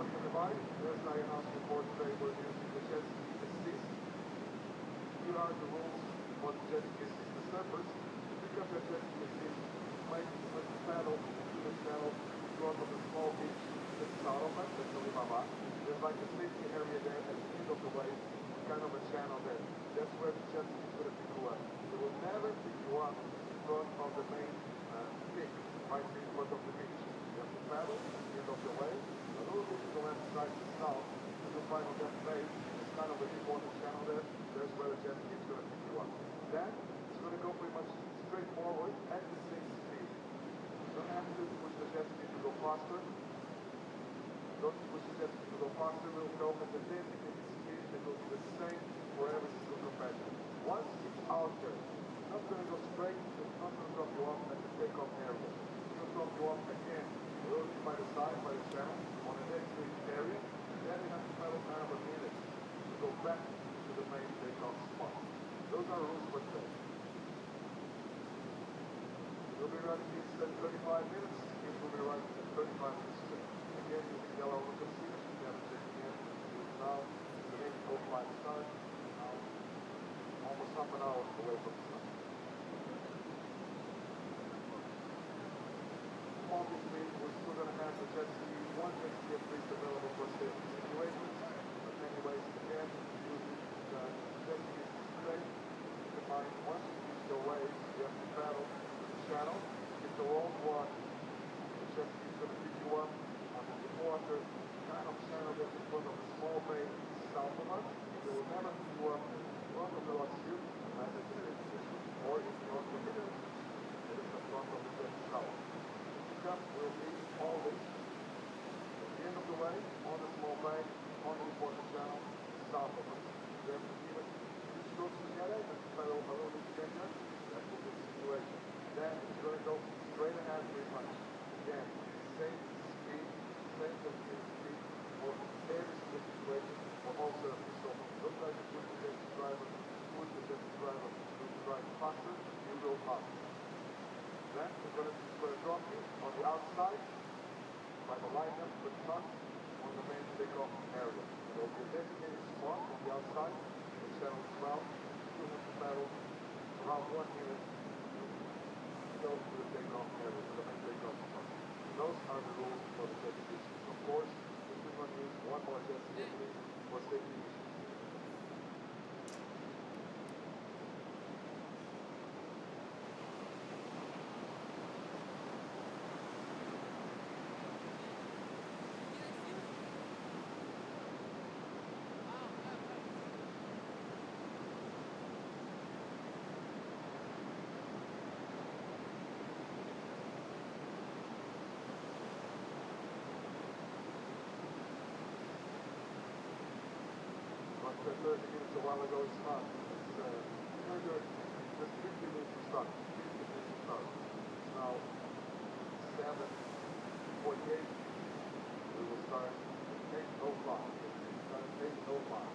morning, everybody. As I announced before, today we're using the jet ski assist. Here are the rules for the jet ski assist. The surfers, pick up your jet ski assist, make the paddle into the channel, go out on the small beach, the Saroma, that's the Limama. There's like a safety area there at the end of the wave, kind of a channel there. That's where the jet ski is going to pick you up. It will never pick you up in front of the main peak, right in front of the beach. You have to paddle at the end of the wave, a little bit to the left side to south, and you'll find on that base, it's kind of a deep water channel there, that's where the jet ski is going to pick you up. Then, it's going to go pretty much straight forward at the same speed. You don't have to push the jet ski to go faster. Don't push the jet ski to go faster, it will go at the designated speed, it will be the same for every single competitor. Once it's out there, it's not going to go straight, it's not going to drop you off at the takeoff area. It's going to drop you off again, a little bit by the side, by the channel, on the designated area, and then you have to paddle kind of a minute to go back to the main takeoff spot. Those are rules for today. We'll be running this at 35 minutes, it will be running at 35 minutes straight. Again, using yellow look and see, you have to check again, now, the next 05 start, now, almost half an hour away from the sun. Obviously, we're still going to have the jet ski, one jet ski at least available for safety situations, but anyways, again, using the jet ski straight, keep in mind, once you reach the waves, you have to paddle to the channel, if the wrong one, the jet ski is going to pick you up on the deep water, kind of channel that's in front of a small bay south of us, it will never pick you up in front of the last chute, and it's a position, or in front of the middle, it is in front of the jet south. Pickup will be always at the end of the way, on the small bay, on the important channel, south of us. You have to keep it two strokes together, and paddle a little bit together, that will be the situation. Then it's going to go straight ahead pretty much. Again, same speed, same speed for every single situation for all surfaces. So don't try to push the jet driver to drive faster, you will faster. Then it's going to drop you on the outside by the lineup, but not on the main takeoff area. There will be a designated spot on the outside, the channel 12. You have to paddle around 1 minute to go to the takeoff area, to the main takeoff spot. Those are the rules for the jet ski. Of course, if we're going to use one more jet ski for safety issues. After 30 minutes a while ago, it's not. It's further, just 50 minutes to start. 50 minutes to start. It's now 7:48. We will start at 8:05. We start at 8:05.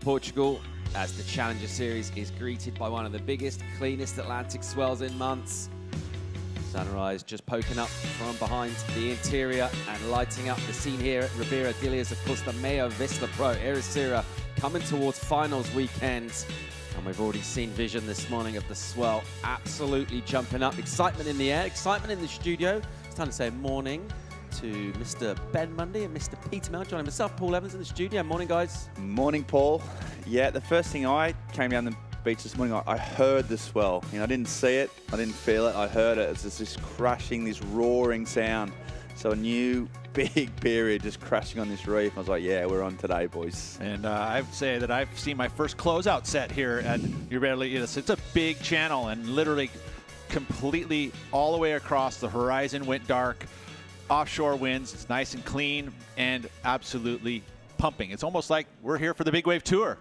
Portugal as the Challenger Series is greeted by one of the biggest, cleanest Atlantic swells in months. Sunrise just poking up from behind the interior and lighting up the scene here at Ribeira d'Ilhas. Of course, the MEO Vissla Pro Ericeira coming towards finals weekend. And we've already seen vision this morning of the swell absolutely jumping up. Excitement in the air, excitement in the studio. It's time to say morning to Mr. Ben Mundy and Mr. Peter Mel, joining myself, Paul Evans, in the studio. Morning, guys. Morning, Paul. Yeah, the first thing I came down the beach this morning, I heard the swell. You know, I didn't see it, I didn't feel it, I heard it. It's just this crashing, this roaring sound. So a new big period just crashing on this reef. I was like, yeah, we're on today, boys. And I'd say that I've seen my first closeout set here at Herdy. It's a big channel, and literally completely all the way across the horizon went dark. Offshore winds, it's nice and clean and absolutely pumping. It's almost like we're here for the Big Wave Tour.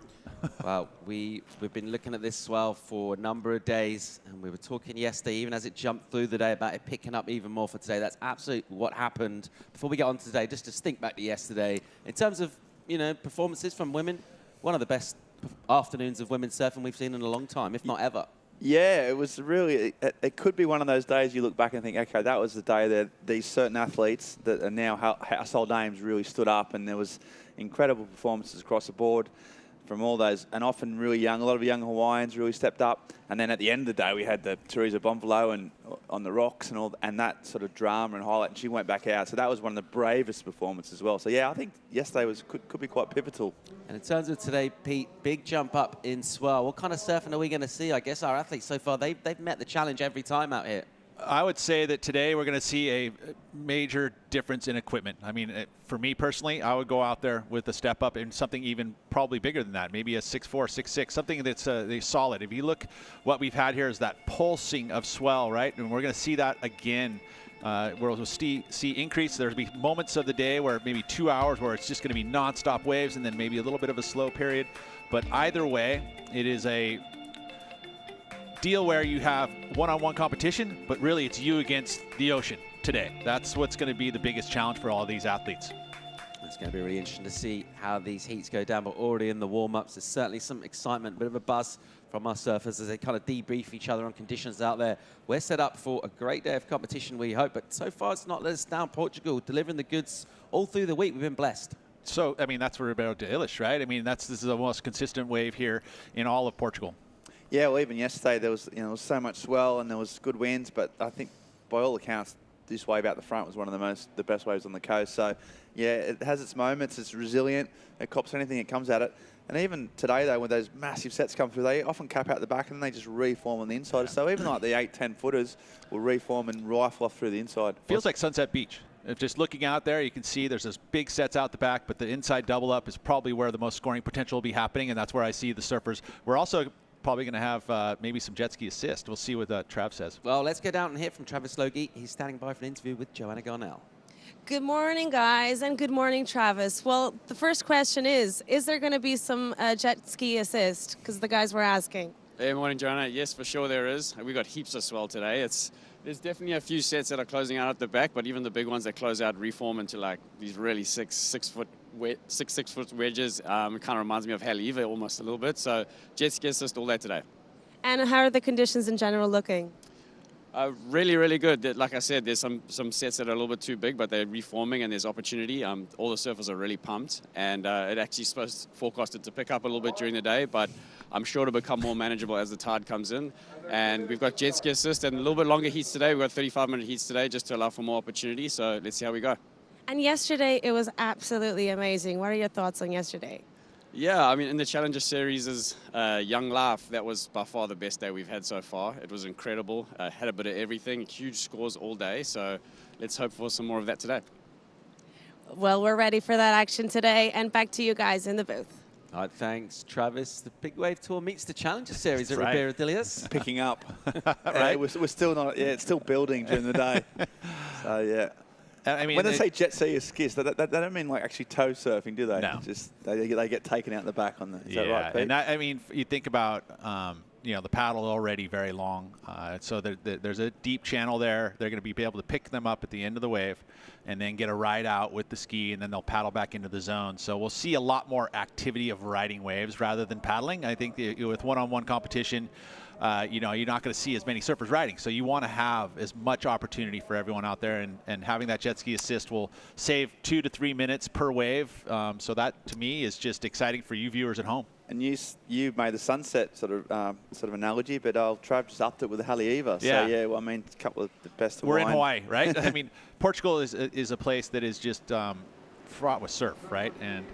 Well, we've been looking at this swell for a number of days, and we were talking yesterday, even as it jumped through the day, about it picking up even more for today. That's absolutely what happened. Before we get on to today, just to think back to yesterday, in terms of, you know, performances from women, one of the best afternoons of women's surfing we've seen in a long time, if not ever. Yeah, it was really, it could be one of those days you look back and think, okay, that was the day that these certain athletes that are now household names really stood up, and there was incredible performances across the board from all those, and often really young. A lot of young Hawaiians really stepped up. And then at the end of the day, we had the Teresa Bonvallo and on the rocks and all, and that sort of drama and highlight. And she went back out, so that was one of the bravest performances as well. So yeah, I think yesterday could be quite pivotal. And in terms of today, Pete, big jump up in swell. What kind of surfing are we going to see? I guess our athletes so far, they've met the challenge every time out here. I would say that today we're going to see a major difference in equipment. I mean, for me personally, I would go out there with a step up and something even probably bigger than that, maybe a 6'4", 6'6", something that's solid. If you look, what we've had here is that pulsing of swell, right? And we're going to see that again. We'll see increase. There'll be moments of the day where maybe 2 hours where it's just going to be nonstop waves, and then maybe a little bit of a slow period. But either way, it is a deal where you have one-on-one competition, but really it's you against the ocean today. That's what's going to be the biggest challenge for all these athletes. It's going to be really interesting to see how these heats go down, but already in the warm-ups, there's certainly some excitement, a bit of a buzz from our surfers as they kind of debrief each other on conditions out there. We're set up for a great day of competition, we hope, but so far it's not let us down. Portugal delivering the goods all through the week. We've been blessed. So, I mean, that's what we're about to illustrate, right? I mean, this is the most consistent wave here in all of Portugal. Yeah, well, even yesterday there was, there was so much swell and there was good winds, but I think by all accounts this wave out the front was one of the best waves on the coast. So, yeah, it has its moments. It's resilient. It cops anything that comes at it. And even today, though, when those massive sets come through, they often cap out the back and then they just reform on the inside. Yeah. So even like the 8-10 footers will reform and rifle off through the inside. Feels like Sunset Beach. If just looking out there, you can see there's those big sets out the back, but the inside double up is probably where the most scoring potential will be happening, and that's where I see the surfers. We're also probably going to have maybe some jet ski assist. We'll see what Trav says. Well, let's go down and hear from Travis Logie. He's standing by for an interview with Joanna Garnell. Good morning, guys, and good morning, Travis. Well, the first question is there going to be some jet ski assist? Because the guys were asking. Hey, morning, Joanna. Yes, for sure there is. We've got heaps of swell today. There's definitely a few sets that are closing out at the back, but even the big ones that close out reform into like these really six foot wedges. It kind of reminds me of Haleiwa almost a little bit. So jet ski assist all day today. And how are the conditions in general looking? Really, really good. Like I said, there's some sets that are a little bit too big, but they're reforming and there's opportunity. All the surfers are really pumped, and it actually forecasted to pick up a little bit during the day, but I'm sure it'll become more manageable as the tide comes in. And we've got jet ski assist and a little bit longer heats today. We've got 35-minute heats today just to allow for more opportunity. So let's see how we go. And yesterday, it was absolutely amazing. What are your thoughts on yesterday? Yeah, I mean, in the Challenger Series' Young Life, that was by far the best day we've had so far. It was incredible. Had a bit of everything, huge scores all day. So let's hope for some more of that today. Well, we're ready for that action today. And back to you guys in the booth. All right, thanks, Travis. The Big Wave Tour meets the Challenger Series at Ribeira d'Ilhas. Picking up. Right? We're still not, it's still building during the day. So, yeah. I mean, when they say jet ski assist, they don't mean like actually toe surfing, do they? No. Just they get taken out the back on the. Is that right, Pete? And I mean, you think about you know, the paddle already very long. So there's a deep channel there. They're going to be able to pick them up at the end of the wave and then get a ride out with the ski, and then they'll paddle back into the zone. So we'll see a lot more activity of riding waves rather than paddling. I think with one-on-one competition, you know, you're not going to see as many surfers riding. So you want to have as much opportunity for everyone out there, and having that jet ski assist will save 2 to 3 minutes per wave. So that, to me, is just exciting for you viewers at home. And you made the sunset sort of analogy, but Trav just upped it with the Haleiwa. Yeah. So yeah, well, I mean, a couple of the best. We're in Hawaii, right? I mean, Portugal is a place that is just fraught with surf, right? And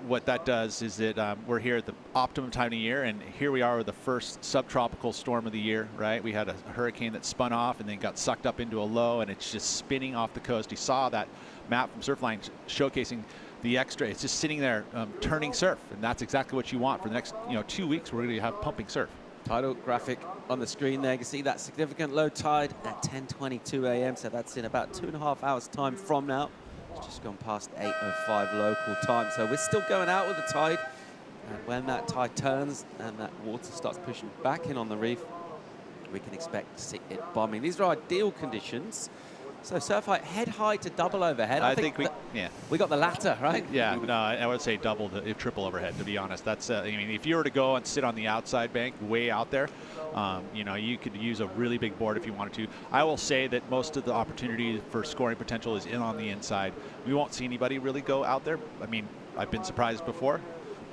what that does is that we're here at the optimum time of year, and here we are with the first subtropical storm of the year, right? We had a hurricane that spun off and then got sucked up into a low, and it's just spinning off the coast. You saw that map from Surfline showcasing the extra. It's just sitting there turning surf, and that's exactly what you want for the next 2 weeks. We're going to have pumping surf. Tidal graphic on the screen there. You can see that significant low tide at 10:22 a.m. So that's in about 2.5 hours time from now. It's just gone past 8:05 local time. So we're still going out with the tide. And when that tide turns and that water starts pushing back in on the reef, we can expect to see it bombing. These are ideal conditions. So surf height, head high to double overhead. I think we got the latter, right? Yeah, no, I would say double to triple overhead, to be honest. That's I mean, if you were to go and sit on the outside bank way out there, you know, you could use a really big board if you wanted to. I will say that most of the opportunity for scoring potential is in on the inside. We won't see anybody really go out there. I mean, I've been surprised before,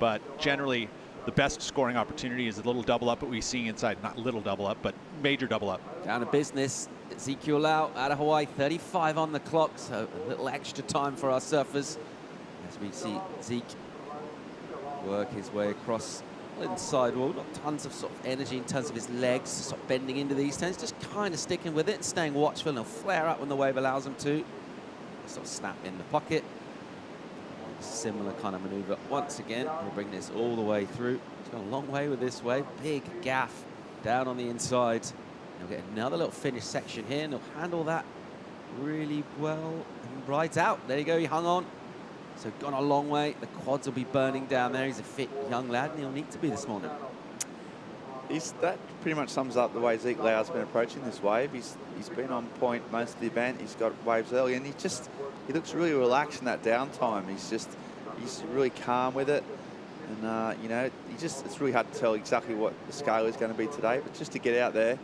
but generally the best scoring opportunity is a little double up that we see inside. Not little double up, but major double up. Down to business. Ezekiel out of Hawaii, 35 on the clock, so a little extra time for our surfers as we see Zeke work his way across the inside wall. Not tons of sort of energy in terms of his legs, sort of bending into these turns, just kind of sticking with it and staying watchful, and he'll flare up when the wave allows him to. Sort of snap in the pocket. Similar kind of maneuver once again. We'll bring this all the way through. He's gone a long way with this wave. Big gaff down on the inside. He'll get another little finish section here, and he'll handle that really well and rides out. There you go, he hung on. So gone a long way. The quads will be burning down there. He's a fit young lad, and he'll need to be this morning. That pretty much sums up the way Zeke Lau's been approaching this wave. He's been on point most of the event. He's got waves early, and he looks really relaxed in that downtime. He's really calm with it. And, you know, it's really hard to tell exactly what the scale is going to be today, but just to get out there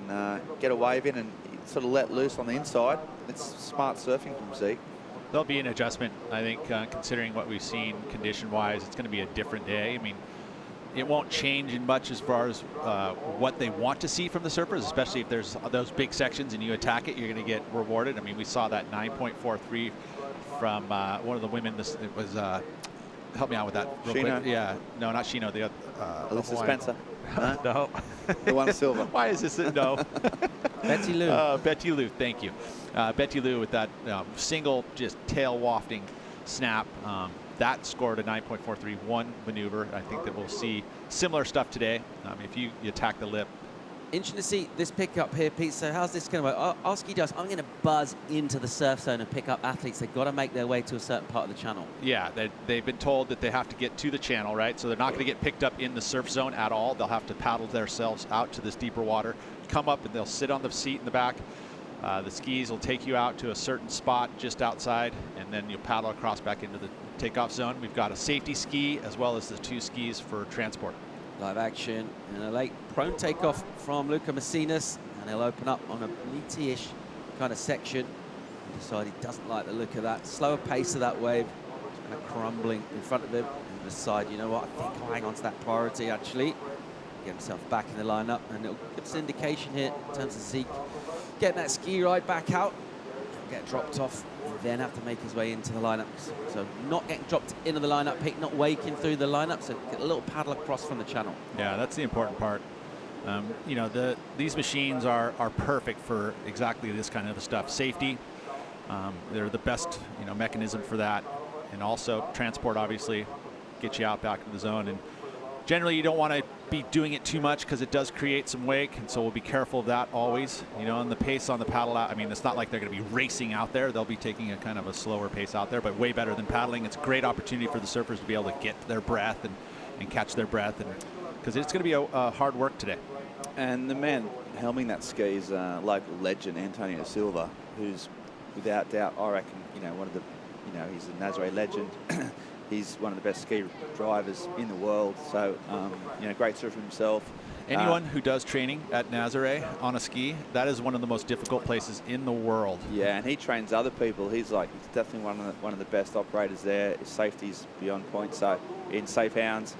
and get a wave in and sort of let loose on the inside, it's smart surfing from Zeke. There'll be an adjustment, I think, considering what we've seen condition-wise. It's going to be a different day. I mean, it won't change in much as far as what they want to see from the surfers, especially if there's those big sections and you attack it, you're going to get rewarded. I mean, we saw that 9.43 from one of the women. It was, help me out with that real quick. Yeah, no, not Shino, the other. Alyssa Spencer. No. The one silver. Why is this? No. Betty Lou. Betty Lou, thank you. Betty Lou with that single just tail wafting snap. That scored a 9.431 maneuver. I think that we'll see similar stuff today if you attack the lip. Interesting to see this pickup here, Pete. So how's this going to work? Our ski does. I'm going to buzz into the surf zone and pick up athletes. They've got to make their way to a certain part of the channel. Yeah, they've been told that they have to get to the channel, right? So they're not going to get picked up in the surf zone at all. They'll have to paddle themselves out to this deeper water, come up, and they'll sit on the seat in the back. The skis will take you out to a certain spot just outside, and then you'll paddle across back into the takeoff zone. We've got a safety ski as well as the 2 skis for transport. Live action and a late prone takeoff from Luca Macinas, and he'll open up on a meaty-ish kind of section. Decide he doesn't like the look of that slower pace of that wave, kind of crumbling in front of him. And decide, you know what, I think I'll hang on to that priority actually. Get himself back in the lineup, and it'll give us an indication here in terms of Zeke getting that ski ride back out, get dropped off, and then have to make his way into the lineup. So not getting dropped into the lineup, Pete, not waking through the lineup, so get a little paddle across from the channel. Yeah, that's the important part. You know, these machines are perfect for exactly this kind of stuff. Safety, they're the best, you know, mechanism for that, and also transport, obviously, get you out back into the zone. And generally, you don't want to be doing it too much because it does create some wake, and so we'll be careful of that always. You know, and the pace on the paddle out, I mean, it's not like they're going to be racing out there. They'll be taking a kind of a slower pace out there, but way better than paddling. It's a great opportunity for the surfers to be able to get their breath and catch their breath. And because it's going to be a hard work today. And the man helming that ski is local legend Antonio Silva, who's without doubt, I reckon, one of the, he's a Nazare legend. He's one of the best ski drivers in the world. So, great surfer himself. Anyone who does training at Nazare on a ski, that is one of the most difficult places in the world. Yeah, and he trains other people. He's definitely one of the best operators there. His safety's beyond point. So in safe hounds,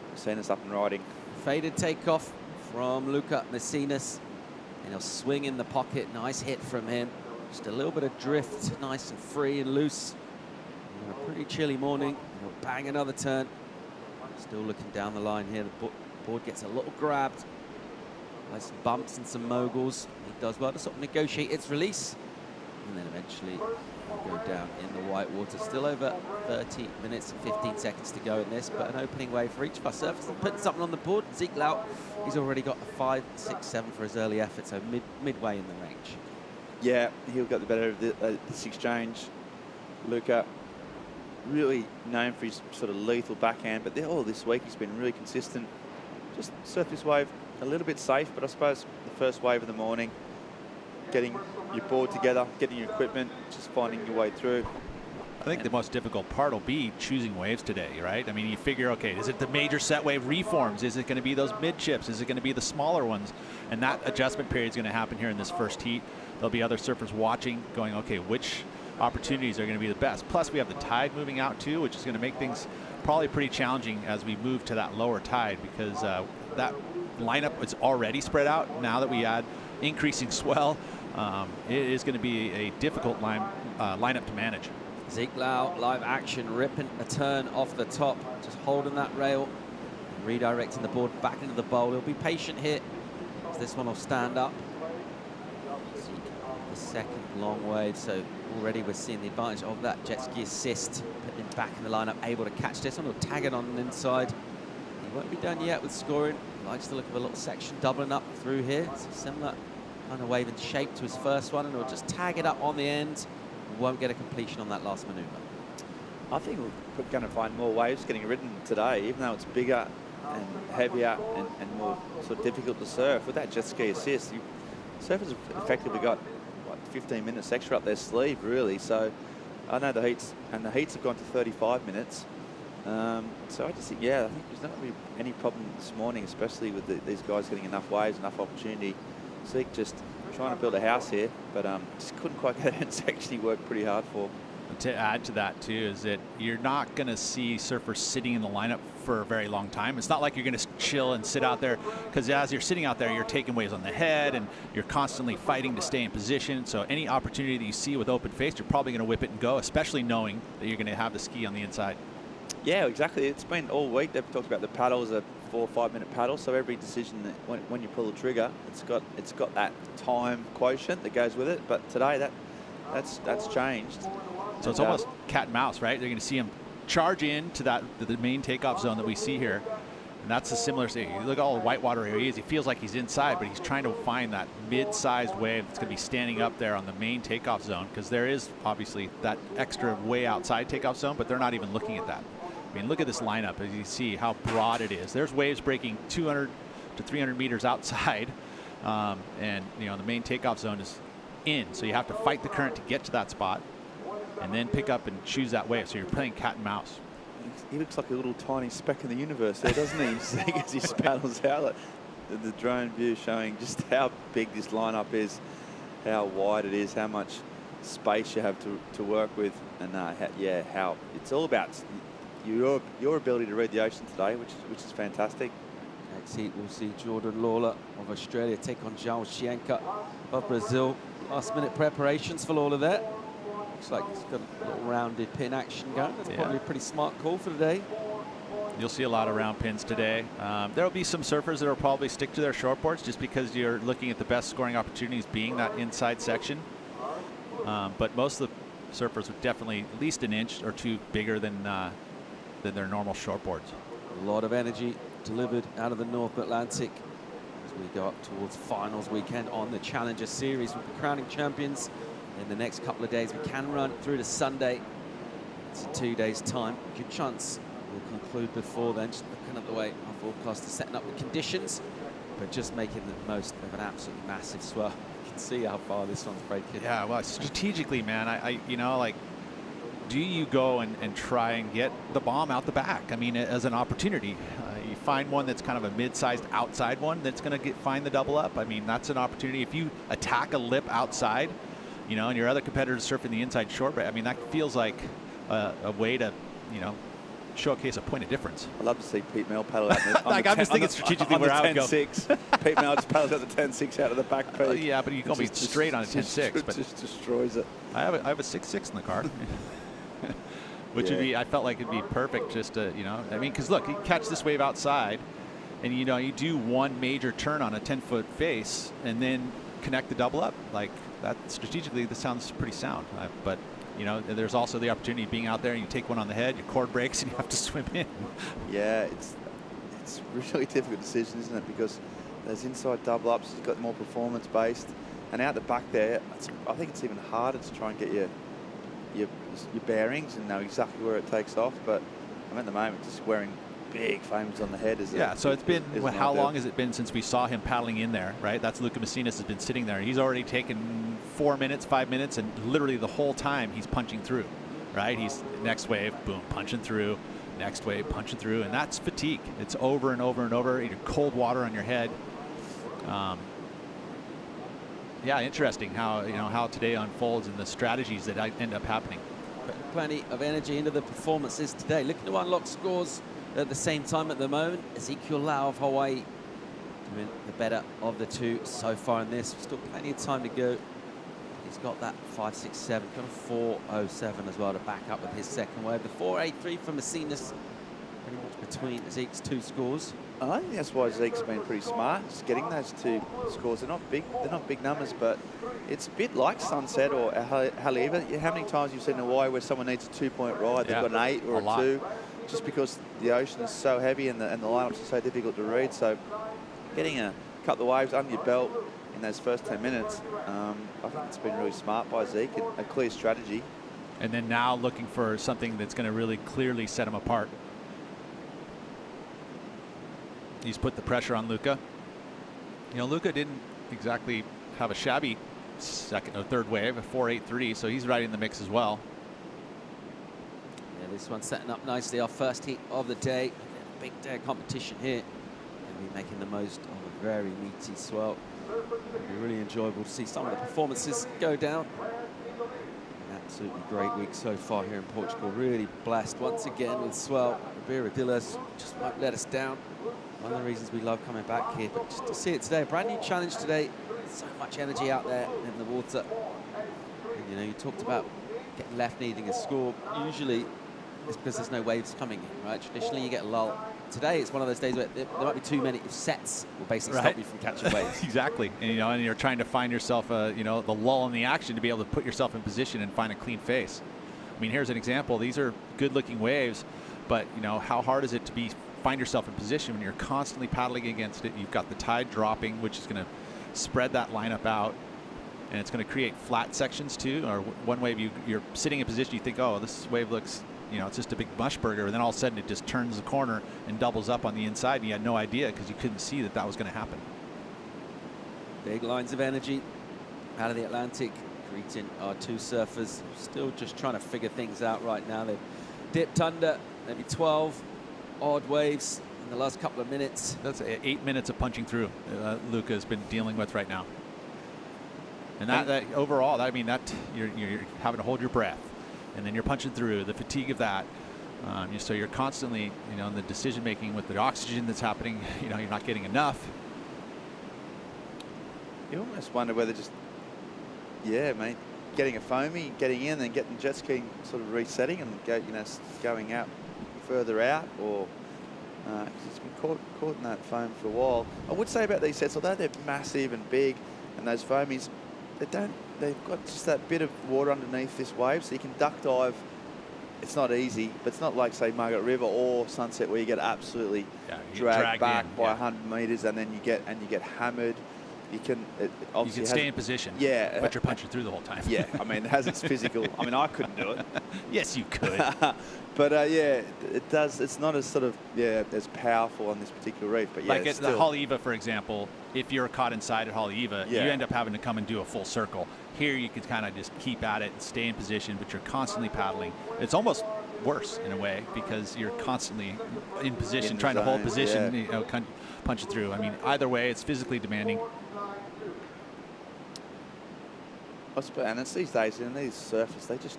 we've seen us up and riding. Faded takeoff from Luca Messinas, and he'll swing in the pocket. Nice hit from him. Just a little bit of drift, nice and free and loose. And a pretty chilly morning. He'll bang another turn. Still looking down the line here. The board gets a little grabbed by some bumps and some moguls. He does well to sort of negotiate its release, and then eventually go down in the white water. Still over 30 minutes and 15 seconds to go in this, but an opening wave for each of our surfers. And putting something on the board. Ezekiel, he's already got a 5, 6, 7 for his early effort, so midway in the range. Yeah, he'll get the better of this exchange. Luca, really known for his sort of lethal backhand, but all this week he's been really consistent. Just surf this wave a little bit safe, but I suppose the first wave of the morning, getting your board together, getting your equipment, just finding your way through. I think the most difficult part will be choosing waves today, right? I mean, you figure, okay, is it the major set wave reforms? Is it going to be those mid chips? Is it going to be the smaller ones? And that adjustment period is going to happen here in this first heat. There'll be other surfers watching, going, okay, which opportunities are going to be the best? Plus, we have the tide moving out too, which is going to make things probably pretty challenging as we move to that lower tide, because that lineup is already spread out. Now that we add increasing swell, it is going to be a difficult lineup to manage. Ezekiel, live action, ripping a turn off the top, just holding that rail, redirecting the board back into the bowl. He'll be patient here, as this one will stand up. The second long wave, so already we're seeing the advantage of that jet ski assist, putting him back in the lineup, able to catch this one. He'll tag it on the inside. He won't be done yet with scoring. He likes the look of a little section doubling up through here. It's a similar kind of wave and shape to his first one, and he'll just tag it up on the end. Won't get a completion on that last maneuver. I think we're going to find more waves getting ridden today, even though it's bigger and heavier and more sort of difficult to surf. With that jet ski assist, surfers have effectively got 15 minutes extra up their sleeve, really. So I know the heats have gone to 35 minutes. So I just think, I think there's not going to be any problem this morning, especially with these guys getting enough waves, enough opportunity. Zeke just trying to build a house here, but just couldn't quite get it. It's actually worked pretty hard for. To add to that too is that you're not going to see surfers sitting in the lineup for a very long time. It's not like you're going to chill and sit out there, because as you're sitting out there, you're taking waves on the head and you're constantly fighting to stay in position. So any opportunity that you see with open face, you're probably going to whip it and go, especially knowing that you're going to have the ski on the inside. Yeah, exactly. It's been all week. They've talked about the paddles, a 4 or 5 minute paddle. So every decision that when you pull the trigger, it's got that time quotient that goes with it. But today that's changed. So it's almost cat and mouse, right? They're going to see him charge into the main takeoff zone that we see here. And that's a similar thing. You look at all the whitewater here he is. He feels like he's inside, but he's trying to find that mid-sized wave that's going to be standing up there on the main takeoff zone, because there is obviously that extra way outside takeoff zone, but they're not even looking at that. I mean, look at this lineup as you see how broad it is. There's waves breaking 200 to 300 meters outside, and the main takeoff zone is in. So you have to fight the current to get to that spot, and then pick up and choose that wave. So you're playing cat and mouse. He looks like a little tiny speck in the universe there, doesn't he? As he paddles out, like the drone view showing just how big this lineup is, how wide it is, how much space you have to work with, and how it's all about your ability to read the ocean today, which is fantastic. Next heat, we'll see Jordan Lawler of Australia take on João Chienka of Brazil. Last minute preparations for Lawler there. Looks like he's got a little rounded pin action going. That's probably a pretty smart call for today. You'll see a lot of round pins today. There will be some surfers that will probably stick to their shortboards just because you're looking at the best scoring opportunities being that inside section. But most of the surfers are definitely at least an inch or two bigger than their normal shortboards. A lot of energy delivered out of the North Atlantic as we go up towards finals weekend on the Challenger Series. We'll be crowning champions in the next couple of days. We can run through to Sunday. It's in 2 days' time. Good chance we'll conclude before then. Just look looking at the way our forecast is setting up the conditions, but just making the most of an absolutely massive swell. You can see how far this one's breaking. Yeah, well, strategically, man, I you know, like, do you go and try and get the bomb out the back? I mean, as an opportunity. You find one that's kind of a mid-sized outside one that's going to find the double up. I mean, that's an opportunity. If you attack a lip outside, you know, and your other competitors surfing the inside short, I mean, that feels like a way to, you know, showcase a point of difference. I'd love to see Pete Mel paddle out like, I'm just thinking strategically where I would go. 10-6. Pete Mel just paddles out the 10-6 out of the back peak. Yeah, but you can be straight on a 10-6. But just destroys it. I have a 6-6 in the car. Which would be, I felt like it'd be perfect just to, you know, I mean, because look, you catch this wave outside and, you know, you do one major turn on a 10-foot face and then connect the double up. Like that, strategically, this sounds pretty sound. But, you know, there's also the opportunity of being out there and you take one on the head, your cord breaks and you have to swim in. Yeah, it's a really difficult decision, isn't it? Because those inside double ups, you've got more performance based. And out the back there, I think it's even harder to try and get your bearings and know exactly where it takes off, but I'm at the moment just wearing big foams on the head. So it's been, how long has it been since we saw him paddling in there, right? That's Luca Messinas has been sitting there. He's already taken 4 minutes, 5 minutes, and literally the whole time he's punching through, right? He's next wave, boom, punching through, next wave, punching through, and that's fatigue. It's over and over and over. Your cold water on your head. Yeah, interesting how today unfolds and the strategies that end up happening. Plenty of energy into the performances today. Looking to unlock scores at the same time at the moment. Ezekiel Lau of Hawaii doing the better of the two so far in this. Still plenty of time to go. He's got that 5.67, got a 4.07 as well to back up with his second wave. The 4.83 from Messinas, pretty much between Zeke's two scores. I think that's why Zeke's been pretty smart, just getting those two scores. They're not big numbers, but it's a bit like Sunset or Haleiwa. How many times you've seen in Hawaii where someone needs a 2-point ride, they've got an 8 or a 2, just because the ocean is so heavy and the lineups are so difficult to read. So getting a couple of waves under your belt in those first 10 minutes, I think it's been really smart by Zeke and a clear strategy. And then now looking for something that's going to really clearly set him apart. He's put the pressure on Luca. You know, Luca didn't exactly have a shabby second or third wave, a 4.83, so he's right in the mix as well. Yeah, this one's setting up nicely. Our first heat of the day. Big day of competition here. And we're making the most of a very meaty swell. It'll be really enjoyable to see some of the performances go down. An absolutely great week so far here in Portugal. Really blessed once again with swell. Ribeira-Dillas just won't let us down. One of the reasons we love coming back here, but just to see it today, a brand new challenge today. So much energy out there in the water. And, you know, you talked about getting left needing a score. Usually it's because there's no waves coming in, right? Traditionally you get a lull. Today it's one of those days where there might be too many sets will basically stop you from catching waves. Exactly, and you know, and you're trying to find yourself you know, the lull in the action to be able to put yourself in position and find a clean face. I mean, here's an example. These are good-looking waves, but you know, how hard is it to find yourself in position when you're constantly paddling against it? You've got the tide dropping, which is going to spread that lineup out, and it's going to create flat sections too. Or one wave you're sitting in position, you think, oh, this wave looks, you know, it's just a big mush burger, and then all of a sudden it just turns the corner and doubles up on the inside, and you had no idea because you couldn't see that was going to happen. Big lines of energy out of the Atlantic, greeting our two surfers. Still just trying to figure things out right now. They've dipped under maybe 12 odd waves in the last couple of minutes. That's 8 minutes of punching through Luca has been dealing with right now. And that overall, I mean, that you're having to hold your breath, and then you're punching through the fatigue of that. So you're constantly, you know, in the decision making with the oxygen that's happening. You know, you're not getting enough. You almost wonder whether just, yeah, mate, getting a foamy, getting in, and getting jet skiing, sort of resetting and going out further out, or it's been caught in that foam for a while. I would say about these sets, although they're massive and big, and those foamies, they've got just that bit of water underneath this wave, so you can duck dive. It's not easy, but it's not like, say, Margaret River or Sunset, where you get absolutely dragged back by 100 meters, and then you get hammered. you can You can stay in position. Yeah. But you're punching through the whole time. Yeah, I mean, it has its physical. I mean, I couldn't do it. Yes, you could. But yeah, it does. It's not as sort of as powerful on this particular reef. But yeah, like at still. the Haleiwa, for example, if you're caught inside at Haleiwa, you end up having to come and do a full circle. Here, you can kind of just keep at it and stay in position, but you're constantly paddling. It's almost worse in a way because you're constantly in position, trying to hold position, you know, punch it through. I mean, either way, it's physically demanding. And it's these days, in these surfers, they just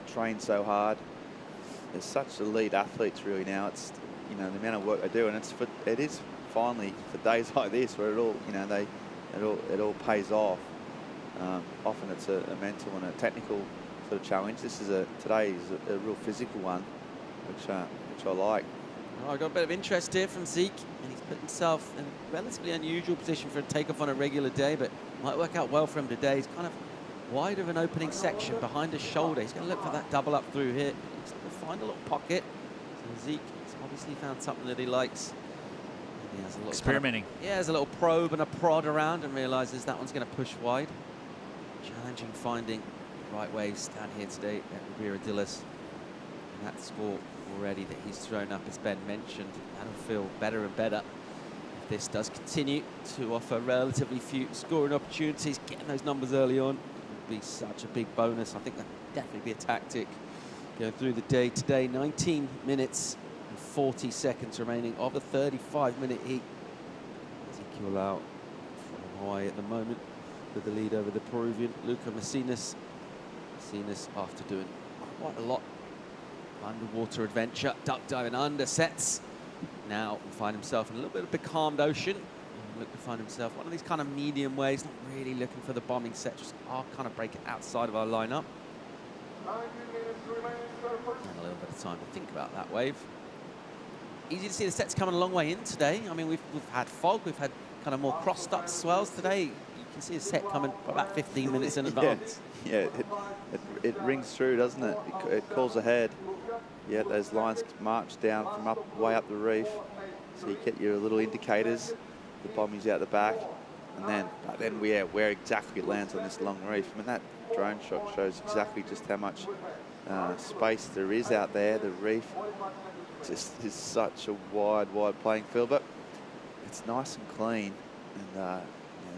train so hard. They're such elite athletes, really. Now it's, you know, the amount of work they do, and it is finally for days like this where it all, you know, it all pays off. Often it's a mental and a technical sort of challenge. Today is a real physical one, which I like. Oh, I got a bit of interest here from Zeke, and he's put himself in a relatively unusual position for a takeoff on a regular day, but might work out well for him today. He's kind of wide of an opening section behind his shoulder. He's going to look for that double up through here. He's going to find a little pocket. So Zeke has obviously found something that he likes. And he has a little experimenting. There's a little probe and a prod around and realizes that one's going to push wide. Challenging finding the right waves down here today at Riviera Dillis. And that score already that he's thrown up, as Ben mentioned, that'll feel better and better if this does continue to offer relatively few scoring opportunities. Getting those numbers early on would be such a big bonus. I think that'd definitely be a tactic going through the day today. 19 minutes and 40 seconds remaining of a 35-minute heat. Ezekiel out from Hawaii at the moment with the lead over the Peruvian Luca Macinas. Macinas, after doing quite a lot underwater adventure, duck diving undersets, now will find himself in a little bit of a becalmed ocean. And look to find himself one of these kind of medium waves, not really looking for the bombing set, just kind of breaking outside of our lineup. And a little bit of time to think about that wave. Easy to see the sets coming a long way in today. I mean, we've had fog, we've had kind of more crossed up swells today. You can see a set coming about 15 minutes in advance. Yeah, it rings through, doesn't it? It calls ahead. Yeah, those lines march down from way up the reef. So you get your little indicators, the bombings out the back, and then where exactly it lands on this long reef. I mean, that drone shot shows exactly just how much space there is out there. The reef just is such a wide playing field, but it's nice and clean. And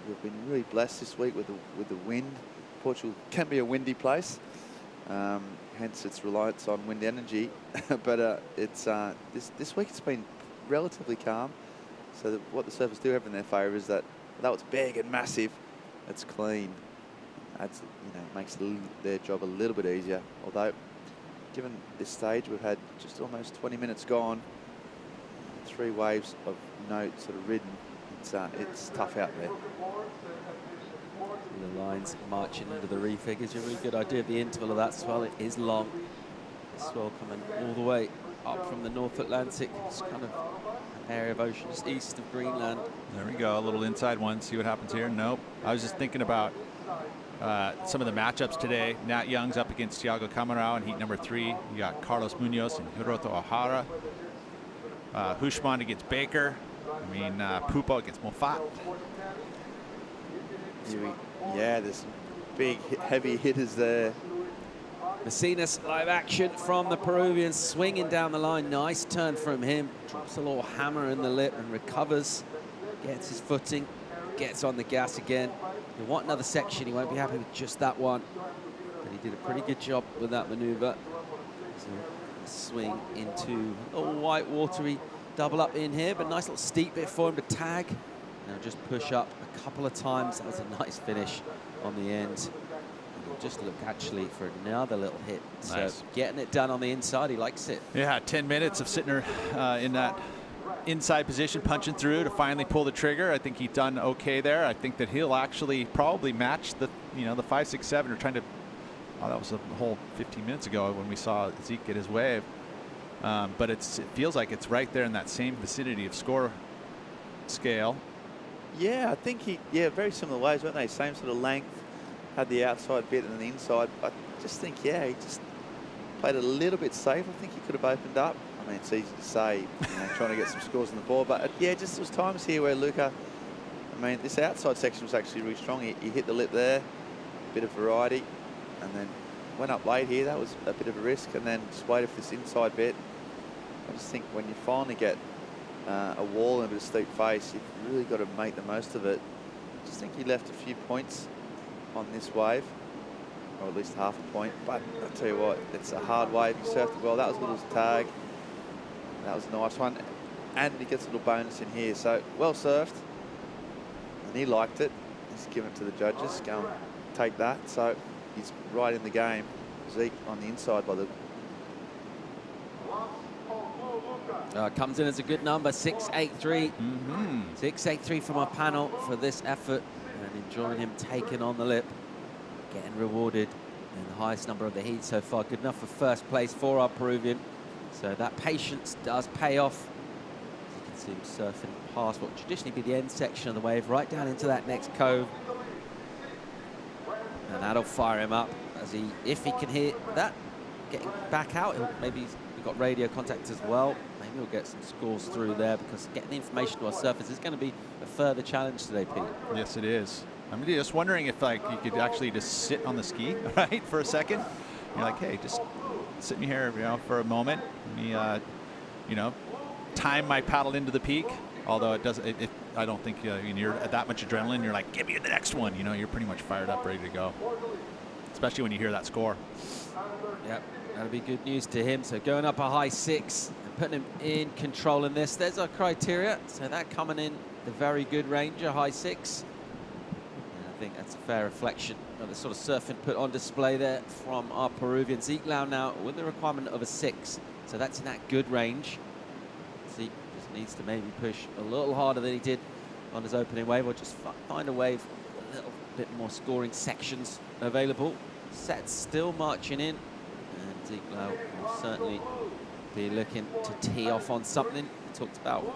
we've been really blessed this week with the wind. Portugal can be a windy place. Hence its reliance on wind energy, but this week it's been relatively calm. So what the surfers do have in their favour is that although it's big and massive, it's clean. Adds, makes their job a little bit easier. Although, given this stage, we've had just almost 20 minutes gone, 3 waves of note sort of ridden. It's tough out there. The lines marching into the reef gives you a really good idea of the interval of that swell. It is long. The swell coming all the way up from the North Atlantic. It's kind of an area of ocean just east of Greenland. There we go, a little inside one. See what happens here. Nope. I was just thinking about some of the matchups today. Nat Young's up against Thiago Camarão in heat number 3. You got Carlos Munoz and Hiroto Ohara. Hushman against Baker. I mean, Pupo against Moffat. Yeah, there's some big, heavy hitters there. Macinas live action from the Peruvian, swinging down the line. Nice turn from him. Drops a little hammer in the lip and recovers. Gets his footing, gets on the gas again. You want another section, he won't be happy with just that one. But he did a pretty good job with that maneuver. So swing into a little white watery double up in here, but nice little steep bit for him to tag. Now just push up a couple of times. That was a nice finish on the end. And he'll just look actually for another little hit. Nice. So getting it done on the inside, he likes it. Yeah, 10 minutes of sitting in that inside position, punching through to finally pull the trigger. I think he's done okay there. I think that he'll actually probably match the 5, 6, 7. Or trying to. Oh, that was a whole 15 minutes ago when we saw Zeke get his wave. But it feels like it's right there in that same vicinity of score scale. Yeah, I think very similar ways, weren't they? Same sort of length, had the outside bit and the inside. I just think, he just played it a little bit safe. I think he could have opened up. I mean, it's easy to say, trying to get some scores on the board, but just there was times here where Luca I mean, this outside section was actually really strong. He hit the lip there, bit of variety, and then went up late here. That was a bit of a risk, and then just waited for this inside bit. I just think when you finally get a wall and a bit of steep face, you've really got to make the most of it. I just think he left a few points on this wave, or at least half a point. But I'll tell you what, it's a hard wave. He surfed it well. That was a little tag. That was a nice one. And he gets a little bonus in here. So well surfed. And he liked it. He's given it to the judges. Go and take that. So he's right in the game. Zeke on the inside by the... Comes in as a good number, 683. 683 from our panel for this effort, and enjoying him taking on the lip, getting rewarded in the highest number of the heat so far. Good enough for first place for our Peruvian. So that patience does pay off. As you can see him surfing past what would traditionally be the end section of the wave, right down into that next cove. And that'll fire him up as if he can hit that, getting back out. Maybe we've got radio contact as well. Maybe we'll get some scores through there, because getting the information to our surface is going to be a further challenge today, Pete. Yes, it is. I'm just wondering if like you could actually just sit on the ski, right, for a second. You're like, hey, just sit me here, for a moment. Let me, time my paddle into the peak. Although it doesn't, I don't think you're at that much adrenaline. You're like, give me the next one. You're pretty much fired up, ready to go. Especially when you hear that score. Yep, that'll be good news to him. So going up a high 6 and putting him in control in this. There's our criteria. So that coming in the very good range, a high 6. And I think that's a fair reflection of the sort of surfing put on display there from our Peruvian. Ezekiel now with the requirement of a 6. So that's in that good range. Zeke just needs to maybe push a little harder than he did on his opening wave, or just find a wave with a little bit more scoring sections available. Sets still marching in, and Ezekiel will certainly be looking to tee off on something. He talked about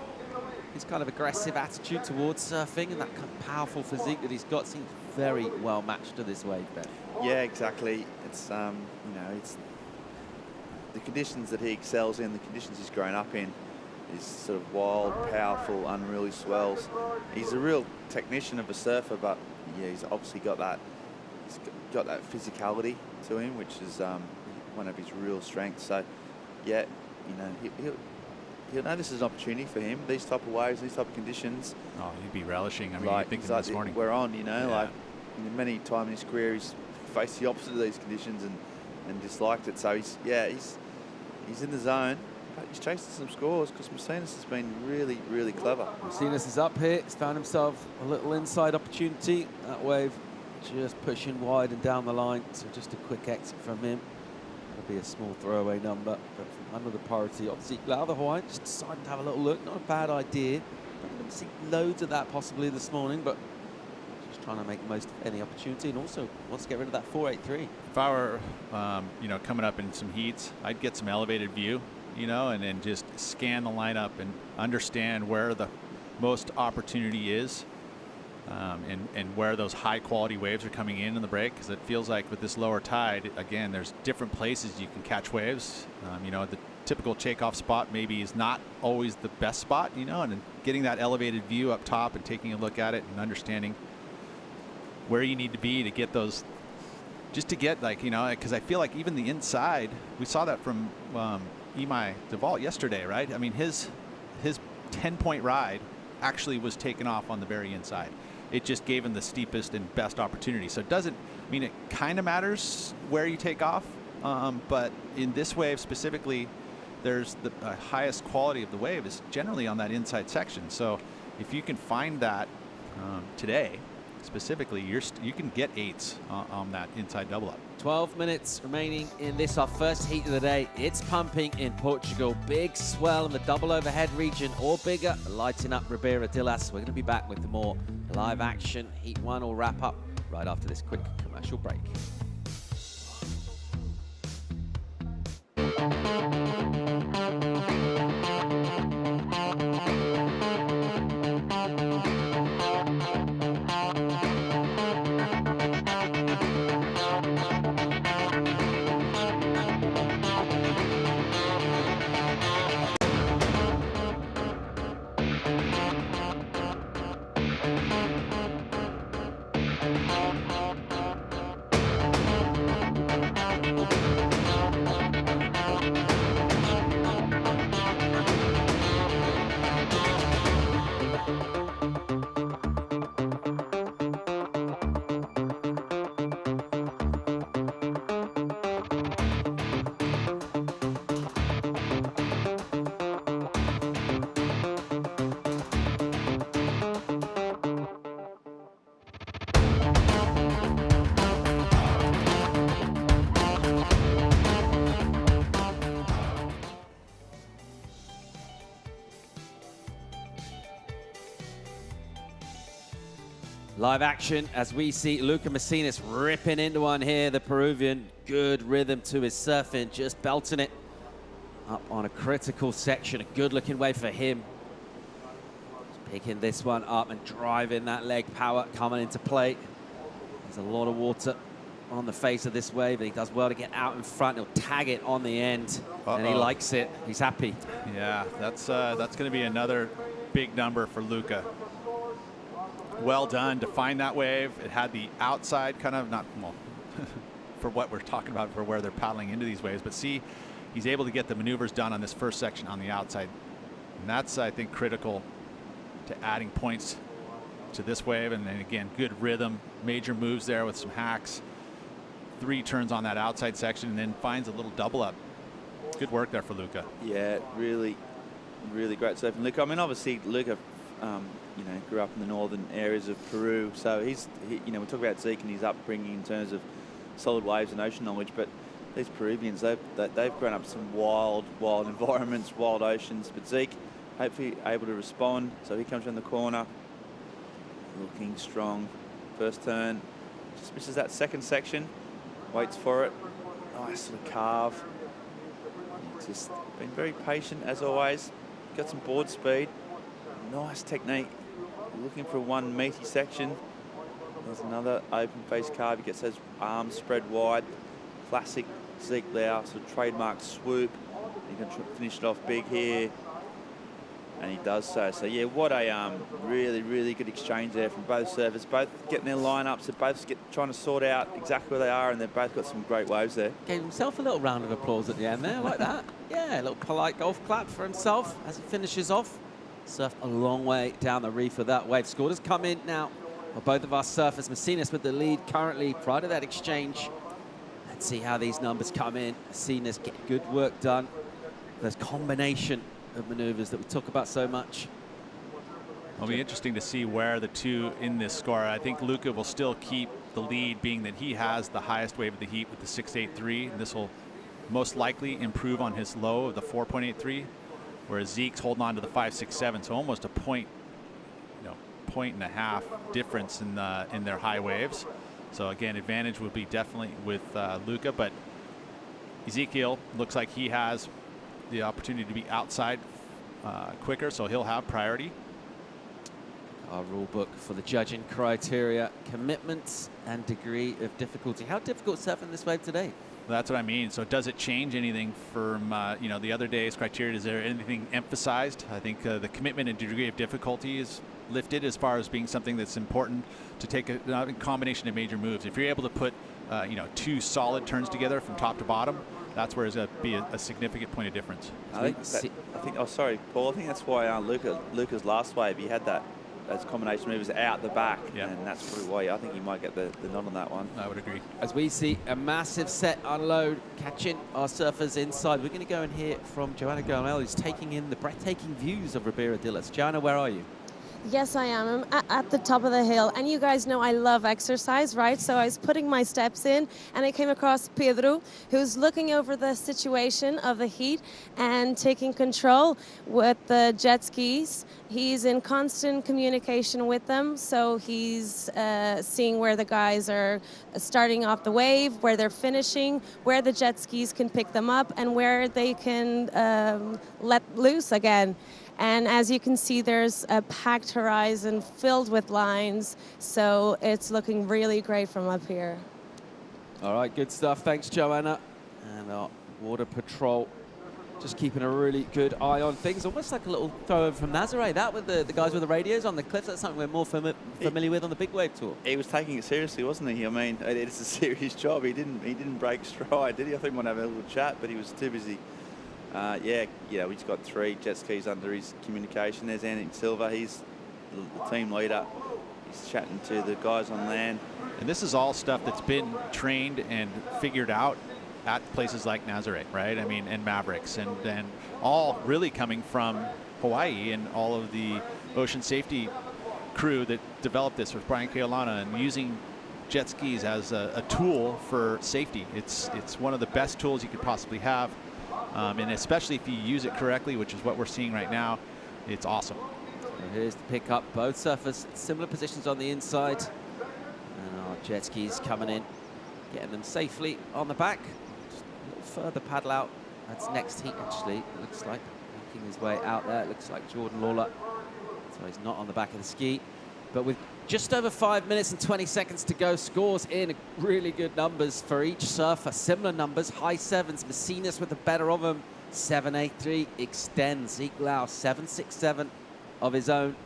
his kind of aggressive attitude towards surfing, and that kind of powerful physique that he's got seems very well matched to this wave, Ben. Yeah, exactly. It's it's the conditions that he excels in, the conditions he's grown up in, is sort of wild, powerful, unruly swells. He's a real technician of a surfer, but yeah, he's obviously got that. He's got that physicality to him, which is one of his real strengths. So, yeah, he'll know this is an opportunity for him. These type of waves, these type of conditions. Oh, he'd be relishing. I mean, like, thinking like this morning. We're on, like many times in his career, he's faced the opposite of these conditions and disliked it. So he's in the zone. But he's chasing some scores, because Macinas has been really, really clever. Macinas is up here. He's found himself a little inside opportunity. That wave just pushing wide and down the line. So just a quick exit from him. It'll be a small throwaway number. But from under the priority of Ezekiel, the Hawaiian just decided to have a little look. Not a bad idea. Not going to see loads of that possibly this morning, but just trying to make the most of any opportunity, and also wants to get rid of that 483. If I were, coming up in some heats, I'd get some elevated view. And then just scan the lineup and understand where the most opportunity is, and where those high quality waves are coming in the break, because it feels like with this lower tide, again, there's different places you can catch waves. The typical takeoff spot maybe is not always the best spot, and then getting that elevated view up top and taking a look at it and understanding where you need to be to get those, just to get because I feel like even the inside, we saw that from Emi DeVault yesterday, right? I mean, his 10-point ride actually was taken off on the very inside. It just gave him the steepest and best opportunity. So it doesn't, it kind of matters where you take off, but in this wave specifically, there's the highest quality of the wave is generally on that inside section. So if you can find that today, specifically, you can get 8s on that inside double up. 12 minutes remaining in this, our first heat of the day. It's pumping in Portugal. Big swell in the double overhead region, or bigger, lighting up Ribeira de Las. We're going to be back with more live action. Heat 1 will wrap up right after this quick commercial break. Live action as we see Luca Macinis ripping into one here. The Peruvian, good rhythm to his surfing, just belting it up on a critical section. A good looking wave for him. Just picking this one up and driving that leg power coming into play. There's a lot of water on the face of this wave, and he does well to get out in front. He'll tag it on the end, and he likes it. He's happy. Yeah, that's going to be another big number for Luca. Well done to find that wave. It had the outside kind of, not, well, for what we're talking about, for where they're paddling into these waves, but see, he's able to get the maneuvers done on this first section on the outside. And that's, I think, critical to adding points to this wave. And then again, good rhythm, major moves there with some hacks. 3 turns on that outside section and then finds a little double up. Good work there for Luca. Yeah, really, really great surfing. Luca, I mean, obviously, Luca, you know, grew up in the northern areas of Peru, so you know, we talk about Zeke and his upbringing in terms of solid waves and ocean knowledge, but these Peruvians, they've grown up in some wild environments, wild oceans. But Zeke, hopefully able to respond. So he comes around the corner, looking strong. First turn, just misses that second section, waits for it. Nice sort of carve. Just been very patient as always. Got some board speed. Nice technique. Looking for one meaty section. There's another open face carve. He gets those arms spread wide. Classic Zeke Lau, sort of trademark swoop. He can finish it off big here. And he does so. So yeah, what a really, really good exchange there from both surfers. Both getting their lineups. They're both trying to sort out exactly where they are, and they've both got some great waves there. Gave himself a little round of applause at the end there, like that. Yeah, a little polite golf clap for himself as he finishes off. Surfed a long way down the reef with that wave. Score has come in now for both of our surfers. Macinis with the lead currently prior to that exchange. Let's see how these numbers come in. Macinis get good work done. There's combination of maneuvers that we talk about so much. It'll be interesting to see where the two in this score. I think Luca will still keep the lead, being that he has the highest wave of the heat with the 6.83. And this will most likely improve on his low of the 4.83, whereas Zeke's holding on to the 5.67. So almost a point, point and a half difference in their high waves. So again, advantage would be definitely with Luca, but Ezekiel looks like he has the opportunity to be outside quicker, so he'll have priority. Our rule book for the judging criteria: commitments and degree of difficulty. How difficult surfing this wave today? Well, that's what I mean. So does it change anything from the other day's criteria? Is there anything emphasized? I think the commitment and degree of difficulty is lifted as far as being something that's important to take a combination of major moves. If you're able to put 2 solid turns together from top to bottom, that's where it's going to be a significant point of difference. I think, oh, sorry, Paul. I think that's why Luca's last wave, he had those combination moves out the back, and that's probably why I think he might get the nod on that one. I would agree. As we see a massive set unload catching our surfers inside, we're going to go and hear from Joanna Gomel, who's taking in the breathtaking views of Ribeira Dillas. Joanna, where are you? Yes, I am. I'm at the top of the hill. And you guys know I love exercise, right? So I was putting my steps in and I came across Pedro, who's looking over the situation of the heat and taking control with the jet skis. He's in constant communication with them. So he's seeing where the guys are starting off the wave, where they're finishing, where the jet skis can pick them up, and where they can let loose again. And as you can see, there's a packed horizon filled with lines, so it's looking really great from up here. All right, good stuff. Thanks, Joanna. And our water patrol just keeping a really good eye on things. Almost like a little throw over from Nazare. That with the guys with the radios on the cliffs, that's something we're more familiar with on the Big Wave Tour. He was taking it seriously, wasn't he? I mean, it's a serious job. He didn't break stride, did he? I think we might have a little chat, but he was too busy. Yeah, we've got 3 jet skis under his communication. There's Andy Silva. He's the team leader. He's chatting to the guys on land. And this is all stuff that's been trained and figured out at places like Nazare, right? I mean, and Mavericks, and all really coming from Hawaii and all of the ocean safety crew that developed this with Brian Keolana, and using jet skis as a tool for safety. It's one of the best tools you could possibly have, and especially if you use it correctly, which is what we're seeing right now, it's awesome. So here's the pickup. Both surfers, similar positions on the inside. And our jet skis coming in, getting them safely on the back. Just a little further paddle out. That's next heat, actually. It looks like making his way out there. It looks like Jordan Lawler. So he's not on the back of the ski. But with just over 5 minutes and 20 seconds to go, scores in really good numbers for each surfer. Similar numbers, high 7s. Macinas with the better of them. 7.83 extends. Zeke Lau 7.67 of his own.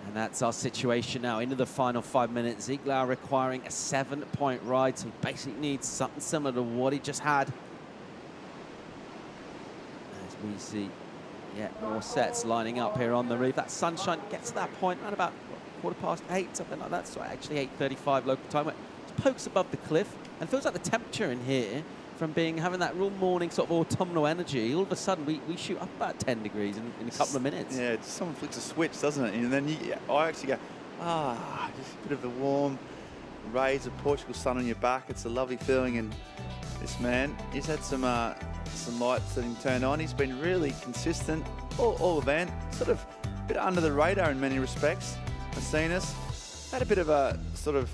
And that's our situation now into the final 5 minutes. Zeke Lau requiring a 7-point ride, so he basically needs something similar to what he just had. As we see yet more sets lining up here on the reef. That sunshine gets to that point around about 8:15, something like that. So actually 8:35 local time. It pokes above the cliff and feels like the temperature in here, from having that real morning sort of autumnal energy, all of a sudden we shoot up about 10 degrees in a couple of minutes. Yeah, someone flicks a switch, doesn't it? And then I actually go, just a bit of the warm rays of Portugal sun on your back. It's a lovely feeling. And this man, he's had some lights that he turned on. He's been really consistent all event, sort of a bit under the radar in many respects. Macinas had a bit of a sort of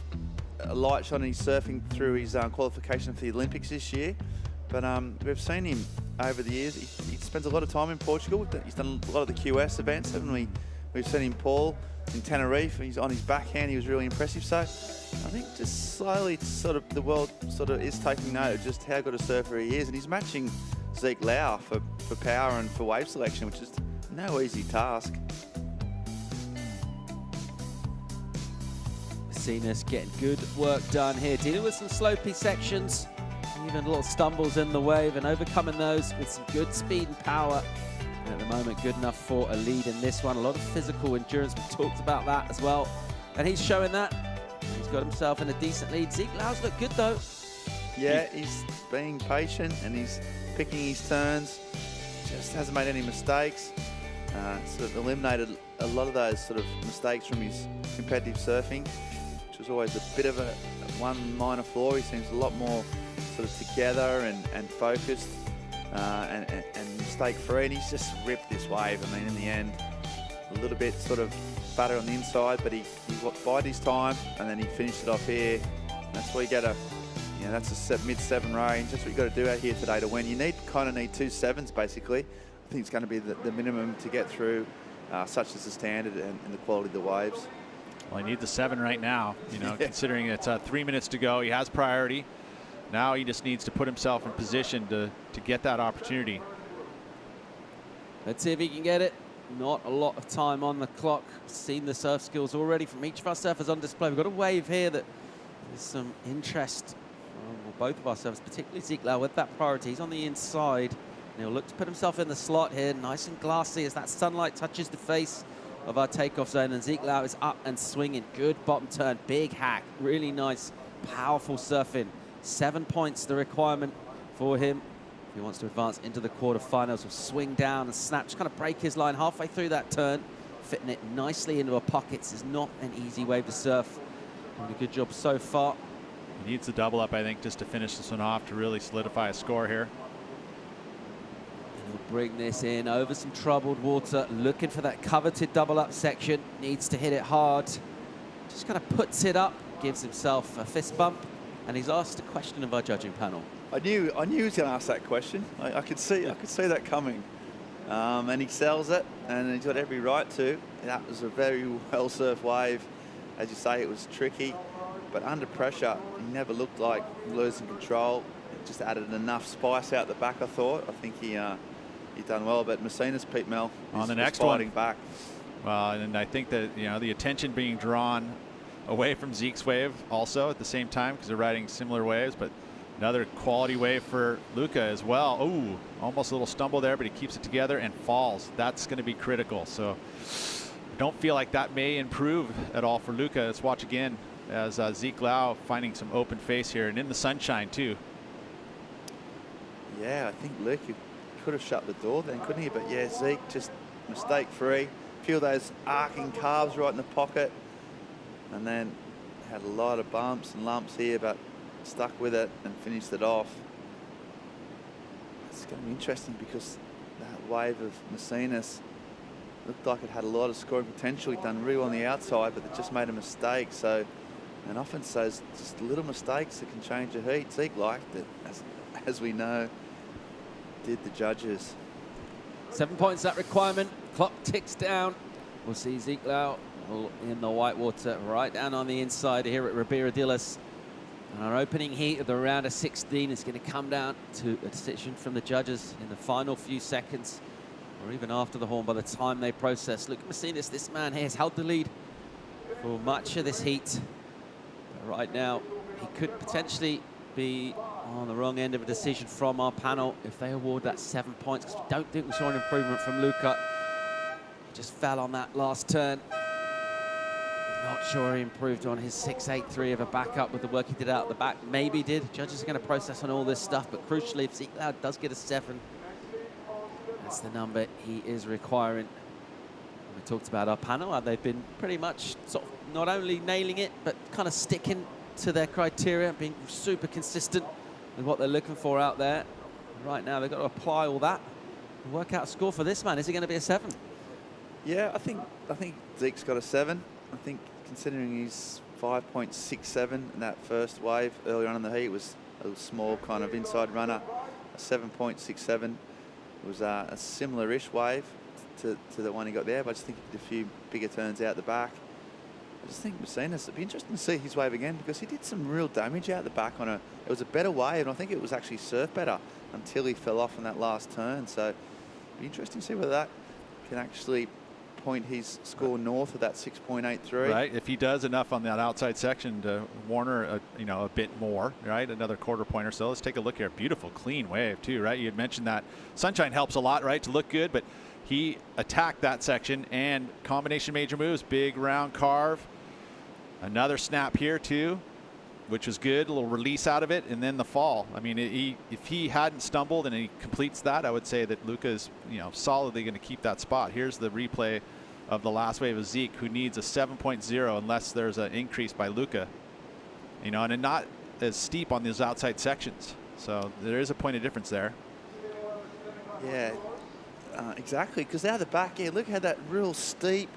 a light shot, and he's surfing through his qualification for the Olympics this year. But we've seen him over the years. He spends a lot of time in Portugal. He's done a lot of the QS events, haven't we? We've seen him, Paul, in Tenerife. He's on his backhand. He was really impressive. So I think just slowly sort of the world sort of is taking note of just how good a surfer he is. And he's matching Zeke Lau for power and for wave selection, which is no easy task. Macinas getting good work done here, dealing with some slopey sections, even little stumbles in the wave, and overcoming those with some good speed and power. And at the moment, good enough for a lead in this one. A lot of physical endurance, we talked about that as well. And he's showing that. He's got himself in a decent lead. Zeke Lau's look good though. Yeah, he's being patient and he's picking his turns. Just hasn't made any mistakes. Sort of eliminated a lot of those sort of mistakes from his competitive surfing, which was always a bit of a one minor flaw. He seems a lot more sort of together and focused and mistake-free, and he's just ripped this wave. I mean, in the end, a little bit sort of fatter on the inside, but he bided his time, and then he finished it off here. That's where you get that's a mid-7 range. That's what you got to do out here today to win. You kind of need 2 7s, basically. I think it's going to be the minimum to get through, such as the standard and the quality of the waves. Well, he needs a 7 right now, considering it's 3 minutes to go. He has priority. Now he just needs to put himself in position to get that opportunity. Let's see if he can get it. Not a lot of time on the clock. Seen the surf skills already from each of our surfers on display. We've got a wave here that there's some interest from both of our surfers, particularly Zeke Lau with that priority. He's on the inside. And he'll look to put himself in the slot here, nice and glassy as that sunlight touches the face of our takeoff zone. And Zeke Lau is up and swinging. Good bottom turn, big hack, really nice, powerful surfing. 7 points the requirement for him. If he wants to advance into the quarterfinals, will swing down and snap, just kind of break his line halfway through that turn. Fitting it nicely into our pockets is not an easy wave to surf. Doing a good job so far. He needs to double up, I think, just to finish this one off to really solidify a score here. And he'll bring this in over some troubled water, looking for that coveted double up section. Needs to hit it hard. Just kind of puts it up, gives himself a fist bump, and he's asked a question of our judging panel. I knew he was going to ask that question. I could see that coming, and he sells it, and he's got every right to. That was a very well surfed wave. As you say, it was tricky, but under pressure, he never looked like losing control. It just added enough spice out the back, I thought. I think he he done well, but Messina's Pete Mel on the is next fighting one back. Well, and I think that, you know, the attention being drawn away from Zeke's wave also at the same time, because they're riding similar waves, but another quality wave for Luca as well. Oh, almost a little stumble there, but he keeps it together and falls. That's going to be critical. So don't feel like that may improve at all for Luca. Let's watch again as Zeke Lau finding some open face here and in the sunshine too. Yeah, I think Luca could have shut the door then, couldn't he? But yeah, Zeke just mistake free. A few of those arcing calves right in the pocket, and then had a lot of bumps and lumps here, but stuck with it and finished it off. It's going to be interesting because that wave of Messina's looked like it had a lot of scoring potential. He'd done really well on the outside, but it just made a mistake. So, and often so just little mistakes that can change a heat. Zeke liked it, as we know, did the judges. 7 points that requirement. Clock ticks down. We'll see Zeke Lau in the whitewater right down on the inside here at Ribeira-Dillas. And our opening heat of the round of 16 is going to come down to a decision from the judges in the final few seconds, or even after the horn by the time they process. Look at Messina, this man here has held the lead for much of this heat. But right now, he could potentially be on the wrong end of a decision from our panel if they award that 7 points, because we don't think we saw an improvement from Luca. He just fell on that last turn. Not sure he improved on his 6.83 of a backup with the work he did out the back. Maybe he did. Judges are going to process on all this stuff, but crucially, if Zeke Lau does get a 7, that's the number he is requiring. We talked about our panel, how they've been pretty much sort of not only nailing it, but kind of sticking to their criteria, being super consistent with what they're looking for out there. Right now, they've got to apply all that and work out a score for this man. Is it going to be a 7? Yeah, I think Zeke's got a 7. I think considering he's 5.67 in that first wave earlier on in the heat, was a small kind of inside runner. A 7.67 was a similar-ish wave to the one he got there, but I just think he did a few bigger turns out the back. I just think Messina's, it'd be interesting to see his wave again, because he did some real damage out the back on it was a better wave, and I think it was actually surf better until he fell off on that last turn. So it'd be interesting to see whether that can actually point his score north of that 6.83. Right, if he does enough on that outside section to Warner, a bit more, right, another quarter point or so. Let's take a look here. Beautiful, clean wave too, right? You had mentioned that sunshine helps a lot, right, to look good, but he attacked that section and combination major moves, big round carve, another snap here too, which was good, a little release out of it, and then the fall. I mean, if he hadn't stumbled and he completes that, I would say that Luca is, solidly going to keep that spot. Here's the replay of the last wave of Zeke, who needs a 7.0 unless there's an increase by Luca, and not as steep on those outside sections. So there is a point of difference there. Yeah, exactly, because out the back, Luca had that real steep,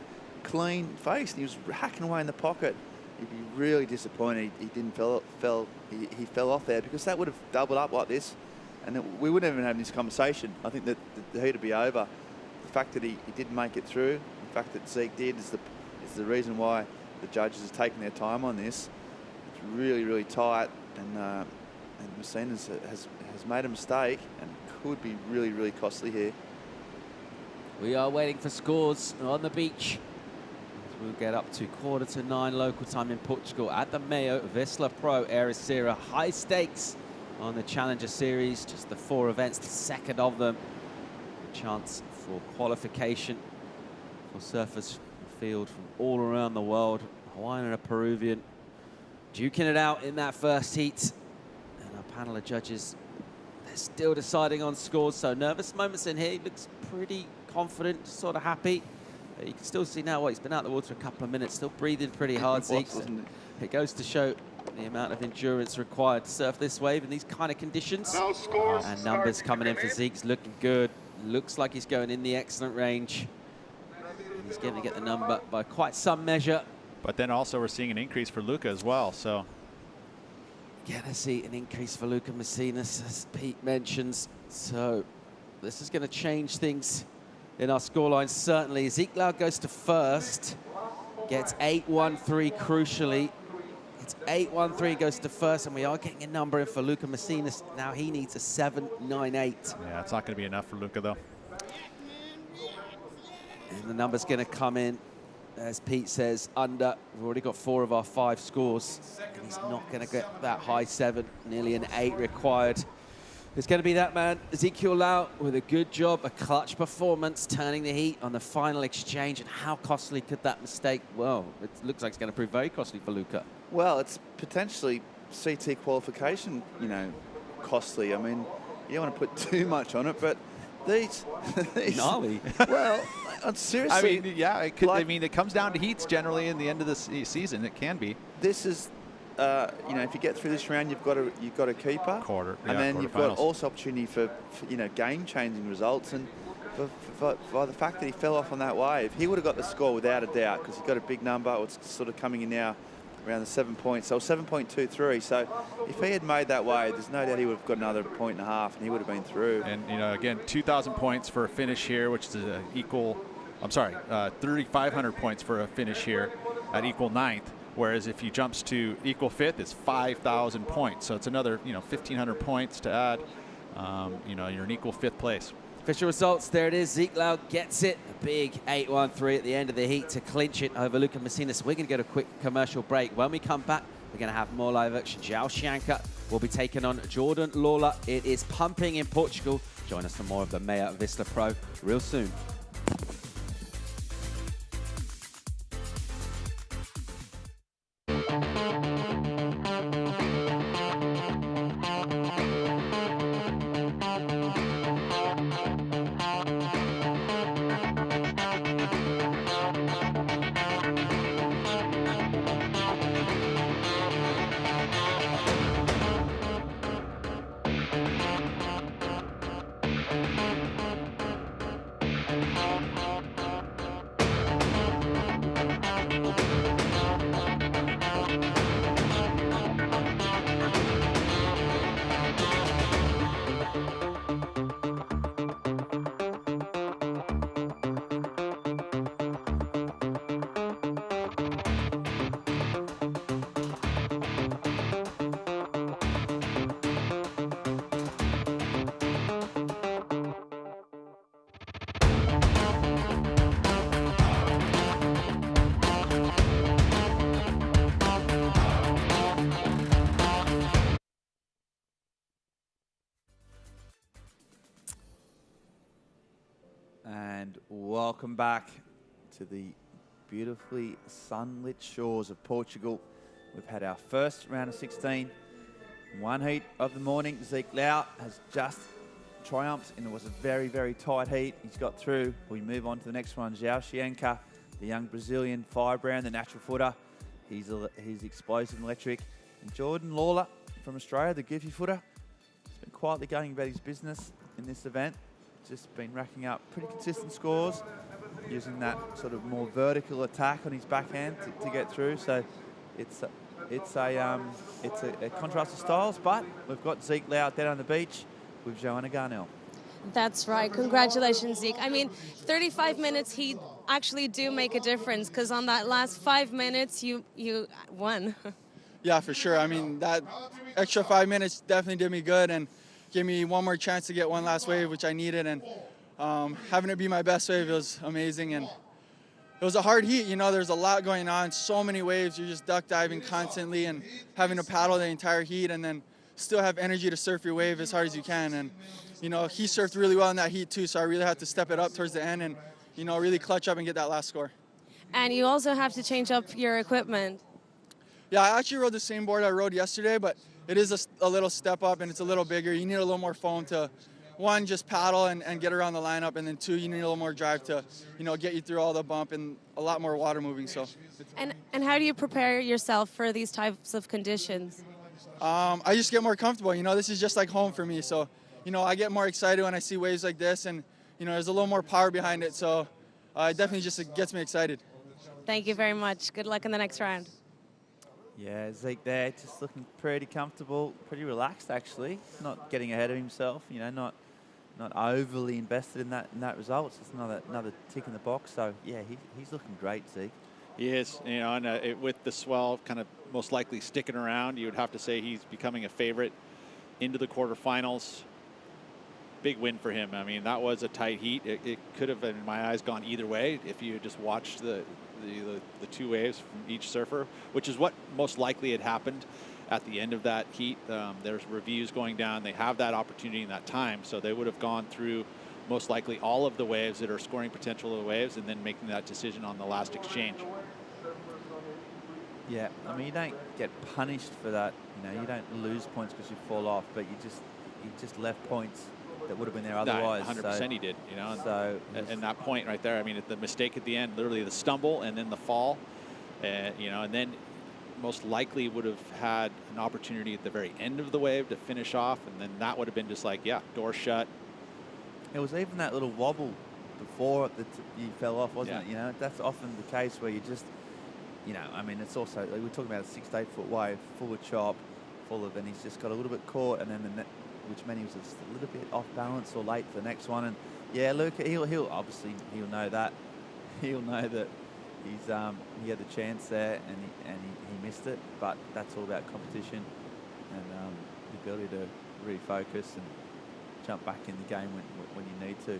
clean face, and he was hacking away in the pocket. He'd be really disappointed he didn't he fell off there, because that would have doubled up like this, and we wouldn't even have this conversation. I think that the heat would be over. The fact that he didn't make it through, the fact that Zeke did, is the reason why the judges are taking their time on this. It's really, really tight, and Messina has made a mistake and could be really, really costly here. We are waiting for scores on the beach. We'll get up to 8:45 local time in Portugal at the MEO Vissla Pro Ericeira. High stakes on the Challenger Series, just the 4 events, the second of them. A chance for qualification for surfers from the field from all around the world. Hawaiian and a Peruvian duking it out in that first heat. And our panel of judges, they're still deciding on scores, so nervous moments in here. He looks pretty confident, sort of happy. You can still see now, he's been out of the water a couple of minutes, still breathing pretty hard, Zeke. It goes to show the amount of endurance required to surf this wave in these kind of conditions. And numbers coming in for Zeke's looking good. Looks like he's going in the excellent range. And he's going to get the number by quite some measure. But then also we're seeing an increase for Luca as well, so. Gonna see an increase for Luca Messina, as Pete mentions. So this is going to change things in our scoreline, certainly. Zeke Lau goes to first, gets 8.13 crucially. It's 8.13, goes to first, and we are getting a number in for Luca Messina. Now he needs a 7.98. Yeah, it's not going to be enough for Luca, though. And the number's going to come in, as Pete says, under. We've already got 4 of our 5 scores. And he's not going to get that high 7, nearly an 8 required. It's going to be that man, Ezekiel Lau, with a good job, a clutch performance, turning the heat on the final exchange. And how costly could that mistake? Well, it looks like it's going to prove very costly for Luca. Well, it's potentially CT qualification, costly. I mean, you don't want to put too much on it, but these gnarly. Well, seriously. I mean, yeah, it could. I mean, it comes down to heats generally in the end of the season. It can be. This is, if you get through this round, you've got a keeper, and then you've got also opportunity for game-changing results. And by the fact that he fell off on that wave, he would have got the score without a doubt because he got a big number. It's sort of coming in now around the 7 points, so 7.23. So if he had made that wave, there's no doubt he would have got another 1.5 points, and he would have been through. And again, 2,000 points for a finish here, which is equal. I'm sorry, 3,500 points for a finish here at equal 9th. Whereas if he jumps to equal 5th, it's 5,000 points. So it's another 1,500 points to add. You're in equal 5th place. Official results, there it is. Zeke Lau gets it. A big 8-1-3 at the end of the heat to clinch it over Luca Messinas. We're going to go to a quick commercial break. When we come back, we're going to have more live action. Zhao Xianca will be taking on Jordan Lawler. It is pumping in Portugal. Join us for more of the MEO Vissla Pro real soon. And welcome back to the beautifully sunlit shores of Portugal. We've had our first round of 16. One heat of the morning. Zeke Lau has just triumphed, and it was a very, very tight heat. He's got through. We move on to the next one. Zhao Xianca, the young Brazilian firebrand, the natural footer. He's explosive and electric. And Jordan Lawler from Australia, the goofy footer. He's been quietly going about his business in this event. Just been racking up pretty consistent scores, using that sort of more vertical attack on his backhand to get through. So it's a contrast of styles, but we've got Zeke Lau down on the beach with Joanna Garnell. That's right. Congratulations, Zeke. I mean, 35 minutes heat actually do make a difference, because on that last 5 minutes, you won. Yeah, for sure. I mean, that extra 5 minutes definitely did me good and gave me one more chance to get one last wave, which I needed. And having it be my best wave, it was amazing. And it was a hard heat. There's a lot going on, so many waves. You're just duck diving constantly and having to paddle the entire heat and then still have energy to surf your wave as hard as you can. And, he surfed really well in that heat too, so I really had to step it up towards the end and, really clutch up and get that last score. And you also have to change up your equipment. Yeah, I actually rode the same board I rode yesterday, but it is a little step up and it's a little bigger. You need a little more foam to, one, just paddle and get around the lineup, and then two, you need a little more drive to, get you through all the bump and a lot more water moving. So. And how do you prepare yourself for these types of conditions? I just get more comfortable. This is just like home for me. So, I get more excited when I see waves like this, and, there's a little more power behind it. So it definitely just gets me excited. Thank you very much. Good luck in the next round. Yeah, Zeke there, just looking pretty comfortable, pretty relaxed actually. Not getting ahead of himself, not overly invested in that result. It's just another tick in the box. So yeah, he's looking great, Zeke. He is, and with the swell kind of most likely sticking around, you would have to say he's becoming a favorite into the quarterfinals. big win for him. I mean, that was a tight heat. It could have, in my eyes, gone either way if you just watched the two waves from each surfer, which is what most likely had happened at the end of that heat. There's reviews going down. They have that opportunity in that time, so they would have gone through most likely all of the waves that are scoring potential of the waves and then making that decision on the last exchange. Yeah, I mean, you don't get punished for that. You know, you don't lose points because you fall off, but you just left points that would have been there otherwise. 100% he did, you know. So and that point right there, I mean, the mistake at the end, literally the stumble and then the fall, you know, and then most likely would have had an opportunity at the very end of the wave to finish off, and then that would have been just like, yeah, door shut. It was even that little wobble before that you fell off, wasn't it? You know, that's often the case where you just, you know, I mean, it's also, like we're talking about a 6 to 8 foot wave, full of chop, and he's just got a little bit caught, and then which meant he was just a little bit off balance or late for the next one. And yeah, Luke, he'll obviously he'll know that. He'll know that he had the chance there and he missed it. But that's all about competition and the ability to refocus and jump back in the game when you need to.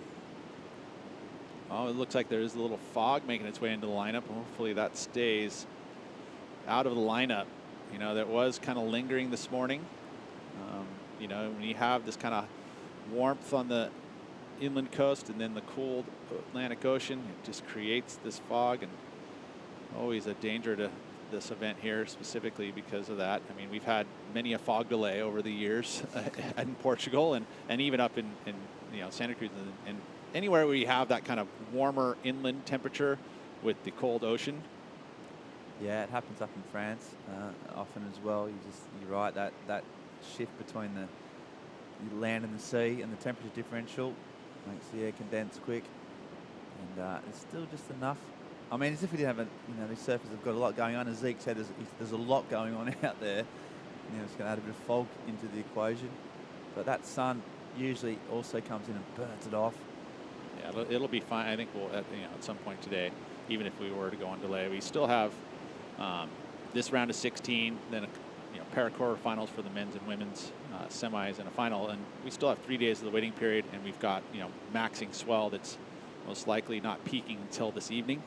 Oh, it looks like there is a little fog making its way into the lineup. Hopefully that stays out of the lineup. You know, that was kind of lingering this morning. You know, when you have this kind of warmth on the inland coast and then the cold Atlantic Ocean, it just creates this fog, and always a danger to this event here specifically because of that. I mean, we've had many a fog delay over the years in Portugal and even up in you know, Santa Cruz and anywhere where you have that kind of warmer inland temperature with the cold ocean. Yeah, it happens up in France often as well. You're right, that shift between the land and the sea and the temperature differential makes the air condense quick, and it's still just enough. I mean, as if we didn't have you know, these surfers have got a lot going on. As Zeke said, there's a lot going on out there. You know, it's going to add a bit of fog into the equation, but that sun usually also comes in and burns it off. Yeah, it'll be fine. I think we'll, you know, at some point today, even if we were to go on delay, we still have this round of 16, then a pair of quarterfinals for the men's and women's semis and a final, and we still have 3 days of the waiting period, and we've got, you know, maxing swell that's most likely not peaking until this evening.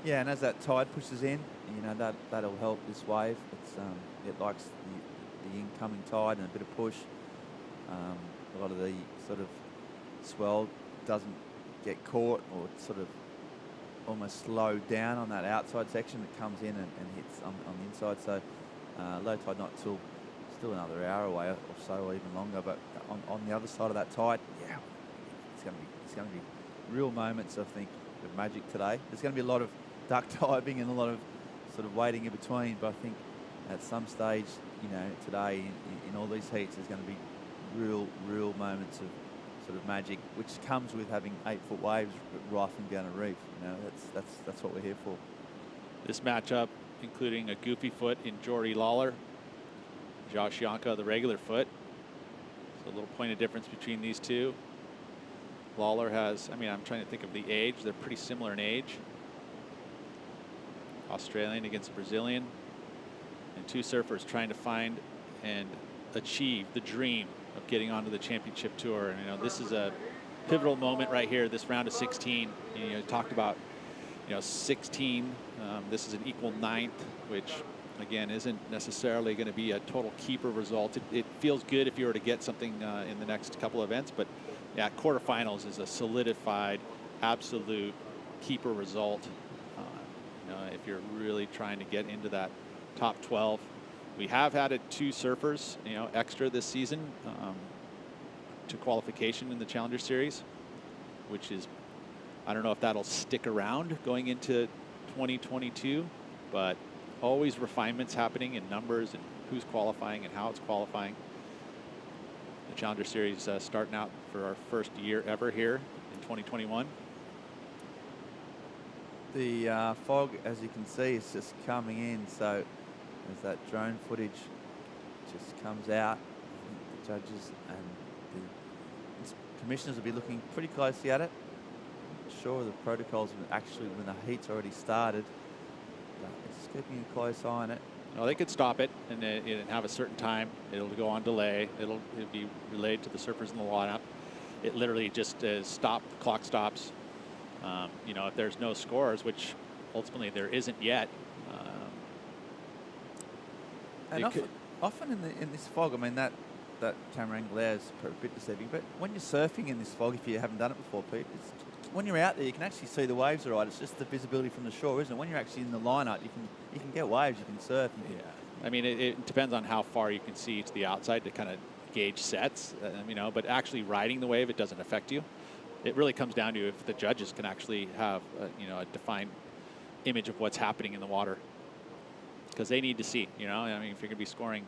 Yeah, and as that tide pushes in, you know, that'll help this wave. It likes the incoming tide and a bit of push. A lot of the sort of swell doesn't get caught or sort of almost slow down on that outside section that comes in and hits on the inside. So low tide not till still another hour away or so, or even longer. But on the other side of that tide, yeah, it's going to be real moments, I think, of magic today. There's going to be a lot of duck diving and a lot of sort of waiting in between. But I think at some stage, you know, today in all these heats, there's going to be real moments of sort of magic, which comes with having 8 foot waves rifling down a reef. You know, that's what we're here for. This matchup, including a goofy foot in Jordy Lawler, Josh Yonka, the regular foot. So a little point of difference between these two. Lawler has, I mean, I'm trying to think of the age. They're pretty similar in age. Australian against Brazilian. And two surfers trying to find and achieve the dream of getting onto the championship tour. And, you know, this is a pivotal moment right here, this round of 16. You know, talked about, you know, 16. This is an equal 9th, which, again, isn't necessarily going to be a total keeper result. It feels good if you were to get something in the next couple of events, but yeah, quarterfinals is a solidified, absolute keeper result. You know, if you're really trying to get into that top 12. We have added 2 surfers, you know, extra this season to qualification in the Challenger Series, which is, I don't know if that'll stick around going into 2022, but always refinements happening in numbers and who's qualifying and how it's qualifying. The Challenger Series starting out for our first year ever here in 2021. The fog, as you can see, is just coming in, so as that drone footage just comes out, the judges and the commissioners will be looking pretty closely at it. Not sure of the protocols actually when the heat's already started, but it's just keeping a close eye on it. Well, they could stop it and have a certain time. It'll go on delay. It'll be relayed to the surfers in the lineup. It literally just stop. The clock stops. You know, if there's no scores, which ultimately there isn't yet. And often in this fog, I mean, that camera angle there is a bit deceiving. But when you're surfing in this fog, if you haven't done it before, Pete, when you're out there, you can actually see the waves all right. It's just the visibility from the shore, isn't it? When you're actually in the lineup, you can get waves, you can surf. Yeah, I mean, it depends on how far you can see to the outside to kind of gauge sets, you know, but actually riding the wave, it doesn't affect you. It really comes down to if the judges can actually have, you know, a defined image of what's happening in the water. Because they need to see, you know, I mean, if you're going to be scoring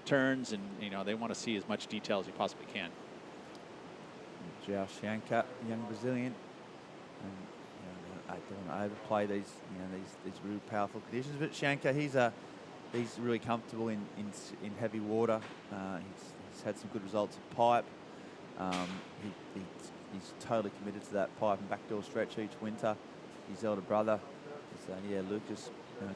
turns and, you know, they want to see as much detail as you possibly can. João Chianca, young Brazilian. And, you know, I don't want to overplay these, you know, these really powerful conditions. But Chianca, he's really comfortable in heavy water. He's had some good results at pipe. He's totally committed to that pipe and backdoor stretch each winter. His elder brother is Lucas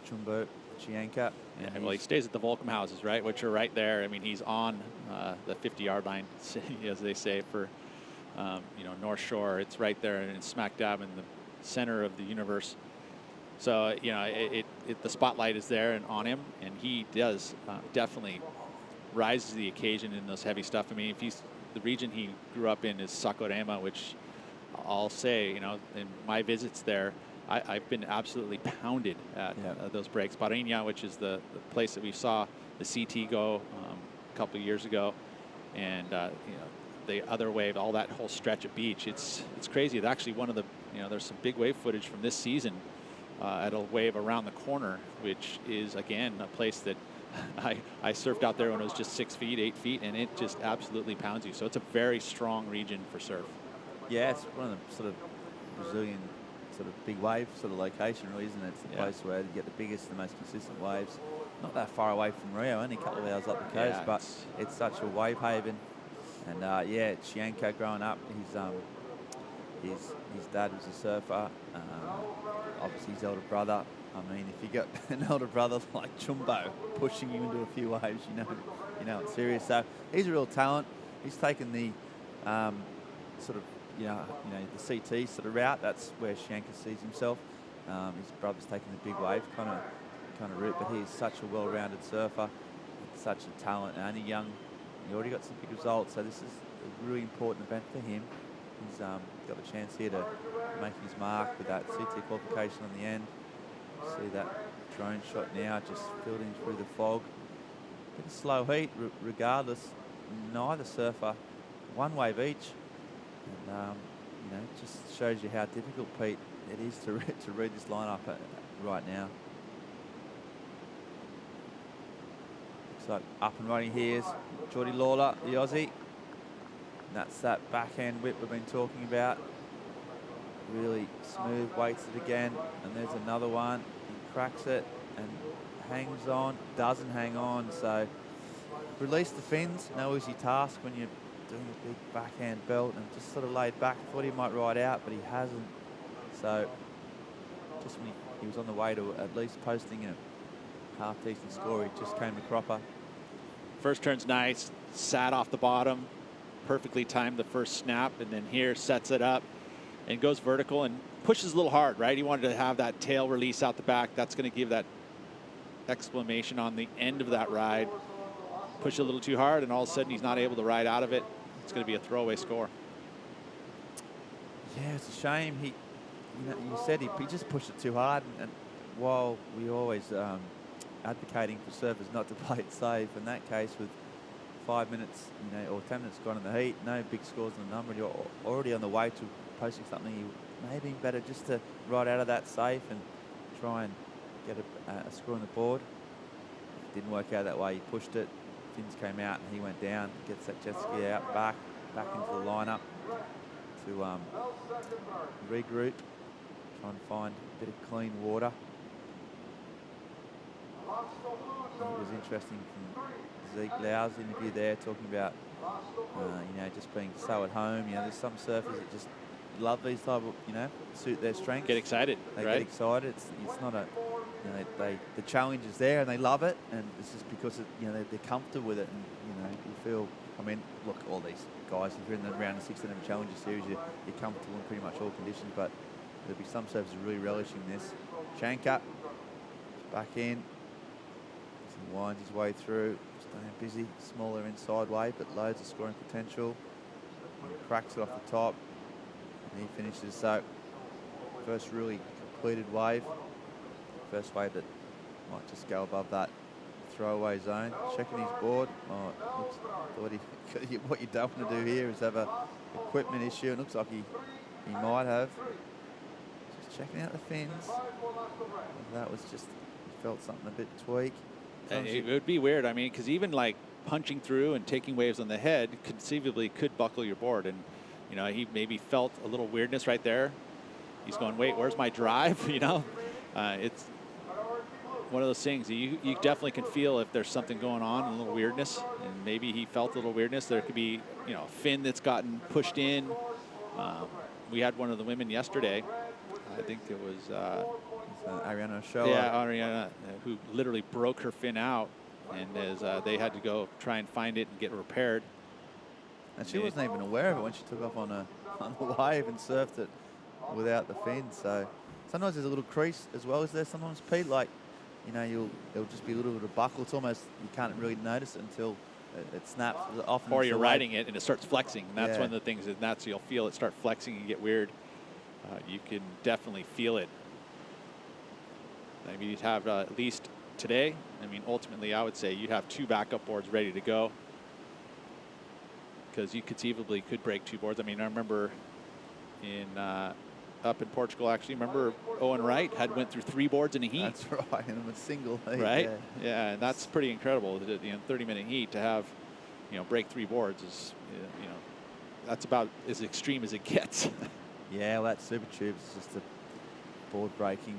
Chumbo Chianca. Yeah, well, he stays at the Volcom houses, right, which are right there. I mean, he's on the 50-yard line, as they say, for you know, North Shore. It's right there, and it's smack dab in the center of the universe. So, you know, the spotlight is there and on him, and he does definitely rise to the occasion in those heavy stuff. I mean, if the region he grew up in is Saquarema, which I'll say, you know, in my visits there, I've been absolutely pounded at those breaks. Vahine, which is the place that we saw the CT go a couple of years ago, and you know, the other wave, all that whole stretch of beach, it's crazy. It's actually one of the, you know, there's some big wave footage from this season at a wave around the corner, which is again a place that I surfed out there when it was just 6 feet, 8 feet, and it just absolutely pounds you. So it's a very strong region for surf. Yeah, it's one of the sort of Brazilian sort of big wave sort of location, really, isn't it? It's the place where you get the biggest, the most consistent waves. Not that far away from Rio, only a couple of hours up the coast, but it's such a wave haven. And yeah, Chianca growing up, his dad was a surfer. Obviously, his elder brother. I mean, if you got an elder brother like Chumbo pushing you into a few waves, you know it's serious. So he's a real talent. He's taken the sort of you know the CT sort of route. That's where Chianca sees himself. His brother's taking the big wave kind of route, but he is such a well-rounded surfer, such a talent, and only young. He already got some big results, so this is a really important event for him. He's got a chance here to make his mark with that CT qualification on the end. See that drone shot now, just filtering through the fog. Bit of slow heat, regardless. Neither surfer, one wave each, and you know, it just shows you how difficult, Pete, it is to read this lineup right now. So up and running here is Geordie Lawler, the Aussie. And that's that backhand whip we've been talking about. Really smooth, waits it again, and there's another one. He cracks it and hangs on, doesn't hang on. So release the fins, no easy task when you're doing a big backhand belt, and just sort of laid back. Thought he might ride out, but he hasn't. So just when he was on the way to at least posting a half-decent score, he just came a cropper. First turn's nice, sat off the bottom, perfectly timed the first snap, and then here sets it up and goes vertical and pushes a little hard, right? He wanted to have that tail release out the back. That's going to give that exclamation on the end of that ride. Push a little too hard, and all of a sudden he's not able to ride out of it. It's going to be a throwaway score. Yeah, it's a shame. You said he just pushed it too hard, and while we always advocating for surfers not to play it safe, in that case with 5 minutes, or 10 minutes gone in the heat, no big scores in the number, and you're already on the way to posting something, you may have been better just to ride out of that safe and try and get a score on the board. It didn't work out that way. He pushed it, fins came out, and he went down, gets that jet ski out, back into the lineup to regroup, try and find a bit of clean water. It was interesting from Zeke Lau's interview there, talking about just being so at home. There's some surfers that just love these type of suit their strengths. Get excited, They right? get excited. It's not a you know, the challenge is there and they love it, and it's just because you know they're comfortable with it, and you know you feel. I mean, look, all these guys, if you're in the round of 16 of a Challenger Series, you're comfortable in pretty much all conditions, but there'll be some surfers really relishing this. Shanker, back in, he winds his way through, staying busy, smaller inside wave, but loads of scoring potential. He cracks it off the top, and he finishes. So, first really completed wave, first wave that might just go above that throwaway zone. Checking his board. Oh, looks, what you don't want to do here is have a equipment issue. It looks like he might have. Just checking out the fins. That was just, he felt something a bit tweak. It would be weird. I mean, because even like punching through and taking waves on the head conceivably could buckle your board. And, you know, he maybe felt a little weirdness right there. He's going, wait, where's my drive? You know, it's one of those things you definitely can feel if there's something going on, a little weirdness, and maybe he felt a little weirdness. There could be, you know, a fin that's gotten pushed in. We had one of the women yesterday. I think it was Ariana Shoa. Yeah, Ariana, who literally broke her fin out, and as they had to go try and find it and get it repaired. And she wasn't even aware of it when she took off on a wave and surfed it without the fin. So sometimes there's a little crease as well as there. Sometimes, Pete, like, you know, it'll just be a little bit of buckle. It's almost, you can't really notice it until it snaps. Often or you're riding it and it starts flexing. And that's one of the things, and that's, you'll feel it start flexing and get weird. You can definitely feel it. I mean, you'd have at least today, I mean, ultimately, I would say you'd have 2 backup boards ready to go, because you conceivably could break 2 boards. I mean, I remember up in Portugal, actually, remember Owen Wright went through 3 boards in a heat. That's right, in a single heat. Right? Yeah, and that's pretty incredible. The 30-minute heat to have, you know, break 3 boards is, you know, that's about as extreme as it gets. Yeah, well, that Super Tube is just a board breaking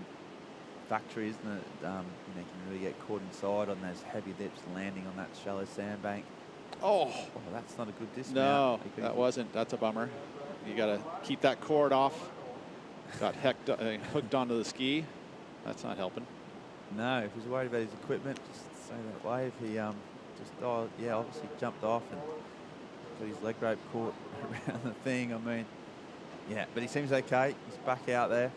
factory, isn't it? You know, you can really get caught inside on those heavy lips, landing on that shallow sandbank. Oh, that's not a good dismount. No, that wasn't. That's a bummer. You got to keep that cord off. Got hooked onto the ski. That's not helping. No, if he's worried about his equipment, just say that wave. He obviously jumped off and got his leg rope caught around the thing. I mean, yeah, but he seems okay. He's back out there.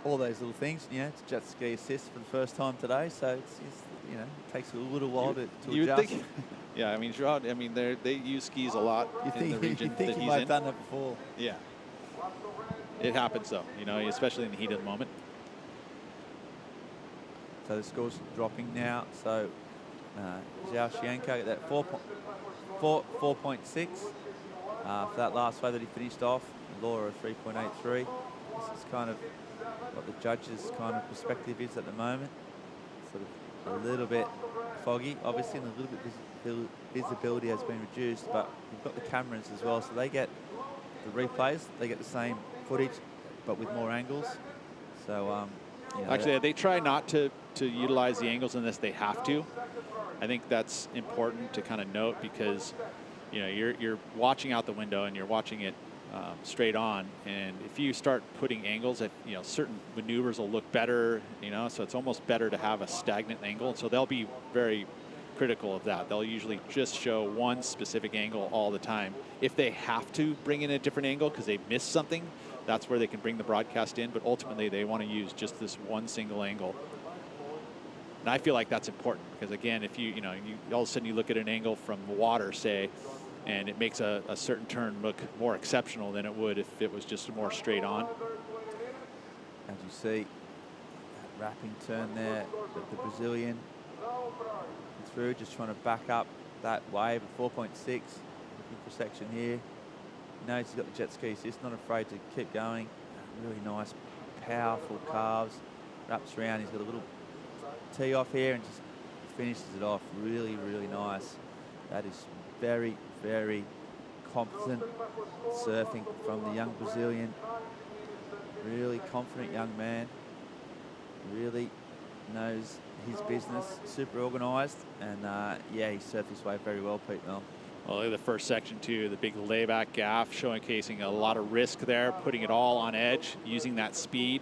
All those little things, you know, it's jet ski assist for the first time today, so it's you know, it takes a little while to adjust. Think, yeah, I mean, Gerard, I mean, they use skis a lot in the region you think that he he's might in. have done that before. Yeah. It happens, though, you know, especially in the heat of the moment. So the score's dropping now. So Zhao Xianko at that 4.6 for that last wave that he finished off. Laura 3.83. This is kind of what the judges' kind of perspective is at the moment. Sort of a little bit foggy, obviously, and a little bit visibility has been reduced, but we've got the cameras as well, so they get the replays, they get the same footage, but with more angles. So, you know, actually, they try not to utilize the angles unless they have to. I think that's important to kind of note, because, you know, you're watching out the window and you're watching it straight on, and if you start putting angles at, you know, certain maneuvers will look better, you know, so it's almost better to have a stagnant angle, and so they'll be very critical of that. They'll usually just show one specific angle all the time. If they have to bring in a different angle because they missed something, that's where they can bring the broadcast in, but ultimately they want to use just this one single angle. And I feel like that's important, because again, if you all of a sudden you look at an angle from the water, say, and it makes a certain turn look more exceptional than it would if it was just more straight on. As you see, that wrapping turn there, the Brazilian through, just trying to back up that wave at 4.6. Looking for section here. He knows he's got the jet ski assist, not afraid to keep going. Really nice, powerful calves. Wraps around, he's got a little tee off here and just finishes it off. Really, really nice. That is very, very competent surfing from the young Brazilian. Really confident young man. Really knows his business. Super organised, and yeah, he surfed this wave very well, Pete Mel. Well, look at the first section too, the big layback gaff, showcasing a lot of risk there, putting it all on edge, using that speed.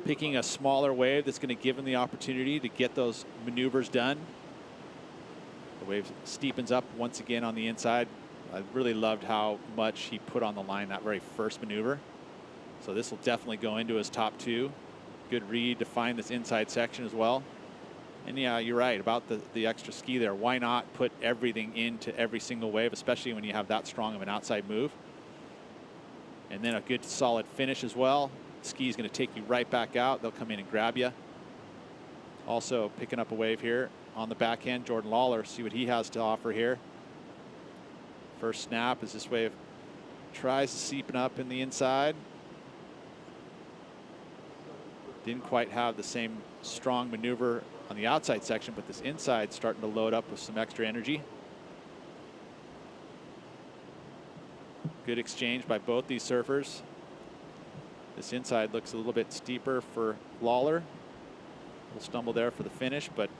picking a smaller wave that's going to give him the opportunity to get those maneuvers done. The wave steepens up once again on the inside. I really loved how much he put on the line that very first maneuver. So this will definitely go into his top 2. Good read to find this inside section as well. And yeah, you're right about the extra ski there. Why not put everything into every single wave, especially when you have that strong of an outside move? And then a good solid finish as well. Ski is going to take you right back out. They'll come in and grab you. Also picking up a wave here on the backhand, Jordan Lawler. See what he has to offer here. First snap as this wave tries to steepen up in the inside. Didn't quite have the same strong maneuver on the outside section, but this inside starting to load up with some extra energy. Good exchange by both these surfers. This inside looks a little bit steeper for Lawler. We'll stumble there for the finish, but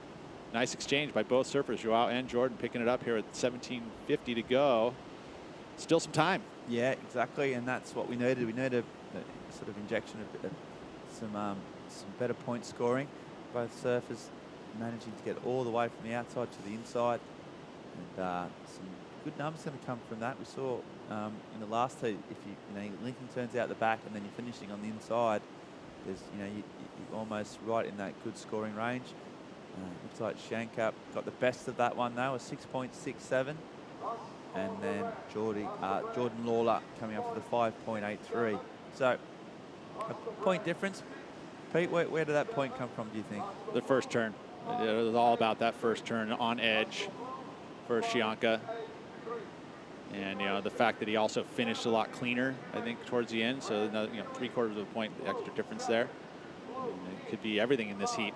nice exchange by both surfers, Joao and Jordan, picking it up here at 17:50 to go. Still some time. Yeah, exactly, and that's what we needed. We needed a sort of injection of some better point scoring. Both surfers managing to get all the way from the outside to the inside, and some good numbers going to come from that. We saw in the last heat, if you linking turns out the back and then you're finishing on the inside, there's you're almost right in that good scoring range. Looks like Shanker got the best of that one though, a 6.67, and then Jordan Lawler coming up with a 5.83. So a point difference. Pete, where did that point come from, do you think? The first turn. It was all about that first turn on edge for Shanker. And the fact that he also finished a lot cleaner, I think, towards the end. So 3/4 of a point extra difference there. And it could be everything in this heat.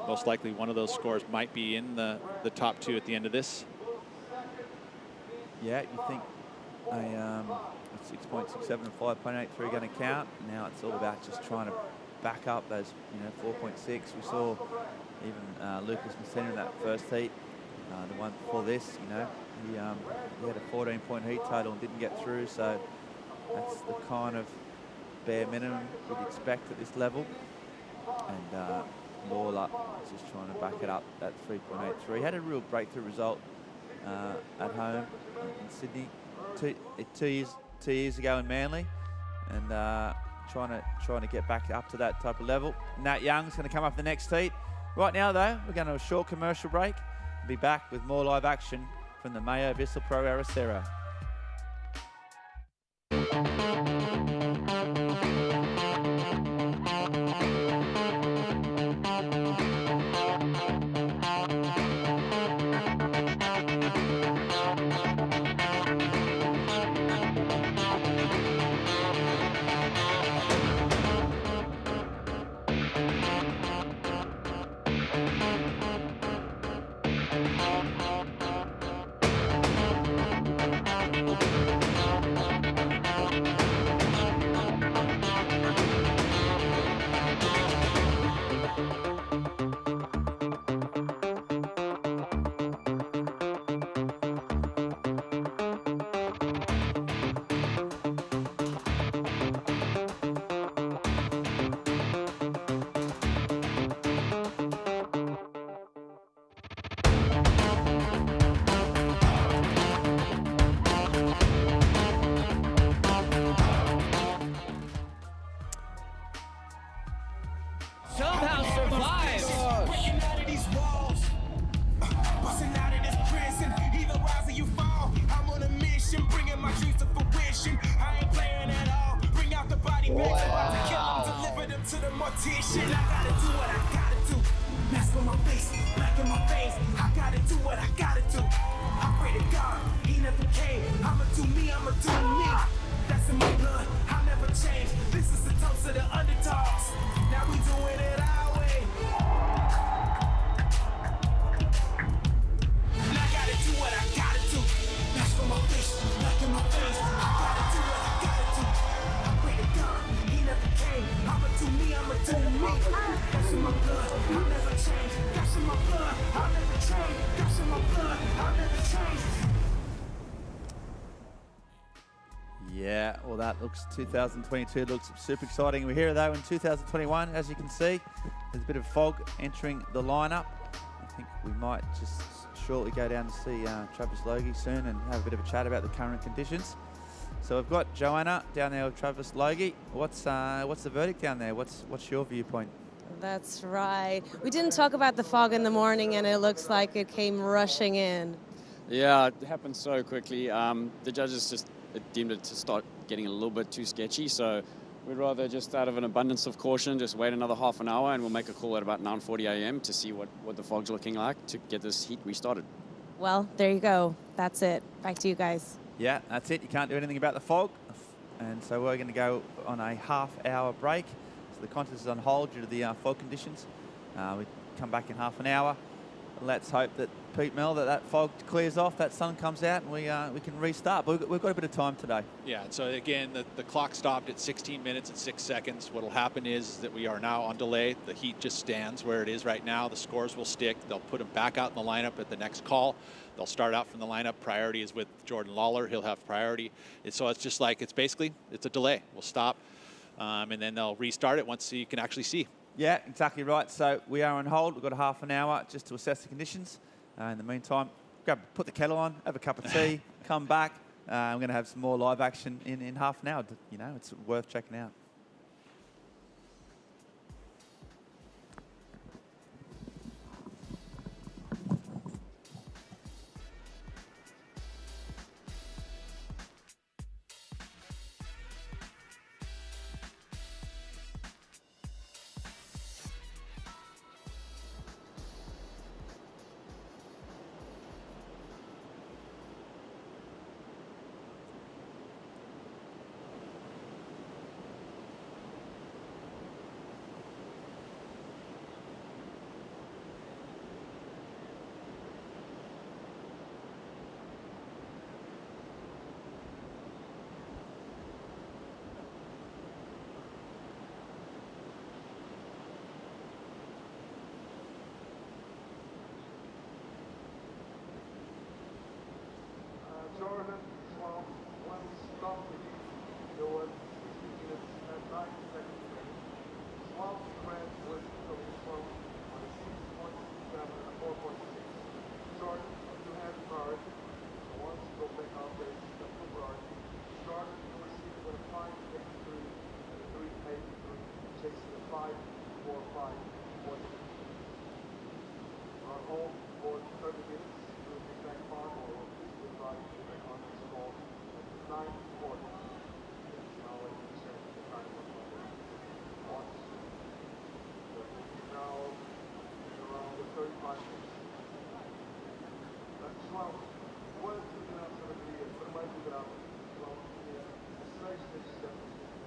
Most likely one of those scores might be in the top 2 at the end of this. Yeah, you think a 6.67 and 5.83 going to count. Now it's all about just trying to back up those 4.6. We saw even Lucas Messina in that first heat, the one before this. He had a 14-point heat total and didn't get through. So that's the kind of bare minimum we'd expect at this level. And Lawler just trying to back it up at 3.83. Had a real breakthrough result at home in Sydney two years ago in Manly, and trying to get back up to that type of level. Nat Young's going to come up the next heat. Right now though, we're going to a short commercial break. Be back with more live action from the MEO Vissla Pro Ericeira. Somehow survives. Breaking out of these walls, busting out of this prison. Either rise or you fall. I'm on a mission, bringing my dreams to fruition. I ain't playing at all. Bring out the body bags, about to kill them, deliver them to the mortician. I gotta do what I gotta do. Mask on my face, black in my face. I gotta do what I gotta do. I pray to God, He never came. I'ma do me, I'ma do me. That's in my blood, I'll never change. This is the toast of the underdogs. Now we doing it our way. And I gotta do what I gotta do. Mask on my face, black in my face. I gotta do what I gotta do. I pray to God, He never came. I'ma do me, I'ma do me. That's in my blood, I'll never change. That's in my blood, I'll never change. That's in my blood, I'll never change. Yeah, well, that looks 2022 looks super exciting. We're here though in 2021, as you can see, there's a bit of fog entering the lineup. I think we might just shortly go down to see Travis Logie soon and have a bit of a chat about the current conditions. So we've got Joanna down there with Travis Logie. What's the verdict down there? What's your viewpoint? That's right. We didn't talk about the fog in the morning, and it looks like it came rushing in. Yeah, it happened so quickly. The judges just deemed it to start getting a little bit too sketchy, so we'd rather just out of an abundance of caution just wait another half an hour, and we'll make a call at about 9:40 a.m. to see what the fog's looking like to get this heat restarted. Well, there you go. That's it. Back to you guys. Yeah, that's it. You can't do anything about the fog. And so we're going to go on a half-hour break. So the contest is on hold due to the fog conditions. We come back in half an hour. Let's hope that Pete Mel, that fog clears off, that sun comes out, and we can restart. But we've got a bit of time today. Yeah, so again, the clock stopped at 16 minutes and 6 seconds. What will happen is that we are now on delay. The heat just stands where it is right now. The scores will stick. They'll put him back out in the lineup at the next call. They'll start out from the lineup. Priority is with Jordan Lawler. He'll have priority. And so it's just like, it's a delay. We'll stop, and then they'll restart it once you can actually see. Yeah, exactly right. So we are on hold. We've got a half an hour just to assess the conditions. In the meantime, put the kettle on, have a cup of tea, come back. I'm going to have some more live action in half an hour. You know, it's worth checking out. Jordan, 12, 1 stop. There was 60 minutes and 9 seconds remaining. 12 red was coming from on a 6.7 and a 4.6. Jordan, you have priority. So once you go back out there, you have full priority. Jordan, you receive with a 5.83 and a 3.83, chasing the 5.45. On hold for 30 minutes to the exact mark or the body to the conference call at 9:40. Now let me check the time of watch. Now around the 35 minutes. That's 12. What is the answer of the year? What am I doing out? 12 years. The stage is 7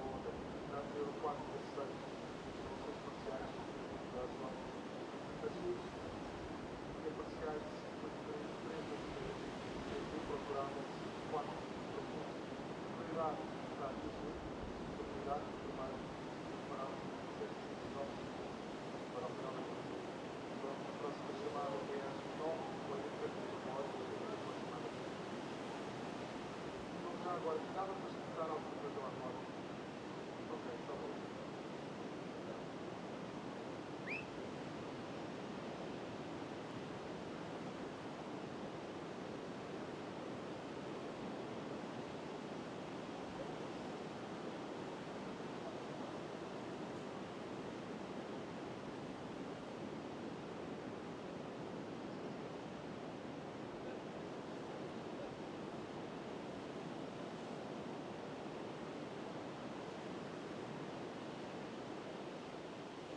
more than that will require the stage. So it's the action. That's one. That's huge.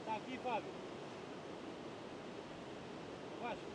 Aqui, Fábio. Baixa.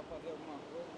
para ver alguma coisa.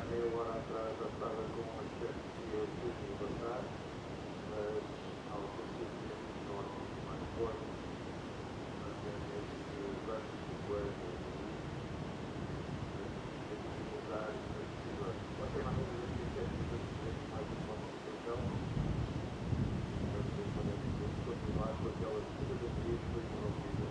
meia hora atrás já estava com uma espécie de passar, mas ao princípio torna mais forte, mas é nestes anos de coisa, usar qualquer maneira de mais uma comunicação, podemos continuar com aquelas fotografias que foi promovida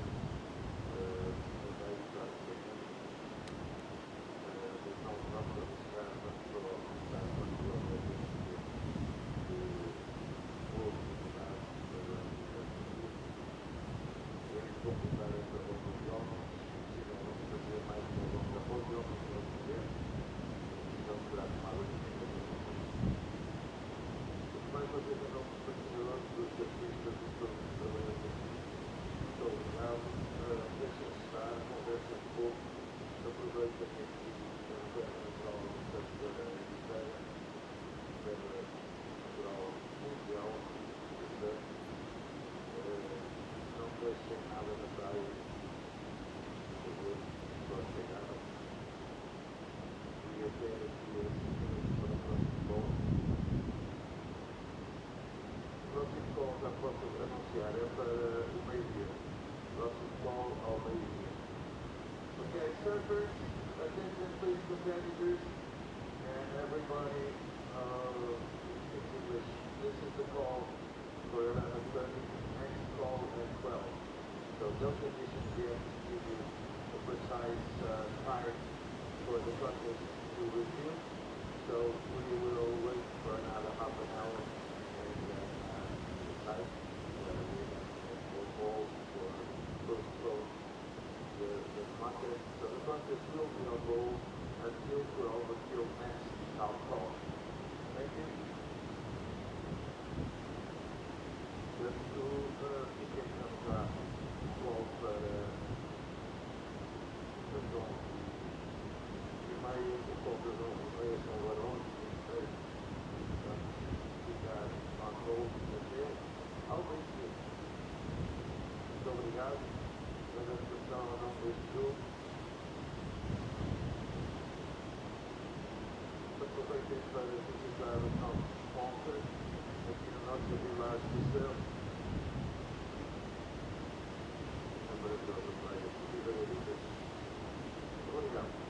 surfers, attention please competitors, and everybody speaks English. This is the call for 11:30, next call at 12. So no conditions yet to give you a precise time for the contest to review. So we will wait for another half an hour and decide whether we will call or postpone the contest. So the contest will be on hold until 12, until next town call. Thank you. Let's do pequenas call para o João. Primeiro, o call do João São Varões, vamos ficar on hold até ao meio-dia. Muito obrigado pela atenção ao nome deste jogo. Aproveitem para visitar os nossos sponsors aqui no nosso Village do Céu. Obrigado.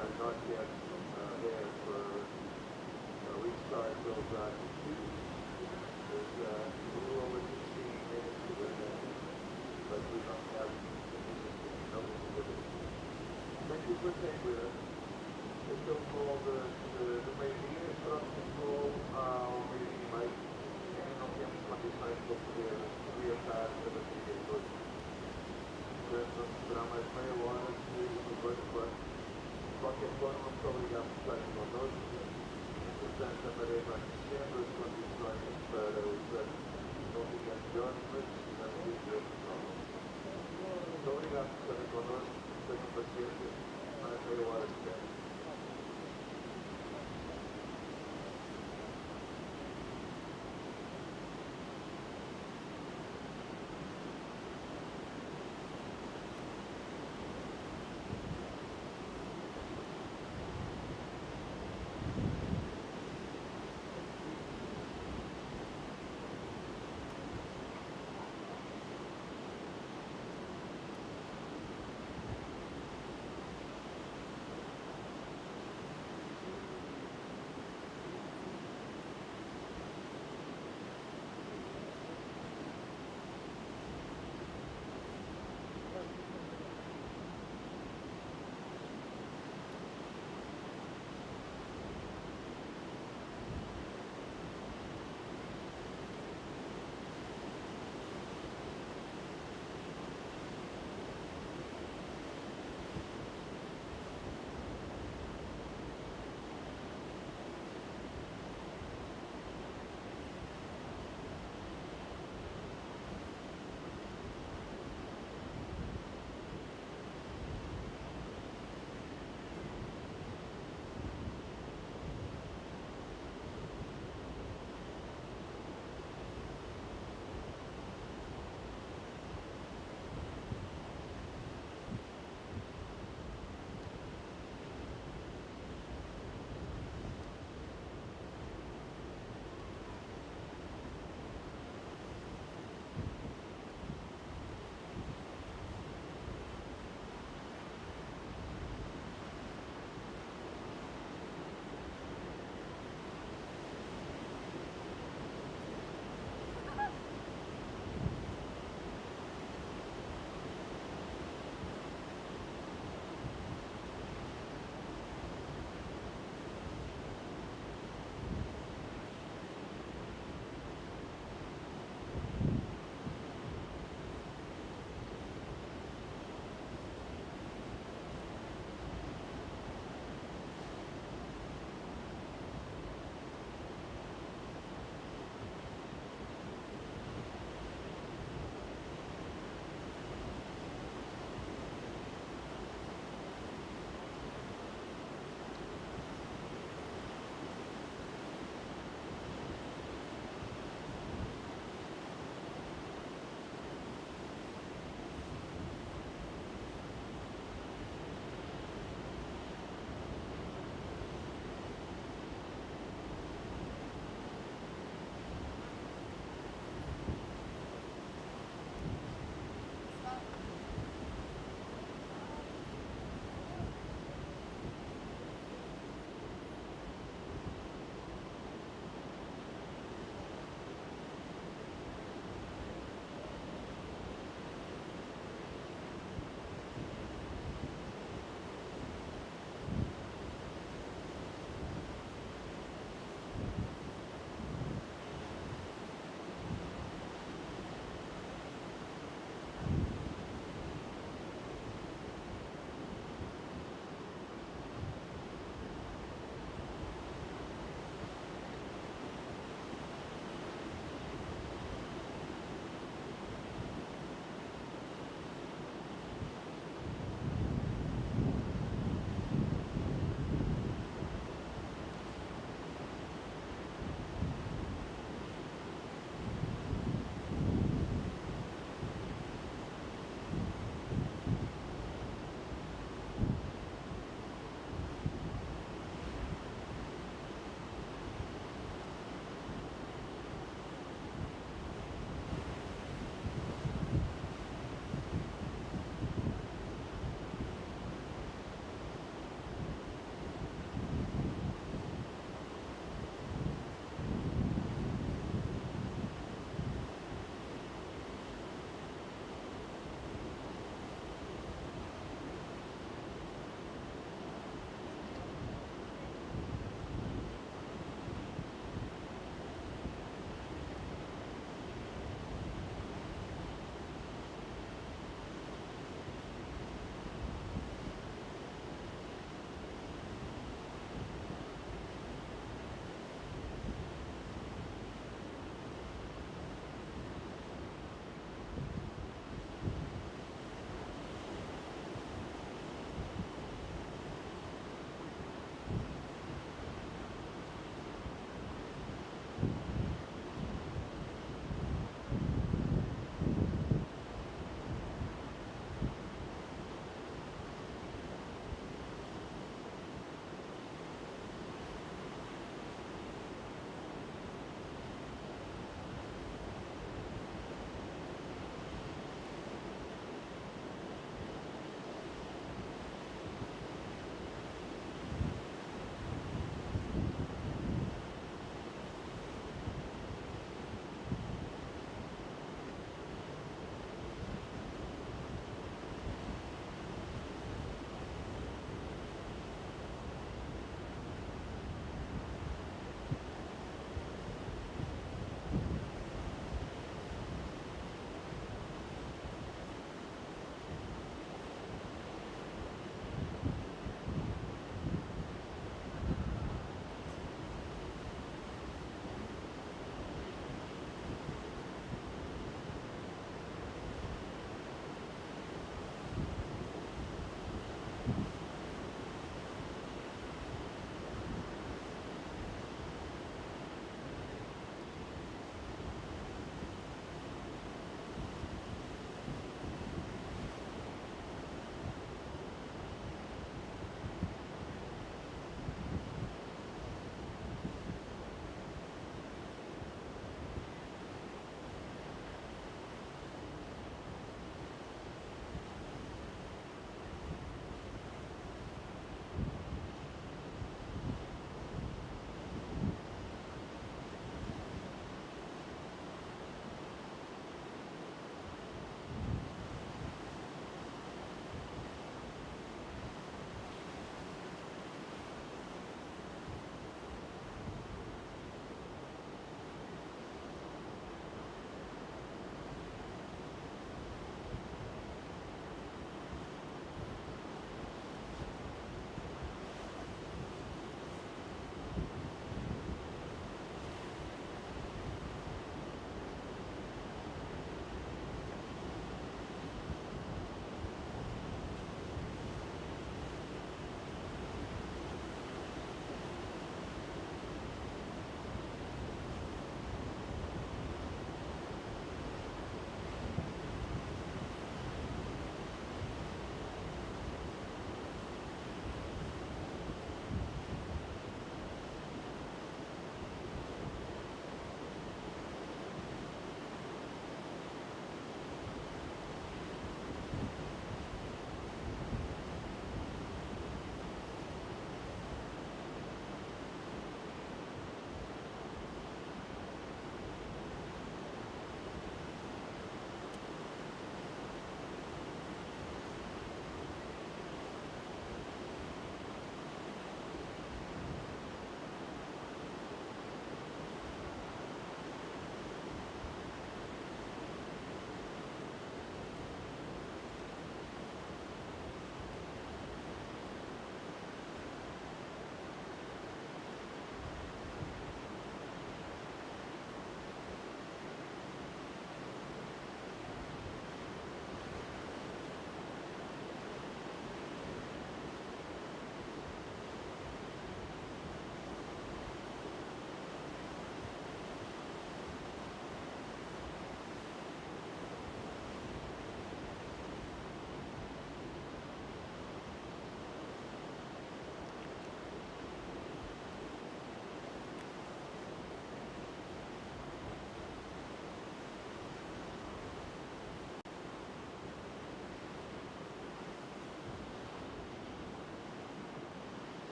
not yet there for each side will compete. There's a little over 16 minutes to win that, but we don't have nothing. Thank you for staying with us. It's still called the Vahine instruction call, meaning like, and não temos condições para poder orientar a bateria toda. Portanto, será mais meia hora de coisa. De qualquer forma, muito obrigado por estarem connosco. Entretanto, a maré vai descendo, as condições para os anos não ficam melhores, mas precisamos de ver. Muito obrigado por estarem connosco, tenham paciência, mais meia hora de tempo.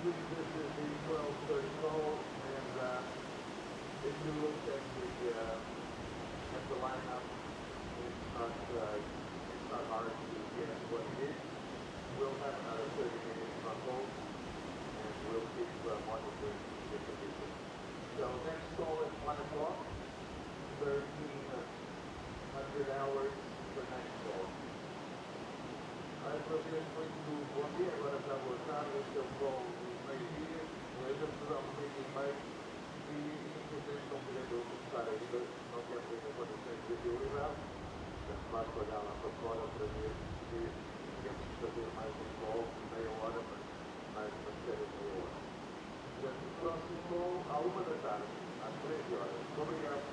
Basically, this is the 12:30 hole, and if you look at the lineup, it's not hard to guess what it is. We'll have another 30 minutes on hold, and we'll keep monitoring the condition. So next call at 1 o'clock, 1300 hours for next call. Presidente, muito bom dia. Agora está boa tarde. Este é o call do meio-dia. Já estudamos aqui mais e infelizmente não podemos começar ainda. Não temos ainda condições de viabilidade. Portanto, vais olhar lá para fora para ver se temos que fazer mais um call de meia hora, mas mais uma série de meia hora. Portanto, o próximo call à 1 da tarde, às 13 horas. Muito obrigado.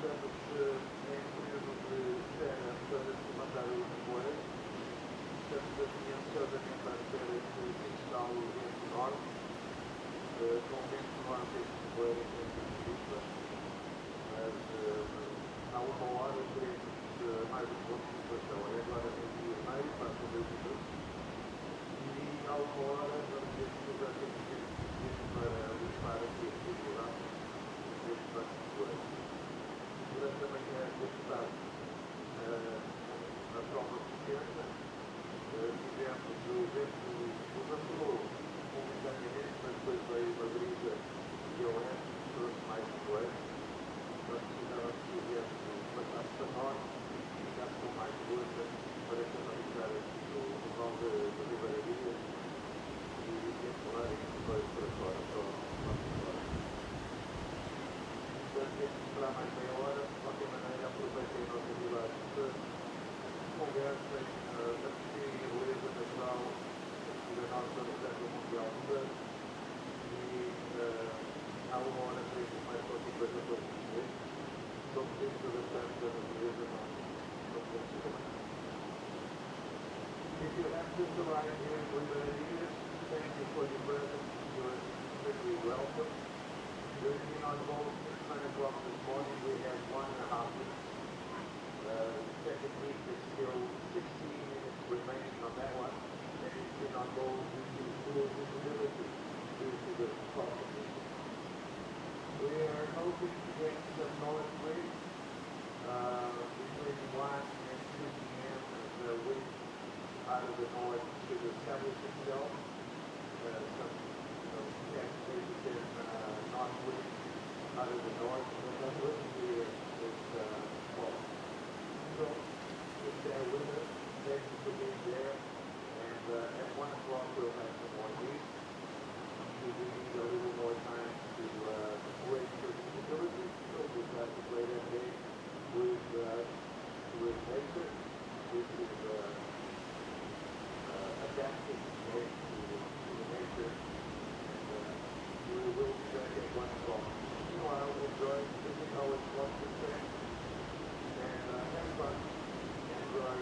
estamos em período de espera para se mandar os memórias. Estamos ansiosamente à espera que se instale o vento norte. Com o vento norte este nevoeiro é difícil, mas há uma hora teremos mais um ponto de situação. É agora meio-dia e meio, passa 2 minutos. E há uma hora vamos ver se já temos tempo suficiente para limpar aqui a circulação deste próximo nevoeiro. Durante a manhã deste tarde, na prova de 70, tivemos o vento levantou momentaneamente, mas depois veio uma brisa de oeste, trouxe mais nevoeiro. Nós precisávamos que o vento passasse para norte e ficasse com mais força para canalizar aqui o vão de Ribeirarias e empurrar este nevoeiro para fora, para o nosso lado. Portanto, temos que esperar mais meia hora. De qualquer maneira, aproveitei a nossa viagem de conversem, apreciei a beleza natural aqui da nossa Reserva Mundial de Surf e há uma hora mesmo mais qualquer coisa para dizer. Somos sempre adaptantes à natureza, não podemos ser mais. If you have just arrived here in Ribeirarias, thank you for your presence. You are strictly welcome. You've been on board since 9 o'clock this morning. We have 1.5 minutes. The second week is still 16 minutes remaining on that one. And it's been on board due to poor visibility due to the fog conditions. We are hoping to get some north winds between 1 and 2 p.m. as the wind out of the north should establish itself. Some, activated north wind out of the north, but that wouldn't be this fall. So, just bear with us. Thank you for being there. And at 1 o'clock we'll have some more news. We need a little more time to wait for visibility. So we've got to play that game with nature, which is adapting to the nature. And we will be back at 1 o'clock. Meanwhile, enjoy visiting our 1% and have fun. Enjoy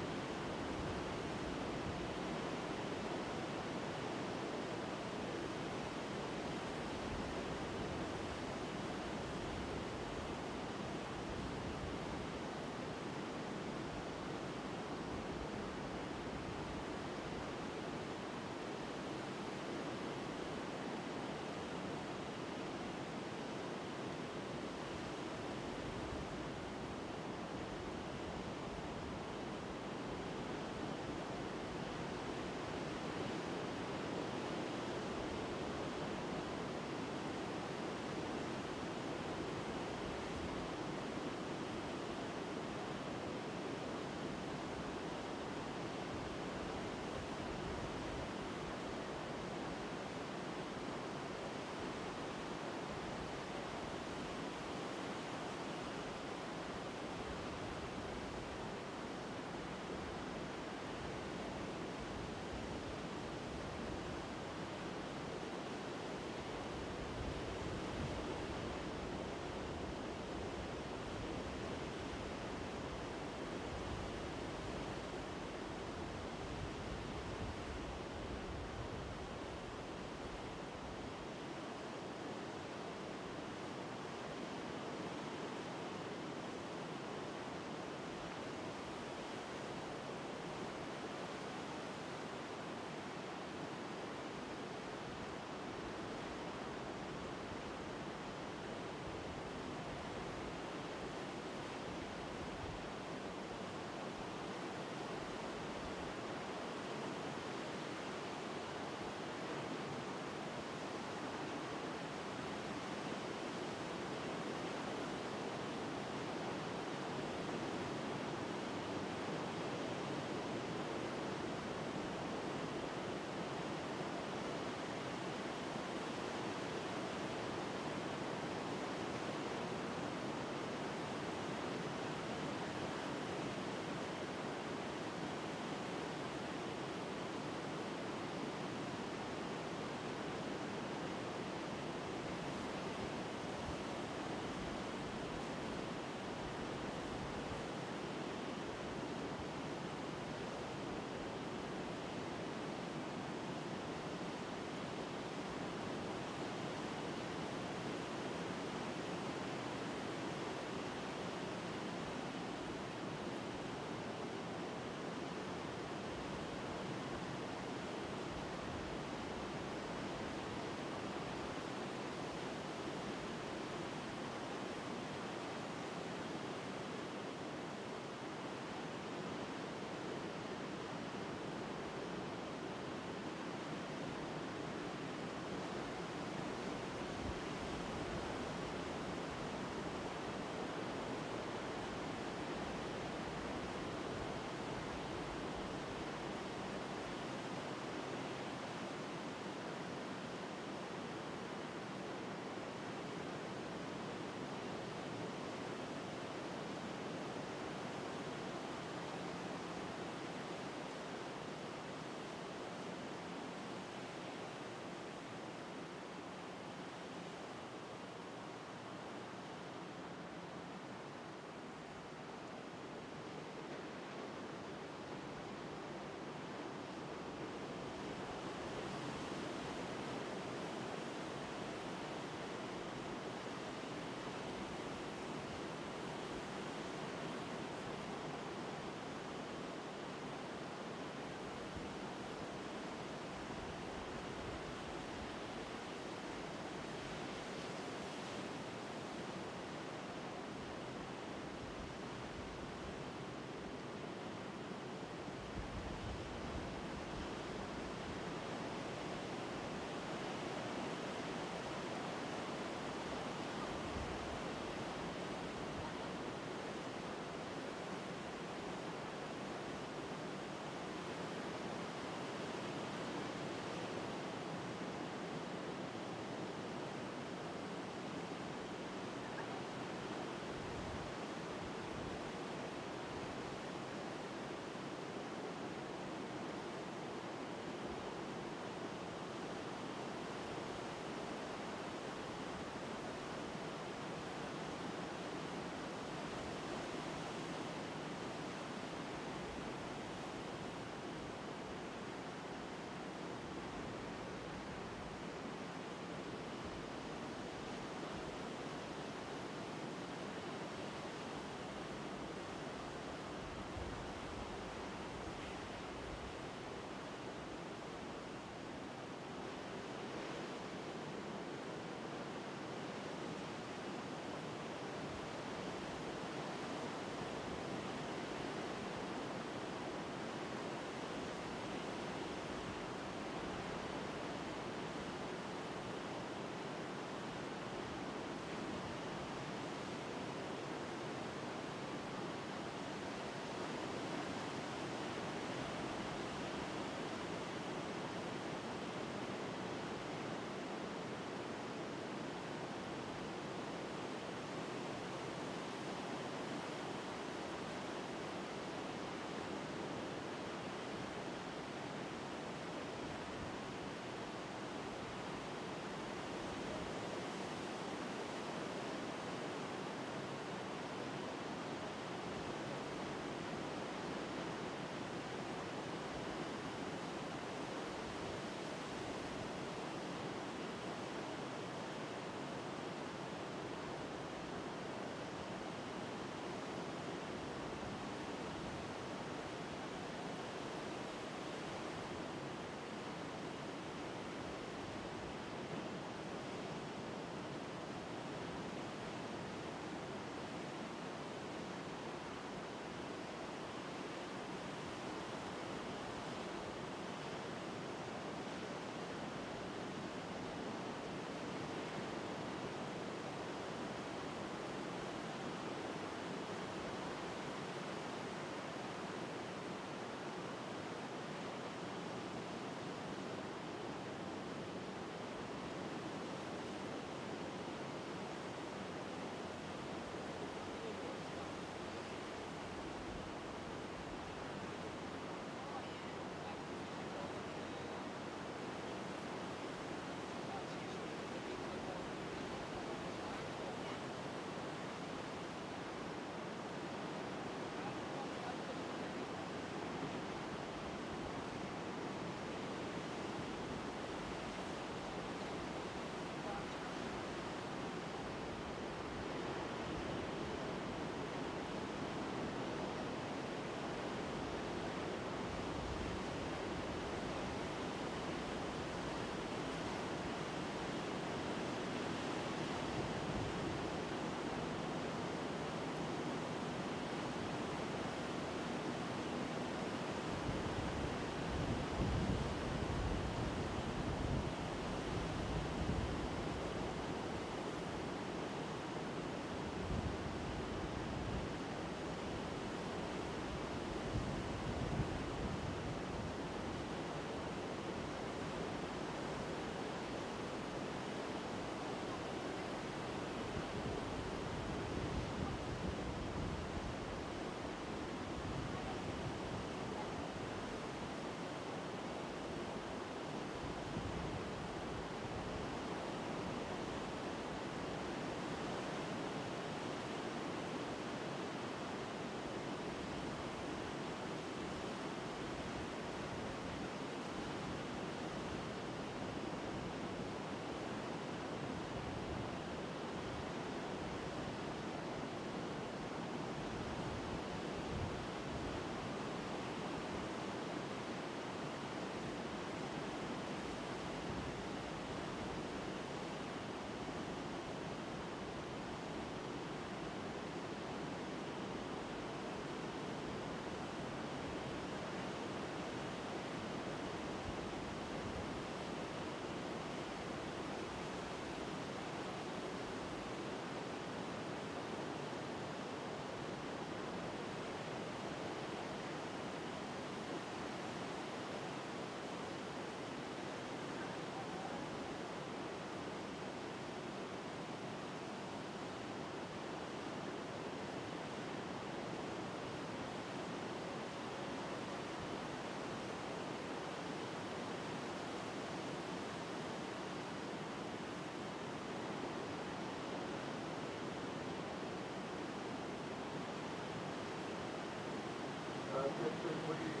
attention, please,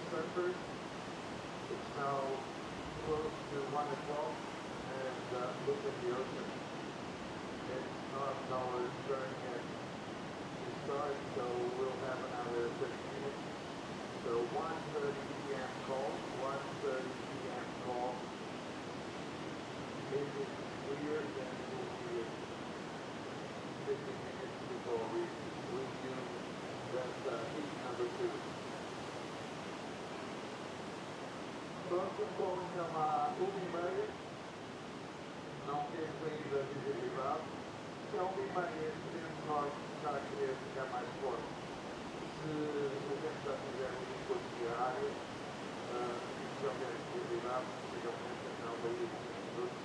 surfers. It's now close to 1 o'clock, and look at the ocean. It's not our turn yet to start, so we'll have another 30 minutes. So 1:30 p.m. call, 1:30 p.m. call. If it's clear, then we'll be 50 minutes before we resume that heat number 2. Próximo call chama 1:30. Não tem ainda visibilidade. Se é 1:30, temos nós já a querer ficar mais forte. Se a gente já tiver um esforço diário, inicialmente visibilidade, possivelmente não daí 5 minutos,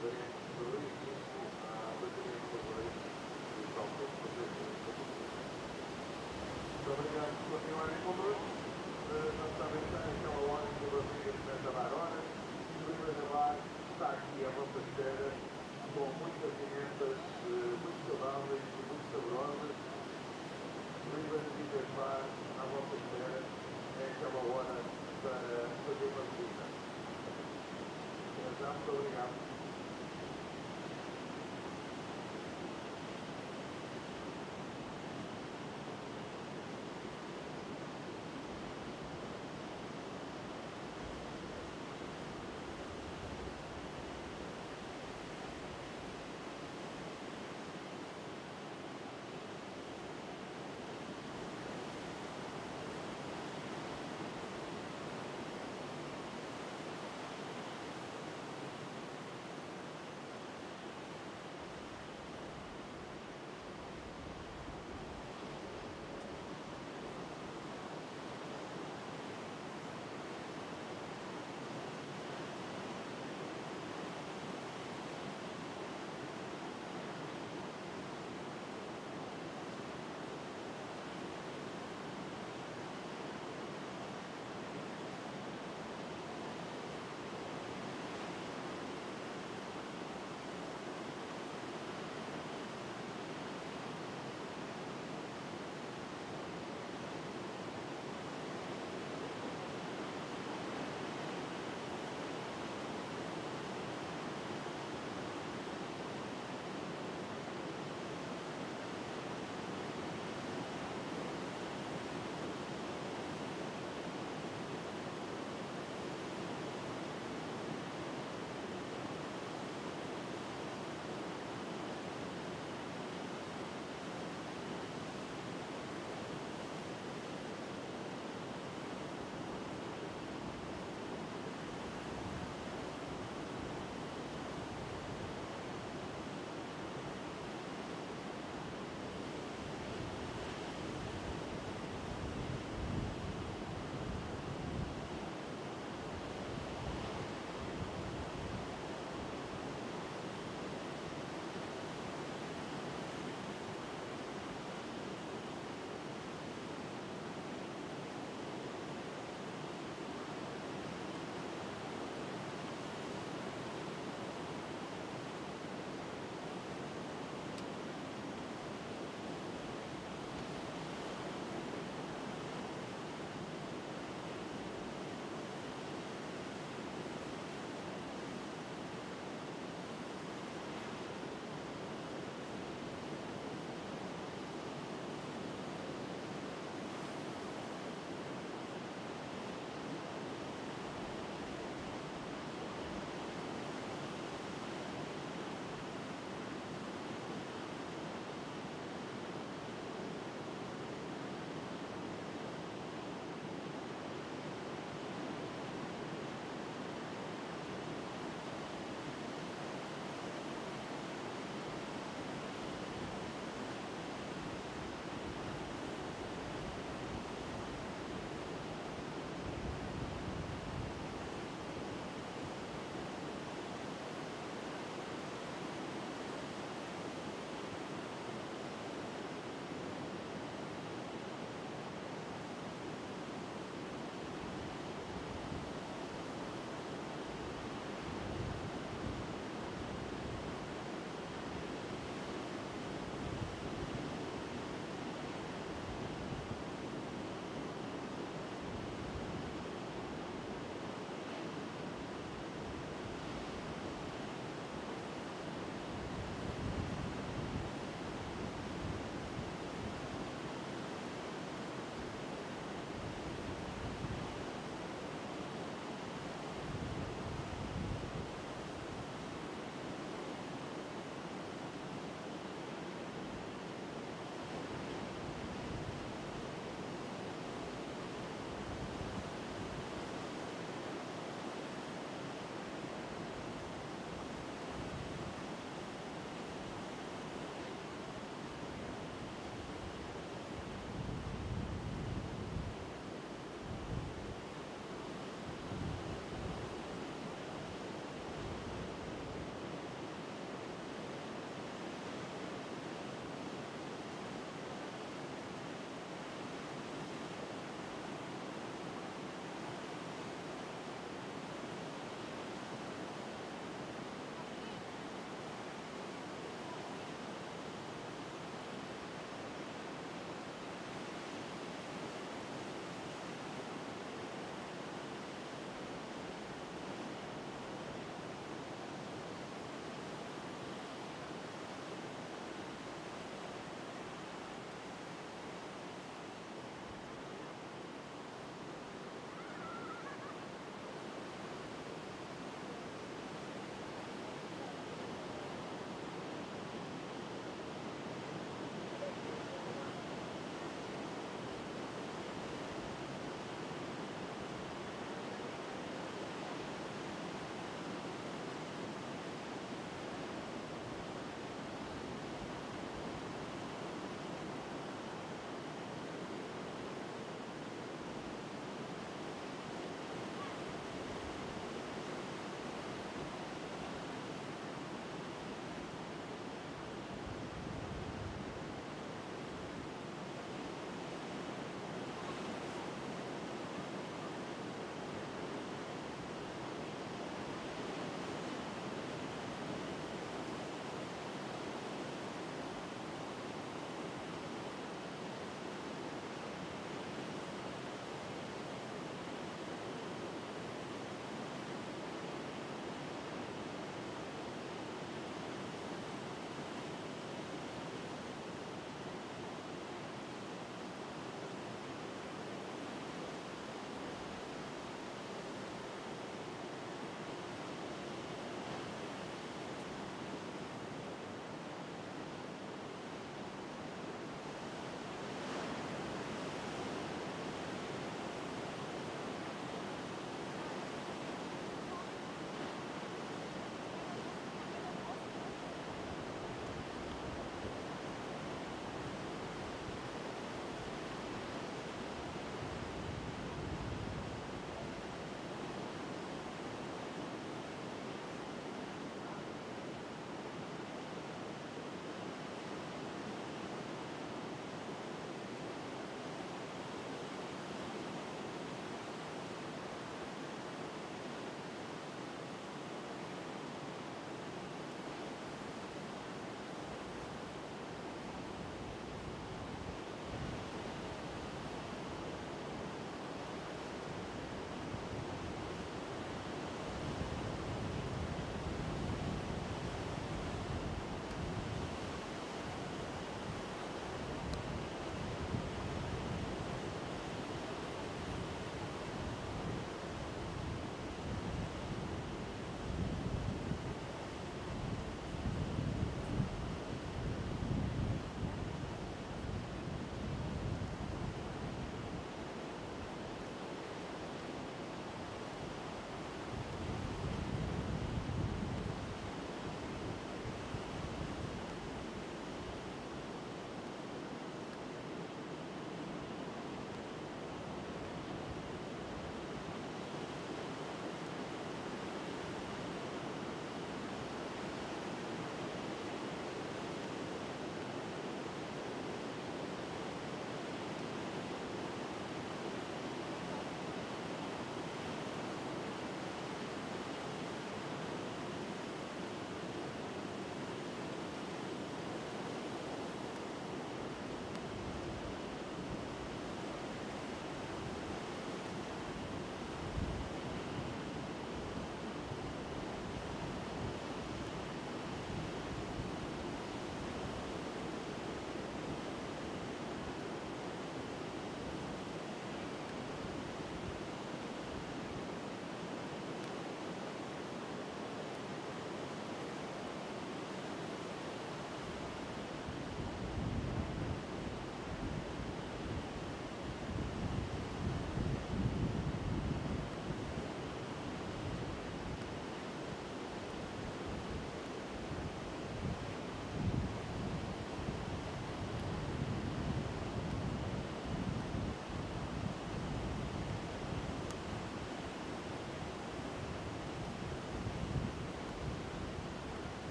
daremos do início à bateria de valores e talvez fazer muito obrigado por continuarem connosco. Nós sabemos que aquela hora que a bateria começa a dar horas. O primeiro bar está aqui à vossa espera, com muitas pimentas muito saudáveis e muito saborosas. River Vidas Bar à vossa espera, é aquela hora para fazer uma visita. Muito obrigado.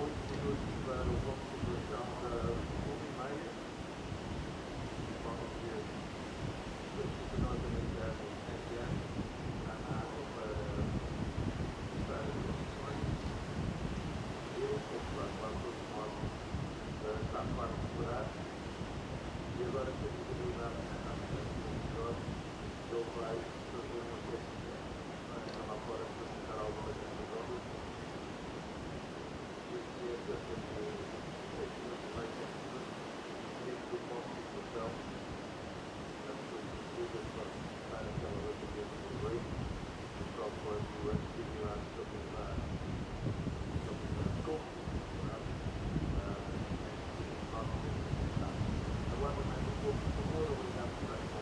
muitos minutos para uma configuração da 1h30. Vamos ver se nós analisarmos este ano a área para as condições. Eu sou claro, todos nós está a parte de segurar. E agora que a visibilidade está a ficar melhor, ele vai fazer uma técnica para lá fora facilitar algumas dessas obras. Este é cerca de 6 minutos mais técnica dentro do ponto de situação. As pessoas precisam para facilitar aquela bateria do break, o software do antivirus estabilizar Coco. Agora mais um pouco, por favor, obrigado por estar com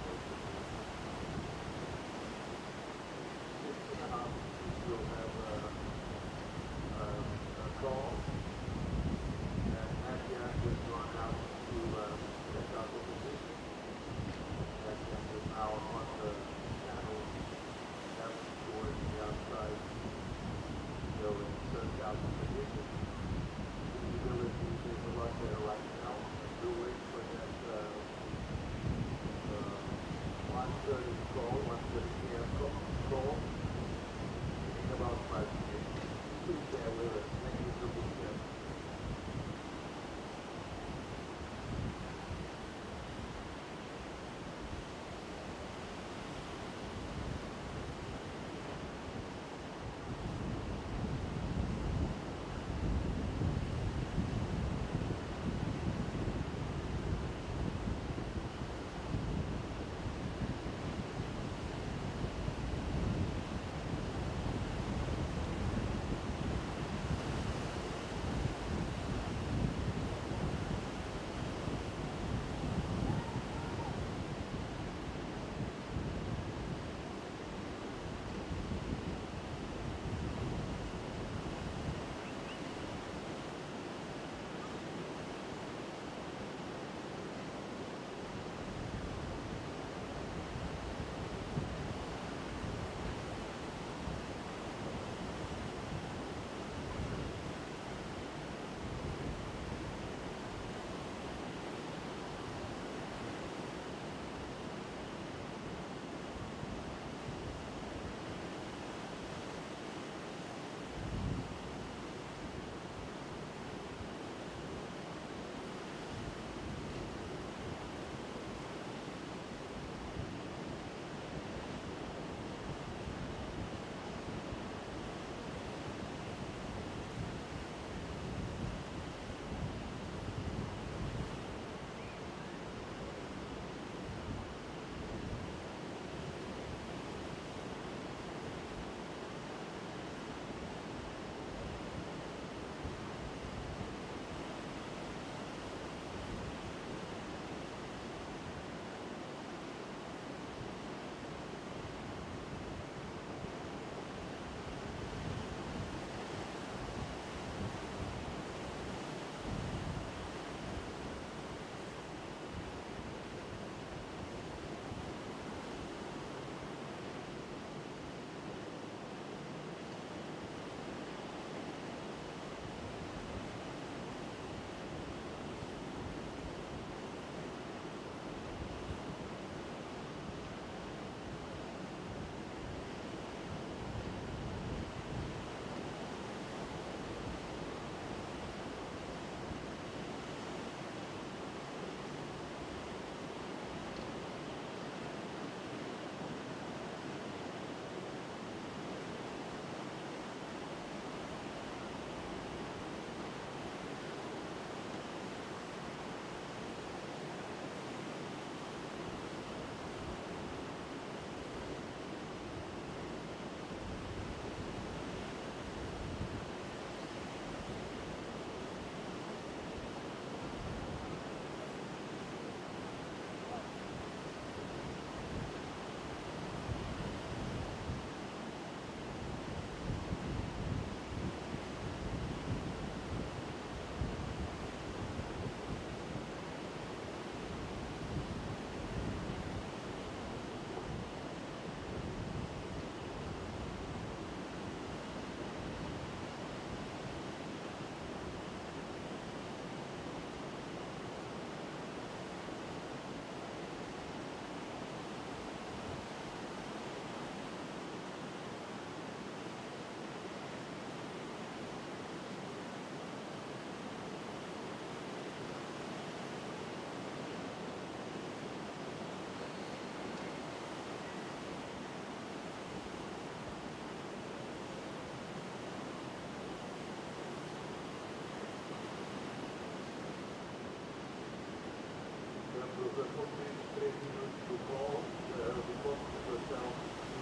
3 minutos do gol, do ponto de situação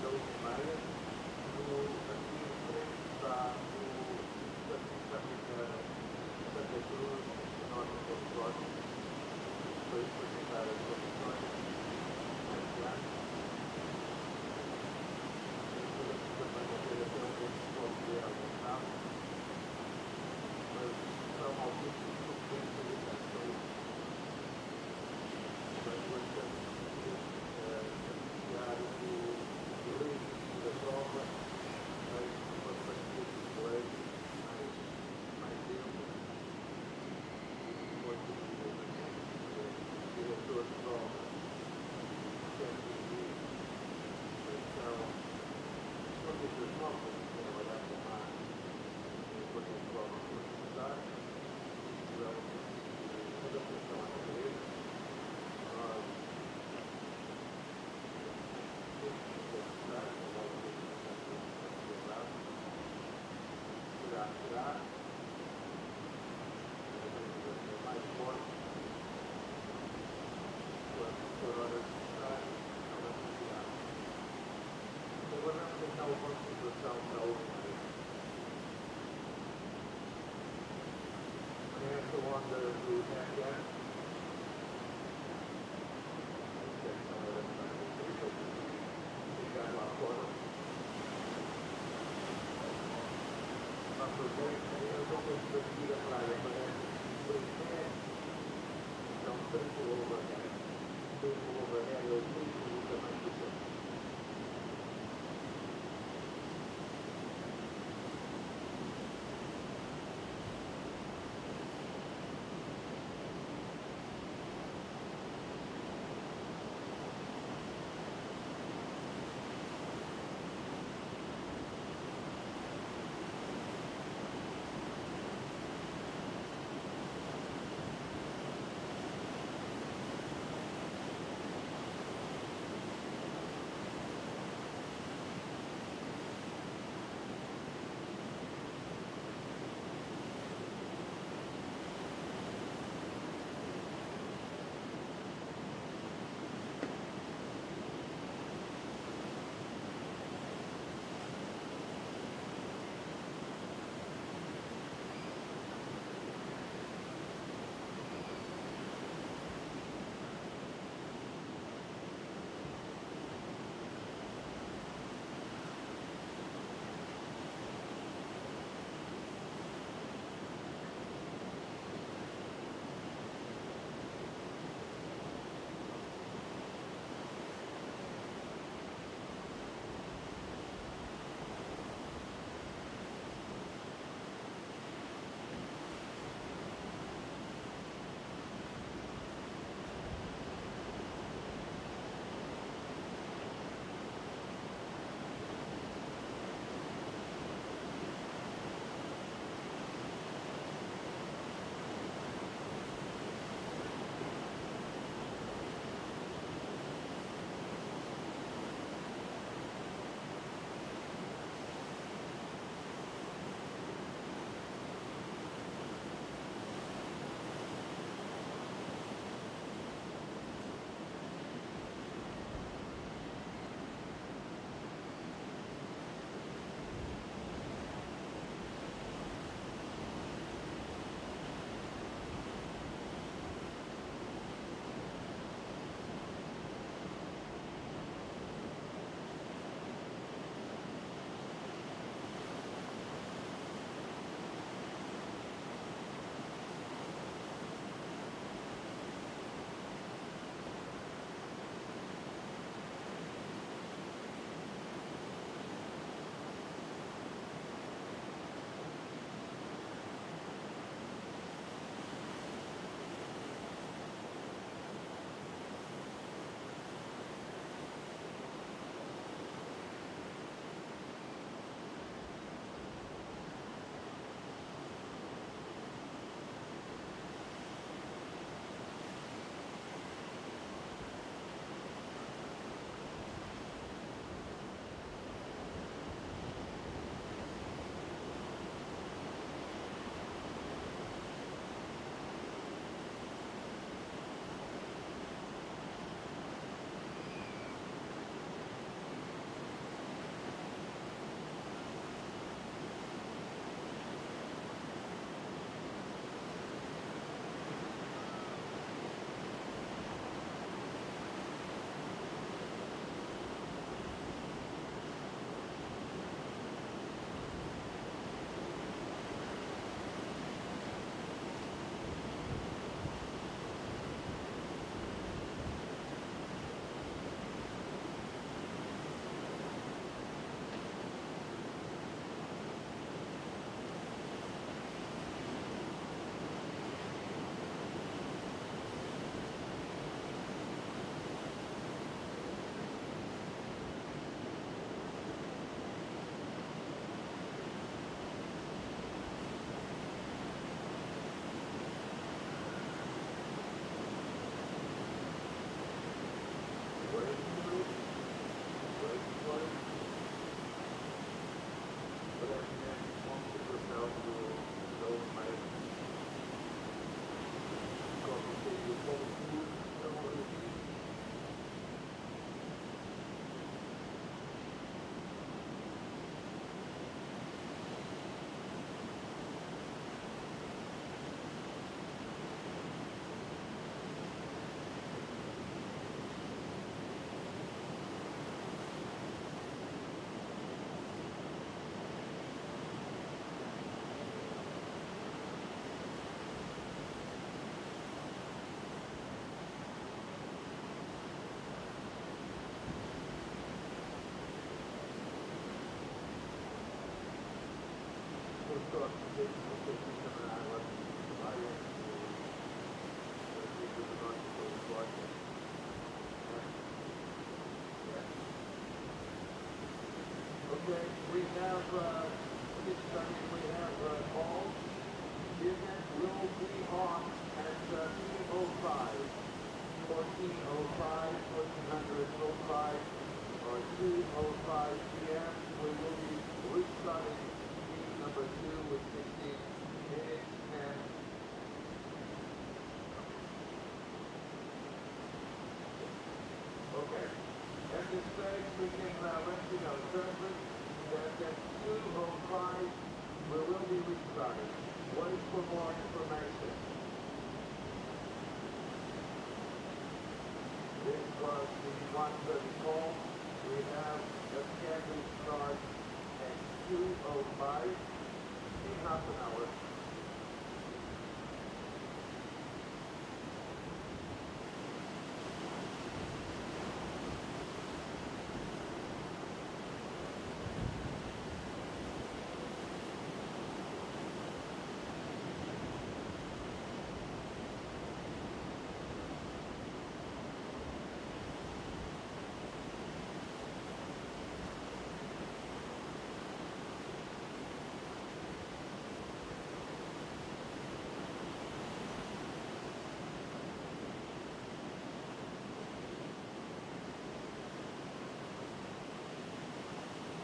da linha meia. Aqui em frente está o Santa Cruz, o nosso consultório, para explicar as condições. calls. The event will be on at 2:05, 14:05, 14:05, or 2:05 p.m. We will be restarting heat number 2 with 16 minutes and okay. At this stage, we can let you know certainly that at 2:05 we will be restarting. Wait for more information. This was the 1:30 call. We have a scheduled start at 2:05 in half an hour.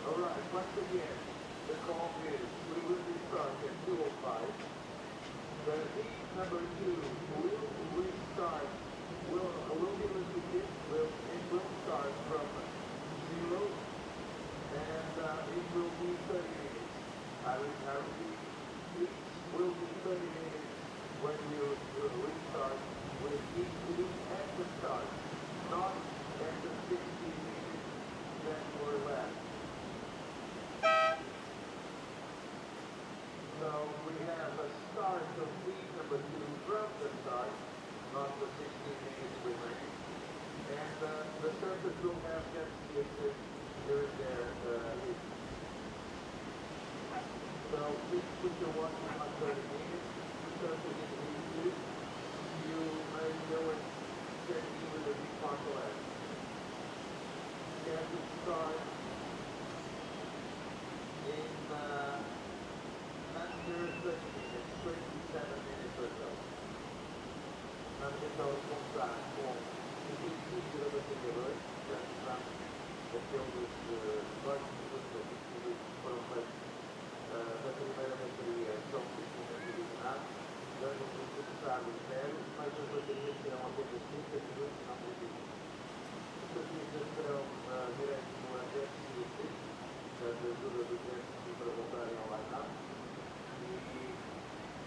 All right, once again, the call is, we will be starting at 2:05. The heat number 2 will restart, will be repeated, it will start from 0, and it will be 30 minutes. I repeat, it will be 30 minutes when we will restart with heat 2 at the start, not at the 60 minutes that were left. So we have a start of heat number 2 from the start, not the 16 minutes remaining. And the surface will have just shifted here and there heat. So please put your watch on 30 minutes. The surface is heat 2. You may go and check in with the heat control. Scheduled start in under 30 minutes, 27 minutes or so. Então, comprar com o princípio da bateria, já estamos aqueles códigos que foram feitos da primeira bateria são simplesmente eliminados, dando um necessário zero, mas as baterias terão apenas 30 minutos na bateria. Os bateristas terão direito no FSC, da ajuda do FSC para voltarem ao line-up.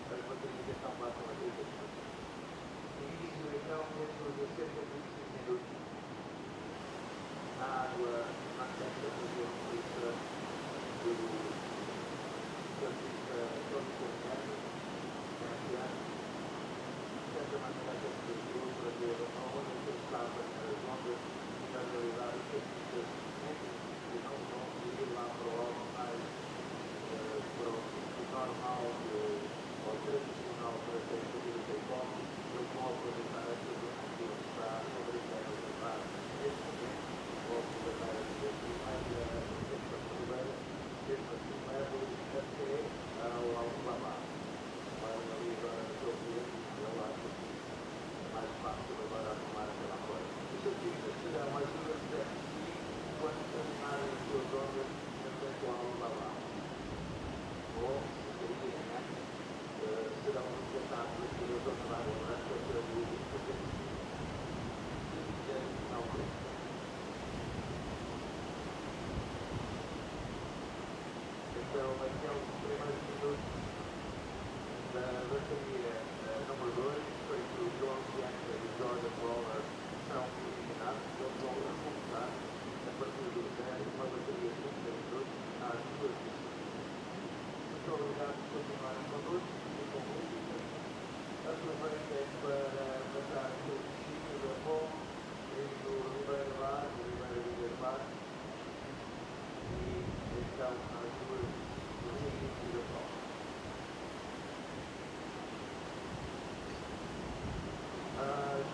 As baterias então passam a 30 minutos. E isso então dentro de cerca de 25 minutos. A água na testa fazia referência do artista todo comunidade, de certa maneira até se serviu para ver aonde é que ele estava nas ondas e na realidade os artistas que não vão ir lá para o alto mais para o normal ou tradicional para serem fazidas em pop, eu vou aproveitar esta zona que está fabricada no mar neste momento, vou aproveitar esta primeira primeira, mesmo assim levo até ao alto lavar. Vai ali agora no seu cliente e eu acho que é mais fácil agora arrumar aquela coisa. Os artistas terão as duas steps quando terminarem as suas ondas na frente ao alto lavar. Ou, serão resgatados aqui na zona da água, pelo potente. E é não então, aqueles primeiros minutos da bateria número 2, feito o João Bianca e o Jordan Waller, são eliminados. Eles vão recomeçar a partir do zero, uma bateria de 30 minutos às 2h. Muito obrigado por continuarem connosco e com música. Aproveitem para passar pelo Chico da Pó e do Ribeiro Bar, do Ribeiro Viver Bar. E então às 2h do início da Pó.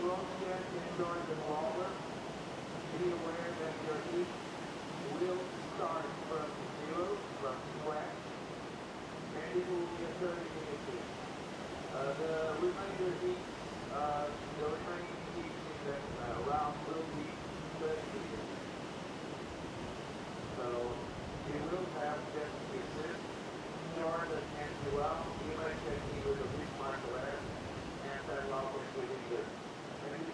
João Bianca and Jordan Waller, be aware that your heat will start from zero, from scratch, and it will be a 30-minute heat. The remainder heats, the remaining heats in the round will be 30 minutes. So you will have just pieces, short and well, you might check me with a big martial art, and then log in within the. Thank you.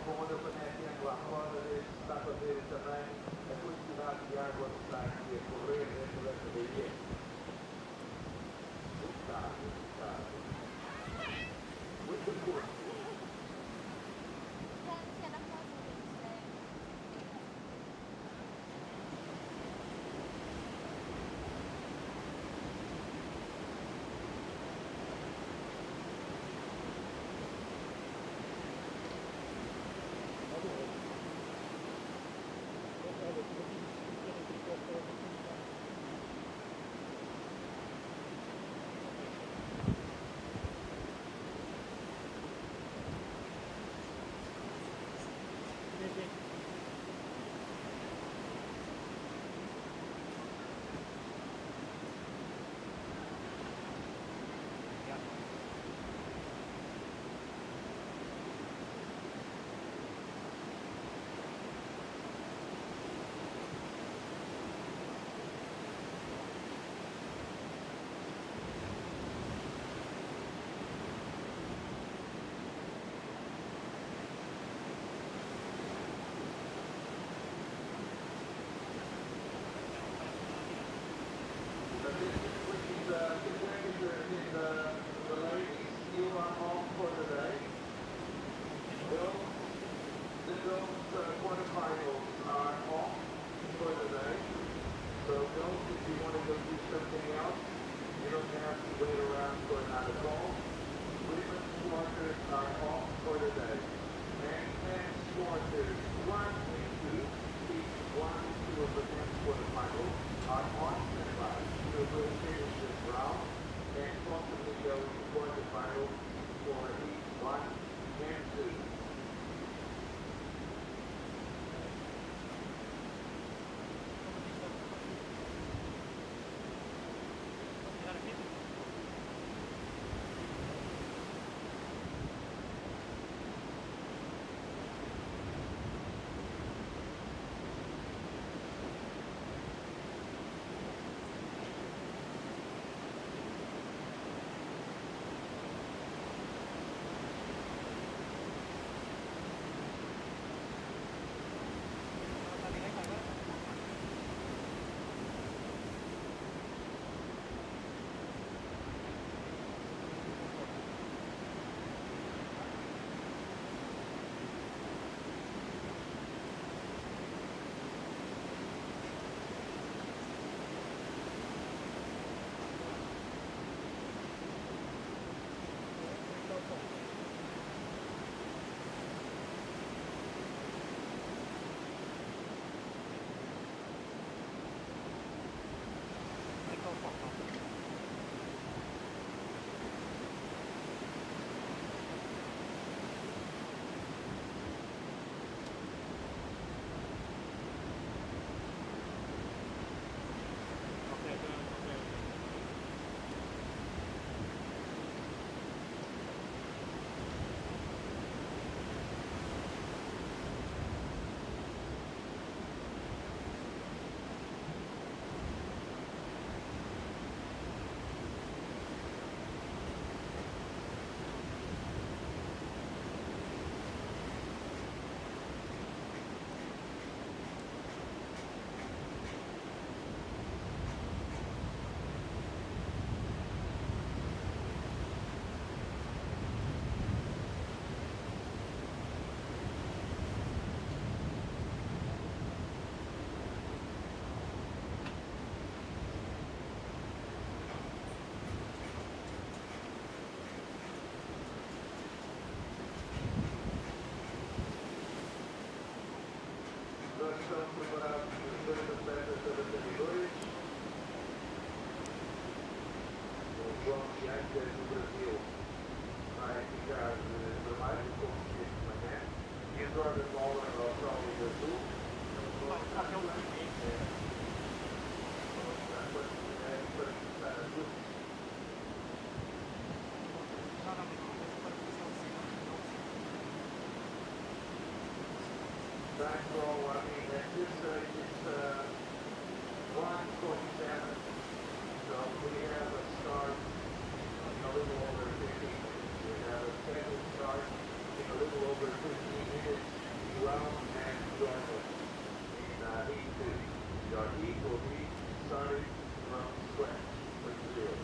Como eu conheci a roda dele, estátua dele também, a quantidade de água que está aqui a correr dentro dessa baía. Muito curto. back row, I mean, at this stage, it's 1:47. So we have a start in a little over 15 minutes. We have a scheduled start in a little over 15 minutes. Round and Jordan in heat 2. Your heat will be starting from scratch with 0.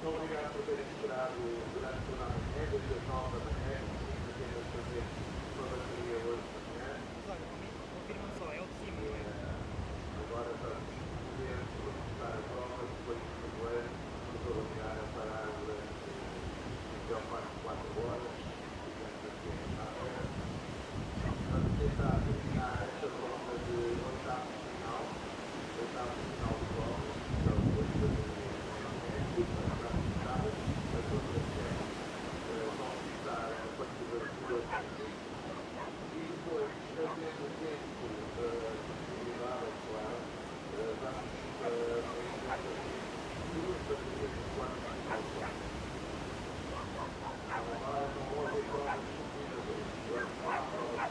Obrigado por terem esperado durante toda a manhã, desde as 9 da manhã, conseguimos apenas fazer uma bateria hoje de manhã. Confirma só, é o de cima, não é? Agora vamos poder começar a prova, depois do nevoeiro, vamos alugar a parar durante até ao mais de 4 horas, ficamos aqui à espera. Vamos tentar terminar esta ronda de oitavo final de prova, então depois da bateria. As outras vão ficar a partir das 2 e depois, havendo tempo disponibilidade, claro, vamos fazer 2 baterias de 4 minutos. Agora não houve provas suficientes, vamos para a prova.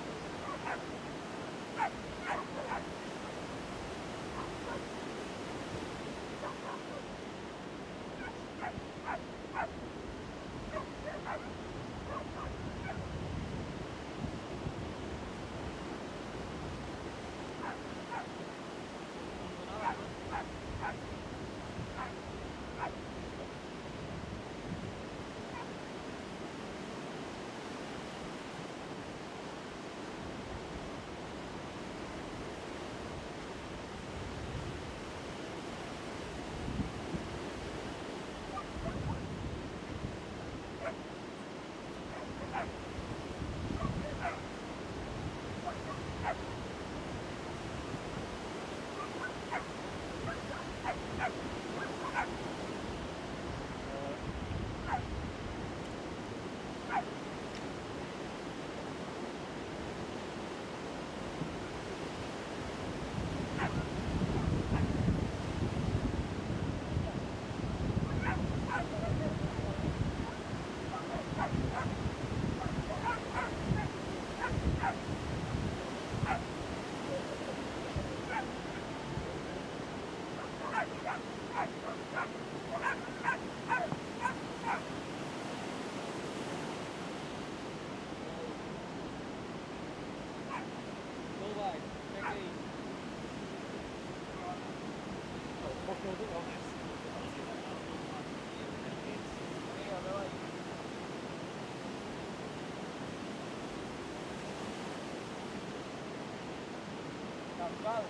Vale.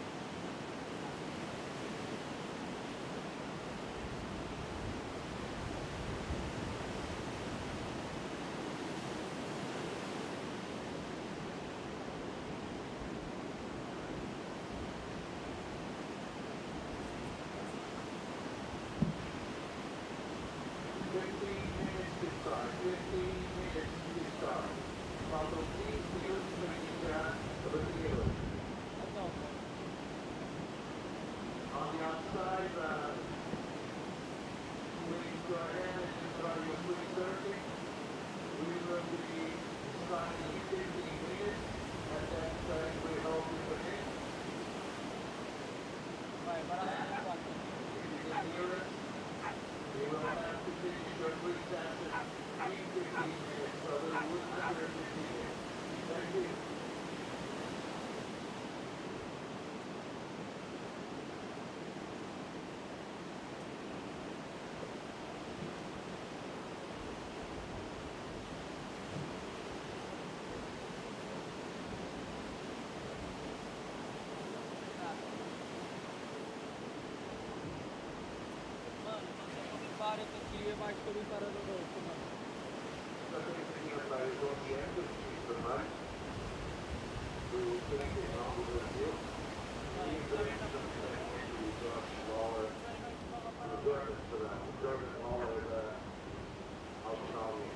Faltam 15 minutos para iniciar a bateria 2. On the outside, please go ahead and try your quick circuit. We will be starting in 15 minutes, and that time we hope you can hit. We will have to finish your quick session in 15 minutes, so we will under 15 minutes. Thank you. Para que queria mais também para no outro, mano. Nós temos aqui as áreas do ambiente, os enfermeiros, do 39 do Brasil, e também estamos com o Jorge Waller, o Jordan Waller da Austrália.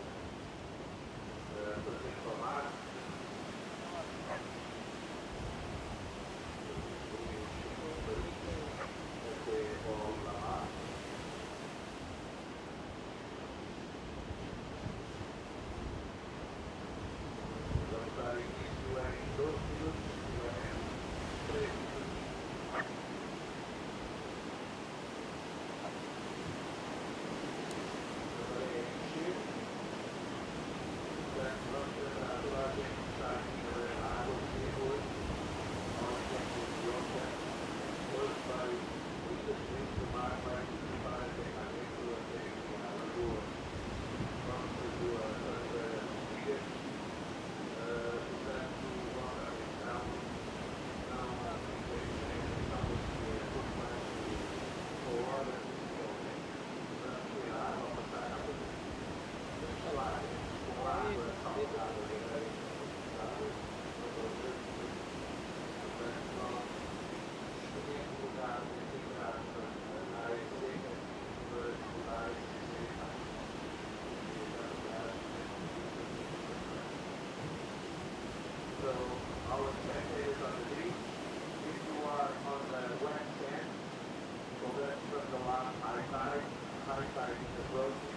making the approaches.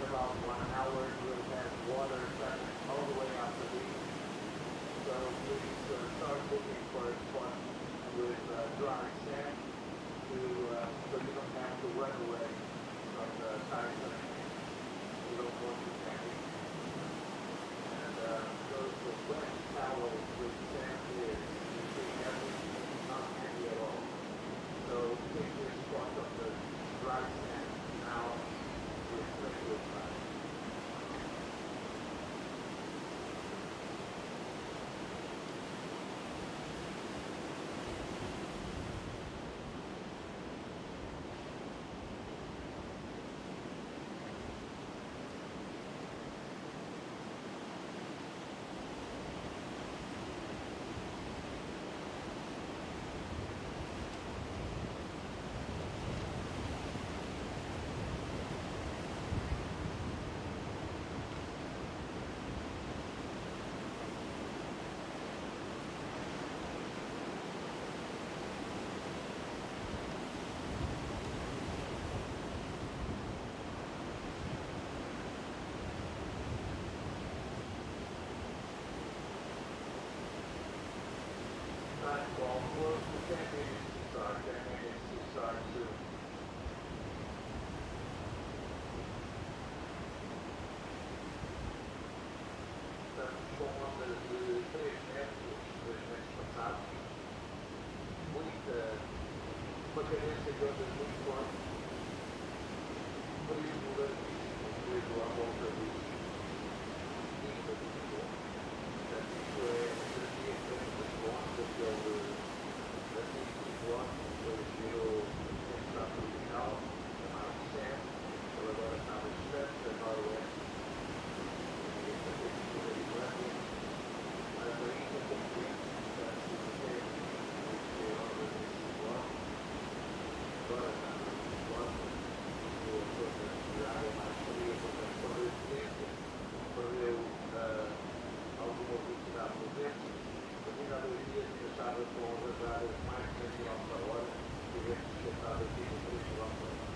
In about 1 hour, we'll have water traffic all the way out the beach. So please start looking for a spot with dry sand so you don't have to run away from the typhoon. You don't want to panic. And those wet towels with sand here, you see everything is not handy at all. So take your spot of the dry sand now with liquid time. Well, the 10 minutes to start, 10 minutes to start soon. Estamos com ondas de 3 metros, 2 metros passados. Uma cadência de ondas muito forte. Por isso mudamos isso à volta dos 30 minutos. Portanto, isso é energia que temos das ondas, daquele depois virou está original, chamado SEM, ele agora está no expresso, da noroeste, e esta textura da Islândia, mas ainda com vento, portanto, o SEM vai ter ondas nesse ciclone, agora está no ciclone, a área mais fria, portanto, perdeu potência, perdeu alguma velocidade no vento. Há 2 dias estava com as áreas mais de 100 km por hora e o vento estava aqui com 3 km por hora.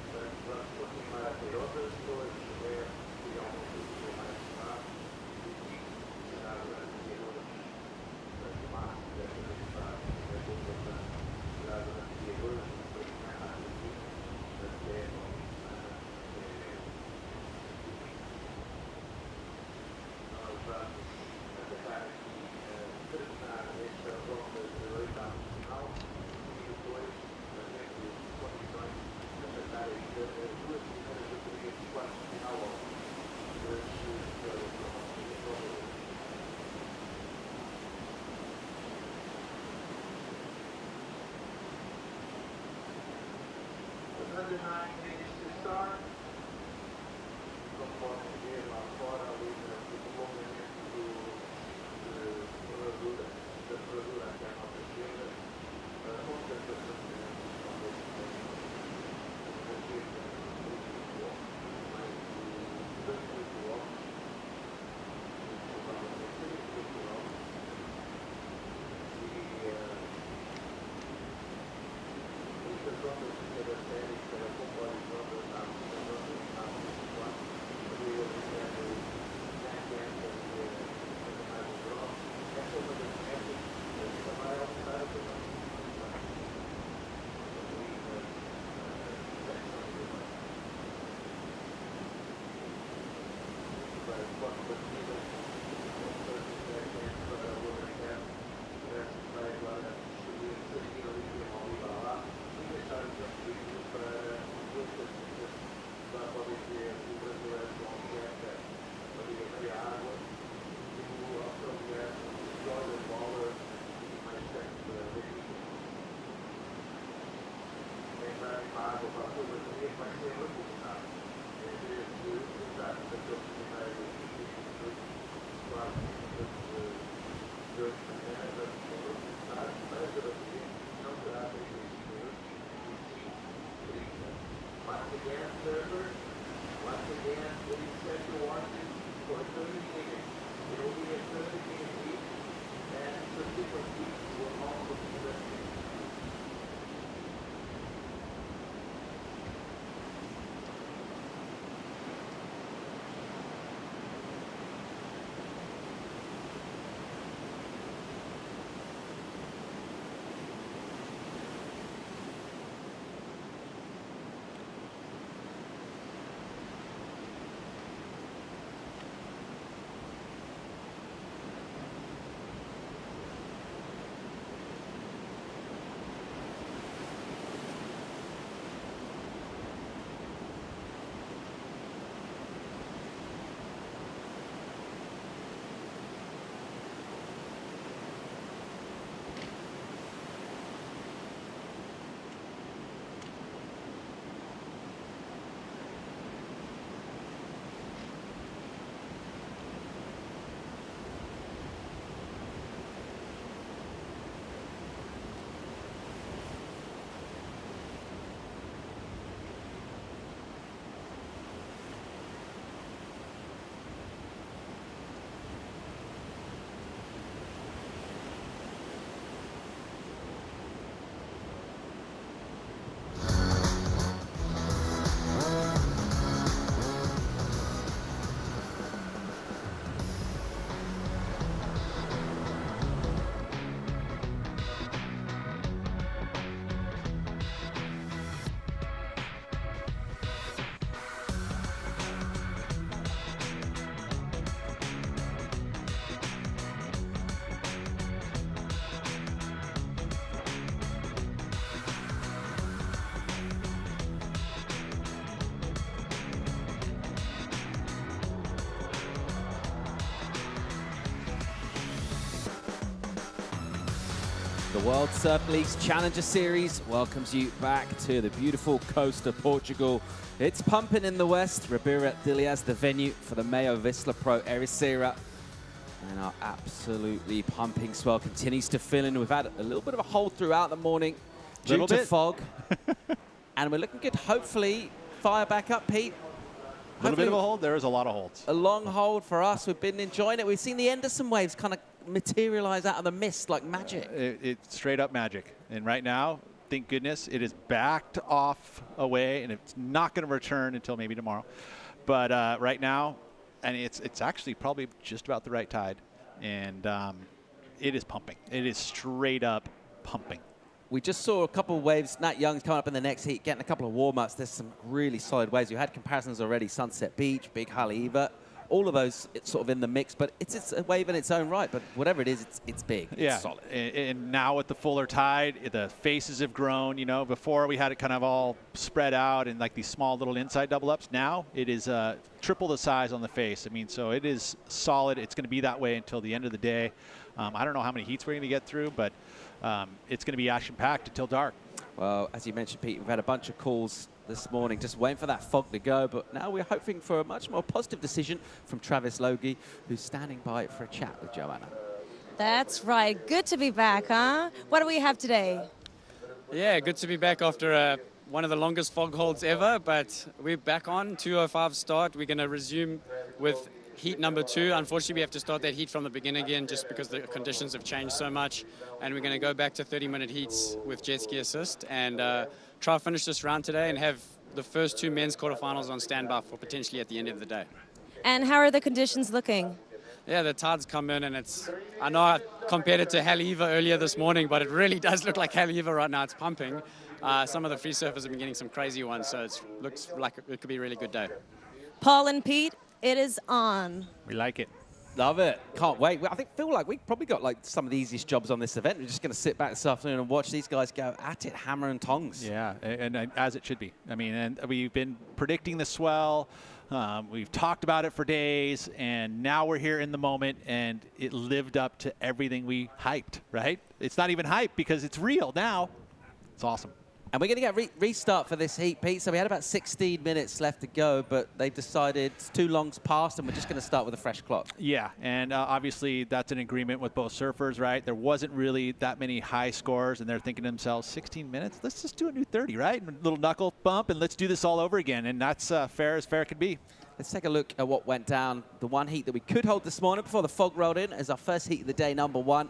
Portanto, vamos continuar a ter outras pessoas que tiver realmente o dia mais estimado e que será durante o dia 2. Portanto, o máximo desta tempestade é bom importante. Será durante o dia 2, depois de manhã à noite, até a semana. Nós vamos atacar aqui terminar esta ronda de 8avo de final e depois, havendo condições, atacar ainda as 2 primeiras baterias de 4 de final das provas. Another 9 minutes to start. Como podem ver lá fora, ali no prolongamento da ferradura até a nossa esquerda, a concentração de mais de 2 mil quilómetros, provavelmente 3 mil quilómetros, e estas ondas de cada série, cada comboio de ondas, as ondas estavam neste plano, ali eu recebo mais um drone. Essa é uma das metas que vai aumentar a produção de água para a sua bateria vai ser reforçada. Em vez de utilizar aqueles primeiros 4 minutos de 8 manhã, vamos reforçar, mas a bateria não terá 35 minutos, e sim 30. Once again, server, once again, please set your watches for 30 minutes. It will be a 30-minute week, and subsequent weeks will also be 30 minutes. The World Surf League's Challenger Series welcomes you back to the beautiful coast of Portugal. It's pumping in the west. Ribeira de Ilhas, the venue for the MEO Vissla Pro Ericeira. And our absolutely pumping swell continues to fill in. We've had a little bit of a hold throughout the morning due to fog. And we're looking good. Hopefully, fire back up, Pete. A little bit of a hold. There is a lot of holds. A long hold for us. We've been enjoying it. We've seen the end of some waves kind of materialize out of the mist like magic. It's straight up magic. And right now, thank goodness, it is backed off away, and it's not going to return until maybe tomorrow. But right now, and it's actually probably just about the right tide, and it is pumping. It is straight up pumping. We just saw a couple of waves. Nat Young's coming up in the next heat, getting a couple of warm-ups. There's some really solid waves. You had comparisons already, Sunset Beach, Big Haleiwa. All of those, it's sort of in the mix, but it's a wave in its own right. But whatever it is, it's big. Yeah. It's solid. And now with the fuller tide, the faces have grown. You know, before we had it kind of all spread out and like these small little inside double ups. Now it is triple the size on the face. I mean, so it is solid. It's going to be that way until the end of the day. I don't know how many heats we're going to get through, but it's going to be action-packed until dark. Well, as you mentioned, Pete, we've had a bunch of calls this morning, just waiting for that fog to go. But now we're hoping for a much more positive decision from Travis Logie, who's standing by for a chat with Joanna. That's right. Good to be back, huh? What do we have today? Yeah, good to be back after one of the longest fog holds ever, but we're back on 2:05 start. We're going to resume with heat number 2. Unfortunately, we have to start that heat from the beginning again just because the conditions have changed so much. And we're going to go back to 30-minute heats with jet ski assist and try to finish this round today and have the first 2 men's quarterfinals on standby for potentially at the end of the day. And how are the conditions looking? Yeah, the tide's come in, and I know I compared it to Haleiwa earlier this morning, but it really does look like Haleiwa right now. It's pumping. Some of the free surfers have been getting some crazy ones, so it looks like it could be a really good day. Paul and Pete, it is on. We like it. Love it. Can't wait. I feel like we've probably got like some of the easiest jobs on this event. We're just going to sit back this afternoon and watch these guys go at it, hammer and tongs. Yeah, and as it should be. I mean, and we've been predicting the swell. We've talked about it for days, and now we're here in the moment, and it lived up to everything we hyped, right? It's not even hype because it's real now. It's awesome. And we're going to get restart for this heat, Pete. So we had about 16 minutes left to go, but they've decided it's too long's passed, and we're just going to start with a fresh clock. Yeah, and obviously that's an agreement with both surfers, right? There wasn't really that many high scores, and they're thinking to themselves, 16 minutes? Let's just do a new 30, right? A little knuckle bump, and let's do this all over again. And that's fair as fair could be. Let's take a look at what went down. The one heat that we could hold this morning before the fog rolled in is our first heat of the day, number 1.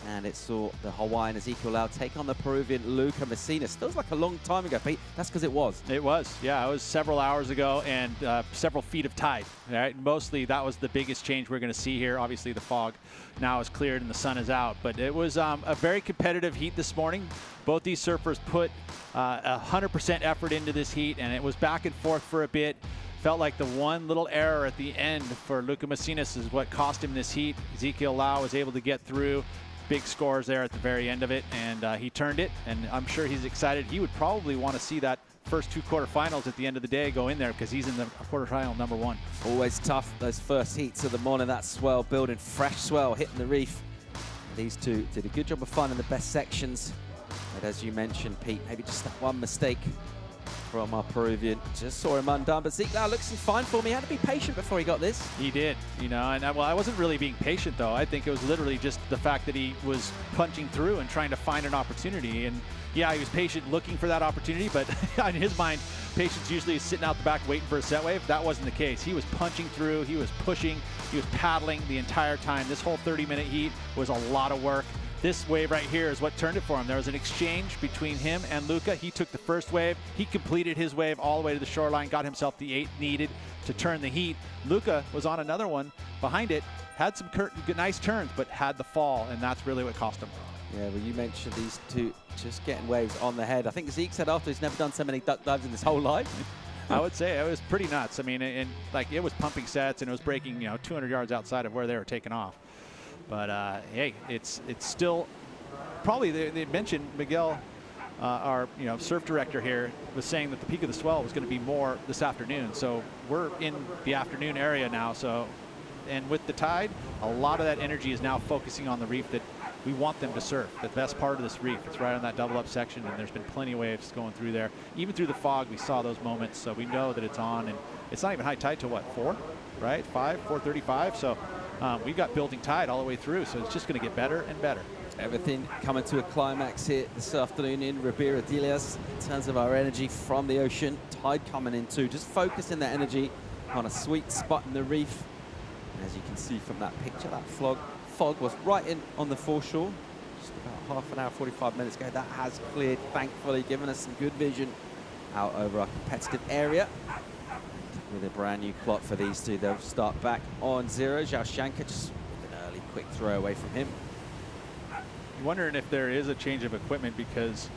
And it saw the Hawaiian Ezekiel take on the Peruvian Luca Messinas. Feels like a long time ago, Pete. That's because it was. It was, yeah. It was several hours ago and several feet of tide. Right? Mostly that was the biggest change we're going to see here. Obviously, the fog now is cleared and the sun is out. But it was a very competitive heat this morning. Both these surfers put 100% effort into this heat, and it was back and forth for a bit. Felt like the one little error at the end for Luca Messinas is what cost him this heat. Ezekiel was able to get through. Big scores there at the very end of it, and he turned it, and I'm sure he's excited. He would probably want to see that first 2 quarterfinals at the end of the day go in there because he's in the quarterfinal number 1. Always tough, those first heats of the morning. That swell building, fresh swell hitting the reef. These two did a good job of finding the best sections. But as you mentioned, Pete, maybe just that one mistake from our Peruvian. Just saw him undone, but Ezekiel looks fine for me. He had to be patient before he got this. He did, you know, and well, I wasn't really being patient, though. I think it was literally just the fact that he was punching through and trying to find an opportunity. And yeah, he was patient looking for that opportunity, but in his mind, patience usually is sitting out the back waiting for a set wave. That wasn't the case. He was punching through, he was pushing, he was paddling the entire time. This whole 30-minute heat was a lot of work. This wave right here is what turned it for him. There was an exchange between him and Luca. He took the first wave. He completed his wave all the way to the shoreline, got himself the 8 needed to turn the heat. Luca was on another one behind it, had some nice turns, but had the fall, and that's really what cost him. Yeah, well, you mentioned these two just getting waves on the head. I think Zeke said after he's never done so many duck dives in his whole life. I would say it was pretty nuts. I mean, and like it was pumping sets, and it was breaking, 200 yards outside of where they were taking off. But hey, it's still probably they mentioned Miguel, our surf director here, was saying that the peak of the swell was going to be more this afternoon. So we're in the afternoon area now. So, and with the tide, a lot of that energy is now focusing on the reef that we want them to surf. The best part of this reef, it's right on that double up section, and there's been plenty of waves going through there. Even through the fog, we saw those moments, so we know that it's on, and it's not even high tide till what, 4, right? 4:35, so we've got building tide all the way through, so it's just going to get better and better. Everything coming to a climax here this afternoon in Ribeira de Ilhas in terms of our energy from the ocean. Tide coming in too, just focusing that energy on a sweet spot in the reef. And as you can see from that picture, that fog was right in on the foreshore just about half an hour, 45 minutes ago. That has cleared, thankfully, giving us some good vision out over our competitive area. With a brand new plot for these two, they'll start back on 0. Zhao Shanka just with an early quick throw away from him. I'm wondering if there is a change of equipment, because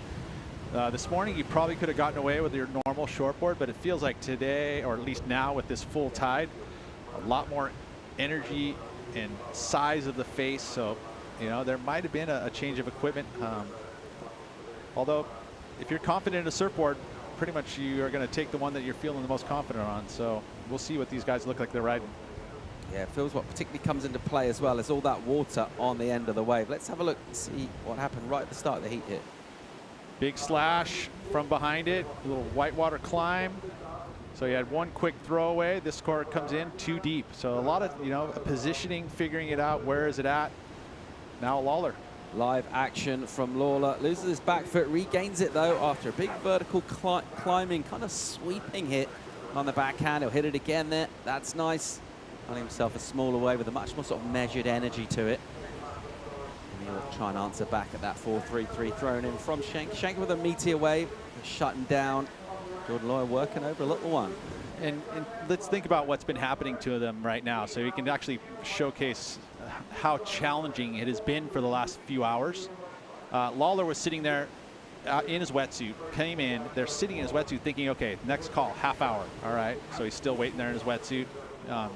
this morning you probably could have gotten away with your normal shortboard, but it feels like today, or at least now with this full tide, a lot more energy and size of the face. So, you know, there might have been a change of equipment. Although, if you're confident in a surfboard, pretty much you are going to take the one that you're feeling the most confident on. So we'll see what these guys look like they're riding. Yeah, it feels what particularly comes into play as well is all that water on the end of the wave. Let's have a look and see what happened right at the start of the heat here. Big slash from behind it, a little whitewater climb. So you had one quick throwaway. This score comes in too deep. So a lot of, you know, positioning, figuring it out. Where is it at? Now Lawler. Live action from Lawler. Loses his back foot, regains it though after a big vertical climbing, kind of sweeping hit on the backhand. He'll hit it again there. That's nice. Finding himself a smaller wave with a much more sort of measured energy to it. And he'll try and answer back at that 4-3-3 thrown in from Shank. Shank with a meteor wave, shutting down. Jordan Lawler working over a little one. And let's think about what's been happening to them right now. So you can actually showcase how challenging it has been for the last few hours. Lawler was sitting there in his wetsuit, came in, they're sitting in his wetsuit thinking, okay, next call, half hour. All right, so he's still waiting there in his wetsuit,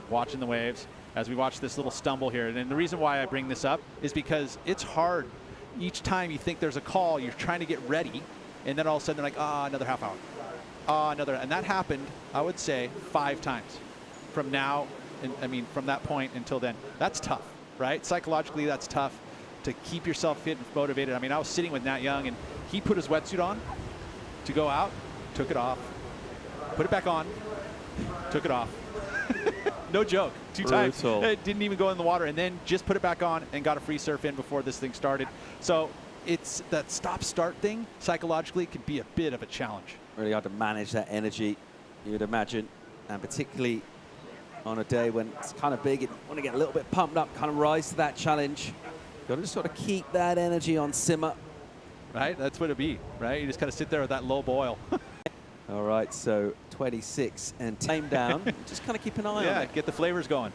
watching the waves as we watch this little stumble here. And the reason why I bring this up is because it's hard. Each time you think there's a call, you're trying to get ready, and then all of a sudden they're like, another half hour. Another, and that happened, I would say, 5 times from now, and I mean, from that point until then. That's tough, right? Psychologically, that's tough to keep yourself fit and motivated. I mean, I was sitting with Nat Young, and he put his wetsuit on to go out, took it off, put it back on, took it off. No joke, 2 times. It didn't even go in the water, and then just put it back on and got a free surf in before this thing started. So it's that stop-start thing, psychologically, can be a bit of a challenge. Really hard to manage that energy, you would imagine, and particularly on a day when it's kind of big, you want to get a little bit pumped up, kind of rise to that challenge. Got to just sort of keep that energy on simmer. Right, that's what it'd be, right? You just kind of sit there with that low boil. All right, so 26 and tame down. Just kind of keep an eye on it. Yeah, get the flavors going.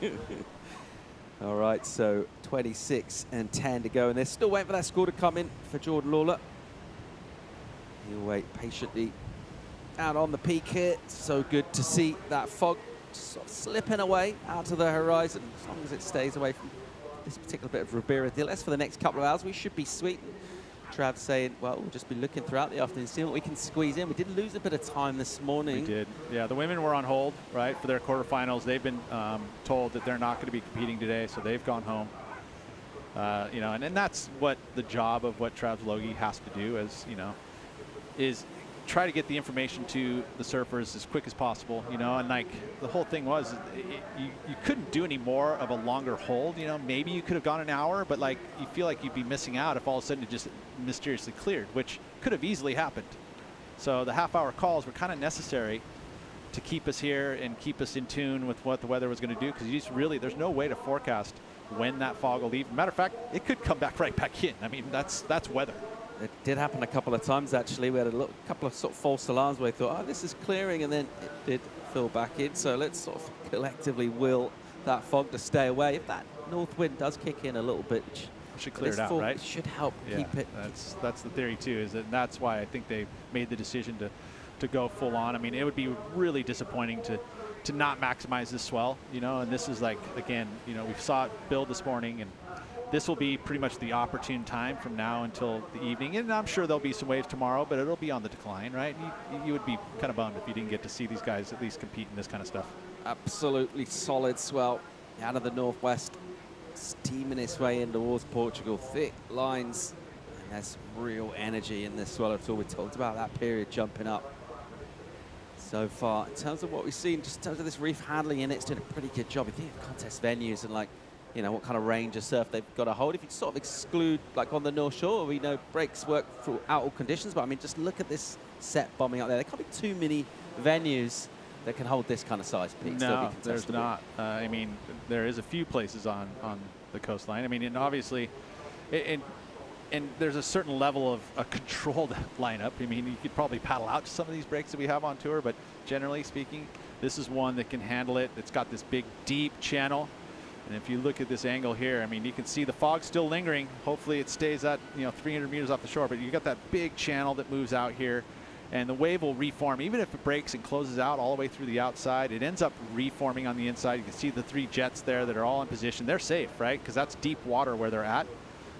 All right, so 26 and 10 to go, and they're still waiting for that score to come in for Jordan Lawler. He'll wait patiently out on the peak here. So good to see that fog sort of slipping away out to the horizon. As long as it stays away from this particular bit of Ribeira de Ilhas for the next couple of hours, we should be sweet. Trav saying, well, we'll just be looking throughout the afternoon, seeing what we can squeeze in. We did lose a bit of time this morning. We did. Yeah, the women were on hold, right, for their quarterfinals. They've been told that they're not going to be competing today, so they've gone home. You know, and that's what the job of what Trav Logie has to do, as you know, is try to get the information to the surfers as quick as possible, you know, and like the whole thing was you couldn't do any more of a longer hold, you know. Maybe you could have gone an hour, but like you feel like you'd be missing out if all of a sudden it just mysteriously cleared, which could have easily happened. So the half-hour calls were kind of necessary to keep us here and keep us in tune with what the weather was going to do, because you just really, there's no way to forecast when that fog will leave. Matter of fact, it could come back right back in. I mean, that's weather. It did happen a couple of times, actually. We had a couple of sort of false alarms where we thought, oh, this is clearing, and then it did fill back in. So let's sort of collectively will that fog to stay away. If that north wind does kick in a little bit, which should clear it out, right? Should help keep it. That's the theory too, is that that's why I think they made the decision to go full on. I mean, it would be really disappointing to not maximize this swell, you know, and this is like, again, you know, we saw it build this morning, and this will be pretty much the opportune time from now until the evening. And I'm sure there'll be some waves tomorrow, but it'll be on the decline, right? You would be kind of bummed if you didn't get to see these guys at least compete in this kind of stuff. Absolutely solid swell out of the northwest. steaming its way in towards Portugal. Thick lines, and there's some real energy in this swallow tour. We talked about that period jumping up so far. In terms of what we've seen, just in terms of this reef handling in it, it's doing a pretty good job. If you think of contest venues and like, you know, what kind of range of surf they've got to hold. If you sort of exclude, like on the North Shore, we know breaks work throughout all conditions, but I mean, just look at this set bombing up there. There can't be too many venues that can hold this kind of size peak. No, there's not. I mean, there is a few places on the coastline. I mean, and obviously, and there's a certain level of a controlled lineup. I mean, you could probably paddle out to some of these breaks that we have on tour, but generally speaking, this is one that can handle it. It's got this big, deep channel. And if you look at this angle here, I mean, you can see the fog still lingering. Hopefully it stays at, you know, 300 meters off the shore, but you got that big channel that moves out here, and the wave will reform. Even if it breaks and closes out all the way through the outside, it ends up reforming on the inside. You can see the 3 jets there that are all in position. They're safe, right? Because that's deep water where they're at.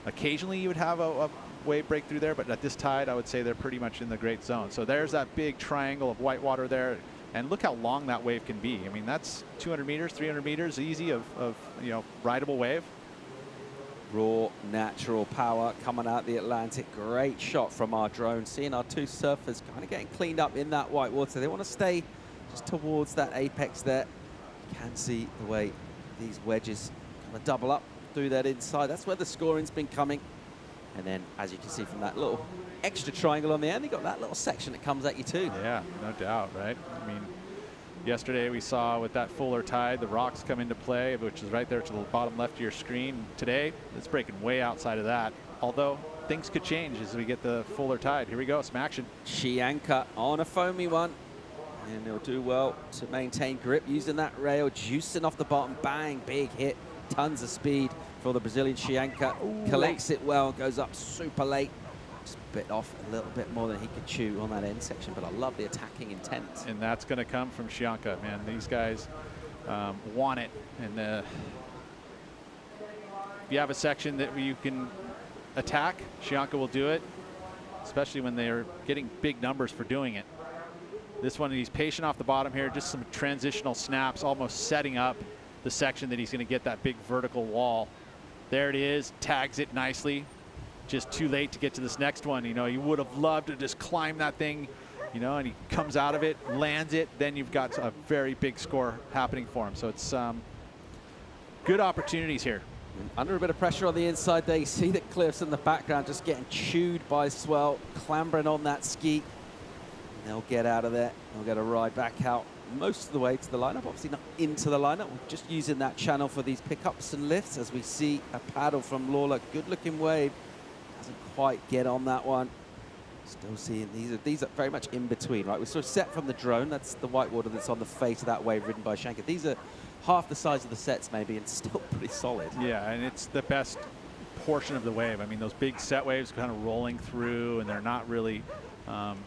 Occasionally you would have a wave break through there, but at this tide, I would say they're pretty much in the great zone. So there's that big triangle of white water there. And look how long that wave can be. I mean, that's 200 meters, 300 meters easy of you know, rideable wave. Raw, natural power coming out the Atlantic. Great shot from our drone. Seeing our 2 surfers kind of getting cleaned up in that white water. They want to stay just towards that apex there. You can see the way these wedges kind of double up through that inside. That's where the scoring's been coming. And then, as you can see from that little extra triangle on the end, you got that little section that comes at you too. Yeah, no doubt, right? I mean, yesterday we saw with that fuller tide, the rocks come into play, which is right there to the bottom left of your screen. Today, it's breaking way outside of that. Although, things could change as we get the fuller tide. Here we go, some action. Chianca on a foamy one. And he'll do well to maintain grip using that rail, juicing off the bottom. Bang, big hit. Tons of speed for the Brazilian Chianca. Collects it well, goes up super late. Just bit off a little bit more than he could chew on that end section, but I love the attacking intent. And that's going to come from Chianca, man. These guys want it. And if you have a section that you can attack, Chianca will do it, especially when they're getting big numbers for doing it. This one, he's patient off the bottom here, just some transitional snaps, almost setting up the section that he's going to get that big vertical wall. There it is, tags it nicely. Just too late to get to this next one. You know, you would have loved to just climb that thing, you know, and he comes out of it, lands it, then you've got a very big score happening for him. So it's good opportunities here. Under a bit of pressure on the inside there, you see the cliffs in the background just getting chewed by swell, clambering on that ski. And they'll get out of there. They'll get a ride back out most of the way to the lineup. Obviously not into the lineup. We're just using that channel for these pickups and lifts as we see a paddle from Lawler. Good looking wave. Doesn't quite get on that one. Still seeing these are very much in between, right? We're sort of set from the drone. That's the whitewater that's on the face of that wave ridden by Chianca. These are half the size of the sets maybe and still pretty solid. Yeah, and it's the best portion of the wave. I mean, those big set waves kind of rolling through, and they're not really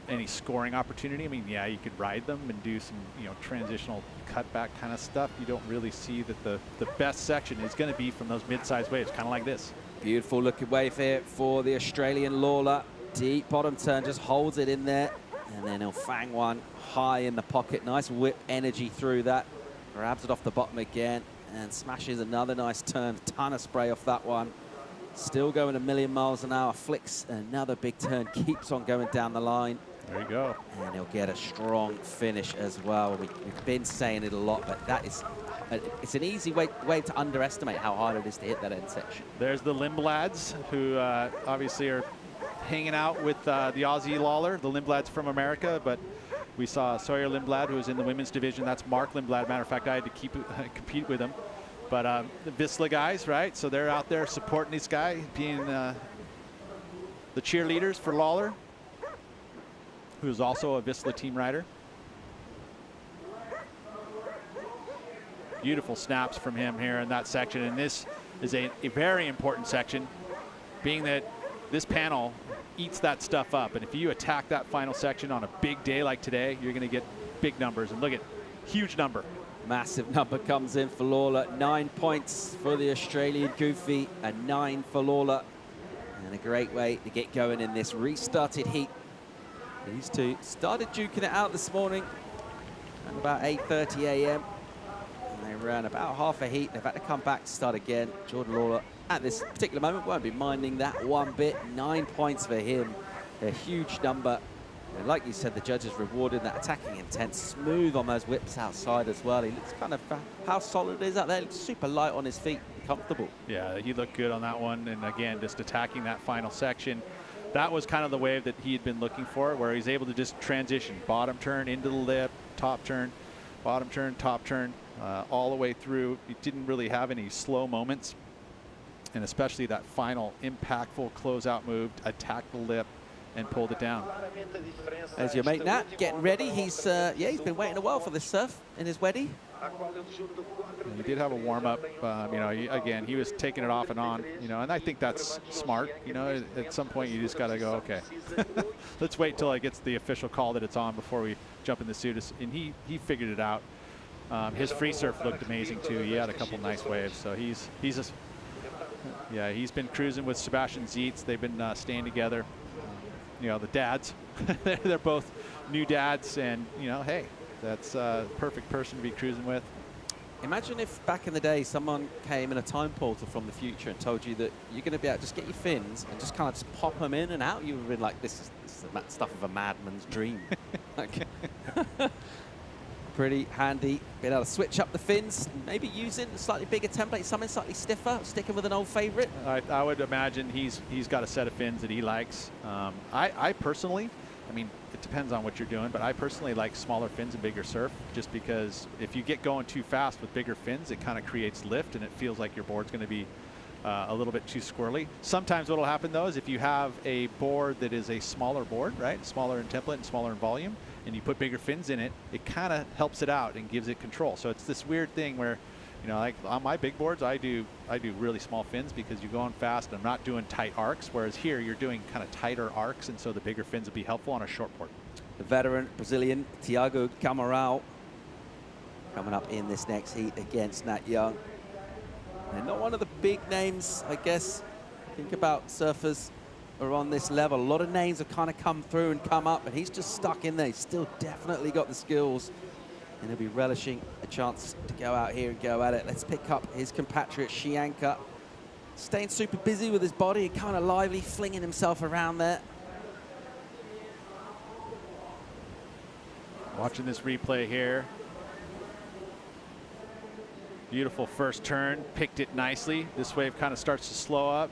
any scoring opportunity. I mean, yeah, you could ride them and do some, you know, transitional cutback kind of stuff. You don't really see that the best section is going to be from those mid-sized waves, kind of like this. Beautiful looking wave here for the Australian Lawler. Deep bottom turn, just holds it in there. And then he'll fang one high in the pocket. Nice whip energy through that. Grabs it off the bottom again and smashes another nice turn. Ton of spray off that one. Still going a million miles an hour. Flicks another big turn. Keeps on going down the line. There you go. And he'll get a strong finish as well. We've been saying it a lot, but that is... it's an easy way to underestimate how hard it is to hit that end section. There's the Lindblads, who obviously are hanging out with the Aussie Lawler, the Lindblads from America, but we saw Sawyer Lindblad, who was in the women's division. That's Mark Lindblad. Matter of fact, I had to compete with him. But the Vissla guys, right? So they're out there supporting this guy, being the cheerleaders for Lawler, who's also a Vissla team rider. Beautiful snaps from him here in that section, and this is a very important section, being that this panel eats that stuff up, and if you attack that final section on a big day like today, you're going to get big numbers. And look at huge number. Massive number comes in for Lawler. 9 points for the Australian Goofy, a 9 for Lawler, and a great way to get going in this restarted heat. These two started duking it out this morning at about 8:30 a.m. They ran about half a heat. They've had to come back to start again. Jordan Lawler, at this particular moment, won't be minding that one bit. 9 points for him, a huge number. And like you said, the judges rewarded that attacking intent. Smooth on those whips outside as well. He looks kind of, how solid is out there? He looks super light on his feet, comfortable. Yeah, he looked good on that one. And again, just attacking that final section. That was kind of the wave that he had been looking for, where he's able to just transition. Bottom turn into the lip, top turn, bottom turn, top turn, all the way through. He didn't really have any slow moments. And especially that final impactful closeout move, attacked the lip and pulled it down. There's your mate Nat getting ready. He's he's been waiting a while for this surf in his weddy. He did have a warm-up. You know, again, he was taking it off and on. You know, and I think that's smart. You know, at some point you just got to go, okay, let's wait till it gets the official call that it's on before we jump in the suit. And he figured it out. His free surf looked amazing too. He had a couple nice waves. So he's been cruising with Sebastian Zietz. They've been staying together. You know, the dads, they're both new dads, and you know, hey, that's a perfect person to be cruising with. Imagine if back in the day someone came in a time portal from the future and told you that you're going to be able to just get your fins and just kind of just pop them in and out. You would have been like, this is the stuff of a madman's dream. Like, pretty handy, being able to switch up the fins, maybe using a slightly bigger template, something slightly stiffer, sticking with an old favorite. I would imagine he's got a set of fins that he likes. I personally, I mean, it depends on what you're doing, but I personally like smaller fins and bigger surf, just because if you get going too fast with bigger fins, it kind of creates lift and it feels like your board's going to be a little bit too squirrely. Sometimes what will happen though is if you have a board that is a smaller board, right, smaller in template and smaller in volume, and you put bigger fins in it, it kind of helps it out and gives it control. So it's this weird thing where, you know, like on my big boards, I do really small fins because you're going fast and I'm not doing tight arcs, whereas here you're doing kind of tighter arcs, and so the bigger fins would be helpful on a short board. The veteran Brazilian Thiago Camaral coming up in this next heat against Nat Young. And not one of the big names, I guess. Think about surfers are on this level. A lot of names have kind of come through and come up, and he's just stuck in there. He's still definitely got the skills, and he'll be relishing a chance to go out here and go at it. Let's pick up his compatriot Shianka, staying super busy with his body, kind of lively, flinging himself around there. Watching this replay here. Beautiful first turn, picked it nicely. This wave kind of starts to slow up.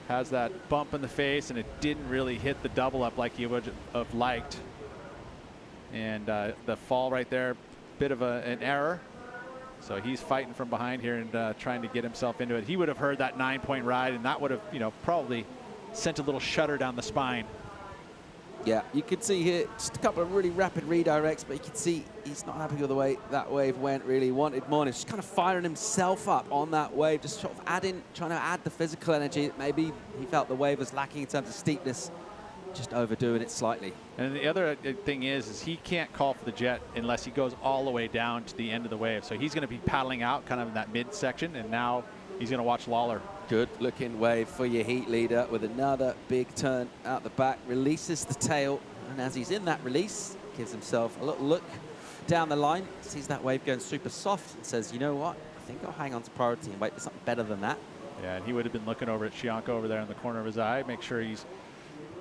Has that bump in the face, and it didn't really hit the double up like you would have liked. And the fall right there, bit of an error. So he's fighting from behind here and trying to get himself into it. He would have heard that 9-point ride, and that would have, you know, probably sent a little shudder down the spine. Yeah, you can see here just a couple of really rapid redirects, but you can see he's not happy with the way that wave went, really wanted more. And he's just kind of firing himself up on that wave, just sort of trying to add the physical energy. Maybe he felt the wave was lacking in terms of steepness, just overdoing it slightly. And the other thing is he can't call for the jet unless he goes all the way down to the end of the wave. So he's going to be paddling out kind of in that midsection, and now he's going to watch Lawler. Good looking wave for your heat leader with another big turn out the back, releases the tail, and as he's in that release, gives himself a little look down the line, sees that wave going super soft and says, you know what, I think I'll hang on to priority and wait for something better than that. Yeah, and he would have been looking over at Shianka over there in the corner of his eye, make sure he's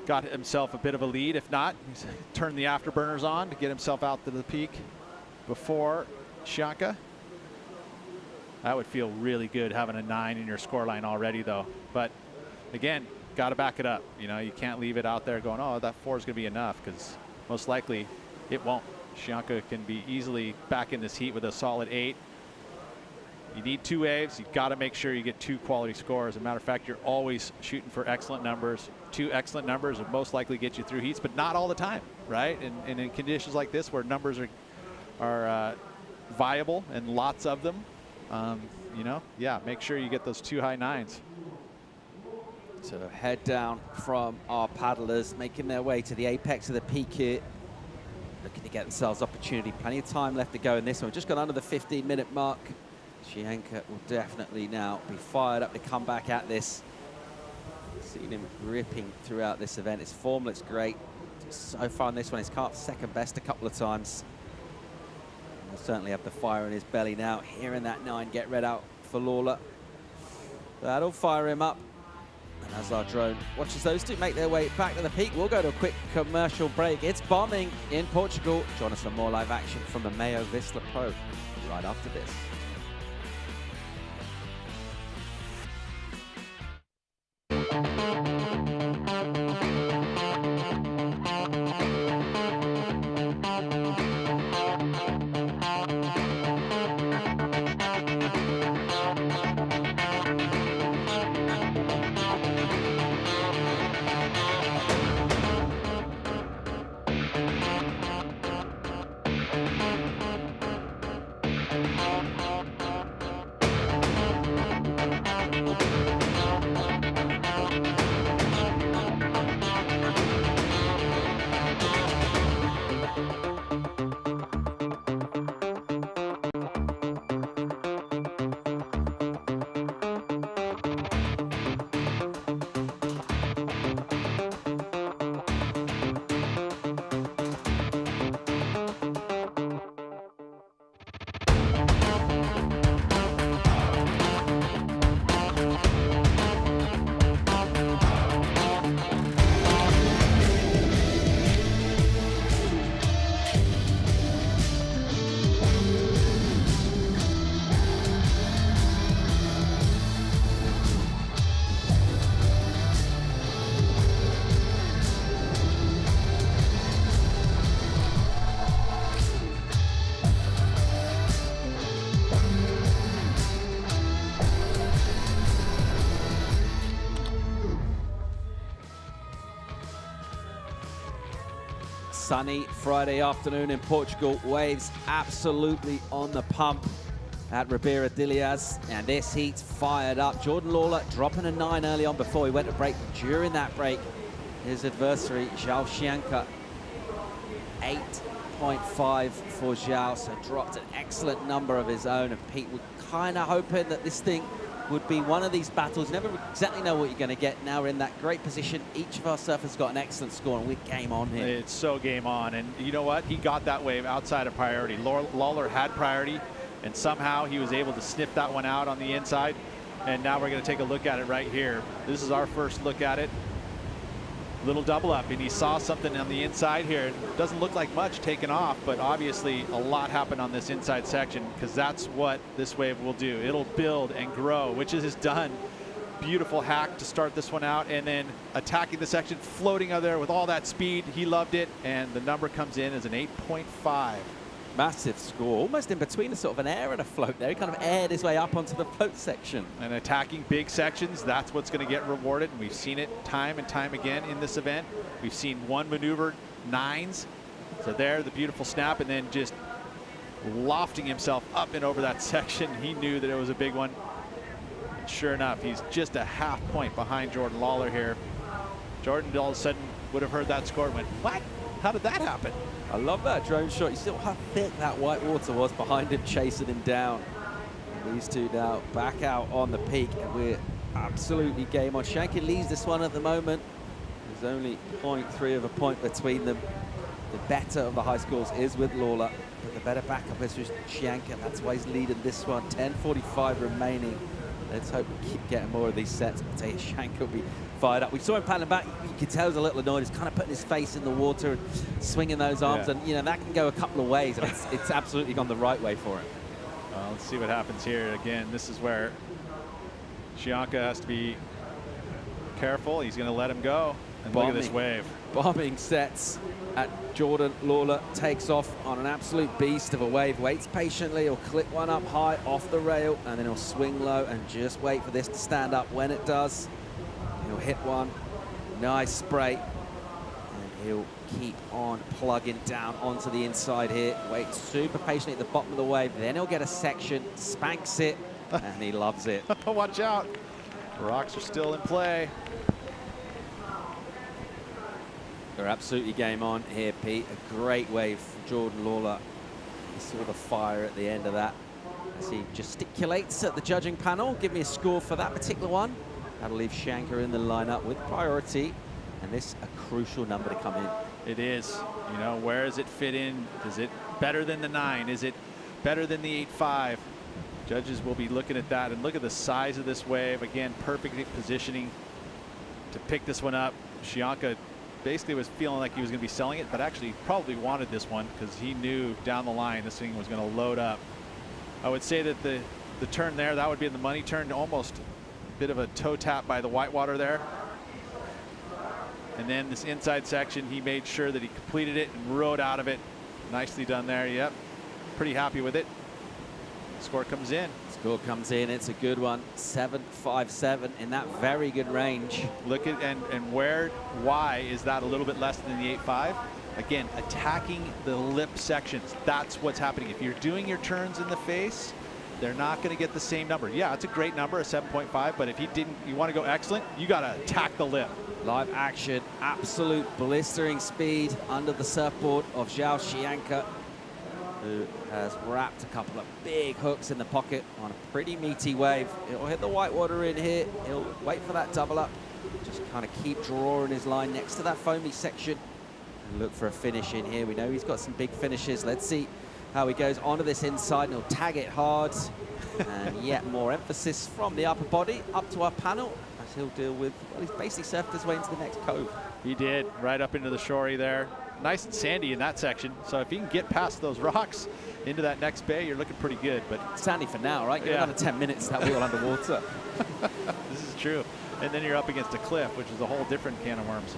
got himself a bit of a lead. If not, he's turned the afterburners on to get himself out to the peak before Shianka. That would feel really good having a 9 in your scoreline already, though. But again, got to back it up. You know, you can't leave it out there going, oh, that 4 is going to be enough, because most likely it won't. Shianka can be easily back in this heat with a solid 8. You need 2 waves. You've got to make sure you get 2 quality scores. As a matter of fact, you're always shooting for excellent numbers. 2 excellent numbers will most likely get you through heats, but not all the time, right? And in conditions like this where numbers are viable and lots of them, you know, yeah, make sure you get those 2 high 9s. So head down from our paddlers, making their way to the apex of the peak here. Looking to get themselves opportunity. Plenty of time left to go in this one. We've just gone under the 15-minute mark. Shianka will definitely now be fired up to come back at this. Seen him ripping throughout this event. His form looks great. So far in this one, he's come up second best a couple of times. He'll certainly have the fire in his belly now, hearing that 9 get read out for Lawler. That'll fire him up. And as our drone watches those two make their way back to the peak, we'll go to a quick commercial break. It's bombing in Portugal. Join us for more live action from the MEO Vissla Pro right after this. Sunny Friday afternoon in Portugal. Waves absolutely on the pump at Ribeira de Ilhas, and this heat's fired up. Jordan Lawler dropping a 9 early on before he went to break. During that break, his adversary, João Chianca, 8.5 for João, so dropped an excellent number of his own, and Pete was kind of hoping that this thing would be one of these battles. Never exactly know what you're going to get. Now we're in that great position. Each of our surfers got an excellent score, and we're game on here. It's so game on, and you know what? He got that wave outside of priority. Lawler had priority, and somehow he was able to sniff that one out on the inside, and now we're going to take a look at it right here. This is our first look at it. Little double up, and he saw something on the inside here. It doesn't look like much taken off, but obviously a lot happened on this inside section, because that's what this wave will do. It'll build and grow, which it has done. Beautiful hack to start this one out, and then attacking the section, floating out there with all that speed. He loved it, and the number comes in as an 8.5. Massive score, almost in between a sort of an air and a float there. He kind of aired his way up onto the float section. And attacking big sections, that's what's going to get rewarded. And we've seen it time and time again in this event. We've seen one maneuver 9s. So there, the beautiful snap, and then just lofting himself up and over that section. He knew that it was a big one. And sure enough, he's just a half point behind Jordan Lawler here. Jordan all of a sudden would have heard that score and went, what? How did that happen? I love that drone shot. You see how thick that white water was behind him, chasing him down. These two now back out on the peak, and we're absolutely game on. Chianca leads this one at the moment. There's only 0.3 of a point between them. The better of the high scores is with Lawler, but the better backup is with Chianca. That's why he's leading this one. 10:45 remaining. Let's hope we keep getting more of these sets. I'll tell you, Chianca will be fired up. We saw him paddling back. You could tell he was a little annoyed. He's kind of putting his face in the water and swinging those arms. Yeah. And, you know, that can go a couple of ways. And it's absolutely gone the right way for him. Well, let's see what happens here. Again, this is where Chianca has to be careful. He's going to let him go. And look at this wave. Bombing sets at Jordan Lawler. Takes off on an absolute beast of a wave. Waits patiently. He'll clip one up high off the rail, and then he'll swing low and just wait for this to stand up. When it does, he'll hit one. Nice spray. And he'll keep on plugging down onto the inside here. Waits super patiently at the bottom of the wave. Then he'll get a section, spanks it, and he loves it. Watch out. Rocks are still in play. They're absolutely game on here, Pete. A great wave from Jordan Lawler. You saw the fire at the end of that as he gesticulates at the judging panel. Give me a score for that particular one. That'll leave Chianca in the lineup with priority, and this a crucial number to come in. It is. You know, where does it fit in? Is it better than the 9? Is it better than the 8.5. Judges will be looking at that, and look at the size of this wave. Again, perfect positioning to pick this one up. Shianka basically was feeling like he was going to be selling it, but actually probably wanted this one because he knew down the line this thing was going to load up. I would say that the turn there, that would be the money turn, almost a bit of a toe tap by the whitewater there. And then this inside section, he made sure that he completed it and rode out of it. Nicely done there. Yep, pretty happy with it. Score comes in. Score comes in. It's a good one. 7.57 in that very good range. Look at and why is that a little bit less than the 8.5? Again, attacking the lip sections. That's what's happening. If you're doing your turns in the face, they're not going to get the same number. Yeah, it's a great number, a 7.5. But if you want to go excellent, you got to attack the lip. Live action, absolute blistering speed under the surfboard of Zhao Shianka, who has wrapped a couple of big hooks in the pocket on a pretty meaty wave. It'll hit the whitewater in here. He'll wait for that double up. Just kind of keep drawing his line next to that foamy section and look for a finish in here. We know he's got some big finishes. Let's see how he goes onto this inside, and he'll tag it hard. And yet more emphasis from the upper body up to our panel as he'll deal with, well, he's basically surfed his way into the next cove. He did, right up into the shorey there. Nice and sandy in that section. So if you can get past those rocks into that next bay, you're looking pretty good. But sandy for now, right? Give another 10 minutes, that wheel underwater. This is true. And then you're up against a cliff, which is a whole different can of worms.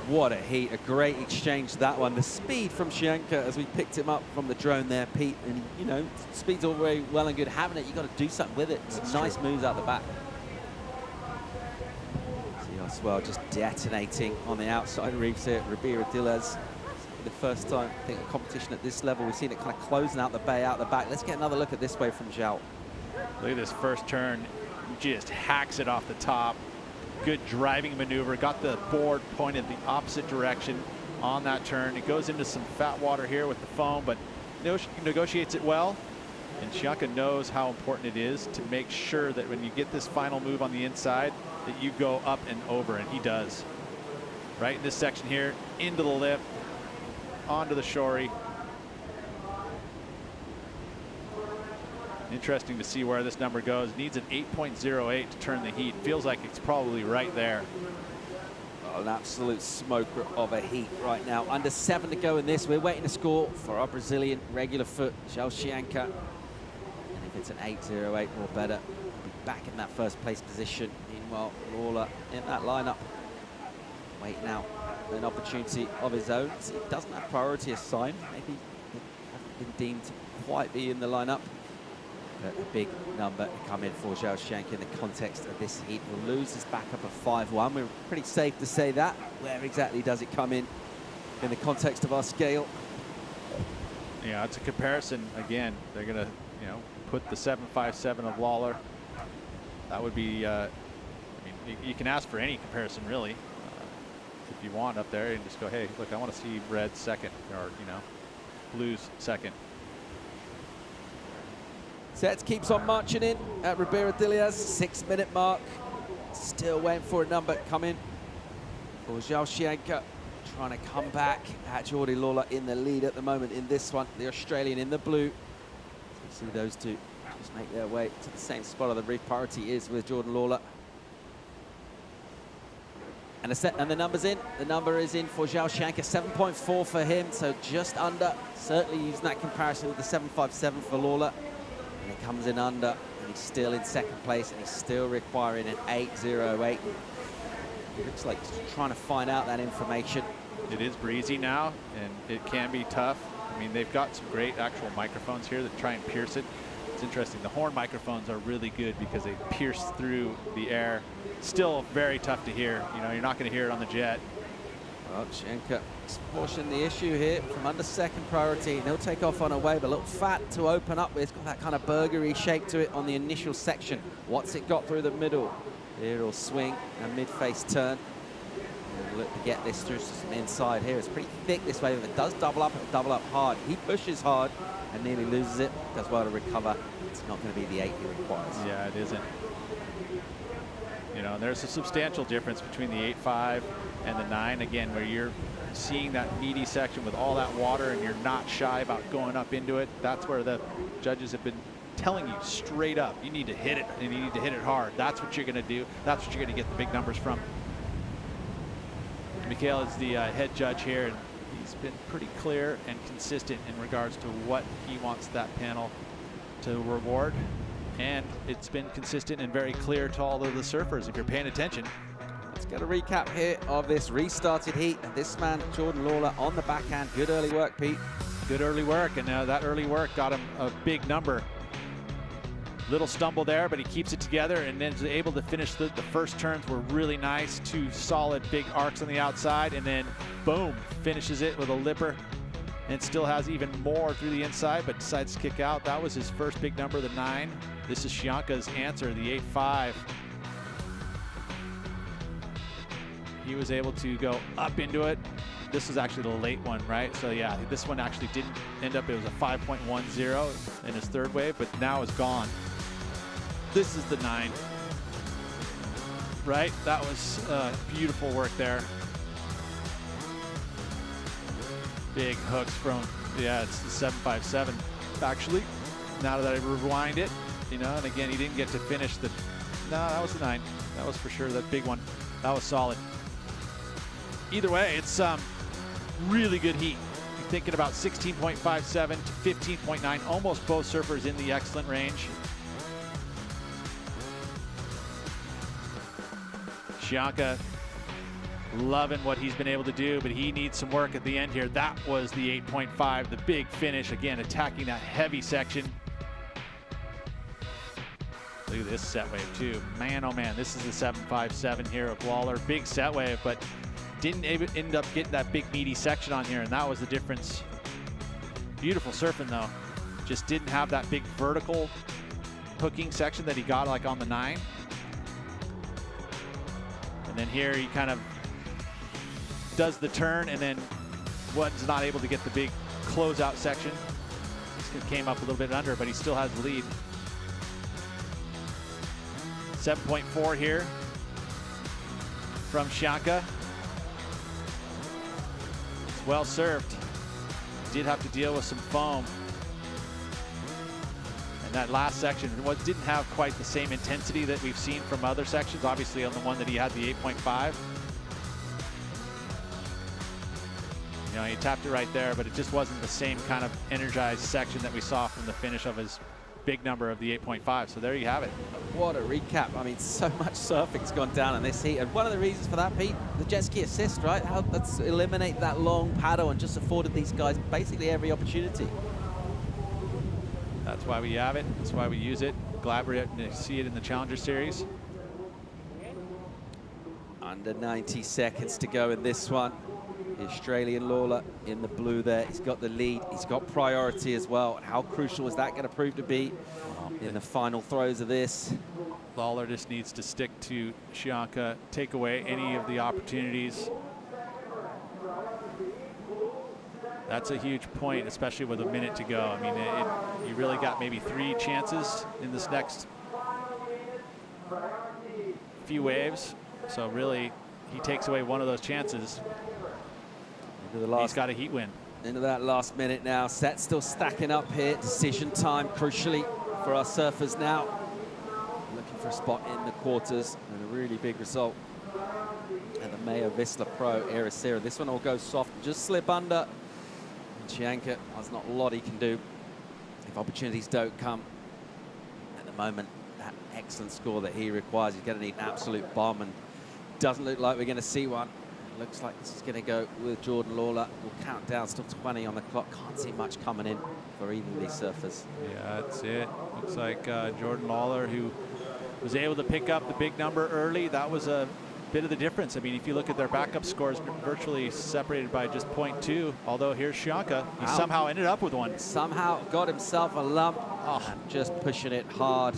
What a heat, a great exchange that one. The speed from Shianka as we picked him up from the drone there, Pete. And you know, speed's all very well and good having it. You got to do something with it. Some nice moves out the back. See our swell just detonating on the outside reefs here at Ribeira Dillas. For the first time, I think, a competition at this level. We've seen it kind of closing out the bay, out the back. Let's get another look at this wave from Zhao. Look at this first turn. Just hacks it off the top. Good driving maneuver. Got the board pointed the opposite direction on that turn. It goes into some fat water here with the foam, but negotiates it well. And Shianka knows how important it is to make sure that when you get this final move on the inside, that you go up and over, and he does. Right in this section here, into the lip, onto the shorey. Interesting to see where this number goes. Needs an 8.08 to turn the heat. Feels like it's probably right there. Oh, an absolute smoker of a heat right now. Under 7 to go in this. We're waiting to score for our Brazilian regular foot, Zhao Shianka. And if it's an 8.08 or better, we'll be back in that first place position. Meanwhile, Lawler in that lineup, waiting out an opportunity of his own. So he doesn't have priority assigned. Maybe he hasn't been deemed to quite be in the lineup. But a big number to come in for Zhao Shianka in the context of this heat. Will lose his backup of 5-1. We're pretty safe to say that. Where exactly does it come in the context of our scale? Yeah, it's a comparison. Again, they're going to, you know, put the 7.57 of Lawler. That would be, I mean, you can ask for any comparison, really, if you want up there, and just go, hey, look, I want to see red second, or, you know, blues second. Sets keeps on marching in at Ribeira Dillas, 6-minute mark. Still waiting for a number to come in for Zhao Shianka, trying to come back at Jordi Lawler in the lead at the moment in this one. The Australian in the blue. So you see those two just make their way to the same spot of the reef. Priority is with Jordan Lawler. And the number's in. The number is in for Zhao Shianka, 7.4 for him, so just under. Certainly using that comparison with the 7.57 for Lawler. And he comes in under, and he's still in second place, and he's still requiring an 8.08. It looks like he's trying to find out that information. It is breezy now, and it can be tough. I mean, they've got some great actual microphones here that try and pierce it. It's interesting. The horn microphones are really good because they pierce through the air. Still very tough to hear. You know, you're not going to hear it on the jet. Well, Shianka portion the issue here from under second priority. And he'll take off on a wave, a little fat to open up with. It's got that kind of burgery shape to it on the initial section. What's it got through the middle? Here it'll swing a mid-face turn. And look to get this through some inside here. It's pretty thick this wave. If it does double up, it'll double up hard. He pushes hard and nearly loses it. Does well to recover. It's not going to be the 8 he requires. Yeah, it isn't. You know, there's a substantial difference between the 8.5 and the 9. Again, where you're seeing that meaty section with all that water and you're not shy about going up into it, that's where the judges have been telling you straight up, you need to hit it and you need to hit it hard. That's what you're going to do. That's what you're going to get the big numbers from. Mikhail is the head judge here, and he's been pretty clear and consistent in regards to what he wants that panel to reward. And it's been consistent and very clear to all of the surfers if you're paying attention. Let's get a recap here of this restarted heat. And this man, Jordan Lawler, on the backhand. Good early work, Pete. Good early work, and that early work got him a big number. Little stumble there, but he keeps it together and then is able to finish. The first turns were really nice. 2 solid big arcs on the outside, and then boom, finishes it with a lipper and still has even more through the inside, but decides to kick out. That was his first big number, the 9. This is Shianka's answer, the 8.5. He was able to go up into it. This was actually the late one, right? So yeah, this one actually didn't end up, it was a 5.10 in his third wave, but now it's gone. This is the 9, right? That was beautiful work there. Big hooks from, yeah, it's the 7.57 actually. Now that I rewind it, you know, and again, he didn't get to finish the, no, that was the 9. That was for sure that big one. That was solid. Either way, it's really good heat. You're thinking about 16.57 to 15.9, almost both surfers in the excellent range. Shianka loving what he's been able to do, but he needs some work at the end here. That was the 8.5, the big finish. Again, attacking that heavy section. Look at this set wave too. Man, oh man, this is the 7.57 here of Lawler. Big set wave, but didn't end up getting that big meaty section on here, and that was the difference. Beautiful surfing though. Just didn't have that big vertical hooking section that he got like on the 9. And then here he kind of does the turn and then was not able to get the big closeout section. This came up a little bit under, but he still has the lead. 7.4 here from Shianka. It's well served. Did have to deal with some foam. And that last section didn't have quite the same intensity that we've seen from other sections. Obviously on the one that he had, the 8.5. You know, he tapped it right there, but it just wasn't the same kind of energized section that we saw from the finish of his big number of the 8.5. So there you have it. What a recap. I mean, so much surfing's gone down in this heat. And one of the reasons for that, Pete, the jet ski assist, right? Let's eliminate that long paddle and just afforded these guys basically every opportunity. That's why we have it. That's why we use it. Glad we're to see it in the Challenger Series. Under 90 seconds to go in this one. The Australian Lawler in the blue there. He's got the lead. He's got priority as well. And how crucial is that going to prove to be in the final throws of this? Lawler just needs to stick to Shianka, take away any of the opportunities. That's a huge point, especially with a minute to go. I mean, you really got maybe 3 chances in this next few waves. So really, he takes away one of those chances. He's got a heat win. Into that last minute now. Set still stacking up here. Decision time, crucially, for our surfers now. Looking for a spot in the quarters and a really big result. And the MEO Vissla Pro Ericeira. This one will go soft, just slip under. Shianka, there's not a lot he can do if opportunities don't come. At the moment, that excellent score that he requires, he's going to need an absolute bomb, and doesn't look like we're going to see one. Looks like this is going to go with Jordan Lawler. We'll count down, still 20 on the clock. Can't see much coming in for either of these surfers. Yeah, that's it. Looks like Jordan Lawler, who was able to pick up the big number early, that was a bit of the difference. I mean, if you look at their backup scores, virtually separated by just 0.2. Although here's Shianka, he somehow ended up with one. Somehow got himself a lump. Oh, and just pushing it hard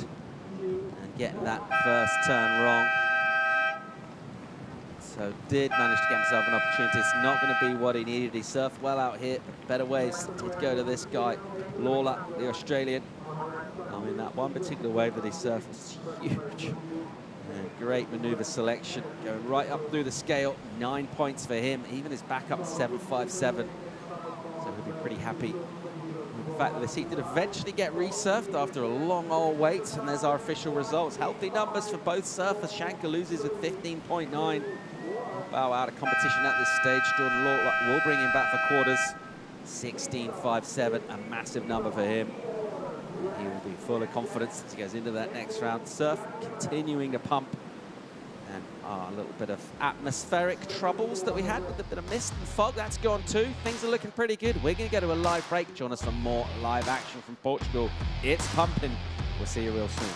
and getting that first turn wrong. So did manage to get himself an opportunity. It's not going to be what he needed. He surfed well out here, but better ways did go to this guy, Lawler, the Australian. I mean, that one particular wave that he surfed was huge. And great maneuver selection, going right up through the scale. 9 points for him, even his back up to 7.57. So he'll be pretty happy with the fact that this heat did eventually get resurfed after a long old wait. And there's our official results. Healthy numbers for both surfers. Shankar loses with 15.9. Bow out of competition at this stage. Jordan Law will bring him back for quarters. 16.57, a massive number for him. He will be full of confidence as he goes into that next round. Surf continuing to pump. And a little bit of atmospheric troubles that we had with a bit of mist and fog. That's gone too. Things are looking pretty good. We're going to go to a live break. Join us for more live action from Portugal. It's pumping. We'll see you real soon.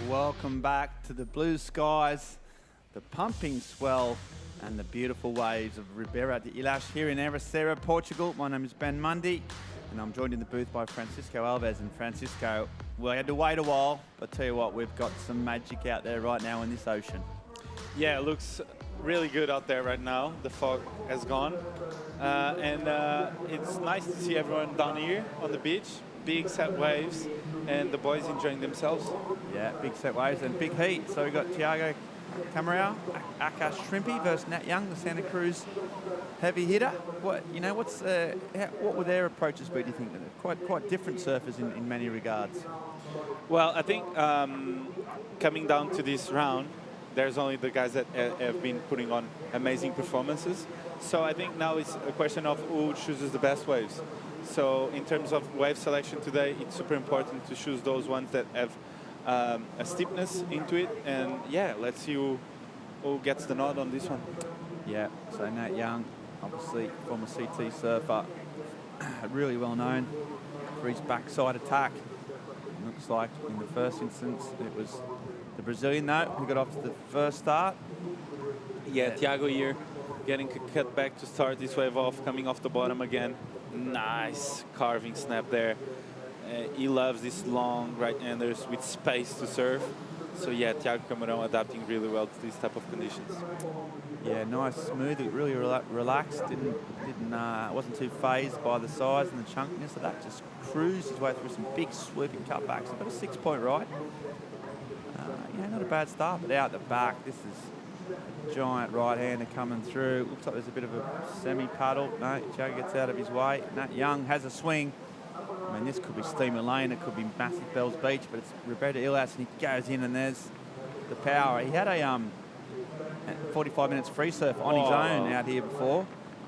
Welcome back to the blue skies, the pumping swell, and the beautiful waves of Ribeira de Ilhas here in Ericeira, Portugal. My name is Ben Mundy, and I'm joined in the booth by Francisco Alves. And Francisco, we had to wait a while, but I tell you what, we've got some magic out there right now in this ocean. Yeah, it looks really good out there right now. The fog has gone, and it's nice to see everyone down here on the beach. Big set waves, and the boys enjoying themselves. Yeah, big set waves and big heat. So we've got Thiago Camarão, Akash Shrimpy versus Nat Young, the Santa Cruz heavy hitter. What would their approaches be, do you think? Quite different surfers in many regards. Well, I think coming down to this round, there's only the guys that have been putting on amazing performances. So I think now it's a question of who chooses the best waves. So in terms of wave selection today, it's super important to choose those ones that have a steepness into it. And yeah, let's see who gets the nod on this one. Yeah, so Nat Young, obviously former CT surfer, really well known for his backside attack. It looks like in the first instance it was the Brazilian though who got off to the first start. Yeah, Thiago here getting cut back to start this wave off, coming off the bottom again. Nice carving snap there. He loves these long right-handers with space to serve. So yeah, Thiago Camarão adapting really well to these type of conditions. Yeah, nice, smooth, really relaxed. Wasn't too phased by the size and the chunkiness of that. Just cruised his way through some big swooping cutbacks. Got a 6-point right. Yeah, not a bad start, but out the back, this is giant right-hander coming through. Looks like there's a bit of a semi-puddle. No, Thiago gets out of his way. Nat Young has a swing. I mean, this could be Steamer Lane, it could be massive Bells Beach, but it's Ribeira de Ilhas, and he goes in, and there's the power. He had a 45 minutes free surf on his own out here before,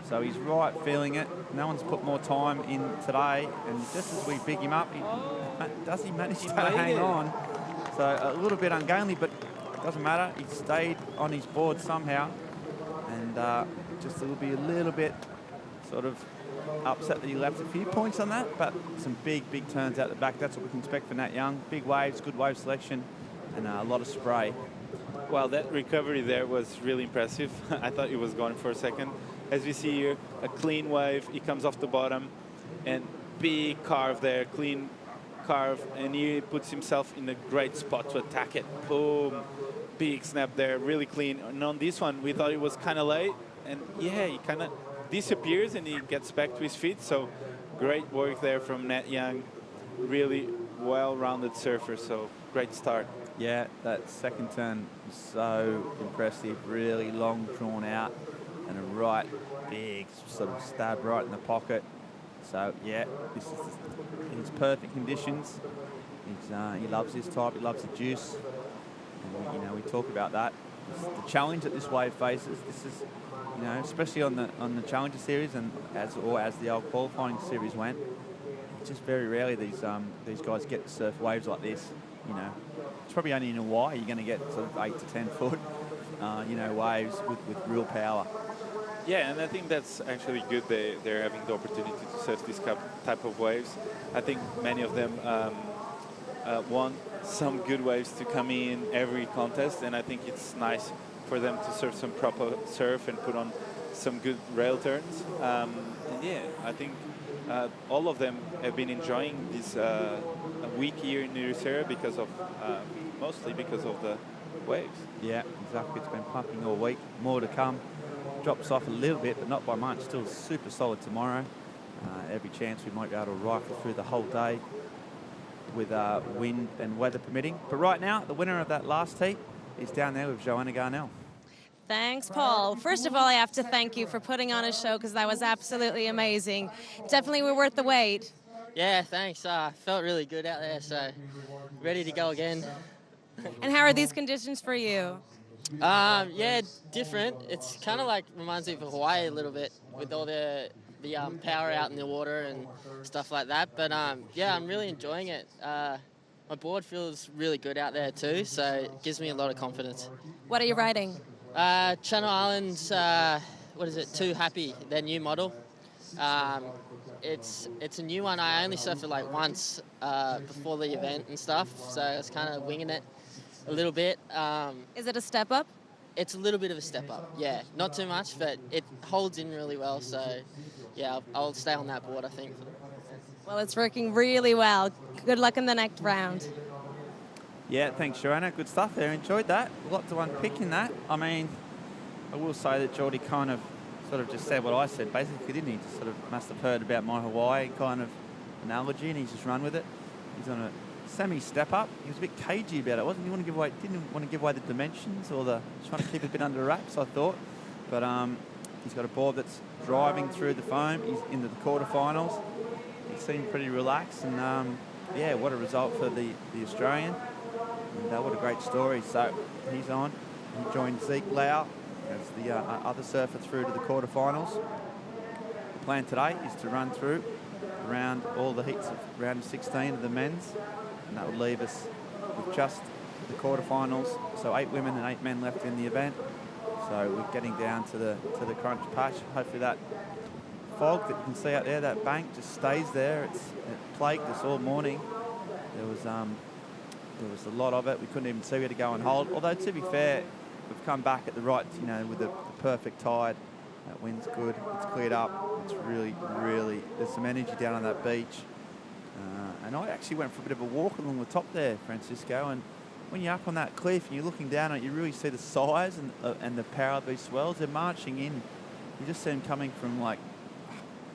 so he's right feeling it. No one's put more time in today, and just as we big him up, does he manage to hang on? So a little bit ungainly, but it doesn't matter. He stayed on his board somehow, and just will be a little bit sort of upset that he left a few points on that, but some big turns out the back. That's what we can expect for Nat Young. Big waves, good wave selection, and a lot of spray. Well, that recovery there was really impressive. I thought he was gone for a second. as we see here, a clean wave. He comes off the bottom, and big carve there, clean carve, and he puts himself in a great spot to attack it. Boom, big snap there, really clean. And on this one, we thought it was kind of late, and yeah, he kind of disappears and he gets back to his feet. So great work there from Nat Young, really well-rounded surfer. So great start. Yeah, that second turn was so impressive, really long, drawn out, and a right big sort of stab right in the pocket. So yeah, this is his perfect conditions. He loves this type. He loves the juice. And we talk about that. The challenge that this wave faces. This is, especially on the Challenger Series and as the old qualifying series went. It's just very rarely these guys get to surf waves like this. It's probably only in Hawaii you're going to get sort of 8 to 10 foot, waves with real power. Yeah, and I think that's actually good. They're having the opportunity to surf this type of waves. I think many of them want some good waves to come in every contest, and I think it's nice for them to surf some proper surf and put on some good rail turns. And yeah, I think all of them have been enjoying this week here in Ericeira because of mostly because of the waves. Yeah, exactly. It's been pumping all week. More to come. Drops off a little bit, but not by much. Still super solid tomorrow. Every chance we might be able to rifle through the whole day with wind and weather permitting. But right now, the winner of that last heat is down there with Joanna Garnell. Thanks, Paul. First of all, I have to thank you for putting on a show because that was absolutely amazing. Definitely were worth the wait. Yeah, thanks. Felt really good out there, so ready to go again. And how are these conditions for you? Yeah, different. It's kind of like reminds me of Hawaii a little bit with all the power out in the water and stuff like that. But yeah, I'm really enjoying it. My board feels really good out there too, so it gives me a lot of confidence. What are you riding? Channel Islands, what is it? Too Happy, their new model. It's a new one. I only surfed it like once before the event and stuff, so I was kind of winging it a little bit. Is it a step up? It's a little bit of a step up, yeah. Not too much, but it holds in really well, so yeah, I'll stay on that board, I think. Well, it's working really well. Good luck in the next round. Yeah, thanks, Joanna. Good stuff there. Enjoyed that. A lot to unpick in that. I mean, I will say that Geordie kind of sort of just said what I said, basically, didn't he? Just sort of must have heard about my Hawaii kind of analogy, and he's just run with it. He's on a semi-step up. He was a bit cagey about it, wasn't he? Didn't want to give away the dimensions or trying to keep it a bit under wraps, I thought. But he's got a board that's driving through the foam. He's into the quarterfinals. He seemed pretty relaxed, and yeah, what a result for the Australian. And what a great story. So he's on. He joined Zeke Lau as the other surfer through to the quarterfinals. The plan today is to run through around all the heats of round 16 of the men's, and that would leave us with just the quarterfinals. So 8 women and 8 men left in the event. So we're getting down to the crunch patch. Hopefully that fog that you can see out there, that bank, just stays there. It plagued us all morning. There was a lot of it. We couldn't even see. We had to go and hold. Although, to be fair, we've come back at the right, with the perfect tide. That wind's good. It's cleared up. It's really, there's some energy down on that beach. And I actually went for a bit of a walk along the top there, Francisco. And when you're up on that cliff and you're looking down on it, you really see the size and the power of these swells. They're marching in. You just see them coming from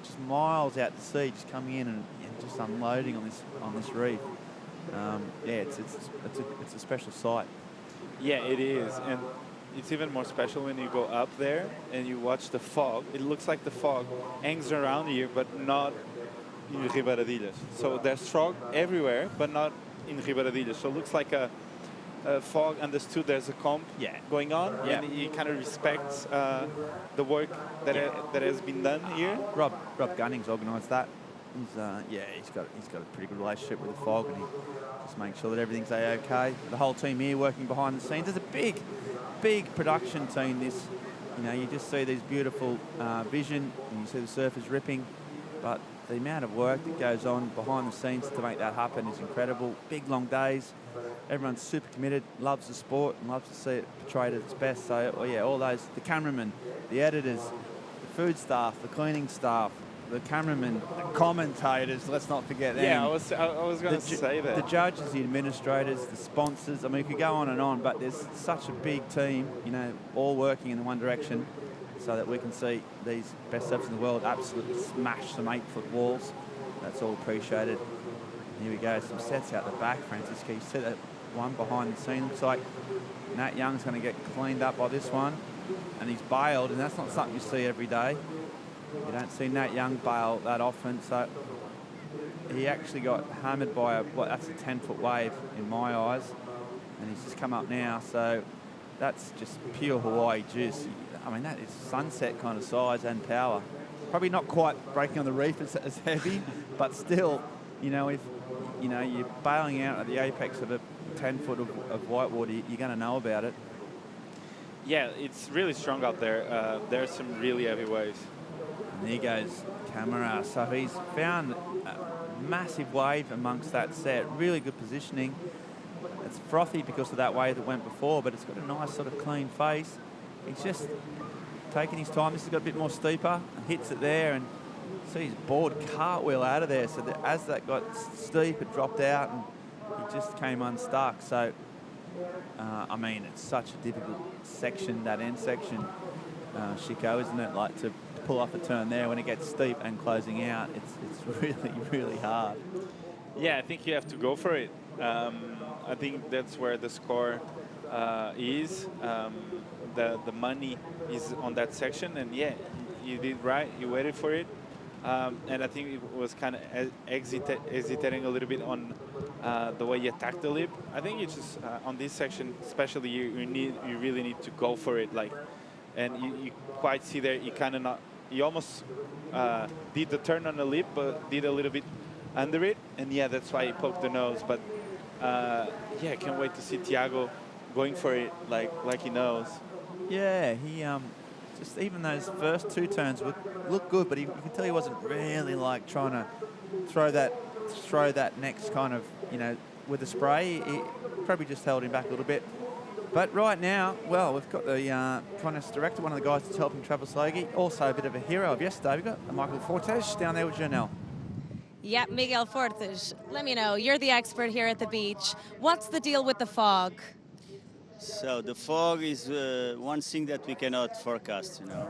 just miles out to sea, just coming in and just unloading on this reef. Yeah, it's a special sight. Yeah, it is, and it's even more special when you go up there and you watch the fog. It looks like the fog hangs around you, but not in Ribeiradilhas. So there's fog everywhere, but not in Ribeiradilhas. So it looks like a fog understood there's a comp going on, and he kind of respects the work that has been done here. Rob Gunning's organised that. He's got a pretty good relationship with the fog, and he just makes sure that everything's okay. The whole team here working behind the scenes. There's a big production team. You just see these beautiful vision, and you see the surfers ripping, but the amount of work that goes on behind the scenes to make that happen is incredible. Big long days. Everyone's super committed, loves the sport, and loves to see it portrayed at its best. So all those, the cameramen, the editors, the food staff, the cleaning staff, the cameramen, the commentators, let's not forget them. Yeah, I was going to say that. The judges, the administrators, the sponsors. I mean, we could go on and on, but there's such a big team, you know, all working in one direction so that we can see these best surfers in the world absolutely smash some 8-foot walls. That's all appreciated. Here we go, some sets out the back, Francisco. You see that one behind the scene. Looks like Nat Young's going to get cleaned up by this one. And he's bailed, and that's not something you see every day. You don't see Nat Young bail that often, so he actually got hammered by that's a 10-foot wave in my eyes, and he's just come up now, so that's just pure Hawaii juice. I mean, that is sunset kind of size and power. Probably not quite breaking on the reef as heavy, but still, you know, if you know you're bailing out at the apex of a 10-foot of whitewater, you're going to know about it. Yeah, it's really strong out there. There's some really heavy waves. And there goes Camara. So he's found a massive wave amongst that set. Really good positioning. It's frothy because of that wave that went before, but it's got a nice sort of clean face. He's just taking his time. This has got a bit more steeper. Hits it there, and see his board cartwheel out of there. So that as that got steep, it dropped out, and he just came unstuck. So, I mean, it's such a difficult section, that end section, Chico, isn't it? Like to pull off a turn there when it gets steep and closing out, it's really, really hard. Yeah, I think you have to go for it. I think that's where the score is. The money is on that section, and yeah, you did right. You waited for it, and I think it was kind of hesitating a little bit on the way you attacked the lip. I think you just on this section, especially, you really need to go for it. Like, and you quite see there, you kind of not. You almost did the turn on the lip, but did a little bit under it, and yeah, that's why he poked the nose. But yeah, I can't wait to see Thiago going for it like he knows. Yeah, he just even those first two turns would look good, but you can tell he wasn't really like trying to throw that next kind of, you know, with the spray. He probably just held him back a little bit. But right now, well, we've got the contest director, one of the guys that's helping Travis Logie, also a bit of a hero of yesterday. We've got Michael Fortes down there with Janelle. Yeah, Miguel Fortes, let me know. You're the expert here at the beach. What's the deal with the fog? So the fog is one thing that we cannot forecast, you know.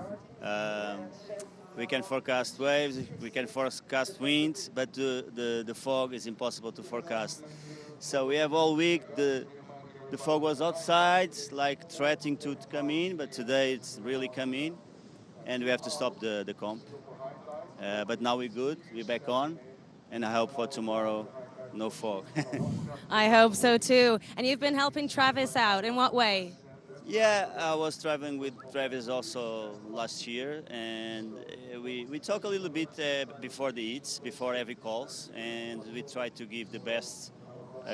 We can forecast waves, we can forecast winds, but the fog is impossible to forecast. So we have all week the fog was outside, like threatening to come in, but today it's really come in, and we have to stop the comp. But now we're good, we're back on, and I hope for tomorrow, no fog. I hope so too. And you've been helping Travis out, in what way? Yeah, I was traveling with Travis also last year, and we talk a little bit before the heats, before every calls, and we try to give the best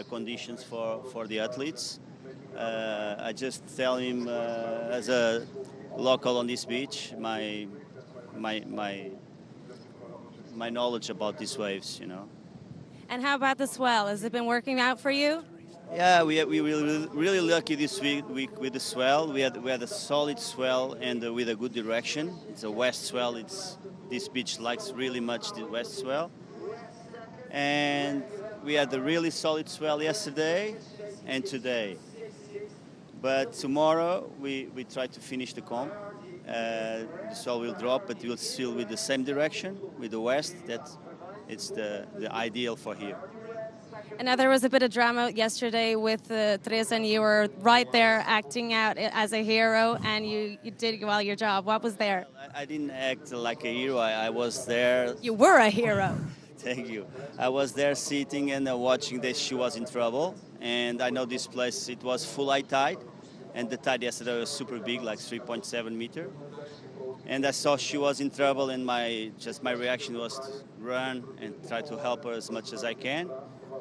conditions for the athletes. I just tell him as a local on this beach, my knowledge about these waves, you know. And how about the swell? Has it been working out for you? Yeah, we were really lucky this week with the swell. We had a solid swell and with a good direction. It's a west swell. This beach likes really much the west swell. And we had a really solid swell yesterday and today. But tomorrow we try to finish the comp. The swell will drop, but we'll still with the same direction, with the west. It's the ideal for here. And now there was a bit of drama yesterday with Teresa, and you were right there acting out as a hero, and you did well your job. What was there? I didn't act like a hero. I was there. You were a hero. Thank you. I was there sitting and watching that she was in trouble. And I know this place, it was full high tide. And the tide yesterday was super big, like 3.7 meter. And I saw she was in trouble, and my reaction was to run and try to help her as much as I can.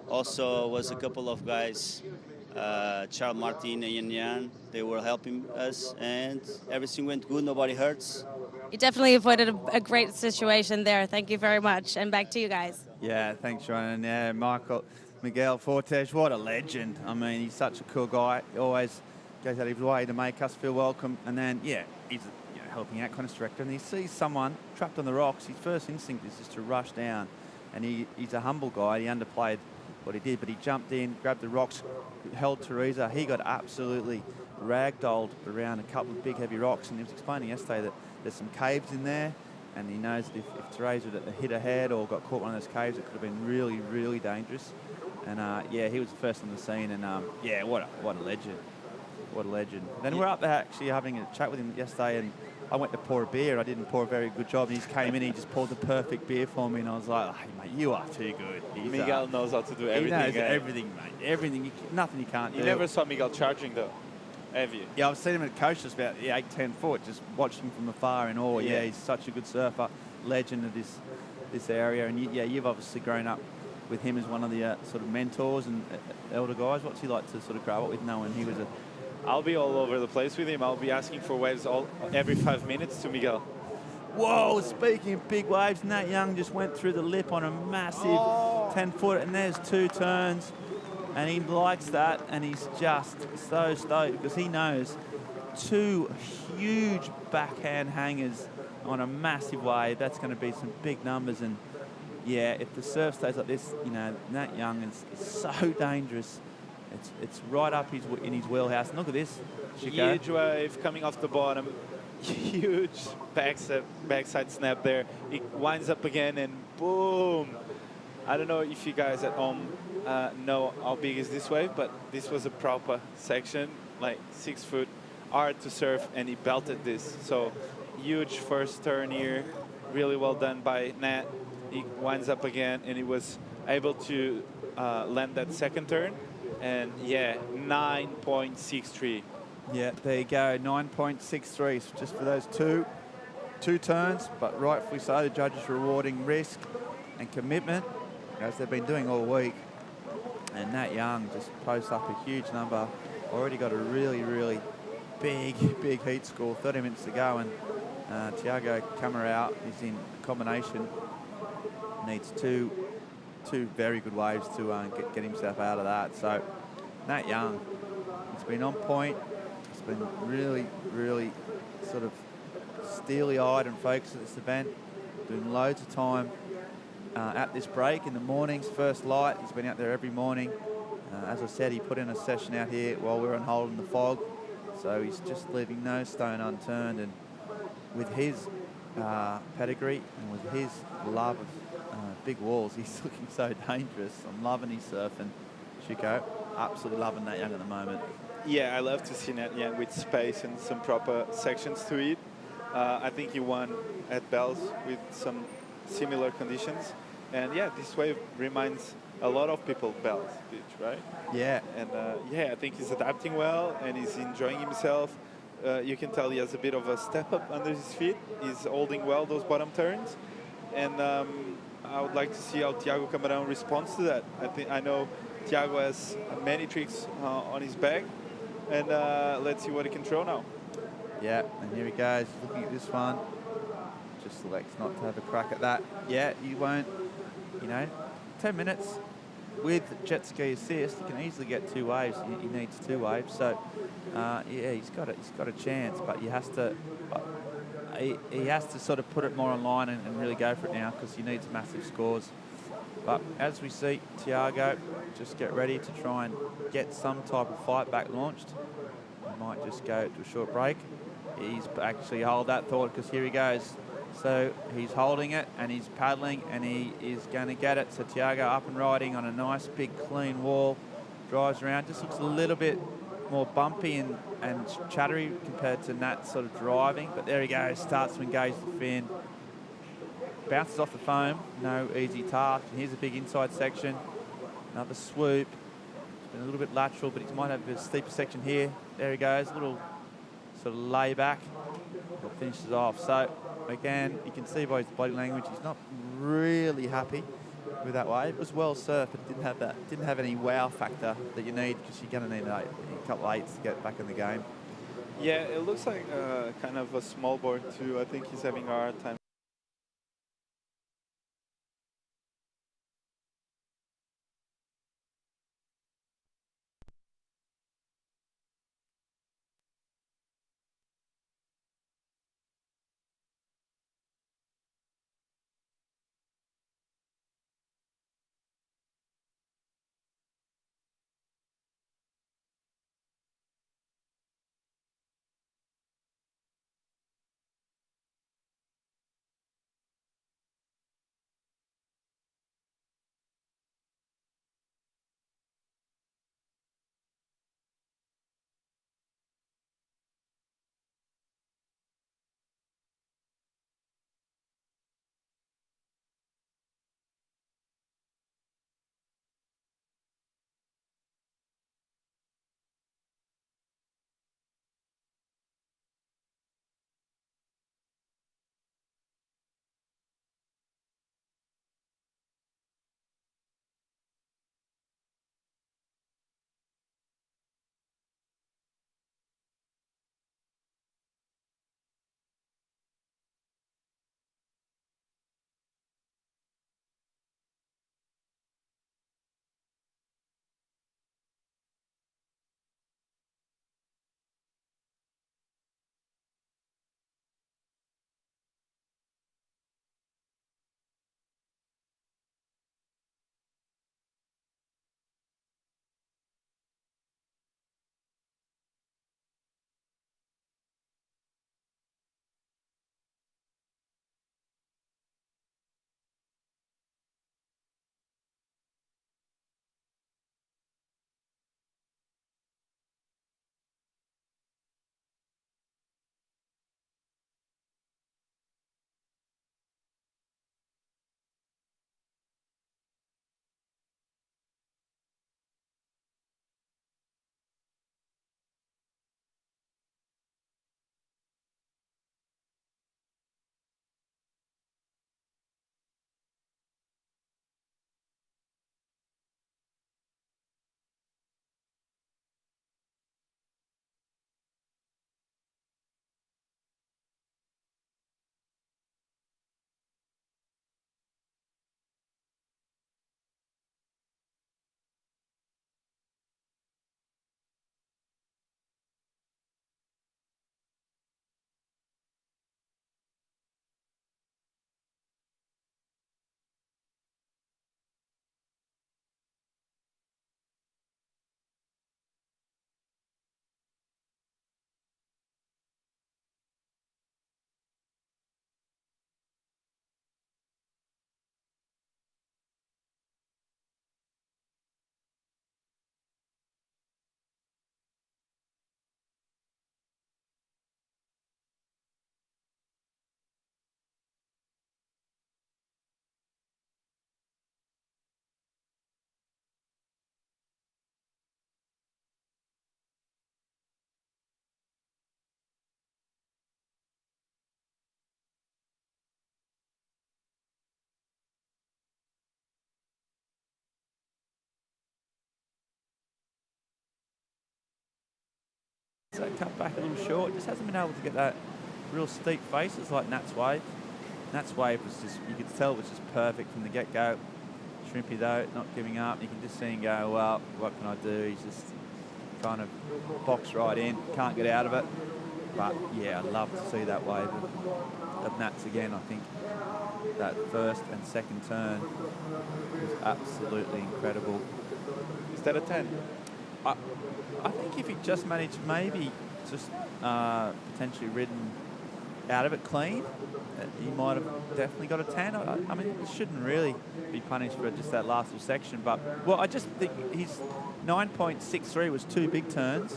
Also was a couple of guys, Charles Martin and Yan, they were helping us, and everything went good, nobody hurts. You definitely avoided a great situation there. Thank you very much. And back to you guys. Yeah, thanks, Ryan. And yeah, Miguel Fortes, what a legend. I mean, he's such a cool guy. He always goes out of his way to make us feel welcome. And then, yeah, he's helping out kind of director, and he sees someone trapped on the rocks. His first instinct is just to rush down, and he's a humble guy. He underplayed what he did, but he jumped in, grabbed the rocks, held Teresa. He got absolutely ragdolled around a couple of big heavy rocks, and he was explaining yesterday that there's some caves in there, and he knows that if Teresa had hit her head or got caught in one of those caves, it could have been really, really dangerous. And yeah, he was the first on the scene, and yeah, what a legend. What a legend. Then we're up there actually having a chat with him yesterday, and I went to pour a beer. I didn't pour a very good job, and he just came in and he just poured the perfect beer for me, and I was like, hey, mate, you are too good. Miguel knows how to do everything. He knows everything, mate. Everything. Nothing you can't do. You never saw Miguel charging, though, have you? Yeah, I've seen him at coast just about 8-10 foot, just watching from afar in awe. Yeah, he's such a good surfer, legend of this area. And yeah, you've obviously grown up with him as one of the sort of mentors and elder guys. What's he like to sort of grow up with, knowing he was a... I'll be all over the place with him. I'll be asking for waves every 5 minutes to Miguel. Whoa, speaking of big waves, Nat Young just went through the lip on a massive 10-foot, and there's 2 turns, and he likes that, and he's just so stoked because he knows 2 huge backhand hangers on a massive wave. That's going to be some big numbers, and yeah, if the surf stays like this, you know, Nat Young is so dangerous. It's right up in his wheelhouse. And look at this, Chico. Huge wave coming off the bottom. Huge backside snap there. It winds up again and boom. I don't know if you guys at home know how big is this wave, but this was a proper section, like 6 foot, hard to surf, and he belted this. So huge first turn here. Really well done by Nat. He winds up again, and he was able to land that second turn. And yeah, 9.63. Yeah, there you go, 9.63 just for those two turns, but rightfully so. The judges rewarding risk and commitment, as they've been doing all week. And Nat Young just posts up a huge number. Already got a really, really big heat score. 30 minutes to go, and Tiago Camarão is in combination. Needs two very good waves to get himself out of that. So Nat Young, he's been on point. He's been really, really sort of steely-eyed and focused at this event, doing loads of time at this break in the mornings, first light. He's been out there every morning. As I said, he put in a session out here while we were on hold in the fog. So he's just leaving no stone unturned. And with his pedigree and with his love of big walls, he's looking so dangerous. I'm loving his surfing, Chico. Absolutely loving Nat Young at the moment. Yeah, I love to see Nat Young with space and some proper sections to it. I think he won at Bells with some similar conditions. And yeah, this wave reminds a lot of people Bells Beach, right? Yeah. And yeah, I think he's adapting well and he's enjoying himself. You can tell he has a bit of a step up under his feet. He's holding well those bottom turns. And I would like to see how Tiago Camarão responds to that. I know Tiago has many tricks on his bag, and let's see what he can throw now. Yeah, and here he goes, looking at this one. Just selects not to have a crack at that. Yeah, he won't, you know, 10 minutes with jet ski assist, he can easily get 2 waves. He needs 2 waves, so yeah, he's got a chance, but he has to. He has to sort of put it more online and really go for it now because he needs massive scores. But as we see, Tiago just get ready to try and get some type of fight back launched. He might just go to a short break. He's actually hold that thought because here he goes. So he's holding it and he's paddling and he is going to get it. So Tiago up and riding on a nice big clean wall. Drives around, just looks a little bit more bumpy and chattery compared to Nat sort of driving, but there he goes, starts to engage the fin, bounces off the foam, no easy task. And here's a big inside section, another swoop. It's been a little bit lateral, but he might have a steeper section here. There he goes, a little sort of lay back, that finishes off. So again, you can see by his body language, he's not really happy with that wave. It was well surfed, but didn't have any wow factor that you need, because you're going to need a couple of 8s to get back in the game. Yeah, it looks like kind of a small board too. I think he's having a hard time So cut back a little short. Just hasn't been able to get that real steep faces like Nat's wave. Nat's wave was just, you could tell, was just perfect from the get-go. Shrimpy though, not giving up. You can just see him go, well, what can I do? He's just kind of boxed right in, can't get out of it. But yeah, I'd love to see that wave of Nat's again. I think that first and second turn was absolutely incredible. Is that a 10? I think if he just managed maybe just potentially ridden out of it clean, he might have definitely got a 10. I mean, it shouldn't really be punished for just that last little section. But, well, I just think his 9.63 was 2 big turns.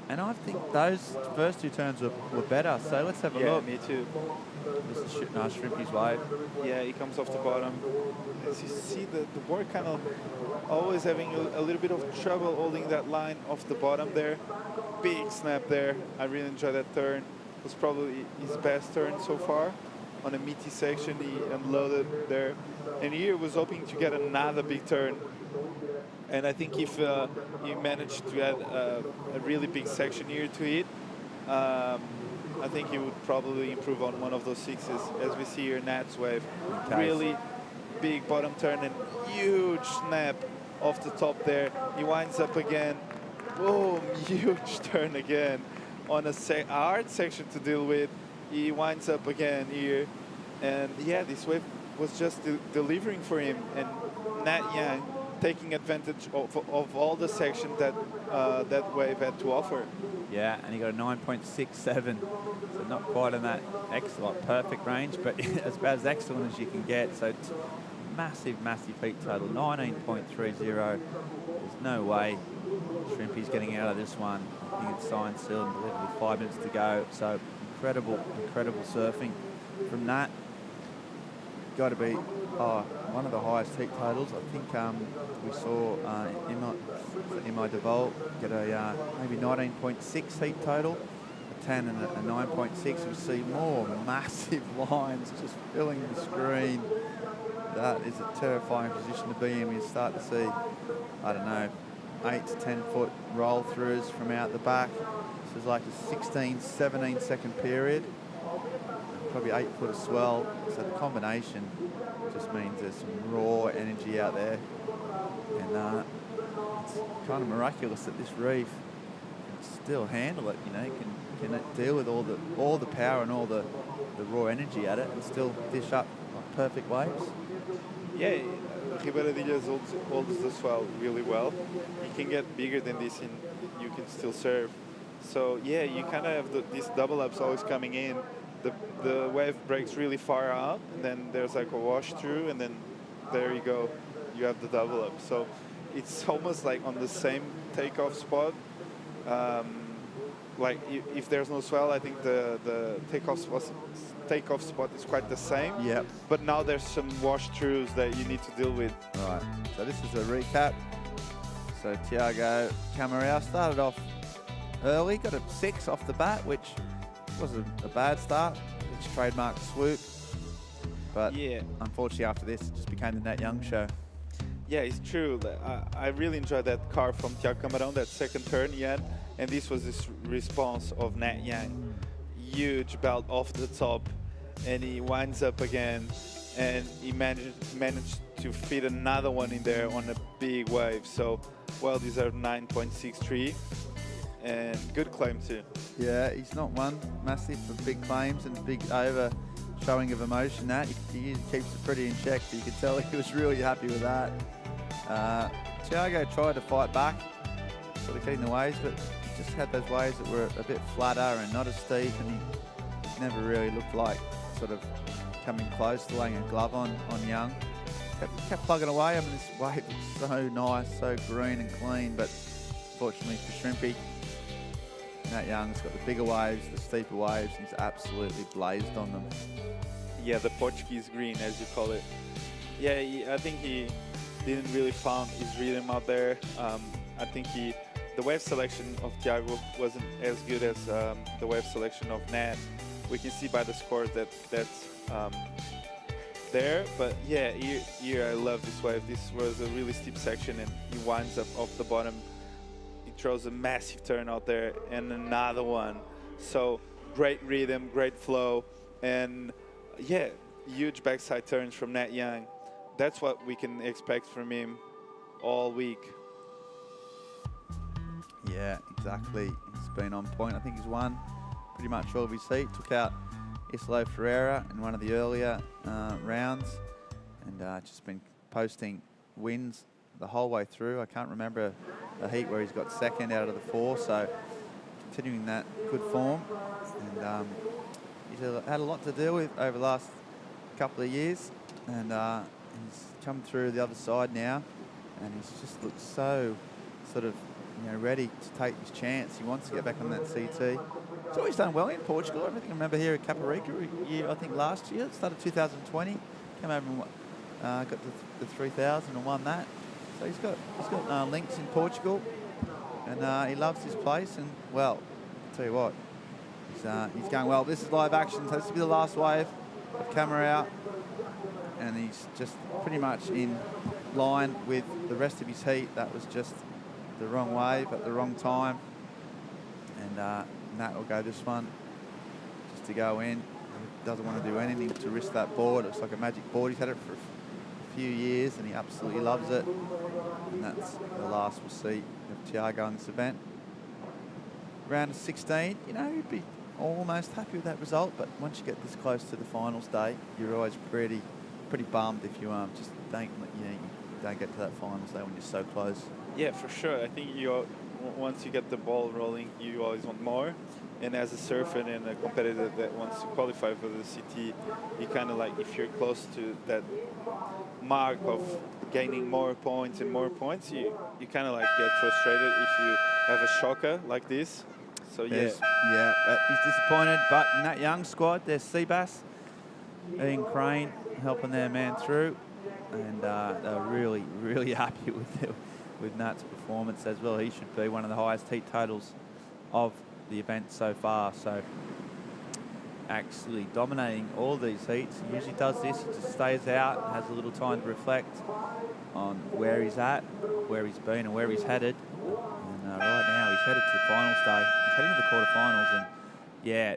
And I think those first 2 turns were better. So let's have a look. Me too. This is Shrimpy's wave. Yeah, he comes off the bottom. As you see, the board kind of always having a little bit of trouble holding that line off the bottom there. Big snap there. I really enjoyed that turn. It was probably his best turn so far. On a meaty section, he unloaded there. And here was hoping to get another big turn. And I think if he managed to add a really big section here to it, I think he would probably improve on one of those 6s. As we see here, Nat's wave. Really big bottom turn and huge snap off the top there. He winds up again. Boom, huge turn again. On a hard section to deal with, he winds up again here. And yeah, this wave was just delivering for him. And Nat Yang taking advantage of all the section that that wave had to offer. Yeah, and he got a 9.67, so not quite in that excellent, perfect range, but as excellent as you can get. So massive, massive heat total, 19.30. There's no way Shrimpy's getting out of this one. I think it's signed, sealed, and delivered with 5 minutes to go. So incredible, incredible surfing from that. Got to be one of the highest heat totals. I think we saw Emma DeVol get a maybe 19.6 heat total, a 10 and a 9.6. We see more massive lines just filling the screen. That is a terrifying position to be in. We start to see, I don't know, 8 to 10 foot roll throughs from out the back. This is like a 16, 17 second period. Probably 8 foot of swell. So the combination just means there's some raw energy out there. And it's kind of miraculous that this reef can still handle it, you know, can it deal with all the power and all the raw energy at it and still dish up like perfect waves. Yeah, Ribeiradillas holds the swell really well. You can get bigger than this and you can still serve. So yeah, you kind of have these double ups always coming in. The wave breaks really far out, and then there's like a wash through, and then there you go, you have the double up. So it's almost like on the same takeoff spot. Like if there's no swell, I think the takeoff spot is quite the same. Yep. But now there's some wash throughs that you need to deal with. Right. So this is a recap. So Thiago Camarão started off early, got a 6 off the bat, which wasn't a bad start. It's trademark swoop. But yeah, unfortunately after this, it just became the Nat Young show. Yeah, it's true. I really enjoyed that car from Thiago Camarão, that second turn he had. And this was this response of Nat Yang. Huge belt off the top. And he winds up again. And he managed to fit another one in there on a big wave. So, well deserved 9.63. And good claim too. Yeah, he's not one massive for big claims and big over showing of emotion. That he keeps it pretty in check, but you could tell he was really happy with that. Thiago tried to fight back, sort of getting the waves, but he just had those waves that were a bit flatter and not as steep, and he never really looked like sort of coming close to laying a glove on Young. Kept plugging away. I mean, this wave was so nice, so green and clean, but fortunately for Shrimpy, Nat Young's got the bigger waves, the steeper waves, and he's absolutely blazed on them. Yeah, the Portuguese green, as you call it. Yeah, I think he didn't really find his rhythm out there. I think the wave selection of Thiago wasn't as good as the wave selection of Nat. We can see by the scores that's there, but yeah, here I love this wave. This was a really steep section, and he winds up off the bottom. throws a massive turn out there and another one. So great rhythm, great flow, and yeah, huge backside turns from Nat Young. That's what we can expect from him all week. Yeah, exactly. He's been on point. I think he's won pretty much all of his heat. Took out Vissla Pro Ericeira in one of the earlier rounds, and just been posting wins the whole way through. I can't remember a heat where he's got second out of the 4, so continuing that good form. And he's had a lot to deal with over the last couple of years, and he's come through the other side now, and he's just looked so sort of, you know, ready to take his chance. He wants to get back on that CT. He's always done well in Portugal. I think I remember here at Caparica, I think last year, started 2020, came over and got the 3000 and won that. So he's got links in Portugal, and he loves his place. And well, I'll tell you what, he's going well. This is live action, so this will be the last wave of camera out, and he's just pretty much in line with the rest of his heat. That was just the wrong wave at the wrong time, and Nat will go this one just to go in. He doesn't want to do anything to risk that board. It's like a magic board. He's had it for a few years, and he absolutely loves it. And that's the last we'll see of Thiago in this event. Round of 16, you know, you'd be almost happy with that result, but once you get this close to the finals day, you're always pretty bummed if you just don't, you don't get to that finals day when you're so close. Yeah, for sure. I think once you get the ball rolling, you always want more. And as a surfer and a competitor that wants to qualify for the CT, you kind of like, if you're close to that mark of gaining more points and more points, you kind of like get frustrated if you have a shocker like this. So yeah. Yeah, he's disappointed, but in that young squad, there's Seabass, Ian Crane helping their man through, and they're really, really happy with Nat's performance as well. He should be one of the highest heat totals of the event so far. So actually dominating all these heats. He usually does this, he just stays out, has a little time to reflect on where he's at, where he's been and where he's headed. And right now he's headed to the finals day. He's heading to the quarterfinals, and yeah,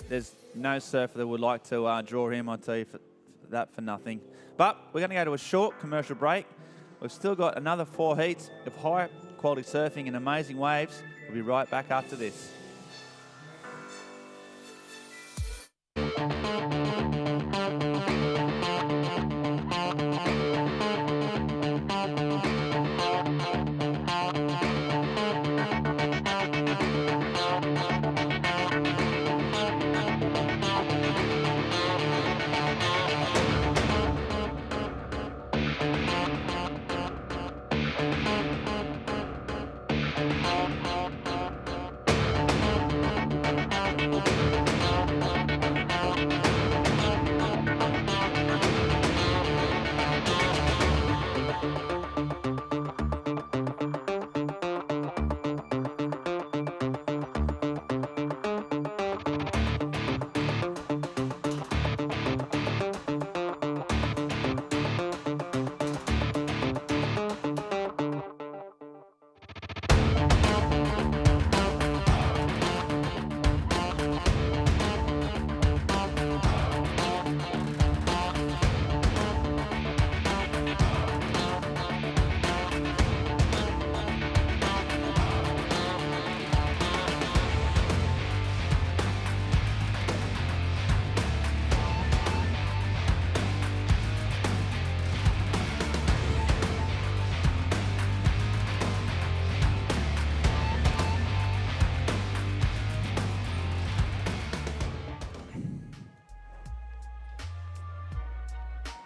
there's no surfer that would like to draw him, I'll tell you for nothing. But we're going to go to a short commercial break. We've still got another 4 heats of high quality surfing and amazing waves. We'll be right back after this.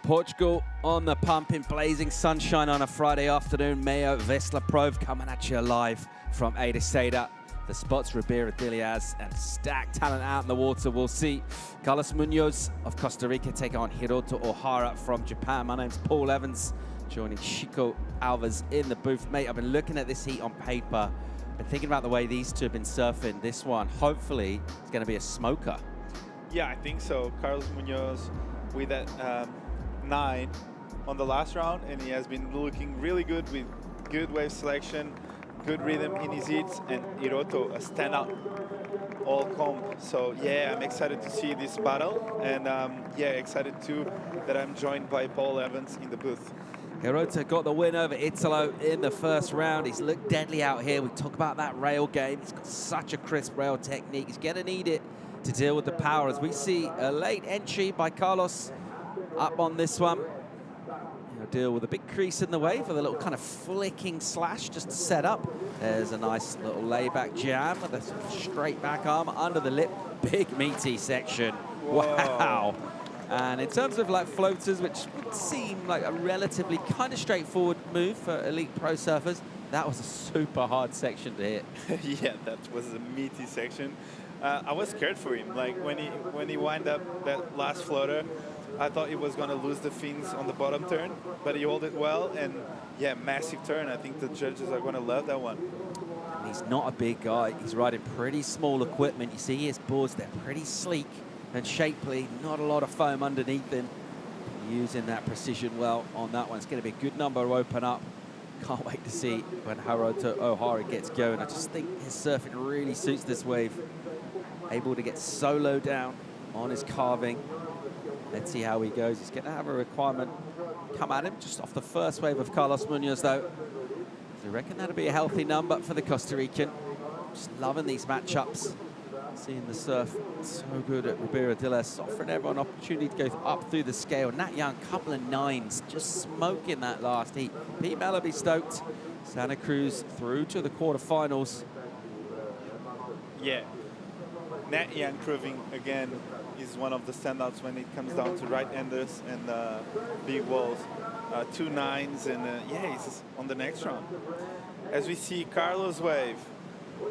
Portugal on the pump in blazing sunshine on a Friday afternoon. MEO Vissla Pro coming at you live from Ericeira. The spots, Ribeira Diaz, and stacked talent out in the water. We'll see Carlos Munoz of Costa Rica take on Hiroto Ohara from Japan. My name's Paul Evans, joining Chico Alves in the booth. Mate, I've been looking at this heat on paper, been thinking about the way these two have been surfing. This one, hopefully, is going to be a smoker. Yeah, I think so. Carlos Munoz with that 9 on the last round, and he has been looking really good with good wave selection, good rhythm in his hits, and Hiroto, a standout all comp. So yeah, I'm excited to see this battle, and yeah, excited too that I'm joined by Paul Evans in the booth. Hiroto got the win over Italo in the first round. He's looked deadly out here. We talk about that rail game. He's got such a crisp rail technique. He's going to need it to deal with the power, as we see a late entry by Carlos up on this one. He'll deal with a big crease in the wave with a little kind of flicking slash just to set up. There's a nice little layback jam with a sort of straight back arm under the lip. Big meaty section. Whoa. Wow. And in terms of like floaters, which would seem like a relatively kind of straightforward move for elite pro surfers, that was a super hard section to hit. Yeah, that was a meaty section. I was scared for him. Like when he wind up that last floater, I thought he was going to lose the fins on the bottom turn, but he held it well, and yeah, massive turn. I think the judges are going to love that one. And he's not a big guy. He's riding pretty small equipment. You see his boards, they're pretty sleek and shapely, not a lot of foam underneath him. Using that precision well on that one. It's going to be a good number to open up. Can't wait to see when Hiroto Ohara gets going. I just think his surfing really suits this wave. Able to get so low down on his carving. Let's see how he goes. He's going to have a requirement come at him just off the first wave of Carlos Munoz, though. So I reckon that'll be a healthy number for the Costa Rican. Just loving these matchups. Seeing the surf so good at Ribeira de Les, offering everyone an opportunity to go up through the scale. Nat Young, couple of nines, just smoking that last heat. Pete Melleby stoked. Santa Cruz through to the quarterfinals. Yeah, Nat Young proving again is one of the standouts when it comes down to right-handers and big walls. 2 nines, and yeah, he's on the next round. As we see Carlos wave.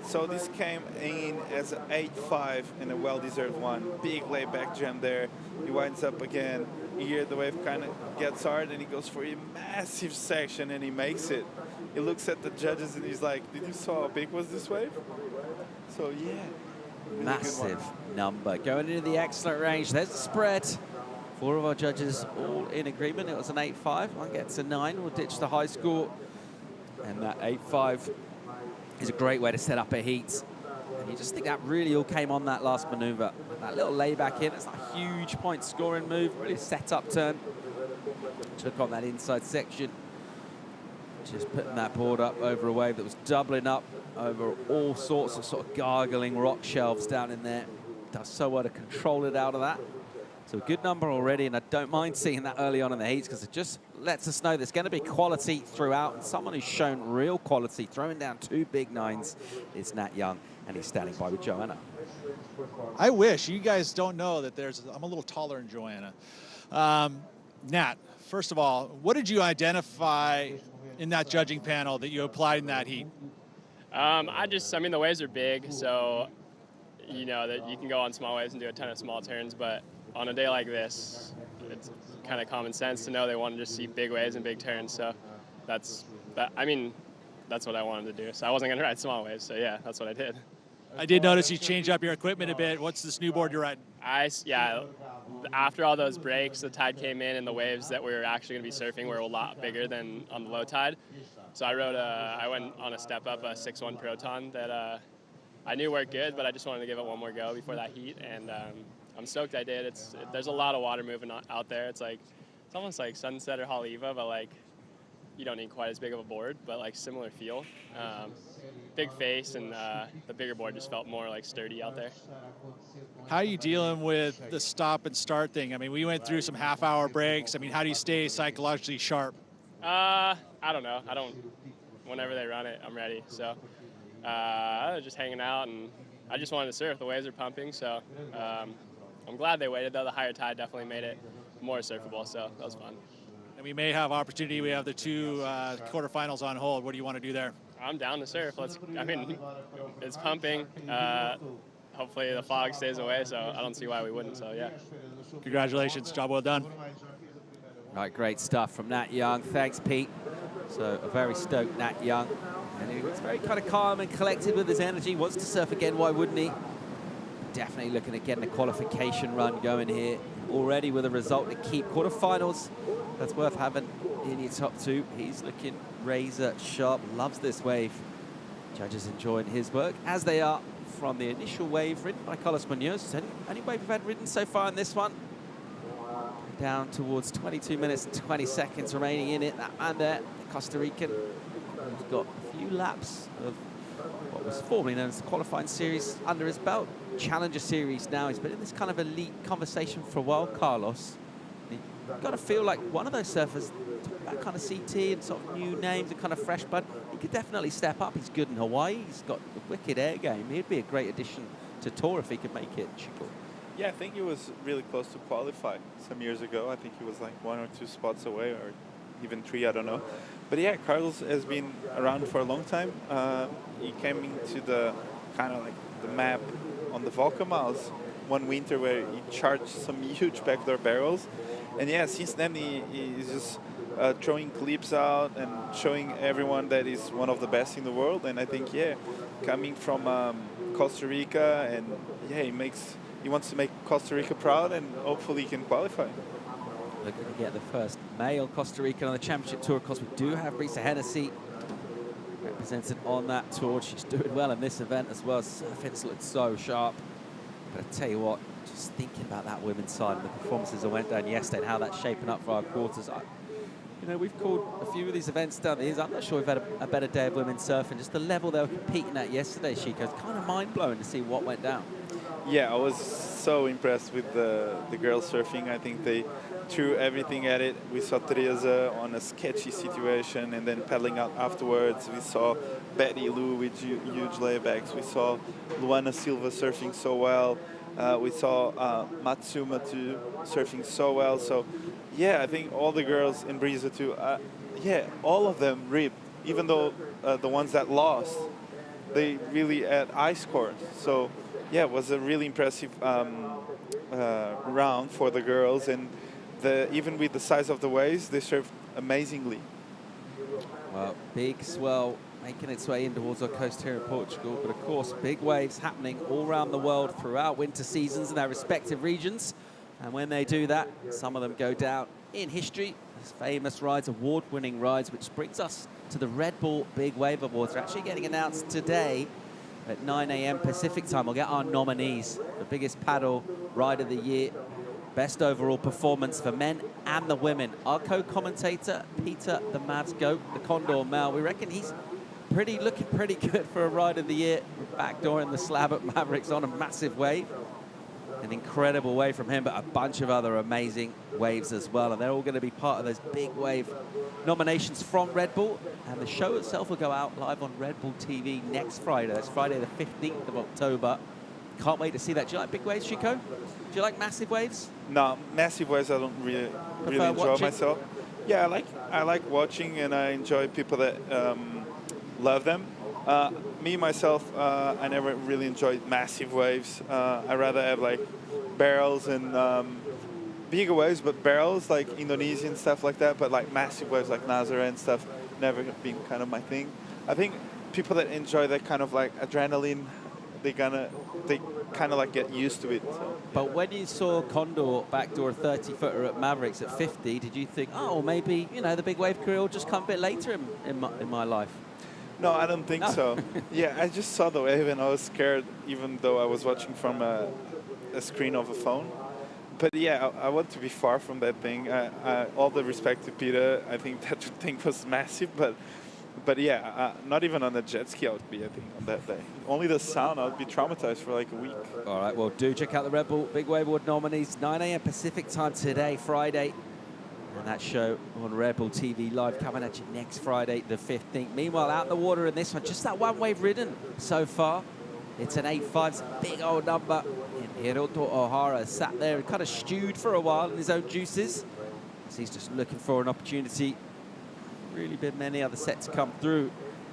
So this came in as an 8-5 and a well-deserved one. Big layback jam there. He winds up again. Here the wave kind of gets hard and he goes for a massive section and he makes it. He looks at the judges and he's like, did you saw how big was this wave? So yeah. Really massive number. Going into the excellent range. There's the spread. 4 of our judges all in agreement. It was an 8-5. One gets a 9. We'll ditch the high score. And that 8-5 is a great way to set up a heat. And you just think that really all came on that last maneuver. That little layback in, it's not a huge point scoring move, really set up turn. Took on that inside section. Just putting that board up over a wave that was doubling up over all sorts of sort of gargling rock shelves down in there. Does so well to control it out of that. So a good number already, and I don't mind seeing that early on in the heats because it just lets us know there's going to be quality throughout. And someone who's shown real quality, throwing down 2 big 9s, is Nat Young, and he's standing by with Joanna. I wish. You guys don't know that I'm a little taller than Joanna. Nat, first of all, what did you identify in that judging panel that you applied in that heat? I mean, the waves are big, so you know that you can go on small waves and do a ton of small turns, but on a day like this, it's kind of common sense to know they want to just see big waves and big turns. So that's what I wanted to do. So I wasn't going to ride small waves. So yeah, that's what I did. I did notice you changed up your equipment a bit. What's this new board you're riding? Yeah, after all those breaks, the tide came in and the waves that we were actually going to be surfing were a lot bigger than on the low tide. So I went on a step up, a 6.1 Proton that I knew worked good, but I just wanted to give it one more go before that heat. And I'm stoked I did. There's a lot of water moving out there. It's almost like Sunset or Haleiwa, but like you don't need quite as big of a board, but like similar feel. Big face, and the bigger board just felt more like sturdy out there. How are you dealing with the stop and start thing? I mean, we went through some half-hour breaks. I mean, how do you stay psychologically sharp? I don't know. Whenever they run it, I'm ready. So I was just hanging out, and I just wanted to surf. The waves are pumping, so I'm glad they waited, though. The higher tide definitely made it more surfable, so that was fun. And we may have opportunity. We have the 2 quarterfinals on hold. What do you want to do there? I'm down to surf. It's pumping. Hopefully the fog stays away, so I don't see why we wouldn't, so yeah. Congratulations. Job well done. Right, great stuff from Nat Young. Thanks, Pete. So a very stoked Nat Young. And he was very kind of calm and collected with his energy. Wants to surf again, why wouldn't he? Definitely looking at getting a qualification run going here. Already with a result to keep. Quarterfinals, that's worth having in your top 2. He's looking razor sharp. Loves this wave. Judges enjoying his work, as they are from the initial wave ridden by Carlos Munoz. Any wave we've had ridden so far in this one. Down towards 22 minutes and 20 seconds remaining in it. That man there, the Costa Rican, has got a few laps of what was formerly known as the qualifying series under his belt. Challenger series now. He's been in this kind of elite conversation for a while, Carlos. You've got to feel like one of those surfers, that kind of CT and sort of new names and kind of fresh blood, he could definitely step up. He's good in Hawaii. He's got a wicked air game. He'd be a great addition to Tour if he could make it, Chico. Yeah, I think he was really close to qualify some years ago. I think he was like 1 or 2 spots away, or even 3, I don't know. But yeah, Carlos has been around for a long time. He came into the kind of like the map on the Volca Miles one winter where he charged some huge backdoor barrels. And yeah, since then he's just throwing clips out and showing everyone that he's one of the best in the world. And I think, yeah, coming from Costa Rica, and yeah, he wants to make Costa Rica proud, and hopefully he can qualify. Looking to get the first male Costa Rican on the Championship Tour. Of course, we do have Risa Hennessy represented on that tour. She's doing well in this event as well. Surfing's looked so sharp. But I tell you what, just thinking about that women's side and the performances that went down yesterday and how that's shaping up for our quarters. You know, we've called a few of these events down the years. I'm not sure we've had a better day of women's surfing. Just the level they were competing at yesterday, Chico. It's kind of mind-blowing to see what went down. Yeah, I was so impressed with the girls surfing. I think they threw everything at it. We saw Teresa on a sketchy situation and then paddling out afterwards. We saw Betty Lou with huge laybacks. We saw Luana Silva surfing so well. We saw Matsuma too surfing so well. So yeah, I think all the girls in Brisa too, yeah, all of them ripped. Even though the ones that lost, they really had high scores. So yeah, it was a really impressive round for the girls, and even with the size of the waves, they surfed amazingly. Well, big swell making its way in towards our coast here in Portugal, but of course, big waves happening all around the world throughout winter seasons in their respective regions. And when they do that, some of them go down in history as famous rides, award-winning rides, which brings us to the Red Bull Big Wave Awards. They're actually getting announced today at 9 a.m. Pacific time. We'll get our nominees, the biggest paddle ride of the year, best overall performance for men and the women. Our co-commentator, Peter the Mavs Goat, the Condor Mel, we reckon he's looking pretty good for a ride of the year. Backdoor in the slab at Mavericks on a massive wave. An incredible wave from him, but a bunch of other amazing waves as well. And they're all going to be part of those big wave nominations from Red Bull. And the show itself will go out live on Red Bull TV next Friday. That's Friday the 15th of October. Can't wait to see that. Do you like big waves, Chico? Do you like massive waves? No, massive waves I don't really enjoy watching? myself. Yeah, I like watching, and I enjoy people that love them. Me, myself, I never really enjoyed massive waves. I rather have like barrels and bigger waves, but barrels like Indonesian stuff like that, but like massive waves like Nazaré and stuff, never been kind of my thing. I think people that enjoy that kind of like adrenaline, they kind of like get used to it. So. But when you saw Condor backdoor a 30-footer at Mavericks at 50, did you think, oh, maybe, you know, the big wave career will just come a bit later in my life? No, I don't think so. Yeah, I just saw the wave and I was scared, even though I was watching from a screen of a phone. But yeah, I want to be far from that thing. All the respect to Peter, I think that thing was massive, but yeah, not even on a jet ski I would be, I think, on that day. Only the sound, I would be traumatized for like a week. All right, well, do check out the Red Bull Big Wave Award nominees, 9 a.m. Pacific time today, Friday. And that show on Red Bull TV live coming at you next Friday, the 15th. Meanwhile, out in the water in this one, just that one wave ridden so far. It's an 8.5, it's a big old number. And Hiroto Ohara sat there and kind of stewed for a while in his own juices. So he's just looking for an opportunity. Really been many other sets come through.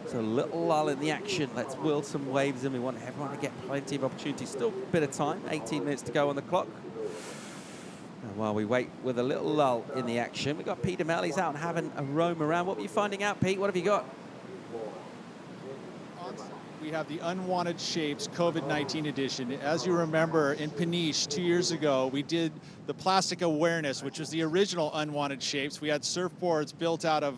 So a little lull in the action. Let's will some waves in. We want everyone to get plenty of opportunities. Still a bit of time, 18 minutes to go on the clock. And while we wait with a little lull in the action, we've got Peter Mellies out and having a roam around. What were you finding out, Pete? What have you got? We have the Unwanted Shapes COVID-19 edition. As you remember, in Peniche 2 years ago, we did the Plastic Awareness, which was the original Unwanted Shapes. We had surfboards built out of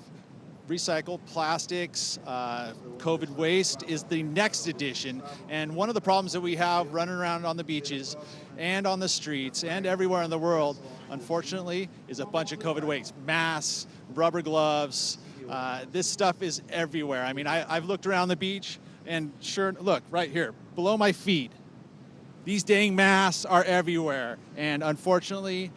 recycled plastics, COVID waste is the next addition. And one of the problems that we have running around on the beaches and on the streets and everywhere in the world, unfortunately, is a bunch of COVID waste. Masks, rubber gloves, this stuff is everywhere. I mean, I've looked around the beach and sure, look, right here, below my feet, these dang masks are everywhere. And unfortunately,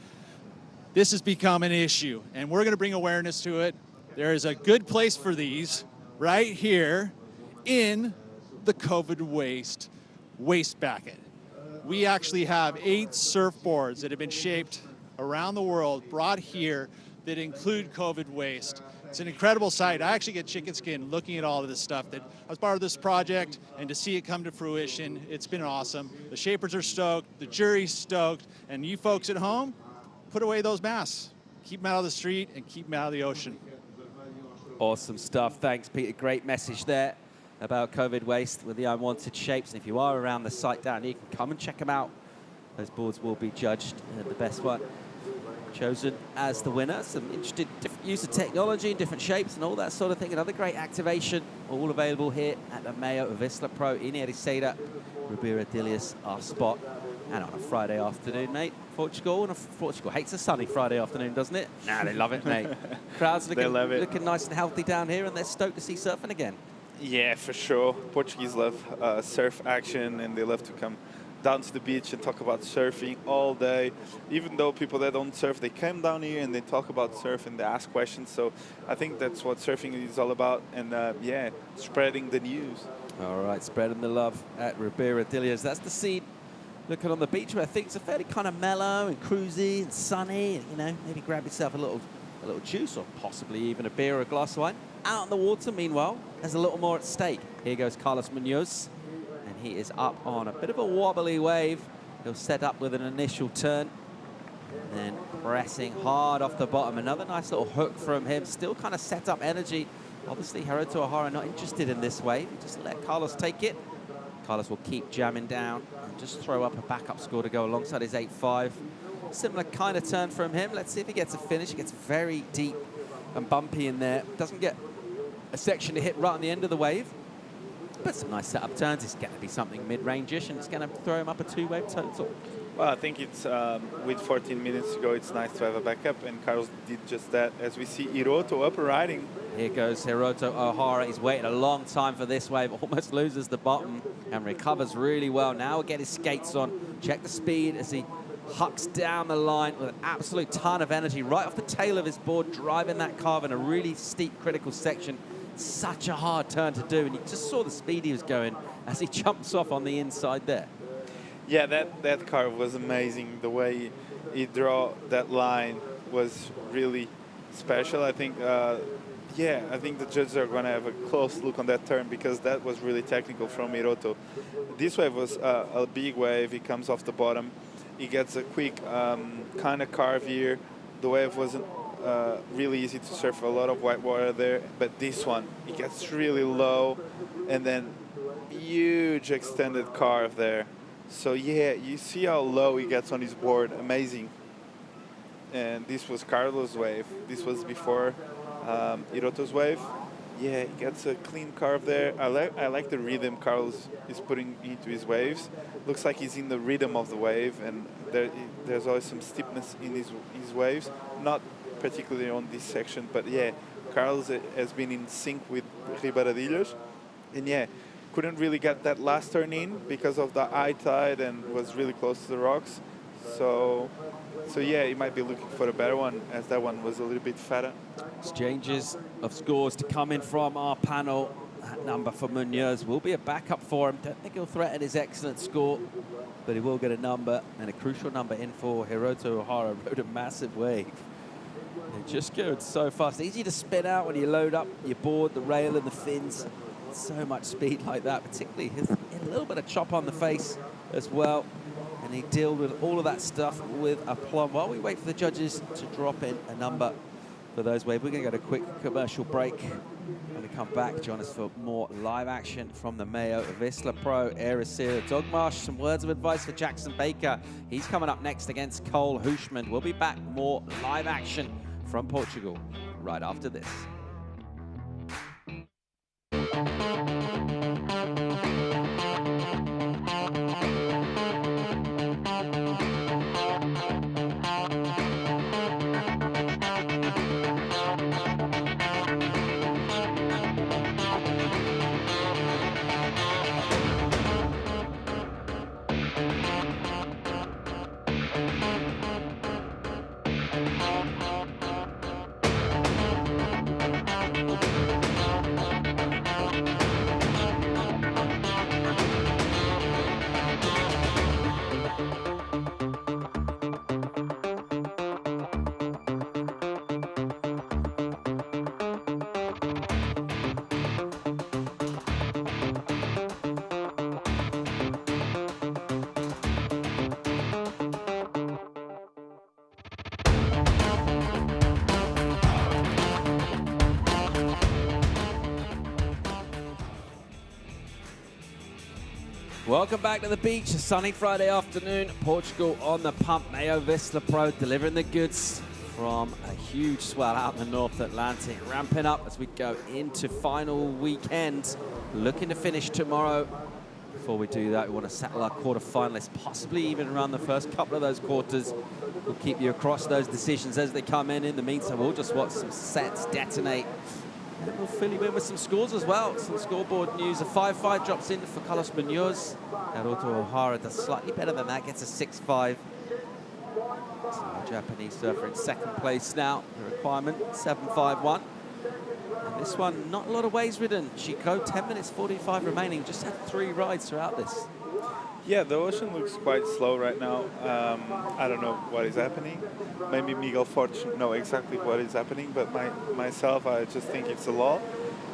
this has become an issue. And we're gonna bring awareness to it. There is a good place for these right here in the COVID waste bucket. We actually have 8 surfboards that have been shaped around the world, brought here, that include COVID waste. It's an incredible sight. I actually get chicken skin looking at all of this stuff. That I was part of this project, and to see it come to fruition, it's been awesome. The shapers are stoked, the jury's stoked, and you folks at home, put away those masks. Keep them out of the street and keep them out of the ocean. Awesome stuff. Thanks, Peter. Great message there about COVID waste with the unwanted shapes. And if you are around the site down here, you can come and check them out. Those boards will be judged. The best one chosen as the winner. Some interesting use of technology, different shapes and all that sort of thing. Another great activation, all available here at the MEO Vissla Pro Ericeira. Ribeira Dilhas, our spot. And on a Friday afternoon, mate, Portugal hates a sunny Friday afternoon, doesn't it? Nah, they love it, mate. Crowds looking nice and healthy down here, and they're stoked to see surfing again. Yeah, for sure. Portuguese love surf action, and they love to come down to the beach and talk about surfing all day. Even though people that don't surf, they come down here and they talk about surf and they ask questions. So I think that's what surfing is all about. And yeah, spreading the news. All right, spreading the love at Ribeira Dilhas. That's the scene. Looking on the beach where things are fairly kind of mellow and cruisy and sunny, and, you know, maybe grab yourself a little juice or possibly even a beer or a glass of wine. Out in the water, meanwhile, there's a little more at stake. Here goes Carlos Munoz, and he is up on a bit of a wobbly wave. He'll set up with an initial turn, and then pressing hard off the bottom. Another nice little hook from him, still kind of set up energy. Obviously, Herdy O'Hara not interested in this wave. Just let Carlos take it. Carlos will keep jamming down and just throw up a backup score to go alongside his 8.5. Similar kind of turn from him. Let's see if he gets a finish. He gets very deep and bumpy in there. Doesn't get a section to hit right on the end of the wave. But some nice setup turns. It's going to be something mid-range-ish, and it's going to throw him up a 2-wave total. Well, I think it's with 14 minutes to go, it's nice to have a backup, and Carlos did just that. As we see Hiroto up and riding. Here goes Herdy O'Hara. He's waited a long time for this wave. Almost loses the bottom and recovers really well. Now we'll get his skates on. Check the speed as he hucks down the line with an absolute ton of energy right off the tail of his board, driving that carve in a really steep, critical section. Such a hard turn to do, and you just saw the speed he was going as he jumps off on the inside there. Yeah, that carve was amazing. The way he drew that line was really special. I think, yeah, I think the judges are going to have a close look on that turn because that was really technical from Hiroto. This wave was a big wave. He comes off the bottom. He gets a quick kind of carve here. The wave wasn't really easy to surf, a lot of white water there, but this one, it gets really low and then huge extended carve there. So yeah, you see how low he gets on his board, amazing. And this was Carlos' wave. This was before Hiroto's wave. Yeah, he gets a clean carve there. I like the rhythm Carlos is putting into his waves. Looks like he's in the rhythm of the wave, and there's always some steepness in his waves. Not particularly on this section, but yeah, Carlos has been in sync with Ribeira Dilhas, and yeah, couldn't really get that last turn in because of the high tide and was really close to the rocks. So yeah, he might be looking for a better one, as that one was a little bit fatter. Exchanges of scores to come in from our panel. That number for Munoz will be a backup for him. Don't think he'll threaten his excellent score, but he will get a number, and a crucial number in for Herdy O'Hara. Rode a massive wave. It just goes so fast. Easy to spin out when you load up your board, the rail and the fins. So much speed like that, particularly a little bit of chop on the face as well. And he dealt with all of that stuff with aplomb. While we wait for the judges to drop in a number for those waves, we're going to go to a quick commercial break. When we come back, join us for more live action from the MEO Vissla Pro Ericeira. Dogmarsh, some words of advice for Jackson Baker. He's coming up next against Cole Hushman. We'll be back, more live action from Portugal right after this. Welcome back to the beach, a sunny Friday afternoon. Portugal on the pump. MEO Vissla Pro delivering the goods from a huge swell out in the North Atlantic. Ramping up as we go into final weekend. Looking to finish tomorrow. Before we do that, we want to settle our quarterfinalists, possibly even run the first couple of those quarters. We'll keep you across those decisions as they come in. In the meantime, we'll just watch some sets detonate. And we'll fill you in with some scores as well. Some scoreboard news. A 5-5 drops in for Carlos Munoz. Naruto O'Hara does slightly better than that, gets a 6-5. So our Japanese surfer in second place now. The requirement, 7-5-1. And this one, not a lot of waves ridden. Chico, 10 minutes 45 remaining. Just had 3 rides throughout this. Yeah, the ocean looks quite slow right now. I don't know what is happening. Maybe Miguel Forte know exactly what is happening, but myself, I just think it's a law.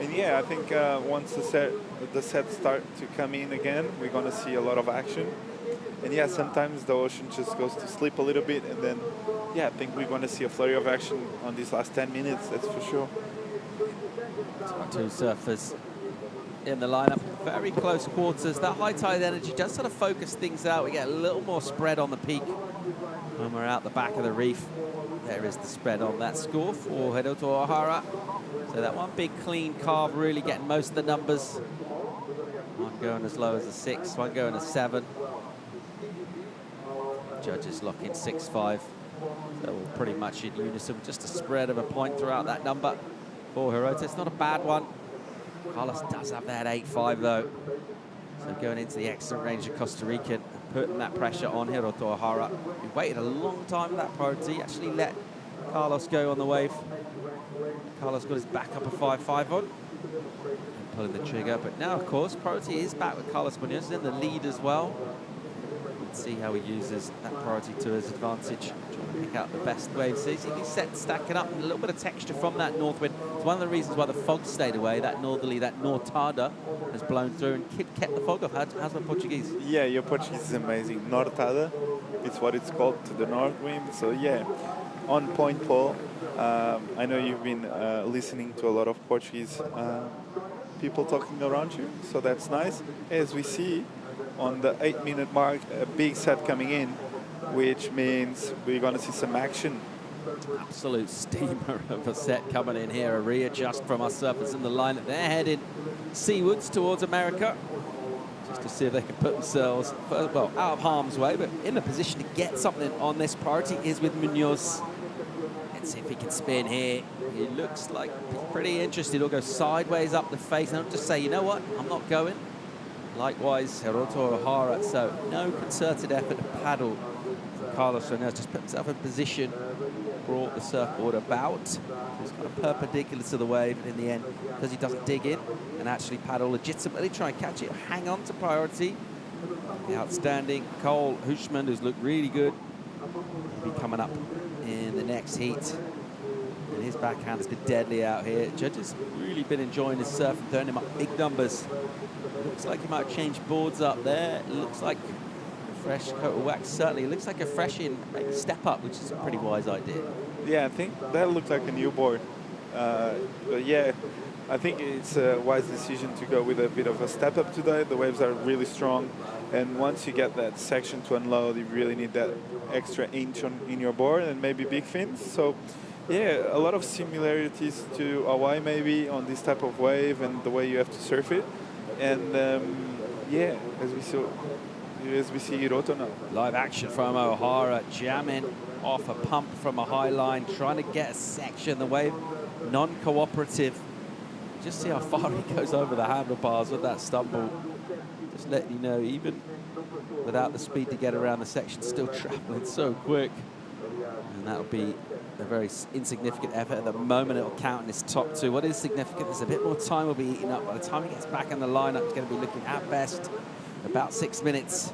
And yeah, I think once the sets start to come in again, we're going to see a lot of action. And yeah, sometimes the ocean just goes to sleep a little bit, and then yeah, I think we're going to see a flurry of action on these last 10 minutes, that's for sure. So 2 surfers in the lineup, very close quarters. That high tide energy does sort of focus things out. We get a little more spread on the peak when we're out the back of the reef. There is the spread on that score for Hiroto O'Hara. So that one big clean carve really getting most of the numbers. One going as low as a 6, one going a 7. Judges lock in 6-5. So we're pretty much in unison, just a spread of a point throughout that number for Hiroto. It's not a bad one. Carlos does have that 8-5 though. So going into the excellent range of Costa Rican and putting that pressure on Hiroto O'Hara. He waited a long time for that priority, actually let Carlos go on the wave. Carlos got his back up a 5-5 on. And pulling the trigger, but now of course priority is back with Carlos Munoz in the lead as well. Let's see how he uses that priority to his advantage. Trying to pick out the best waves. So you see these sets stacking up and a little bit of texture from that north wind. It's one of the reasons why the fog stayed away. That northerly, that nortada has blown through and kept the fog off. How's my Portuguese? Yeah, your Portuguese is amazing. Nortada, it's what it's called, to the north wind. So yeah, on point, Paul. I know you've been listening to a lot of Portuguese people talking around you, so that's nice. As we see on the 8-minute mark, a big set coming in, which means we're going to see some action. Absolute steamer of a set coming in here. A readjust from our surfers in the line. They're heading seawards towards America, just to see if they can put themselves, well, out of harm's way, but in a position to get something on this. Priority is with Munoz. Let's see if he can spin here. He looks like he's pretty interested. He'll go sideways up the face and I'll just say, you know what, I'm not going. Likewise, Hiroto O'Hara, so no concerted effort to paddle. Carlos Munoz just put himself in position, brought the surfboard about. He's kind of perpendicular to the wave, and in the end, because he doesn't dig in and actually paddle legitimately, try and catch it, hang on to priority. The outstanding Cole Hushman, who's looked really good, will be coming up in the next heat. And his backhand has been deadly out here. Judges really been enjoying his surf and throwing him up big numbers. Looks like he might change boards up there. Looks like a fresh coat of wax. Certainly, it looks like a fresh in, maybe step up, which is a pretty wise idea. Yeah, I think that looked like a new board. But yeah, I think it's a wise decision to go with a bit of a step up today. The waves are really strong. And once you get that section to unload, you really need that extra inch in your board and maybe big fins. So Yeah, a lot of similarities to Hawaii maybe on this type of wave and the way you have to surf it. And yeah, as we see Hiroto now. Live action from O'Hara, jamming off a pump from a high line, trying to get a section. The wave non-cooperative. Just see how far he goes over the handlebars with that stumble. Just letting you know, even without the speed to get around the section, still traveling so quick. And that'll be a very insignificant effort. At the moment, it'll count in his top two. What is significant is a bit more time will be eaten up. By the time he gets back in the lineup, he's going to be looking at best about 6 minutes.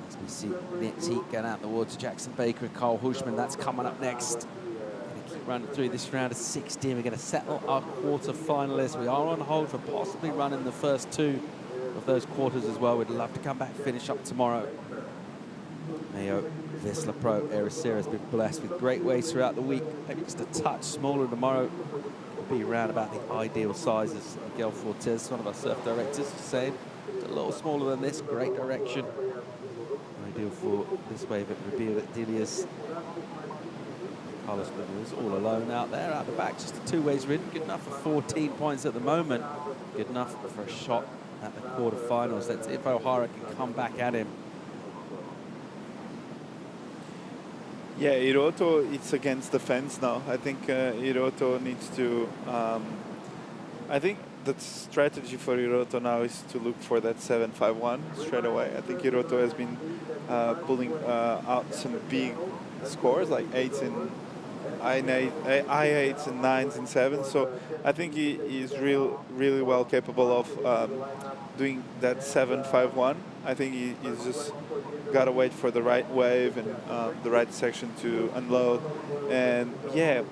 As we see Nick's heat going out in the water, Jackson Baker and Carl Hushman, that's coming up next. Going to keep running through this round of 16. We're going to settle our quarter finalists. We are on hold for possibly running the first two of those quarters as well. We'd love to come back and finish up tomorrow. MEO Vissla Pro Ericeira has been blessed with great waves throughout the week. Maybe just a touch smaller tomorrow. Will be around about the ideal sizes. Miguel Fortes, one of our surf directors, is saying it's a little smaller than this. Great direction. Ideal for this wave at Rabia Dilias. Carlos Ramirez all alone out there, out the back, just a two-ways ridden. Good enough for 14 points at the moment. Good enough for a shot at the quarterfinals. Let's see if O'Hara can come back at him. Yeah, Hiroto, it's against the fence now. I think Hiroto needs to... I think the strategy for Hiroto now is to look for that 7-5-1 straight away. I think Hiroto has been pulling out some big scores, like 8s and I8s and 9s and 7s. So I think he is really well capable of doing that 7-5-1. I think he's just got to wait for the right wave and the right section to unload. And yeah,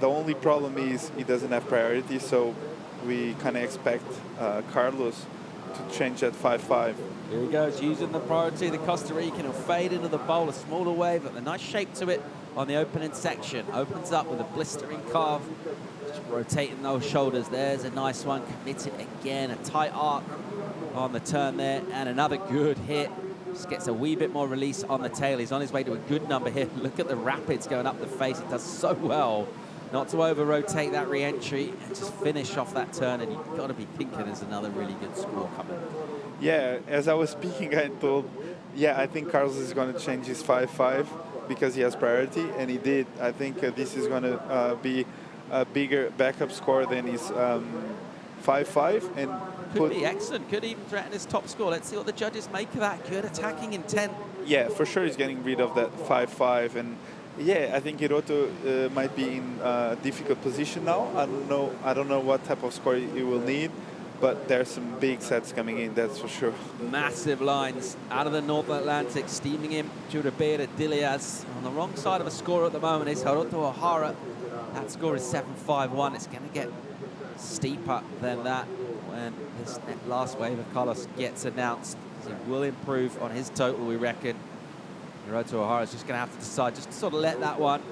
the only problem is he doesn't have priority, so we kind of expect Carlos to change that 5-5. Here he goes, using the priority. The Costa Rican will fade into the bowl, a smaller wave, but a nice shape to it on the opening section. Opens up with a blistering carve, just rotating those shoulders. There's a nice one, committed again, a tight arc on the turn there, and another good hit. Just gets a wee bit more release on the tail. He's on his way to a good number here. Look at the rapids going up the face. It does so well not to over-rotate that re-entry and just finish off that turn, and you've got to be thinking there's another really good score coming. Yeah, as I was speaking, I thought, yeah, I think Carlos is going to change his 5-5 because he has priority, and he did. I think this is going to be a bigger backup score than his 5-5. And could be excellent, could even threaten his top score. Let's see what the judges make of that. Good attacking intent. Yeah, for sure he's getting rid of that 5-5. And yeah, I think Hiroto might be in a difficult position now. I don't know what type of score he will need, but there's some big sets coming in, that's for sure. Massive lines out of the North Atlantic, steaming him to Rabia Dilias. On the wrong side of a score at the moment is Hiroto O'Hara. That score is 7-5-1. It's going to get steeper than that when this last wave of Carlos gets announced. He will improve on his total, we reckon. Hiroto O'Hara is just going to have to decide, just to sort of let that one.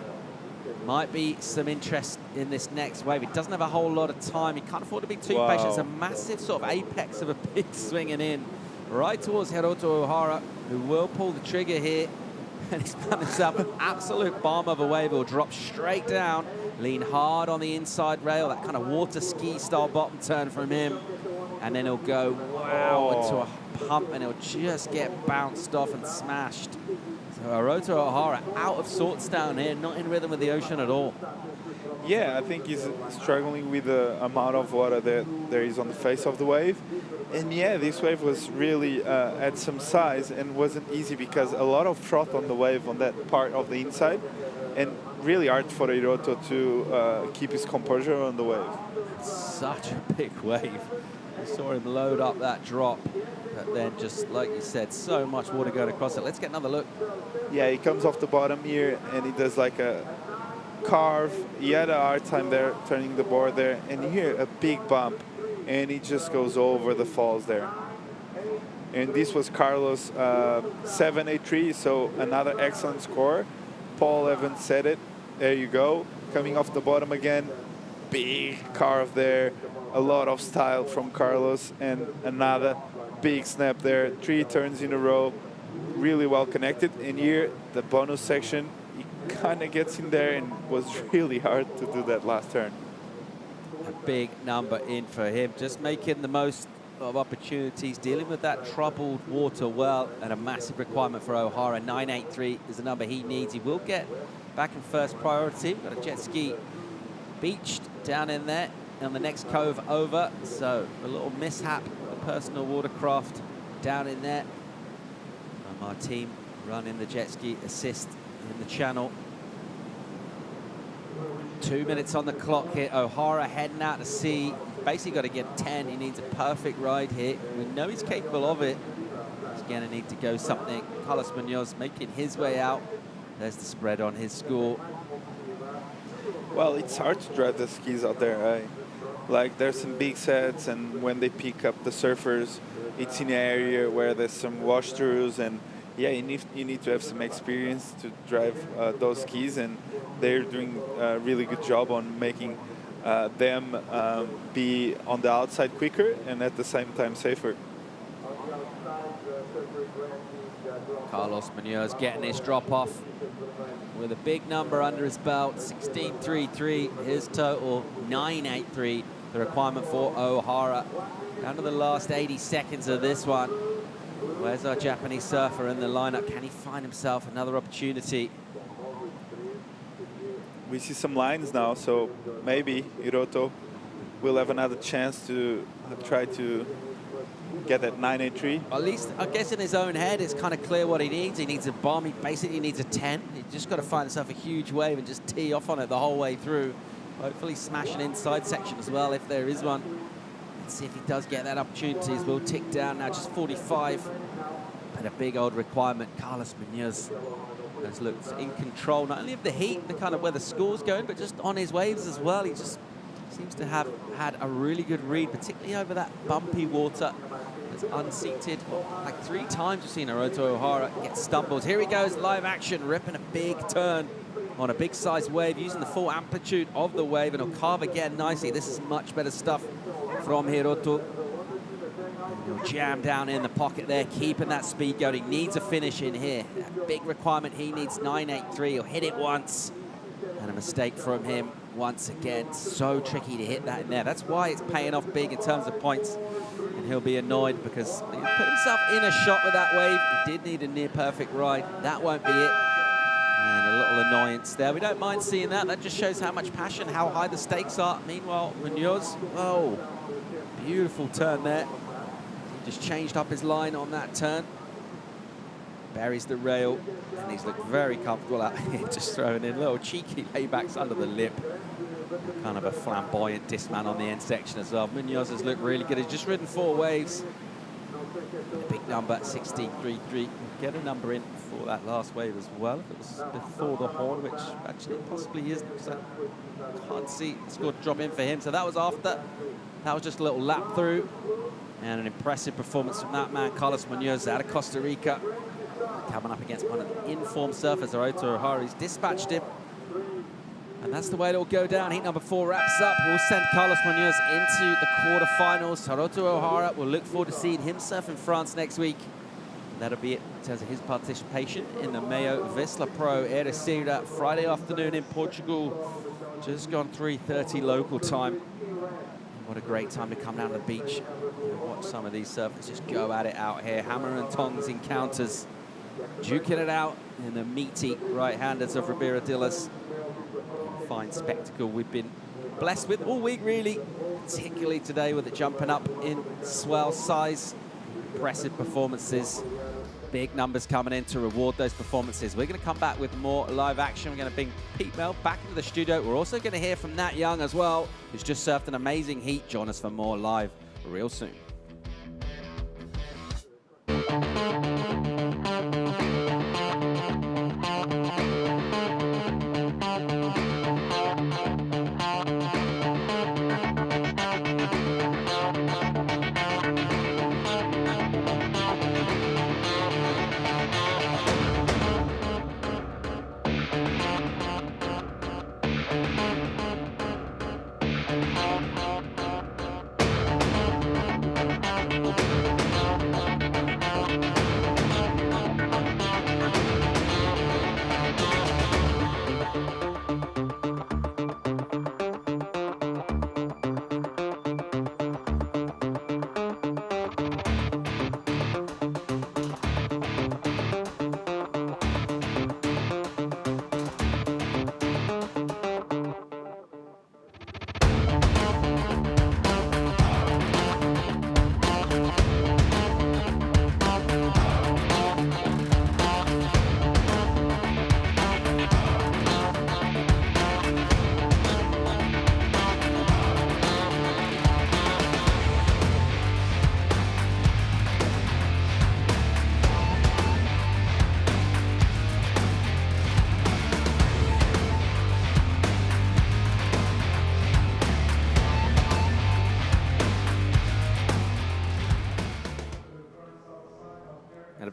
Might be some interest in this next wave. He doesn't have a whole lot of time. He can't afford to be too patient. It's a massive sort of apex of a big swinging in right towards Hiroto O'Hara, who will pull the trigger here. And he's found himself an absolute bomb of a wave. He'll drop straight down, lean hard on the inside rail, that kind of water ski style bottom turn from him. And then he'll go, wow, into a pump, and he'll just get bounced off and smashed. So Hiroto O'Hara out of sorts down here, not in rhythm with the ocean at all. Yeah, I think he's struggling with the amount of water that there is on the face of the wave. And yeah, this wave was really at some size and wasn't easy because a lot of froth on the wave on that part of the inside, and really hard for Hiroto to keep his composure on the wave. Such a big wave. We saw him load up that drop, but then just like you said, so much water going across it. Let's get another look. Yeah, he comes off the bottom here and he does like a carve. He had a hard time there turning the board there, and you hear a big bump and he just goes over the falls there. And this was Carlos 7-8-3, so another excellent score. Paul Evans said it. There you go. Coming off the bottom again, big carve there. A lot of style from Carlos, and another big snap there. 3 turns in a row, really well connected. And here, the bonus section, he kind of gets in there, and was really hard to do that last turn. A big number in for him, just making the most of opportunities, dealing with that troubled water well, and a massive requirement for O'Hara. 983 is the number he needs. He will get back in first priority. We've got a jet ski beached down in there on the next cove over, so a little mishap, the personal watercraft down in there. And our team running the jet ski assist in the channel. 2 minutes on the clock here. O'Hara heading out to sea. Basically got to get 10. He needs a perfect ride here. We know he's capable of it. He's going to need to go something. Carlos Munoz making his way out. There's the spread on his score. Well, it's hard to drive the skis out there. Right? Like, there's some big sets, and when they pick up the surfers, it's in an area where there's some wash-throughs, and yeah, you need to have some experience to drive those skis, and they're doing a really good job on making them be on the outside quicker and at the same time safer. Carlos Munoz getting his drop off with a big number under his belt. 16.33, his total 9.83. The requirement for O'Hara. Down to the last 80 seconds of this one. Where's our Japanese surfer in the lineup? Can he find himself another opportunity? We see some lines now, so maybe Hiroto will have another chance to try to get that 9.83. At least, I guess in his own head, it's kind of clear what he needs. He needs a bomb. He basically needs a 10. He's just got to find himself a huge wave and just tee off on it the whole way through. Hopefully smash an inside section as well, if there is one. Let's see if he does get that opportunity. As we'll tick down now, just 45. But a big old requirement. Carlos Munoz has looked in control, not only of the heat, the kind of where the score's going, but just on his waves as well. He just seems to have had a really good read, particularly over that bumpy water. It's unseated. Like 3 times we've seen Hiroto O'Hara get stumbled. Here he goes, live action, ripping a big turn on a big size wave, using the full amplitude of the wave, and he'll carve again nicely. This is much better stuff from Hiroto. He'll jam down in the pocket there, keeping that speed going. He needs a finish in here. That big requirement, he needs 9.83. He'll hit it once, and a mistake from him once again. So tricky to hit that in there. That's why it's paying off big in terms of points. And he'll be annoyed because he put himself in a shot with that wave. He did need a near perfect ride. That won't be it. And a little annoyance there. We don't mind seeing that. That just shows how much passion, how high the stakes are. Meanwhile, Munoz, oh, beautiful turn there. He just changed up his line on that turn. Buries the rail, and he's looked very comfortable out here, just throwing in little cheeky laybacks under the lip. Kind of a flamboyant dismount on the end section as well. Munoz has looked really good. He's just ridden 4 waves. A big number, 16.33. Get a number in for that last wave as well. If it was before the horn, which actually possibly isn't, because I can't see the score drop in for him. So that was after. That was just a little lap through. And an impressive performance from that man, Carlos Munoz, out of Costa Rica. Coming up against one of the informed surfers, Hiroto O'Hara. He's dispatched him. And that's the way it'll go down. Heat number 4 wraps up. We'll send Carlos Munoz into the quarterfinals. Hiroto O'Hara, we'll look forward to seeing him surf in France next week. And that'll be it in terms of his participation in the MEO Vissla Pro Ericeira Friday afternoon in Portugal. Just gone 3:30 local time. And what a great time to come down to the beach and watch some of these surfers just go at it out here. Hammer and tongs encounters, duking it out in the meaty right-handers of Ribeira Dillas. Fine spectacle we've been blessed with all week, really, particularly today with it jumping up in swell size. Impressive performances, big numbers coming in to reward those performances. We're going to come back with more live action. We're going to bring Pete Mel back into the studio. We're also going to hear from Nat Young as well, who's just surfed an amazing heat. Join us for more live real soon.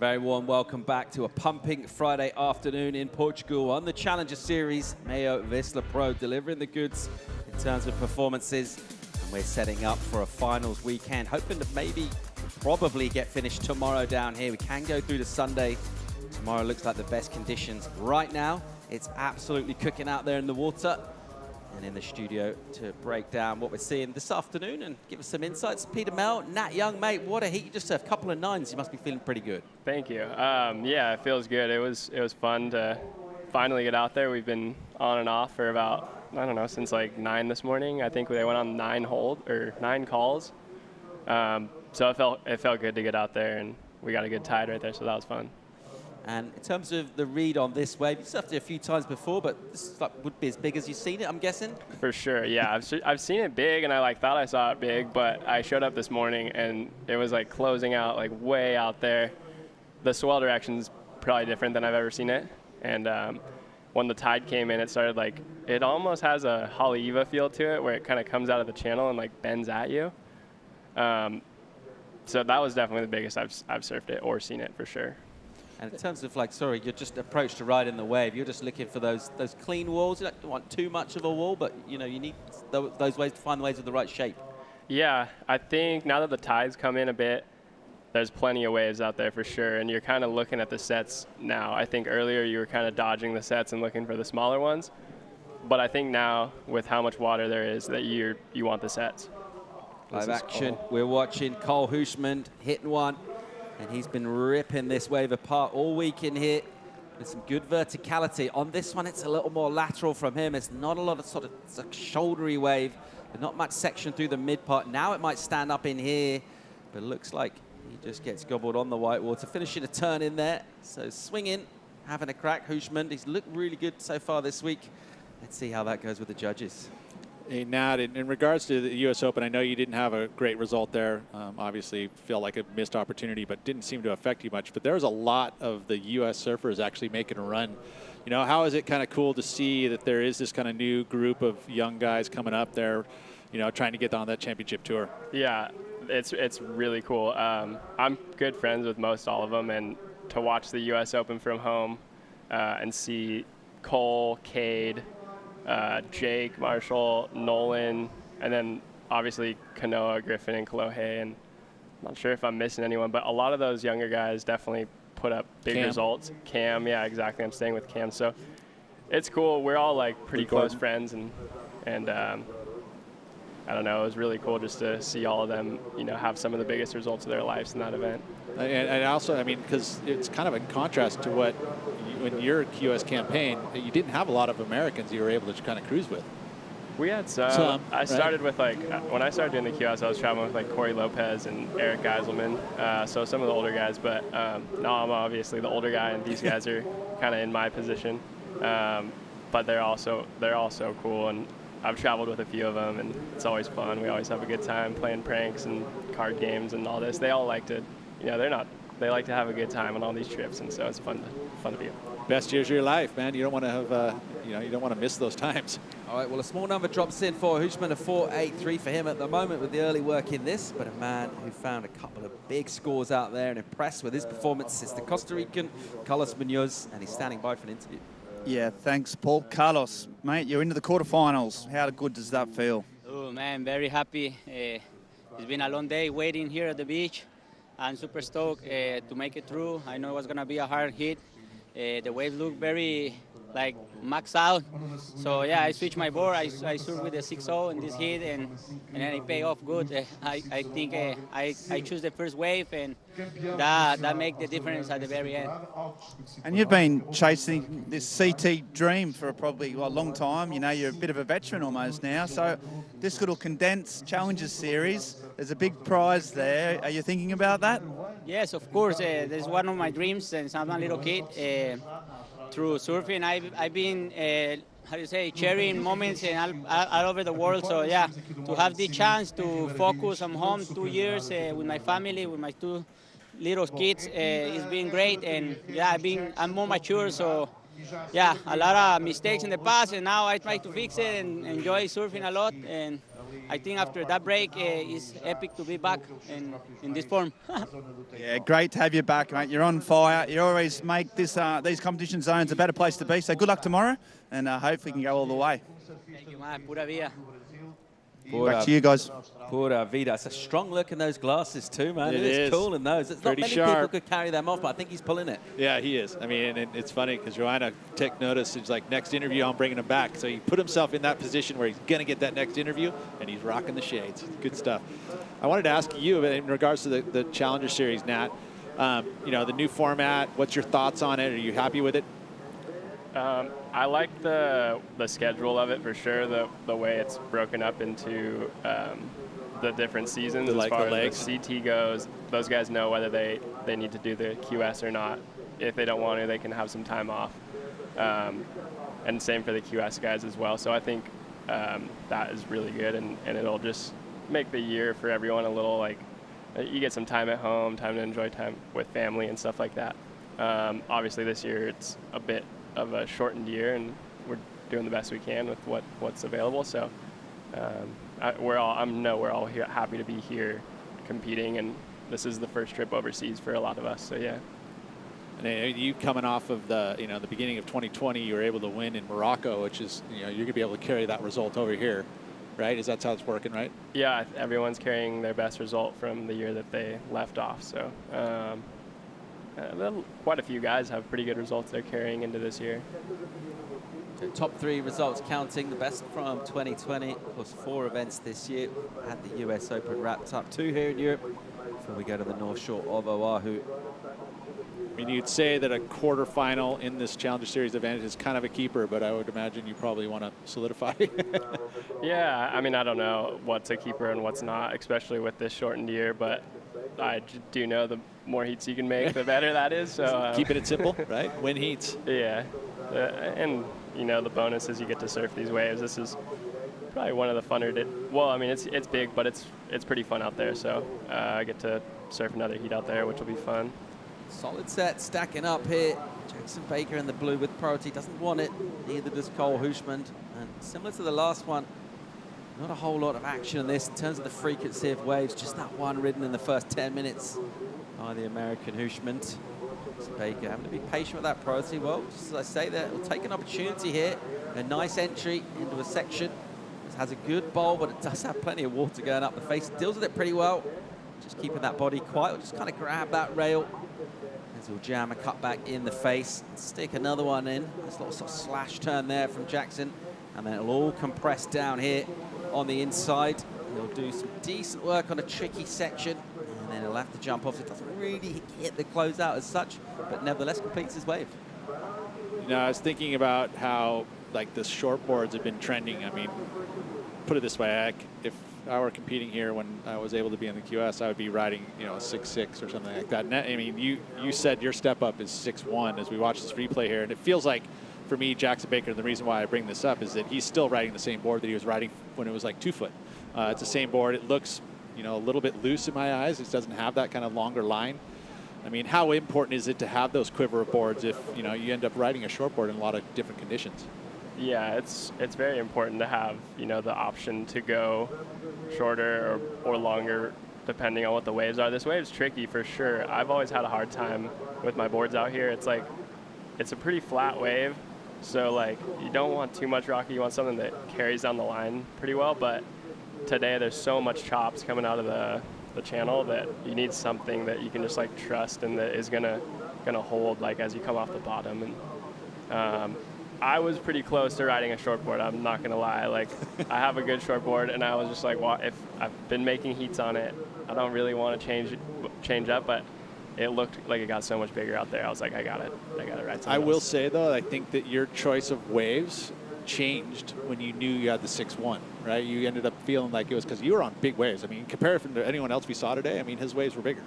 very warm welcome back to a pumping Friday afternoon in Portugal on the Challenger Series. MEO Vissla Pro delivering the goods in terms of performances. And we're setting up for a finals weekend, hoping to probably get finished tomorrow down here. We can go through to Sunday. Tomorrow looks like the best conditions. Right now, it's absolutely cooking out there in the water. And in the studio to break down what we're seeing this afternoon and give us some insights. Peter Mel, Nat Young, mate, what a heat. You just served a couple of nines. You must be feeling pretty good. Thank you. Yeah, it feels good. It was fun to finally get out there. We've been on and off for about, I don't know, since like 9 this morning. I think they went on 9 calls. So it felt good to get out there, and we got a good tide right there, so that was fun. And in terms of the read on this wave, you surfed it a few times before, but this would be as big as you've seen it, I'm guessing? For sure, yeah. I've seen it big, and I thought I saw it big, but I showed up this morning, and it was like closing out like way out there. The swell direction's probably different than I've ever seen it. And when the tide came in, it started like, it almost has a Haleiwa feel to it, where it kind of comes out of the channel and like bends at you. So that was definitely the biggest I've surfed it or seen it for sure. And in terms of you're just approached to ride in the wave. You're just looking for those clean walls. You don't want too much of a wall, but you need those ways to find the ways of the right shape. Yeah, I think now that the tides come in a bit, there's plenty of waves out there for sure, and you're kind of looking at the sets now. I think earlier you were kind of dodging the sets and looking for the smaller ones, but I think now with how much water there is, that you want the sets. Live action. We're watching Cole Huisman hitting one. And he's been ripping this wave apart all week in here with some good verticality. On this one, it's a little more lateral from him. It's not a lot of it's a shouldery wave, but not much section through the mid part. Now it might stand up in here, but it looks like he just gets gobbled on the white water, finishing a turn in there. So swinging, having a crack. Huisman, he's looked really good so far this week. Let's see how that goes with the judges. Hey, Nat, in regards to the U.S. Open, I know you didn't have a great result there. Obviously, felt like a missed opportunity, but didn't seem to affect you much. But there was a lot of the U.S. surfers actually making a run. How is it kind of cool to see that there is this kind of new group of young guys coming up there, trying to get on that championship tour? Yeah, it's really cool. I'm good friends with most all of them, and to watch the U.S. Open from home and see Cole, Cade, Jake, Marshall, Nolan, and then obviously Kanoa, Griffin, and Kalohe. And I'm not sure if I'm missing anyone, but a lot of those younger guys definitely put up big results. Cam, yeah, exactly. I'm staying with Cam. So it's cool. We're all like pretty close friends, and I don't know, it was really cool just to see all of them, have some of the biggest results of their lives in that event. And also, because it's kind of in contrast to what, when your QS campaign, you didn't have a lot of Americans you were able to kind of cruise with. We had some. I started with when I started doing the QS, I was traveling with Corey Lopez and Eric Geiselman, so some of the older guys, but no, I'm obviously the older guy, and these guys are kind of in my position. But they're all so cool, and I've traveled with a few of them, and it's always fun. We always have a good time playing pranks and card games and all this. They all like to, they like to have a good time on all these trips, and so it's fun to be. Best years of your life, man. You don't want to have, you don't want to miss those times. All right, well, a small number drops in for Huisman, a 4.83 for him at the moment with the early work in this, but a man who found a couple of big scores out there and impressed with his performance is the Costa Rican Carlos Munoz, and he's standing by for an interview. Yeah, thanks, Paul. Carlos, mate, you're into the quarterfinals. How good does that feel? Oh, man, very happy. It's been a long day waiting here at the beach. I'm super stoked to make it through. I know it was going to be a hard hit. The waves look very, max out. So, yeah, I switched my board. I surfed with the 6.0 in this hit, and then it paid off good. I think I choose the first wave, and that made the difference at the very end. And you've been chasing this CT dream for probably a long time. You're a bit of a veteran almost now. So this little condensed Challenger Series, there's a big prize there. Are you thinking about that? Yes, of course. That's one of my dreams since I'm a little kid. Through surfing, I've been, cherrying moments all over the world. So, yeah, to have the chance to focus on home 2 years with my family, with my 2 little kids, it's been great. And, yeah, I'm more mature. So, yeah, a lot of mistakes in the past, and now I try to fix it and enjoy surfing a lot. And I think after that break, it's epic to be back in this form. Yeah, great to have you back, mate. You're on fire. You always make this these competition zones a better place to be. So good luck tomorrow, and hopefully we can go all the way. Thank you, man. Pura vida. Back to you guys. Pura vida. It's a strong look in those glasses too, man. It is cool in those. It's not Pretty many sharp. people could carry them off, but I think he's pulling it. Yeah, he is. I mean, and it's funny because Joanna took notice. It's like, next interview, I'm bringing him back. So he put himself in that position where he's going to get that next interview, and he's rocking the shades. Good stuff. I wanted to ask you, in regards to the Challenger Series, Nat, you know, the new format, what's your thoughts on it? Are you happy with it? I like the schedule of it for sure. The way it's broken up into the different seasons as far as the CT goes. Those guys know whether they need to do the QS or not. If they don't want to, they can have some time off. And same for the QS guys as well. So I think that is really good, and it'll just make the year for everyone a little like you get some time at home, time to enjoy time with family and stuff like that. Obviously this year it's a bit of a shortened year, and we're doing the best we can with what's available. So we're all here, happy to be here competing, and this is the first trip overseas for a lot of us. So yeah. And you coming off of the beginning of 2020, you were able to win in Morocco, which is, you're going to be able to carry that result over here, right? Is that how it's working, right? Yeah, everyone's carrying their best result from the year that they left off. So quite a few guys have pretty good results they're carrying into this year. So top 3 results counting, the best from 2020, plus 4 events this year. Had the US Open wrapped up, 2 here in Europe before we go to the North Shore of Oahu. I mean, you'd say that a quarterfinal in this Challenger Series event is kind of a keeper, but I would imagine you probably want to solidify. Yeah, I mean, I don't know what's a keeper and what's not, especially with this shortened year, but I do know the more heats you can make, the better that is. So keeping it simple, right? Win heats. Yeah, and the bonus is you get to surf these waves. This is probably one of the funner. Well, I mean, it's big, but it's pretty fun out there. So I get to surf another heat out there, which will be fun. Solid set stacking up here. Jackson Baker in the blue with priority, doesn't want it. Neither does Cole Hushman. And similar to the last one, not a whole lot of action in this in terms of the frequency of waves. Just that one ridden in the first 10 minutes by the American Hushman. Baker having to be patient with that priority. Well, just as I say there, will take an opportunity here. A nice entry into a section. It has a good bowl, but it does have plenty of water going up the face. Deals with it pretty well. Just keeping that body quiet. Just kind of grab that rail. He'll jam a cutback in the face, stick another one in. Nice little sort of slash turn there from Jackson, and then it'll all compress down here on the inside. He'll do some decent work on a tricky section, and then he'll have to jump off. It doesn't really hit the closeout as such, but nevertheless completes his wave. I was thinking about how like the short boards have been trending. I mean, put it this way, if I were competing here when I was able to be in the QS, I would be riding, 6'6" or something like that. And I mean, you said your step up is 6'1" as we watch this replay here, and it feels like, for me, Jackson Baker, the reason why I bring this up is that he's still riding the same board that he was riding when it was like 2 foot. It's the same board. It looks, a little bit loose in my eyes. It doesn't have that kind of longer line. I mean, how important is it to have those quiver boards if, you end up riding a short board in a lot of different conditions? Yeah, it's very important to have, the option to go shorter or longer depending on what the waves are. This wave's tricky for sure. I've always had a hard time with my boards out here. It's like, it's a pretty flat wave, so like you don't want too much rocky. You want something that carries down the line pretty well, but today there's so much chops coming out of the channel that you need something that you can just like trust and that is gonna hold like as you come off the bottom. And I was pretty close to riding a shortboard, I'm not gonna lie. Like, I have a good shortboard, and I was just like, well, if I've been making heats on it, I don't really want to change up, but it looked like it got so much bigger out there. I was like, I gotta ride something I will else. say though, I think that your choice of waves changed when you knew you had the 6'1", right? You ended up feeling like it was because you were on big waves. I mean, compared to anyone else we saw today, I mean, his waves were bigger.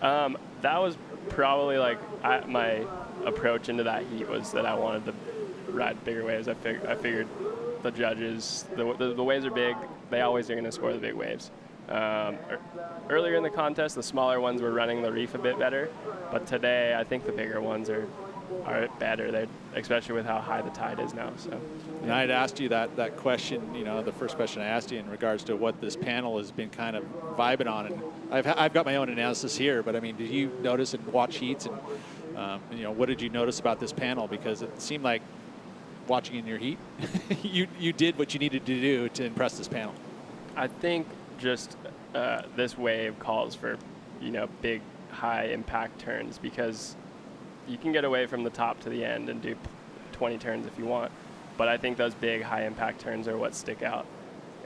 That was probably like my approach into that heat was that I wanted to ride bigger waves. I figured the judges, the waves are big. They always are going to score the big waves. Earlier in the contest, the smaller ones were running the reef a bit better, but today I think the bigger ones are are better, especially with how high the tide is now. So. And I'd asked you that question, the first question I asked you in regards to what this panel has been kind of vibing on. And I've got my own analysis here, but I mean, did you notice and watch heats and, what did you notice about this panel? Because it seemed like watching in your heat, you did what you needed to do to impress this panel. I think just this wave calls for, big high impact turns, because you can get away from the top to the end and do 20 turns if you want. But I think those big high impact turns are what stick out.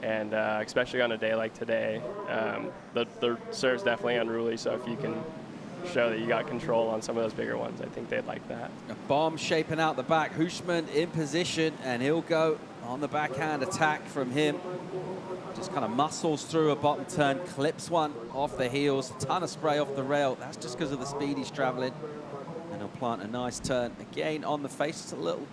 And especially on a day like today, the serve's definitely unruly. So if you can show that you got control on some of those bigger ones, I think they'd like that. A bomb shaping out the back. Hushman in position, and he'll go on the backhand attack from him. Just kind of muscles through a bottom turn, clips one off the heels, a ton of spray off the rail. That's just because of the speed he's traveling. And he'll plant a nice turn again on the face, just a little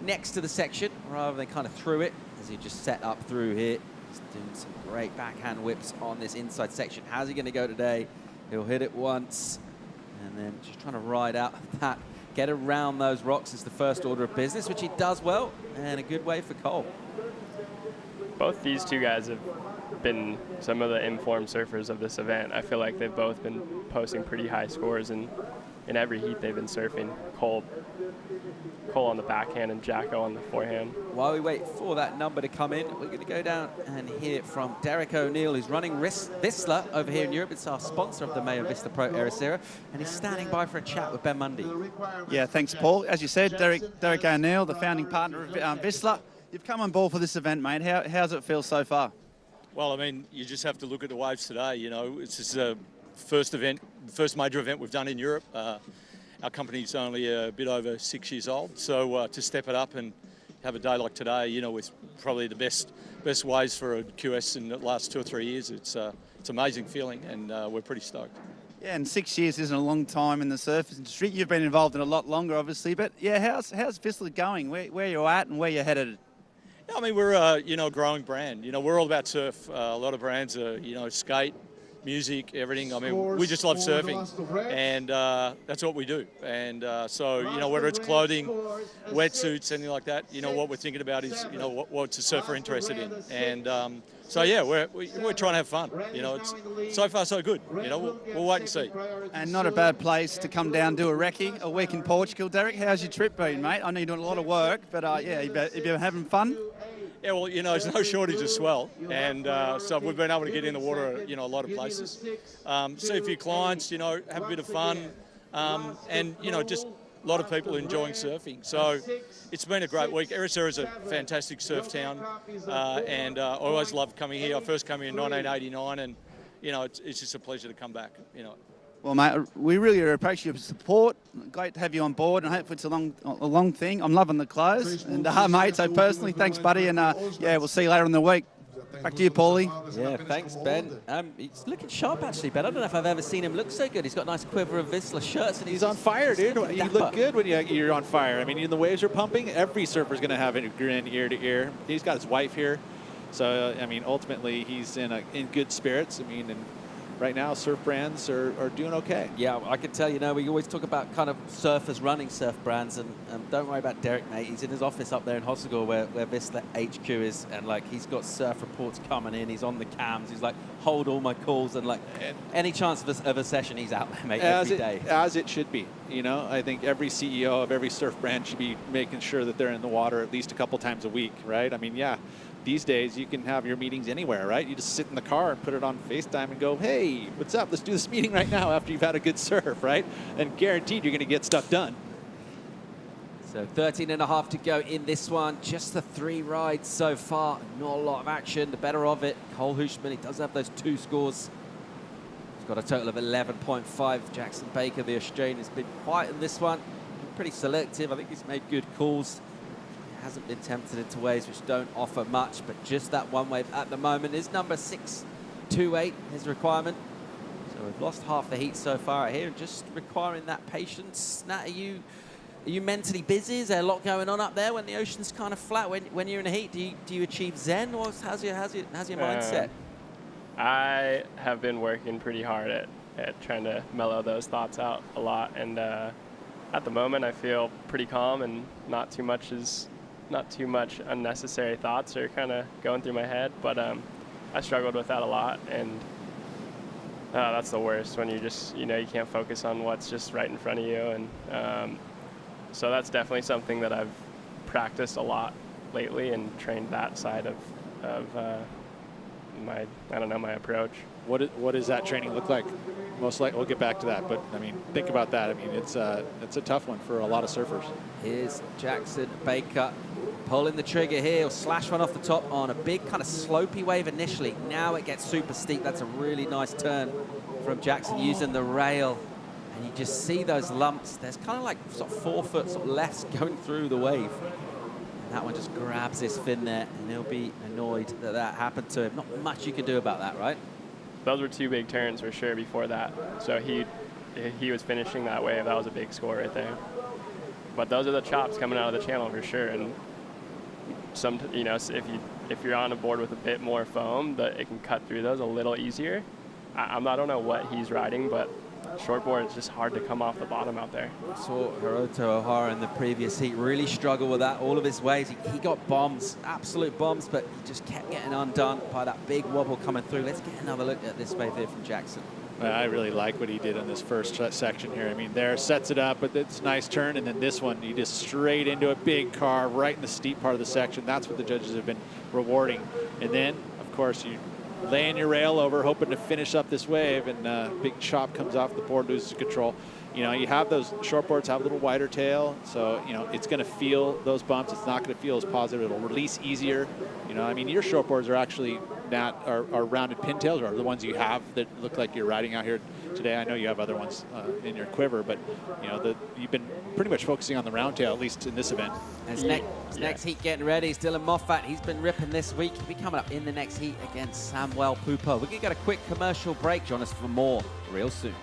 next to the section rather than kind of through it, as he just set up through here. He's doing some great backhand whips on this inside section. How's he going to go today? He'll hit it once, and then just trying to ride out that, get around those rocks is the first order of business, which he does well, and a good way for Cole. Both these two guys have been some of the informed surfers of this event. I feel like they've both been posting pretty high scores in every heat they've been surfing. Cole on the backhand and Jacko on the forehand. While we wait for that number to come in, we're going to go down and hear from Derek O'Neill, who's running Vissla over here in Europe. It's our sponsor of the MEO Vissla Pro Ericeira, and he's standing by for a chat with Ben Mundy. Yeah, thanks, Paul. As you said, Derek O'Neill, the founding partner of Vissla. You've come on board for this event, mate. How's it feel so far? Well, I mean, you just have to look at the waves today. It's just a first major event we've done in Europe. Our company's only a bit over 6 years old, so to step it up and have a day like today, with probably the best waves for a QS in the last 2 or 3 years, it's an amazing feeling, and we're pretty stoked. Yeah, and 6 years isn't a long time in the surf industry. You've been involved in a lot longer, obviously, but yeah, how's Vissla going? Where you're at and where you're headed? Yeah, I mean, we're a growing brand. We're all about surf. A lot of brands are, skate, music, everything. I mean, we just love surfing, and that's what we do. And so, whether it's clothing, wetsuits, anything like that, what we're thinking about is, what's a surfer interested in. And so, yeah, we're trying to have fun. It's so far so good. We'll wait and see. And not a bad place to come down, do a recce, a week in Portugal. Derek, how's your trip been, mate? I know you're doing a lot of work, but yeah, you been having fun? Yeah, well, there's no shortage of swell, and so we've been able to get in the water, a lot of places. See a few clients, have a bit of fun, and, just a lot of people enjoying surfing. So it's been a great week. Ericeira is a fantastic surf town, and I always loved coming here. I first came here in 1989, and, it's just a pleasure to come back, Well, mate, we really appreciate your support. Great to have you on board, and hopefully it's a long thing. I'm loving the clothes, and mate, so personally, thanks, buddy, and yeah, we'll see you later in the week. Back to you, Paulie. Yeah, thanks, Ben. He's looking sharp, actually, Ben. I don't know if I've ever seen him look so good. He's got a nice quiver of Vissla shirts, and he's on fire, dude. You look good when you're on fire. I mean, the waves are pumping. Every surfer's going to have a grin ear to ear. He's got his wife here, so I mean, ultimately, he's in good spirits. I mean, and right now, surf brands are doing okay. Yeah, I can tell we always talk about kind of surfers running surf brands, and don't worry about Derek, mate. He's in his office up there in Hossegor where Vissla HQ is, and he's got surf reports coming in. He's on the cams. He's hold all my calls, and any chance of a session, he's out there, mate, every day. As it should be. I think every CEO of every surf brand should be making sure that they're in the water at least a couple times a week, right? I mean, yeah. These days, you can have your meetings anywhere, right? You just sit in the car and put it on FaceTime and go, hey, what's up? Let's do this meeting right now after you've had a good surf, right? And guaranteed you're going to get stuff done. So 13.5 to go in this one. Just the 3 rides so far. Not a lot of action. The better of it, Cole Hushman, he does have those 2 scores. He's got a total of 11.5. Jackson Baker, the Australian, has been quiet in this one. Pretty selective. I think he's made good calls. Hasn't been tempted into waves which don't offer much, but just that one wave at the moment is number 628, his requirement. So we've lost half the heat so far out here, and just requiring that patience. Nat, are you mentally busy? Is there a lot going on up there when the ocean's kind of flat? When you're in a heat, do you achieve zen, or how's your mindset? I have been working pretty hard at trying to mellow those thoughts out a lot, and at the moment, I feel pretty calm and not too much unnecessary thoughts are kind of going through my head. But I struggled with that a lot, and that's the worst when you just, you can't focus on what's just right in front of you. And so that's definitely something that I've practiced a lot lately and trained that side of my approach. What does that training look like? Most likely, we'll get back to that, but I mean, think about that. I mean, it's a tough one for a lot of surfers. Here's Jackson Baker pulling the trigger here. He'll slash one off the top on a big kind of slopey wave initially. Now it gets super steep. That's a really nice turn from Jackson using the rail. And you just see those lumps. There's kind of like sort of 4 foot sort of less going through the wave. And that one just grabs his fin there, and he'll be annoyed that that happened to him. Not much you can do about that, right? Those were 2 big turns for sure before that. So he was finishing that wave. That was a big score right there. But those are the chops coming out of the channel for sure. And if you're on a board with a bit more foam, it can cut through those a little easier. I don't know what he's riding, but shortboard is just hard to come off the bottom out there. Saw Hiroto O'Hara in the previous heat really struggle with that. All of his waves, he got bombs, absolute bombs, but he just kept getting undone by that big wobble coming through. Let's get another look at this wave here from Jackson. I really like what he did on this first section here. I mean, there sets it up, but it's a nice turn, and then this one, he just straight into a big car right in the steep part of the section. That's what the judges have been rewarding. And then, of course, you laying your rail over, hoping to finish up this wave, and big chop comes off the board, loses control. You have those shortboards have a little wider tail, so it's going to feel those bumps. It's not going to feel as positive. It'll release easier. I mean, your shortboards are actually are rounded pintails, or the ones you have that look like you're riding out here today. I know you have other ones in your quiver, but you've been pretty much focusing on the round tail, at least in this event. His next heat getting ready. Dylan Moffat, he's been ripping this week. He'll be coming up in the next heat against Samuel Pupo. We're going to get a quick commercial break. Join us for more real soon.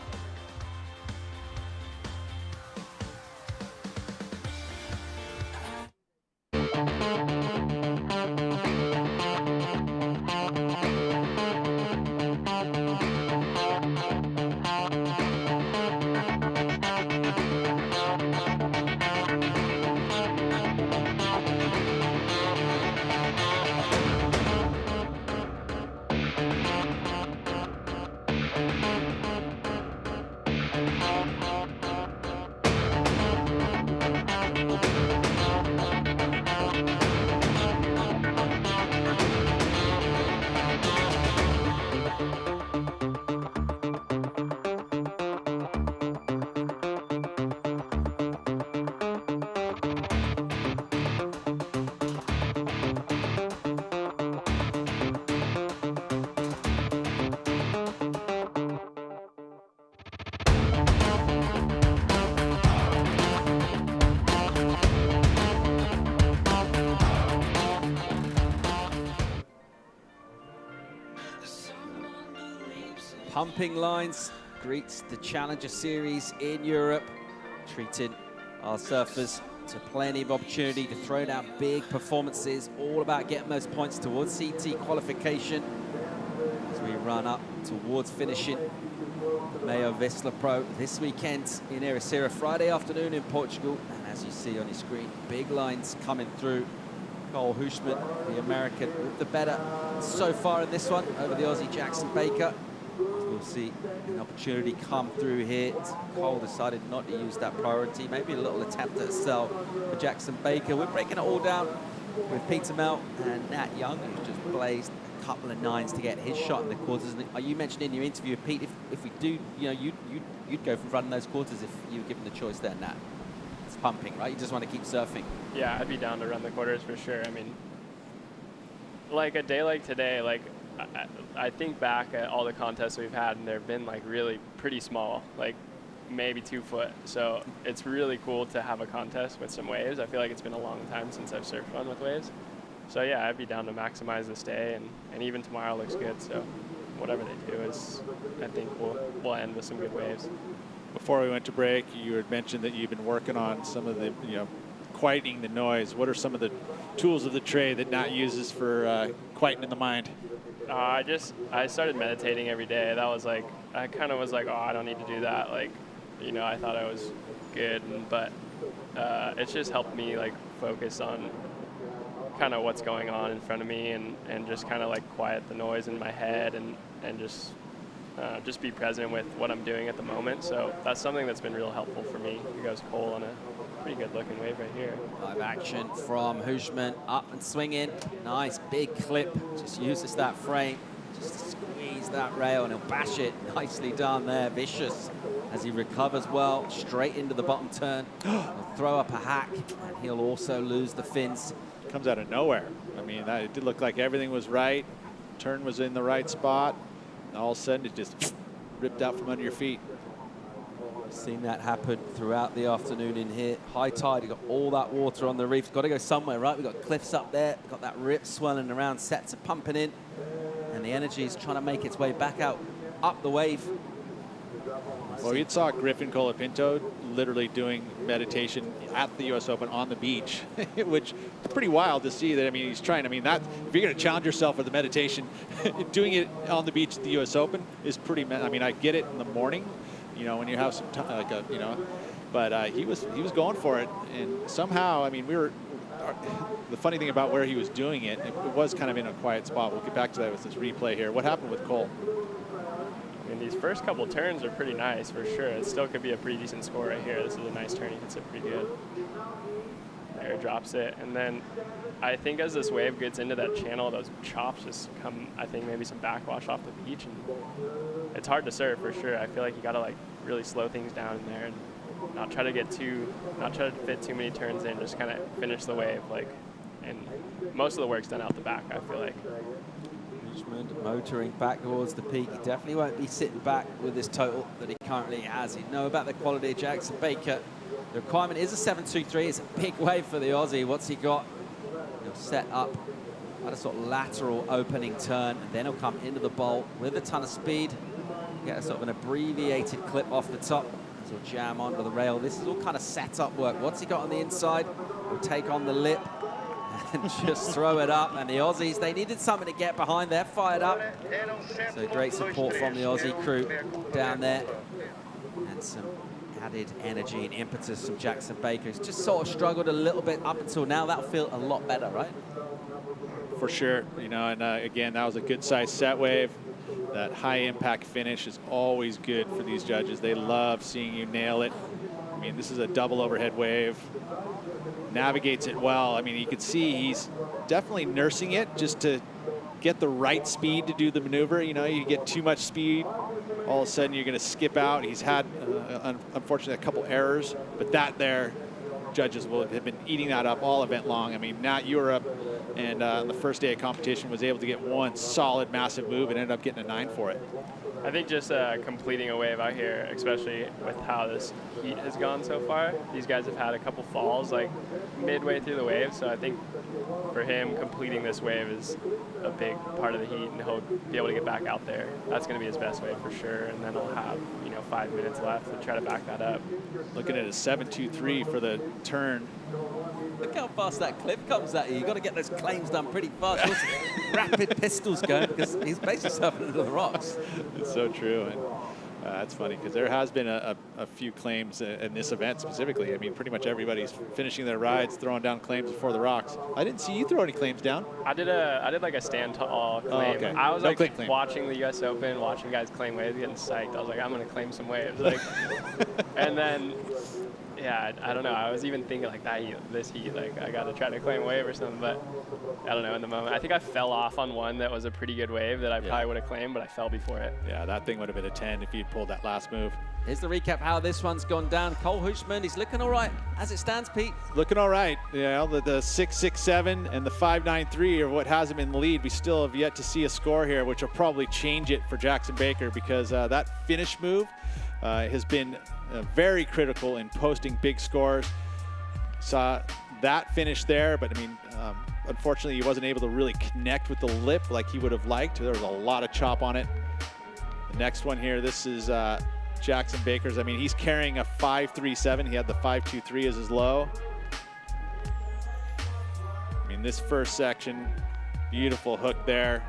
Pumping Lines greets the Challenger Series in Europe, treating our surfers to plenty of opportunity to throw down big performances, all about getting those points towards CT qualification as we run up towards finishing the MEO Vissla Pro this weekend in Ericeira, Friday afternoon in Portugal. And as you see on your screen, big lines coming through. Cole Hushman, the American, with the better so far in this one over the Aussie Jackson Baker. We'll see an opportunity come through here. Cole decided not to use that priority. Maybe a little attempt at a sell for Jackson Baker. We're breaking it all down with Peter Mel and Nat Young, who's just blazed a couple of nines to get his shot in the quarters. And you mentioned in your interview with Pete, if we do, you'd go for running those quarters if you were given the choice there, Nat. It's pumping, right? You just want to keep surfing. Yeah, I'd be down to run the quarters for sure. I mean, like a day like today, like I think back at all the contests we've had, and they've been like really pretty small, like maybe 2 foot. So it's really cool to have a contest with some waves. I feel like it's been a long time since I've surfed one with waves. So yeah, I'd be down to maximize this day, and even tomorrow looks good. So whatever they do is, I think we'll end with some good waves. Before we went to break, you had mentioned that you've been working on some of the, quieting the noise. What are some of the tools of the trade that Nat uses for quieting the mind? I started meditating every day. That was like, I kind of was like, oh, I don't need to do that. Like, I thought I was good, but it's just helped me like focus on kind of what's going on in front of me and just kind of like quiet the noise in my head and just be present with what I'm doing at the moment. So that's something that's been real helpful for me. Here goes Cole on a pretty good looking wave right here. Live action from Hushman, up and swinging. Nice big clip, just uses that frame, just to squeeze that rail and he'll bash it. Nicely done there, vicious as he recovers well, straight into the bottom turn. He'll throw up a hack and he'll also lose the fins. Comes out of nowhere. I mean, it did look like everything was right. Turn was in the right spot. And all of a sudden, it just ripped out from under your feet. We've seen that happen throughout the afternoon in here. High tide, you've got all that water on the reef. Got to go somewhere, right? We've got cliffs up there. We've got that rip swelling around, sets are pumping in. And the energy is trying to make its way back out, up the wave. Well, we saw Griffin Colapinto literally doing meditation at the U.S. Open on the beach, which is pretty wild to see that. I mean, he's trying. I mean, that if you're going to challenge yourself with the meditation, doing it on the beach at the U.S. Open is pretty. I mean, I get it in the morning, you know, when you have some time, like you know, but he was going for it, and somehow, I mean, the funny thing about where he was doing it, it was kind of in a quiet spot. We'll get back to that with this replay here. What happened with Cole? I mean, these first couple turns are pretty nice for sure. It still could be a pretty decent score right here. This is a nice turn. He hits it pretty good. There, drops it. And then I think as this wave gets into that channel, those chops just come, I think maybe some backwash off the beach. And it's hard to serve for sure. I feel like you got to like really slow things down in there and not try to fit too many turns in, just kind of finish the wave. Like, and most of the work's done out the back, I feel like. Motoring back towards the peak. He definitely won't be sitting back with this total that he currently has. He'd know about the quality of Jackson Baker. The requirement is a 7.23. It's a big wave for the Aussie. What's he got? He'll set up at a sort of lateral opening turn, and then he'll come into the bowl with a ton of speed. Get a sort of an abbreviated clip off the top. So he'll jam onto the rail. This is all kind of set-up work. What's he got on the inside? He'll take on the lip and just throw it up. And the Aussies, they needed something to get behind. They're fired up. So great support from the Aussie crew down there. And some added energy and impetus from Jackson Baker. He's just sort of struggled a little bit up until now. That'll feel a lot better, right? For sure. You know, and again, that was a good-sized set wave. That high-impact finish is always good for these judges. They love seeing you nail it. I mean, this is a double overhead wave. Navigates it well. I mean, you can see he's definitely nursing it just to get the right speed to do the maneuver. You know, you get too much speed, all of a sudden you're going to skip out. He's had, unfortunately, a couple errors, but that there, judges will have been eating that up all event long. I mean, Nat Europe and on the first day of competition was able to get one solid, massive move and ended up getting a 9 for it. I think just completing a wave out here, especially with how this heat has gone so far, these guys have had a couple falls like midway through the wave, so I think for him completing this wave is a big part of the heat, and he'll be able to get back out there. That's going to be his best wave for sure, and then he'll have 5 minutes left to try to back that up. Looking at a 7.23 for the turn. Look how fast that clip comes at you. You've got to get those claims done pretty fast. Also, rapid pistols going because he's based himself into the rocks. It's so true. And that's funny because there has been a few claims in this event specifically. I mean, pretty much everybody's finishing their rides, throwing down claims before the rocks. I didn't see you throw any claims down. I did like a stand tall claim. Oh, okay. I was no like claim. watching the U.S. Open, watching guys claim waves, getting psyched. I was like, I'm going to claim some waves. Like, and then, yeah, I don't know. I was even thinking like this heat, like I got to try to claim a wave or something, but I don't know in the moment. I think I fell off on one that was a pretty good wave that I probably would have claimed, but I fell before it. Yeah, that thing would have been a 10 if you'd pulled that last move. Here's the recap how this one's gone down. Cole Hushman, he's looking all right as it stands, Pete. Looking all right. Yeah, the 6.67 and the 5.93 are what has him in the lead. We still have yet to see a score here, which will probably change it for Jackson Baker because that finish move has been very critical in posting big scores. Saw that finish there, but I mean, unfortunately, he wasn't able to really connect with the lip like he would have liked. There was a lot of chop on it. The next one here, this is Jackson Baker's. I mean, he's carrying a 5.37. He had the 5.23 as his low. I mean, this first section, beautiful hook there.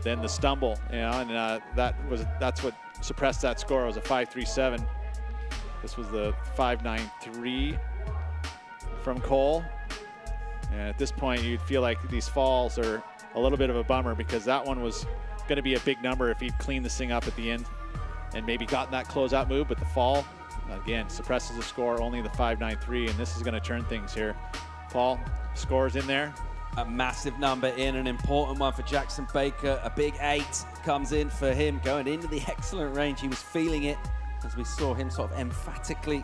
Then the stumble, and that's what suppressed that score. It was a 5.37. This was the 5.93 from Cole. And at this point, you'd feel like these falls are a little bit of a bummer because that one was going to be a big number if he'd cleaned this thing up at the end and maybe gotten that closeout move. But the fall, again, suppresses the score, only the 5.93, and this is going to turn things here. Paul, scores in there. A massive number in, an important one for Jackson Baker. A big 8 comes in for him, going into the excellent range. He was feeling it as we saw him sort of emphatically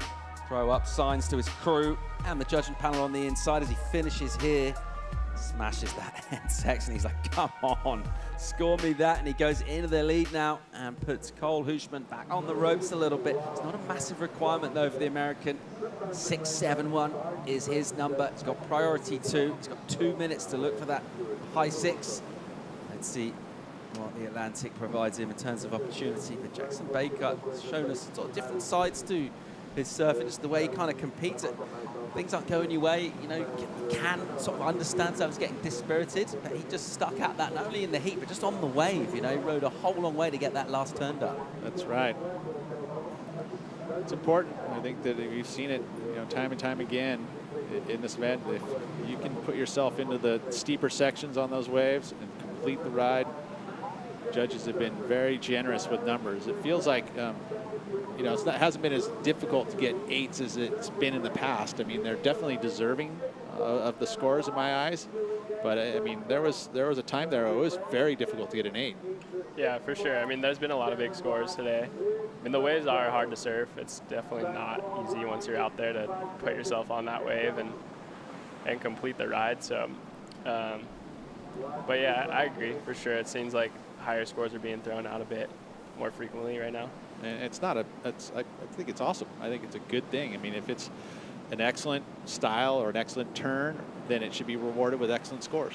throw up signs to his crew and the judging panel on the inside as he finishes here. Smashes that end section. He's like, come on, score me that. And he goes into the lead now and puts Cole Hushman back on the ropes a little bit. It's not a massive requirement, though, for the American. 6.71 is his number. He's got priority 2. He's got 2 minutes to look for that high 6. Let's see what the Atlantic provides him in terms of opportunity. But Jackson Baker has shown us sort of different sides to his surfing, just the way he kind of competes. Things aren't going your way, you know, you can sort of understand that he's getting dispirited, but he just stuck out that not only in the heat, but just on the wave, you know, he rode a whole long way to get that last turn done. That's right. It's important. I think that we've seen it, you know, time and time again in this event. If you can put yourself into the steeper sections on those waves and complete the ride, judges have been very generous with numbers. It feels like, you know, it hasn't been as difficult to get 8s as it's been in the past. I mean, they're definitely deserving of the scores in my eyes. But I mean, there was a time there it was very difficult to get an 8. Yeah, for sure. I mean, there's been a lot of big scores today. I mean, the waves are hard to surf. It's definitely not easy once you're out there to put yourself on that wave and complete the ride. So, but yeah, I agree for sure. It seems like higher scores are being thrown out a bit more frequently right now. And it's not a, I think it's awesome. I think it's a good thing. I mean, if it's an excellent style or an excellent turn, then it should be rewarded with excellent scores.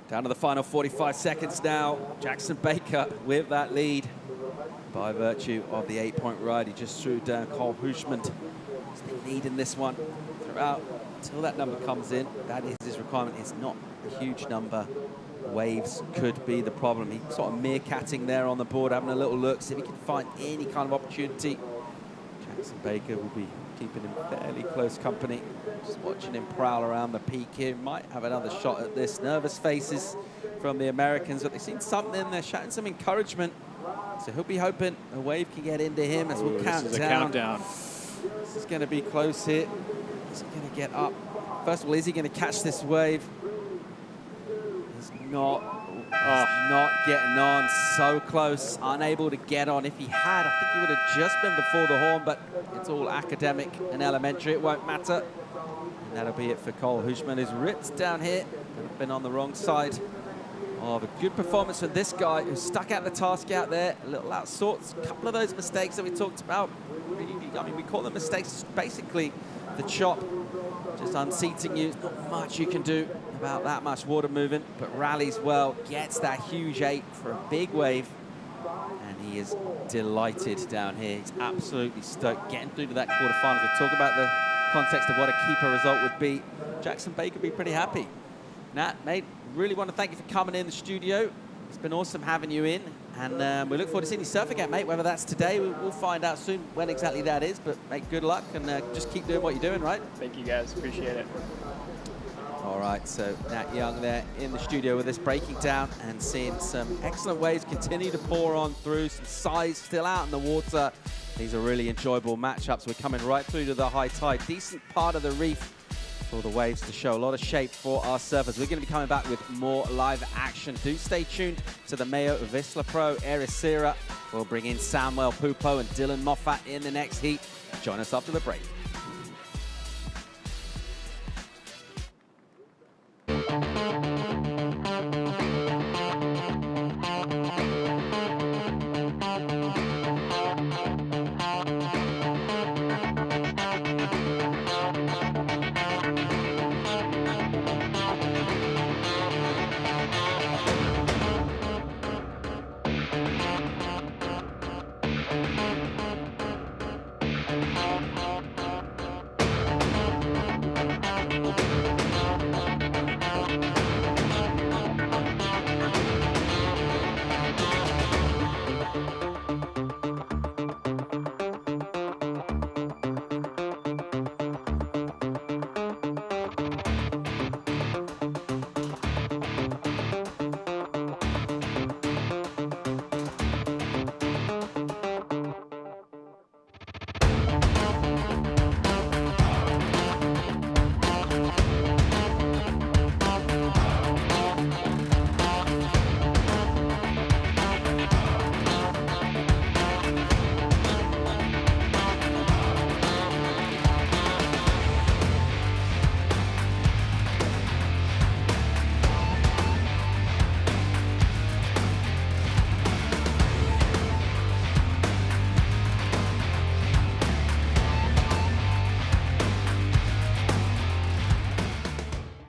Down to the final 45 seconds now. Jackson Baker with that lead by virtue of the 8-point ride. He just threw down Cole Hushman. He's been leading this one throughout until that number comes in. That is his requirement. It's not a huge number. Waves could be the problem. He's sort of meerkatting there on the board, having a little look, see if he can find any kind of opportunity. Jackson Baker will be keeping him fairly close company. Just watching him prowl around the peak here. Might have another shot at this. Nervous faces from the Americans, but they've seen something. They're shouting some encouragement. So he'll be hoping a wave can get into him as we'll count this is down. A countdown. This is going to be close here. Is he going to get up? First of all, is he going to catch this wave? Not getting on, so close, unable to get on. If he had, I think he would have just been before the horn, but it's all academic and elementary, it won't matter. And that'll be it for Cole Hushman, who's ripped down here, and been on the wrong side of a good performance for this guy who stuck out the task out there, a little out of sorts. A couple of those mistakes that we talked about, really, I mean, we call them mistakes, basically the chop, just unseating you. There's not much you can do about that much water moving, but rallies well, gets that huge 8 for a big wave, and he is delighted down here. He's absolutely stoked, getting through to that quarterfinals. We'll talk about the context of what a keeper result would be. Jackson Baker would be pretty happy. Nat, mate, really want to thank you for coming in the studio. It's been awesome having you in, and we look forward to seeing you surf again, mate, whether that's today. We'll find out soon when exactly that is, but mate, good luck, and just keep doing what you're doing, right? Thank you, guys. Appreciate it. All right, so Nat Young there in the studio with us, breaking down and seeing some excellent waves continue to pour on through, some size still out in the water. These are really enjoyable matchups. We're coming right through to the high tide. Decent part of the reef for the waves to show. A lot of shape for our surfers. We're going to be coming back with more live action. Do stay tuned to the MEO Vissla Pro Ericeira. We'll bring in Samuel Pupo and Dylan Moffat in the next heat. Join us after the break.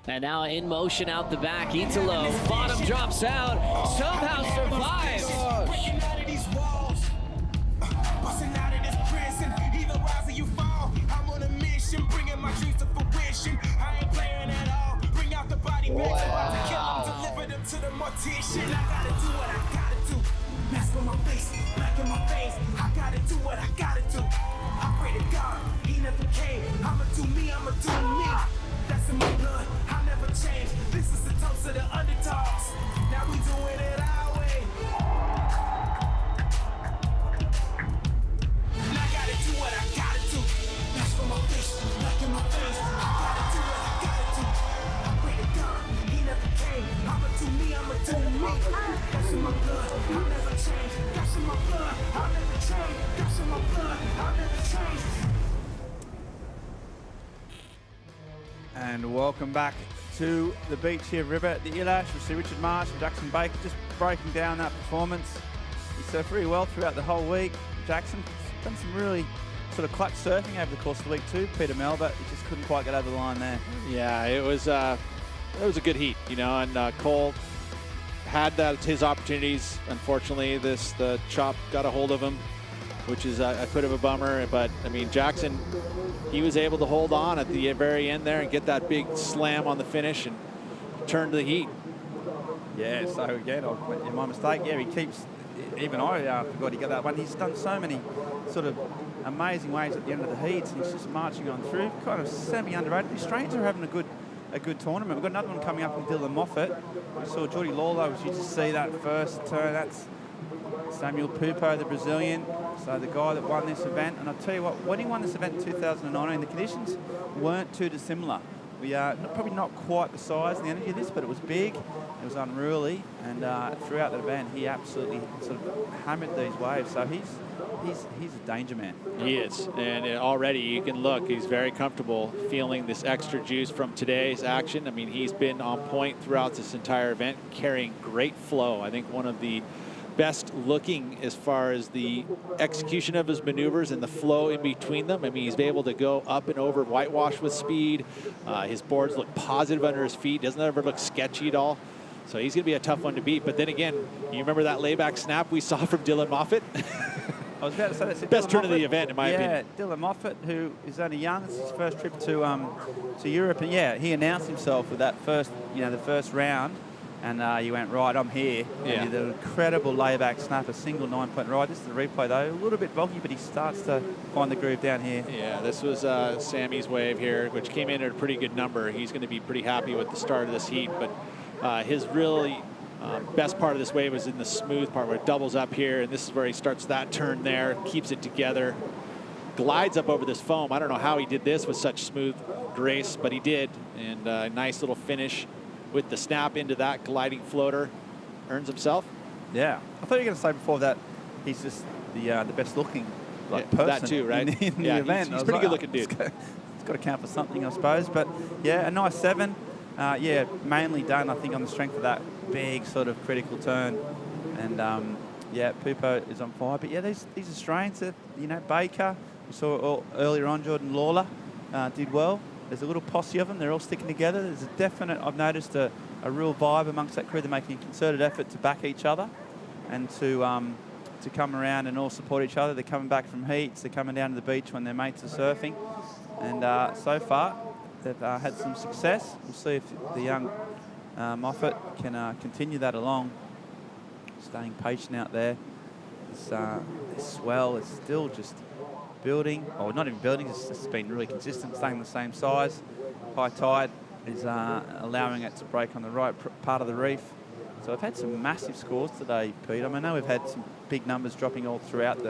And now in motion out the back, eats a low, bottom drops out, somehow survives. Breaking out of these walls, busting out of this prison, either rise or you fall. I'm on a mission, bringing my dreams to fruition. I ain't playing at all. Bring out the body bags, about to kill them, deliver them to the mortician. I gotta do what I gotta do. Mask on my face, black in my face. I gotta do what I gotta do. I pray to God, He never came. I'ma do me, I'ma do me. That's in my blood, I'll never change. This is the toast of the underdogs. Now we doing it our way. And I gotta do what I gotta do. Mask on my face, black in my face. I gotta do what I gotta do. I pray to God, He never came. I'ma do me, I'ma do me. That's in my blood, I'll never change. That's in my blood, I'll never change. That's in my blood, I'll never change. And welcome back to the beach here, River at the Ilash. We see Richard Marsh and Jackson Baker just breaking down that performance. He surfed really well throughout the whole week. Jackson done some really sort of clutch surfing over the course of the week too, Peter Mel, but he just couldn't quite get over the line there. Yeah, it was a good heat, you know, and Cole had his opportunities. Unfortunately, the chop got a hold of him, which is a bit of a bummer. But I mean, Jackson, he was able to hold on at the very end there and get that big slam on the finish and turn to the heat. Yeah, so again, my mistake. Yeah, he keeps, even I forgot he got that one. He's done so many sort of amazing waves at the end of the heats. He's just marching on through, kind of semi-underrated. The Australians are having a good tournament. We've got another one coming up in Dylan Moffat. We saw Geordie Lawler, which you just see that first turn. That's Samuel Pupo, the Brazilian, so the guy that won this event. And I'll tell you what, when he won this event in 2019, the conditions weren't too dissimilar. We are probably not quite the size and the energy of this, but it was big, it was unruly, and throughout the event, he absolutely sort of hammered these waves. So he's a danger man. He is, and already you can look, he's very comfortable feeling this extra juice from today's action. I mean, he's been on point throughout this entire event, carrying great flow. I think one of the best looking as far as the execution of his maneuvers and the flow in between them. I mean, he's been able to go up and over whitewash with speed. His boards look positive under his feet. Doesn't ever look sketchy at all. So he's going to be a tough one to beat. But then again, you remember that layback snap we saw from Dylan Moffat? I was about to say that's best turn of the event, in my opinion. Yeah, Dylan Moffat, who is only young. It's his first trip to Europe, and yeah, he announced himself with that first, the first round. And he went, right, I'm here. Yeah. And he did an incredible layback snap, a single 9-point ride. This is the replay, though. A little bit boggy, but he starts to find the groove down here. Yeah, this was Sammy's wave here, which came in at a pretty good number. He's going to be pretty happy with the start of this heat. But his really best part of this wave was in the smooth part where it doubles up here. And this is where he starts that turn there, keeps it together, glides up over this foam. I don't know how he did this with such smooth grace, but he did. And a nice little finish with the snap into that gliding floater, earns himself. Yeah, I thought you were going to say before that he's just the best looking person. That too, right? In the event. He's a pretty good looking dude. It's got to count for something, I suppose. But yeah, a nice 7. Yeah, mainly done, I think, on the strength of that big sort of critical turn. And yeah, Pupo is on fire. But yeah, these Australians, Baker, we saw earlier on, Jordan Lawler did well. There's a little posse of them. They're all sticking together. There's a definite, I've noticed, a real vibe amongst that crew. They're making a concerted effort to back each other and to come around and all support each other. They're coming back from heats. They're coming down to the beach when their mates are surfing. And so far, they've had some success. We'll see if the young Moffat can continue that along. Staying patient out there. This swell is still just building, or not even building, it's just been really consistent, staying the same size. High tide is allowing it to break on the right part of the reef. So I've had some massive scores today, Pete. I mean, I know we've had some big numbers dropping all throughout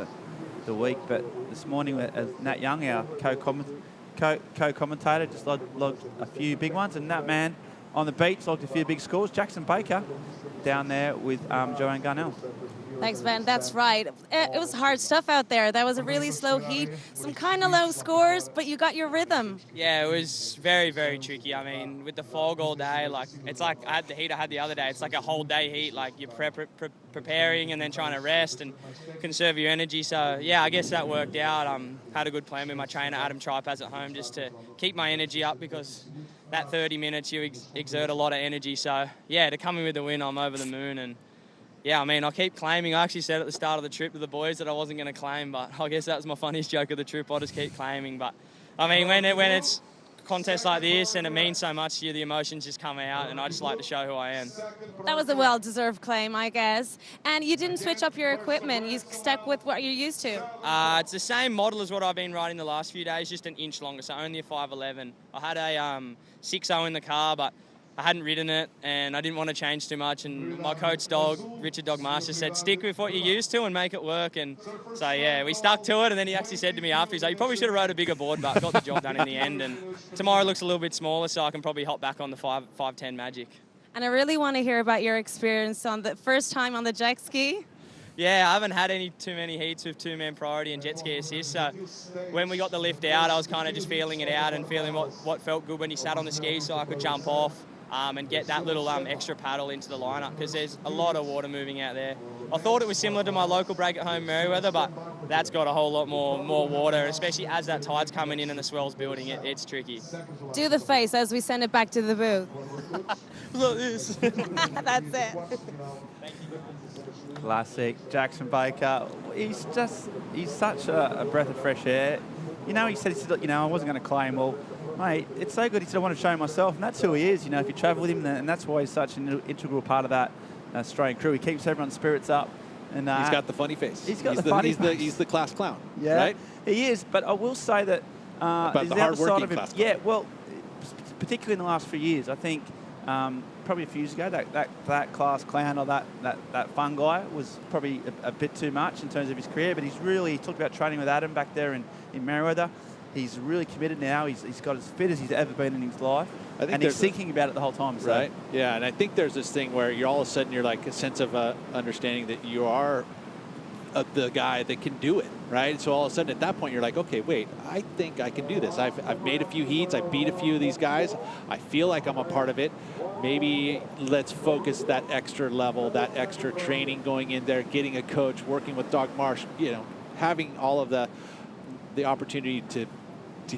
the week, but this morning, as Nat Young, our co-commentator, just logged a few big ones, and Nat Man on the beach logged a few big scores. Jackson Baker down there with Joanne Garnell. Thanks, Ben. That's right. It was hard stuff out there. That was a really slow heat. Some kind of low scores, but you got your rhythm. Yeah, it was very, very tricky. I mean, with the fog all day, like, it's like I had the heat I had the other day. It's like a whole day heat. Like, you're preparing and then trying to rest and conserve your energy. So, yeah, I guess that worked out. Had a good plan with my trainer, Adam Tripaz, at home, just to keep my energy up, because that 30 minutes you exert a lot of energy. So, yeah, to come in with the win, I'm over the moon. And yeah, I mean, I keep claiming. I actually said at the start of the trip to the boys that I wasn't going to claim, but I guess that was my funniest joke of the trip. I just keep claiming. But I mean, when it's contests like this and it means so much to you, the emotions just come out, and I just like to show who I am. That was a well-deserved claim, I guess. And you didn't switch up your equipment. You stuck with what you're used to. It's the same model as what I've been riding the last few days, just an inch longer, so only a 511. I had a 6.0 in the car, but I hadn't ridden it, and I didn't want to change too much. And my coach dog, Richard Dog Master, said, stick with what you're used to and make it work. And so, yeah, we stuck to it. And then he actually said to me after, he's like, you probably should have rode a bigger board, but got the job done in the end. And tomorrow looks a little bit smaller, so I can probably hop back on the 510 Magic. And I really want to hear about your experience on the first time on the jet ski. Yeah, I haven't had too many heats with two-man priority and jet ski assist. So when we got the lift out, I was kind of just feeling it out and feeling what felt good when he sat on the skis, so I could jump off. And get that little extra paddle into the lineup, because there's a lot of water moving out there. I thought it was similar to my local break at home, Merriweather, but that's got a whole lot more water, especially as that tide's coming in and the swell's building. It's tricky. Do the face as we send it back to the booth. Look this. That's it. Classic. Jackson Baker. He's such a breath of fresh air. You know, he said, I wasn't going to claim. Well, mate, it's so good. He said, I want to show myself, and that's who he is. You know, if you travel with him, and that's why he's such an integral part of that Australian crew. He keeps everyone's spirits up. And he's got the funny face. He's the funny face. He's the class clown, yeah, right? He is, but I will say that about the hard-working class clown. Yeah, well, particularly in the last few years, I think probably a few years ago, that class clown or that fun guy was probably a bit too much in terms of his career, but he talked about training with Adam back there in Merriweather. He's really committed now. He's got as fit as he's ever been in his life. And he's thinking about it the whole time. So. Right, yeah, and I think there's this thing where you're all of a sudden, you're like a sense of understanding that you are the guy that can do it, right? So all of a sudden at that point, you're like, okay, wait, I think I can do this. I've made a few heats. I beat a few of these guys. I feel like I'm a part of it. Maybe let's focus that extra level, that extra training going in there, getting a coach, working with Doug Marsh, having all of the opportunity to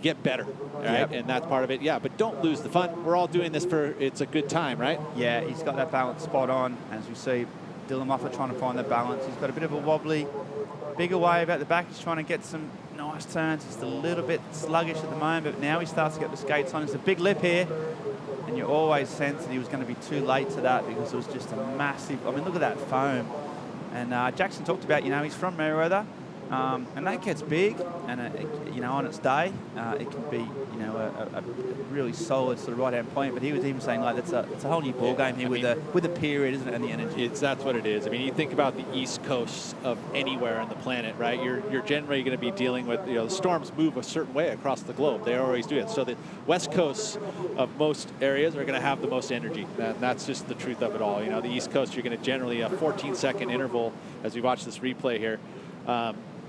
get better, right? Yep. And that's part of it. Yeah, but don't lose the fun. We're all doing this it's a good time, right? Yeah, he's got that balance spot on. As we see, Dylan Moffat trying to find that balance. He's got a bit of a wobbly, bigger wave at the back. He's trying to get some nice turns. He's a little bit sluggish at the moment, but now he starts to get the skates on. It's a big lip here, and you always sense that he was going to be too late to that, because it was just a massive, I mean, look at that foam. And Jackson talked about, he's from Merriweather. And that gets big, and on its day, it can be, a really solid sort of right-hand point. But he was even saying like it's a whole new ball game here with the period, isn't it, and the energy. That's what it is. I mean, you think about the east coast of anywhere on the planet, right? You're generally going to be dealing with, the storms move a certain way across the globe. They always do it. So the west coast of most areas are going to have the most energy. And that's just the truth of it all. The east coast, you're going to generally a 14-second interval as we watch this replay here.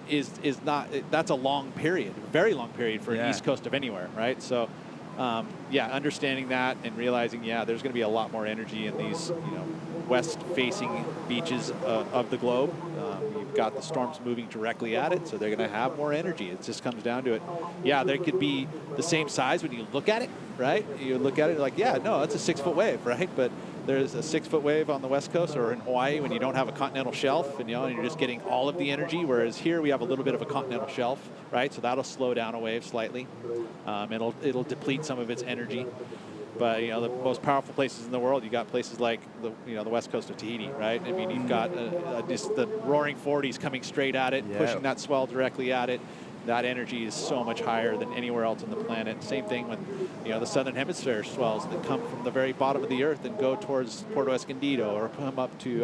Is not, that's a long period, a very long period for an east coast of anywhere, right? So, understanding that and realizing, there's going to be a lot more energy in these, west-facing beaches of the globe. You've got the storms moving directly at it, so they're going to have more energy. It just comes down to it. Yeah, they could be the same size when you look at it, right? You look at it like, it's a 6-foot wave, right? But there's a 6-foot wave on the west coast or in Hawaii when you don't have a continental shelf, and you're just getting all of the energy, whereas here we have a little bit of a continental shelf, right? So that'll slow down a wave slightly. It'll deplete some of its energy. But the most powerful places in the world, you got places like the west coast of Tahiti, right? I mean, you've got just the roaring 40s coming straight at it, pushing that swell directly at it. That energy is so much higher than anywhere else on the planet. Same thing with the southern hemisphere swells that come from the very bottom of the earth and go towards Puerto Escondido or come up to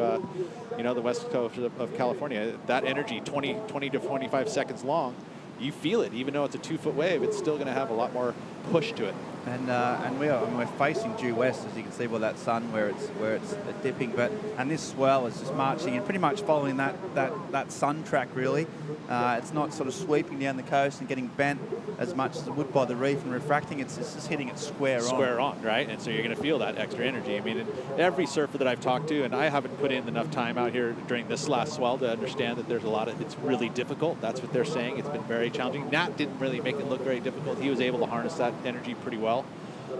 the west coast of California. That energy, 20 to 25 seconds long, you feel it. Even though it's a 2-foot wave, it's still going to have a lot more push to it. And we're facing due west, as you can see by that sun where it's dipping. And this swell is just marching and pretty much following that sun track really. It's not sort of sweeping down the coast and getting bent as much as it would by the reef and refracting. It's just hitting it square on, right? And so you're going to feel that extra energy. I mean, every surfer that I've talked to, and I haven't put in enough time out here during this last swell to understand that there's it's really difficult. That's what they're saying. It's been very challenging. Nat didn't really make it look very difficult. He was able to harness that energy pretty well.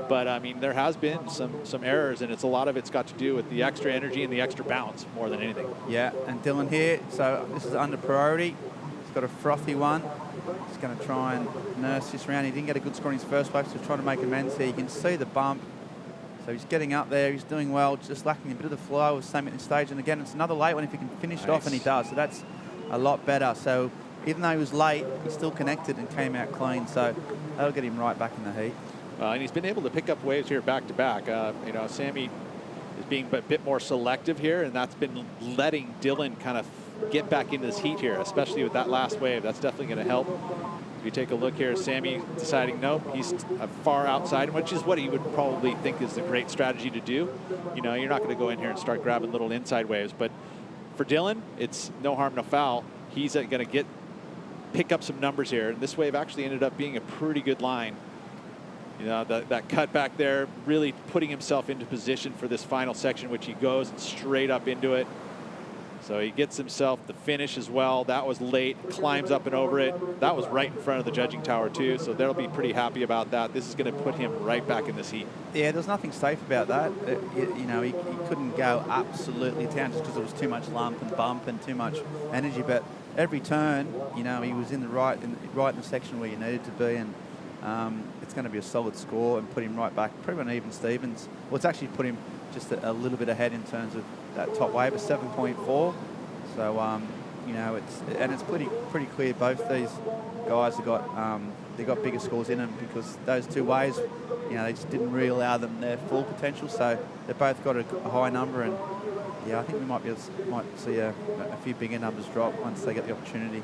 But I mean, there has been some errors, and a lot of it's got to do with the extra energy and the extra bounce more than anything. Yeah, and Dylan here, so this is under priority. He's got a frothy one. He's going to try and nurse this round. He didn't get a good score in his first wave, so he's trying to make amends here. You can see the bump. So he's getting up there. He's doing well, just lacking a bit of the flow. Same at this stage. And again, it's another late one if he can finish it off, and he does. So that's a lot better. So even though he was late, he still connected and came out clean. So that'll get him right back in the heat. And he's been able to pick up waves here back to back. You know, Sammy is being a bit more selective here, and that's been letting Dylan kind of get back into this heat here, especially with that last wave. That's definitely going to help. If you take a look here, Sammy deciding, nope, he's far outside, which is what he would probably think is the great strategy to do. You know, you're not going to go in here and start grabbing little inside waves. But for Dylan, it's no harm, no foul. He's going to pick up some numbers here. And this wave actually ended up being a pretty good line. You know, that cut back there, really putting himself into position for this final section, which he goes straight up into it. So he gets himself the finish as well. That was late, climbs up and over it. That was right in front of the judging tower too, so they'll be pretty happy about that. This is going to put him right back in this heat. Yeah, there's nothing safe about that. You know, he couldn't go absolutely down just because there was too much lump and bump and too much energy. But every turn, you know, he was in the right in the section where you needed to be, and it's going to be a solid score and put him right back, probably on even Stevens. Well, it's actually put him just a little bit ahead in terms of that top wave, a 7.4. So, you know, it's pretty clear both these guys have got they got bigger scores in them because those two waves, you know, they just didn't really allow them their full potential. So they both got a high number, and yeah, I think we might see a few bigger numbers drop once they get the opportunity.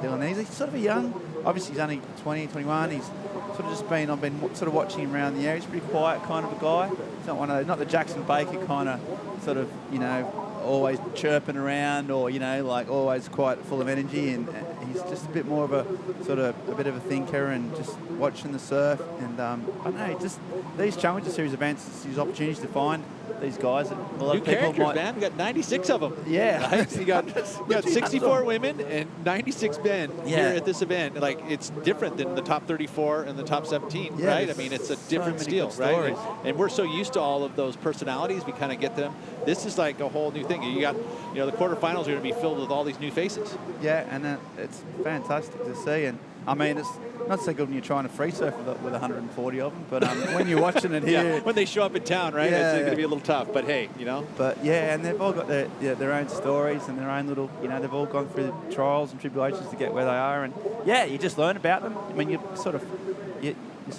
Dylan, he's sort of a young, obviously he's only 20, 21. He's sort of just I've been sort of watching him around the area. He's a pretty quiet kind of a guy. He's not one of those, not the Jackson Baker kind of sort of, you know, always chirping around or, you know, like always quite full of energy. And he's just a bit more of a sort of a bit of a thinker and just watching the surf. And I don't know, just these Challenger Series events, it's these opportunities to find these guys. A lot New of people characters, might, man. We got 96 of them. Yeah. Right? So you got 64 women and 96 men here at this event. Like, it's different than the top 34 and the top 17, right? I mean, it's a different steel, right? And we're so used to all of those personalities, we kind of get them. This is like a whole new thing. You got, you know, the quarterfinals are going to be filled with all these new faces. Yeah, and it's fantastic to see. And I mean, it's not so good when you're trying to free surf with 140 of them, but when you're watching it here, yeah, when they show up in town, right? Yeah, it's going to be a little tough. But hey, you know. But yeah, and they've all got their own stories and their own little, you know, they've all gone through trials and tribulations to get where they are, and yeah, you just learn about them. I mean, you sort of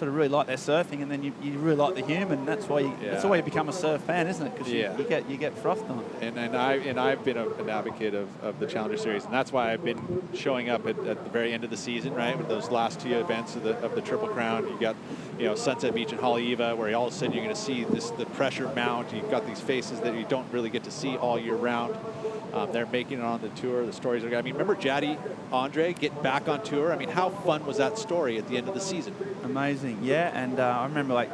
really like their surfing, and then you really like the human. That's why you become a surf fan, isn't it? Because you get frothed on it. And I've been an advocate of the Challenger Series, and that's why I've been showing up at the very end of the season, right? With those last two events of the Triple Crown, you got, you know, Sunset Beach and Haleiwa, where all of a sudden you're going to see the pressure mount. You've got these faces that you don't really get to see all year round. They're making it on the tour. The stories are. I mean, remember Jaddy Andre getting back on tour? I mean, how fun was that story at the end of the season? Amazing, yeah. And I remember like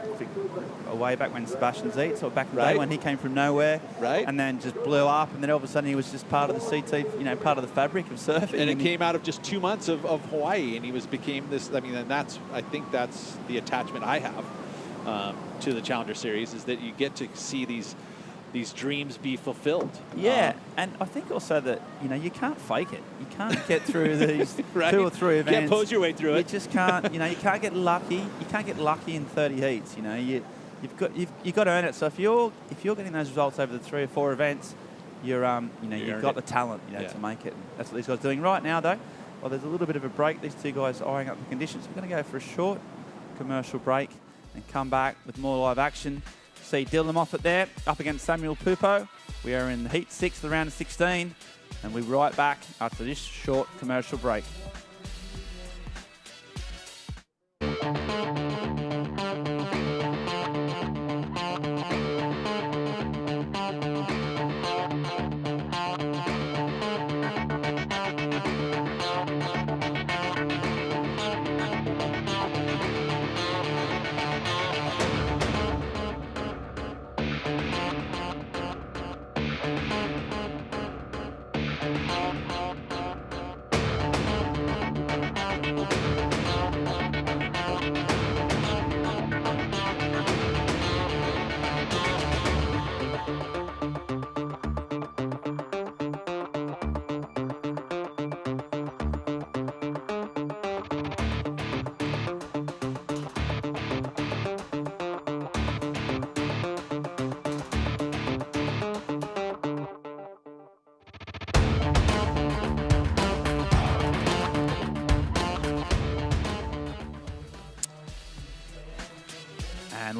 way back when Sebastian Zietz, or back in the day when he came from nowhere, and then just blew up, and then all of a sudden he was just part of the CT, you know, part of the fabric of surfing. And it came out of just 2 months of Hawaii, and he became this. I mean, and I think that's the attachment I have to the Challenger Series, is that you get to see these dreams be fulfilled. Yeah, and I think also that, you know, you can't fake it. You can't get through these 2 or 3 events. You can't pose your way through it. You just can't. You know, you can't get lucky. You can't get lucky in 30 heats. You know, you've got to earn it. So if you're getting those results over the 3 or 4 events, you've got the talent, you know, to make it. And that's what these guys are doing right now, though. Well, there's a little bit of a break. These 2 guys are eyeing up the conditions. We're going to go for a short commercial break and come back with more live action. See Dylan off it there, up against Samuel Pupo. We are in Heat 6 of the round of 16, and we'll be right back after this short commercial break.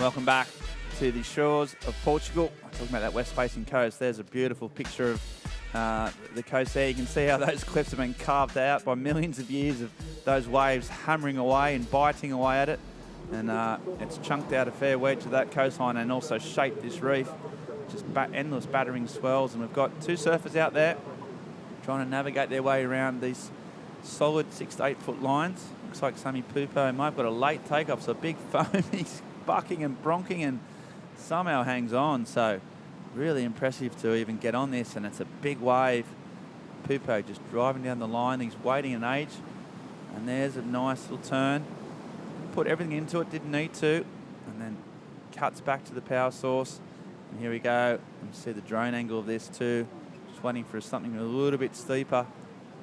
welcome back to the shores of Portugal. Talking about that west-facing coast, there's a beautiful picture of the coast there. You can see how those cliffs have been carved out by millions of years of those waves hammering away and biting away at it. And it's chunked out a fair wedge of that coastline and also shaped this reef. Just endless battering swells. And we've got two surfers out there trying to navigate their way around these solid 6 to 8 foot lines. Looks like Sammy Pupo might have got a late takeoff, so a big foam. He's bucking and bronking and somehow hangs on. So really impressive to even get on this, and it's a big wave. Pupo just driving down the line. He's waiting an age, and there's a nice little turn. Put everything into it, didn't need to, and then cuts back to the power source. And here we go. You see the drone angle of this too. Just waiting for something a little bit steeper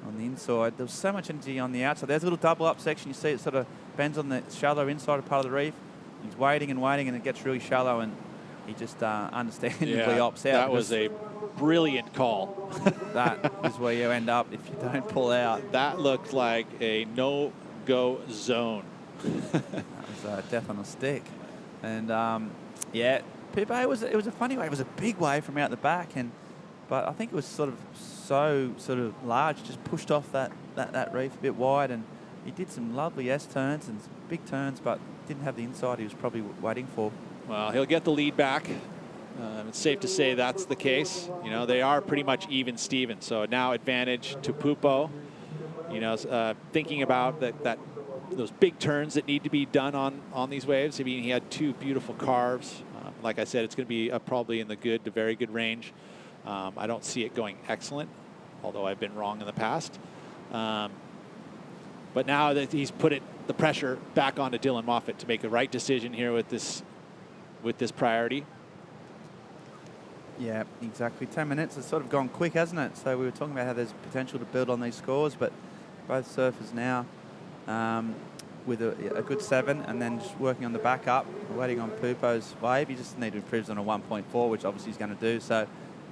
on the inside. There's so much energy on the outside. There's a little double up section. You see it sort of bends on the shallow inside part of the reef. He's waiting and waiting, and it gets really shallow, and he just understandably opts out. That was a brilliant call. That is where you end up if you don't pull out. That looked like a no-go zone. That was death on a stick. And yeah, Pupo, it was a funny wave. It was a big wave from out the back, but I think it was sort of large, just pushed off that reef a bit wide, and he did some lovely S-turns and some big turns, but didn't have the inside he was probably waiting for. Well, he'll get the lead back. It's safe to say that's the case. You know, they are pretty much even Steven, so now advantage to Pupo. You know, thinking about those big turns that need to be done on these waves. I mean, he had 2 beautiful carves. Like I said, it's going to be probably in the good to very good range. I don't see it going excellent, although I've been wrong in the past. But now that he's put the pressure back onto Dylan Moffat to make the right decision here with this priority. Yeah, exactly. 10 minutes has sort of gone quick, hasn't it? So we were talking about how there's potential to build on these scores, but both surfers now with a good 7, and then just working on the back up, waiting on Pupo's wave. He just need to improve on a 1.4, which obviously he's going to do. So,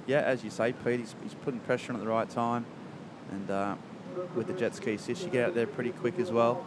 yeah, as you say, Pete, he's putting pressure on at the right time, and with the jet ski assist, you get out there pretty quick as well.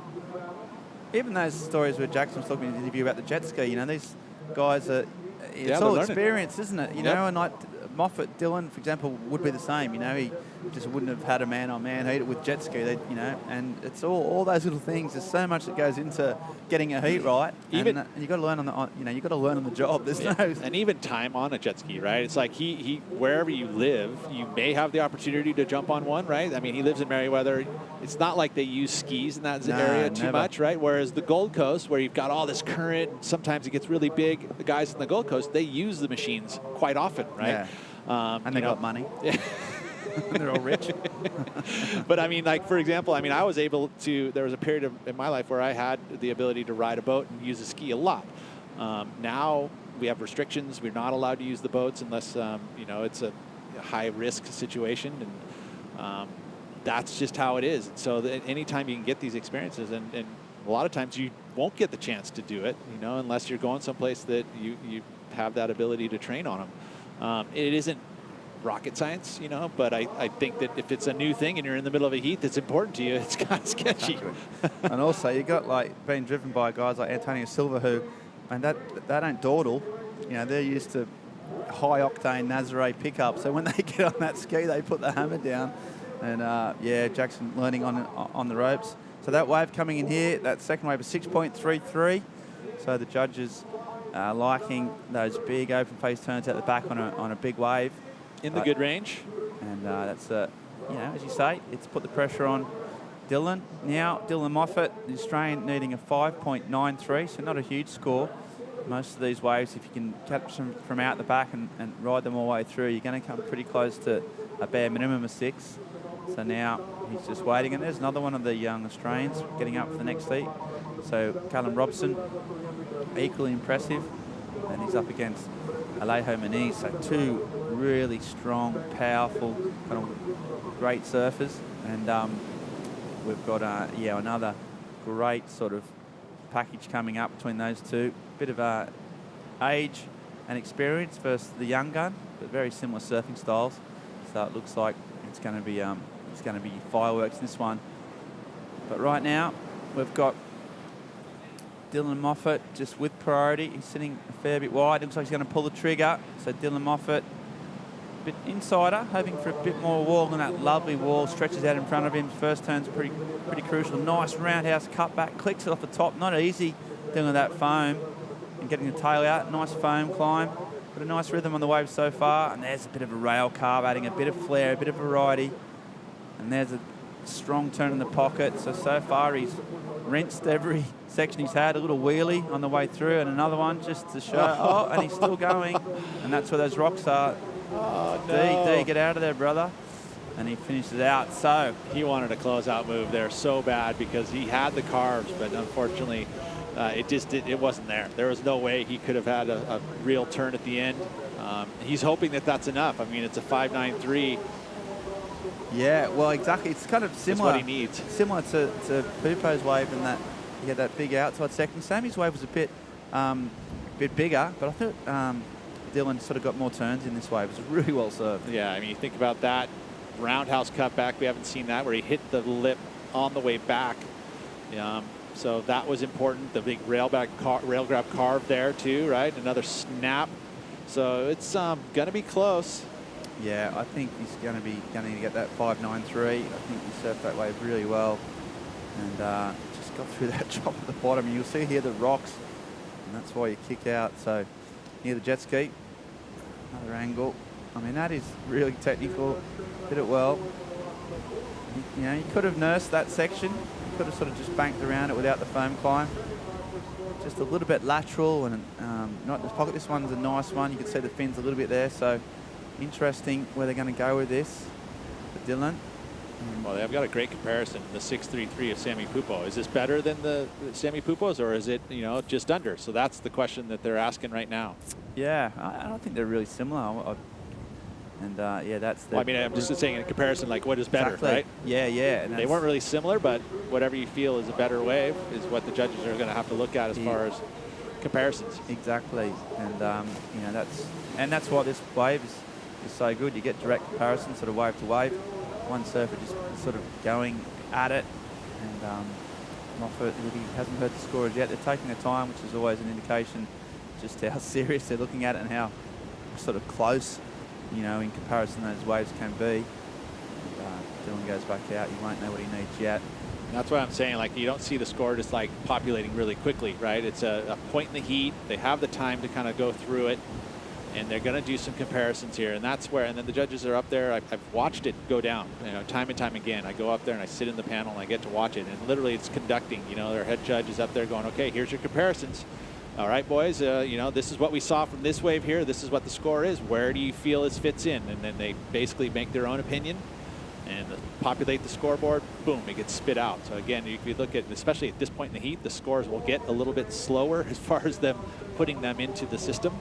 Even those stories where Jackson was talking in the interview about the jet ski, you know, these guys are, it's all experience, isn't it? You know, and like Moffat, Dylan, for example, would be the same. You know, he just wouldn't have had a man-on-man heat with jet ski. They, you know, and it's all those little things. There's so much that goes into getting a heat right. And you got to learn you got to learn on the job. There's no and even time on a jet ski, right? It's like he wherever you live, you may have the opportunity to jump on one, right? I mean, he lives in Merriweather. It's not like they use skis in that area too much, right? Whereas the Gold Coast, where you've got all this current, sometimes it gets really big. The guys in the Gold Coast, they use the machines quite often, right? Yeah. And they got money. They're all rich. But I mean, like, for example, I mean, I was able to, there was a period in my life where I had the ability to ride a boat and use a ski a lot. Now we have restrictions. We're not allowed to use the boats unless, you know, it's a high risk situation. And that's just how it is. And so anytime you can get these experiences, and a lot of times you won't get the chance to do it, you know, unless you're going someplace that you have that ability to train on them. It isn't rocket science, you know, but I think that if it's a new thing and you're in the middle of a heat that's important to you, it's kind of sketchy. And also you got like being driven by guys like Antonio Silva who, and that ain't dawdle, you know, they're used to high octane Nazare pickup. So when they get on that ski, they put the hammer down. And yeah, Jackson learning on the ropes. So that wave coming in here, that second wave is 6.33. So the judges liking those big open face turns out the back on a big wave. In the good range. And that's, you know, as you say, it's put the pressure on Dylan. Now, Dylan Moffat, the Australian, needing a 5.93, so not a huge score. Most of these waves, if you can catch them from out the back and ride them all the way through, you're going to come pretty close to a bare minimum of 6. So now he's just waiting, and there's another one of the young Australians getting up for the next heat. So Callum Robson, equally impressive, and he's up against Alejo Muniz. So 2 really strong, powerful, kind of great surfers, and we've got yeah, another great sort of package coming up between those two. Bit of age and experience versus the young gun, but very similar surfing styles. So it looks like it's going to be fireworks in this one. But right now we've got Dylan Moffat just with priority. He's sitting a fair bit wide. Looks like he's going to pull the trigger. So Dylan Moffat, a bit insider, hoping for a bit more wall than that lovely wall. Stretches out in front of him. First turn's pretty crucial. Nice roundhouse cutback. Clicks it off the top. Not easy dealing with that foam and getting the tail out. Nice foam climb. Got a nice rhythm on the wave so far. And there's a bit of a rail carve, adding a bit of flair, a bit of variety. And there's a strong turn in the pocket. So far he's rinsed every section he's had. A little wheelie on the way through and another one just to show. Oh, and he's still going. And that's where those rocks are. Oh, no. D, get out of there, brother. And he finished it out. So he wanted a closeout move there so bad because he had the carves, but unfortunately it wasn't there. There was no way he could have had a real turn at the end. He's hoping that that's enough. I mean, it's a 5.93. Yeah, well, exactly. It's kind of similar. That's what he needs. Similar to Pupo's wave in that he had that big outside section. Sammy's wave was a bit bigger, but I thought Dylan sort of got more turns in this wave. It was really well served. Yeah, I mean, you think about that roundhouse cutback. We haven't seen that where he hit the lip on the way back. So that was important. The big rail grab carve there too, right? Another snap. So it's going to be close. Yeah, I think he's going to get that 5.93. I think he surfed that wave really well, and just got through that chop at the bottom. You'll see here the rocks, and that's why you kick out. So near the jet ski, another angle. I mean, that is really technical. Did it well. You know, you could have nursed that section. You could have sort of just banked around it without the foam climb. Just a little bit lateral and not in the pocket. This one's a nice one. You can see the fins a little bit there. So interesting where they're going to go with this. But Dylan. Well, they've got a great comparison. The 6.33 of Sammy Pupo. Is this better than the Sammy Pupos, or is it, you know, just under? So that's the question that they're asking right now. Yeah, I don't think they're really similar. Yeah, that's the... Well, I mean, I'm just saying in comparison, like, what is better, exactly. right? Yeah. And they weren't really similar, but whatever you feel is a better wave is what the judges are going to have to look at as far as comparisons. Exactly. And, you know, that's why this wave is so good. You get direct comparison, sort of wave to wave. One surfer just sort of going at it. And Moffat, he hasn't heard the scorers yet. They're taking their time, which is always an indication just how serious they're looking at it and how sort of close, you know, in comparison those waves can be. Dylan goes back out. You won't know what he needs yet. And that's why I'm saying, like, you don't see the score just like populating really quickly, right? It's a point in the heat. They have the time to kind of go through it, and they're going to do some comparisons here. And that's where, and then the judges are up there. I've watched it go down, you know, time and time again. I go up there and I sit in the panel and I get to watch it. And literally it's conducting, you know, their head judge is up there going, okay, here's your comparisons. All right, boys, you know, this is what we saw from this wave here. This is what the score is. Where do you feel this fits in? And then they basically make their own opinion and populate the scoreboard. Boom, it gets spit out. So again, if you look at, especially at this point in the heat, the scores will get a little bit slower as far as them putting them into the system.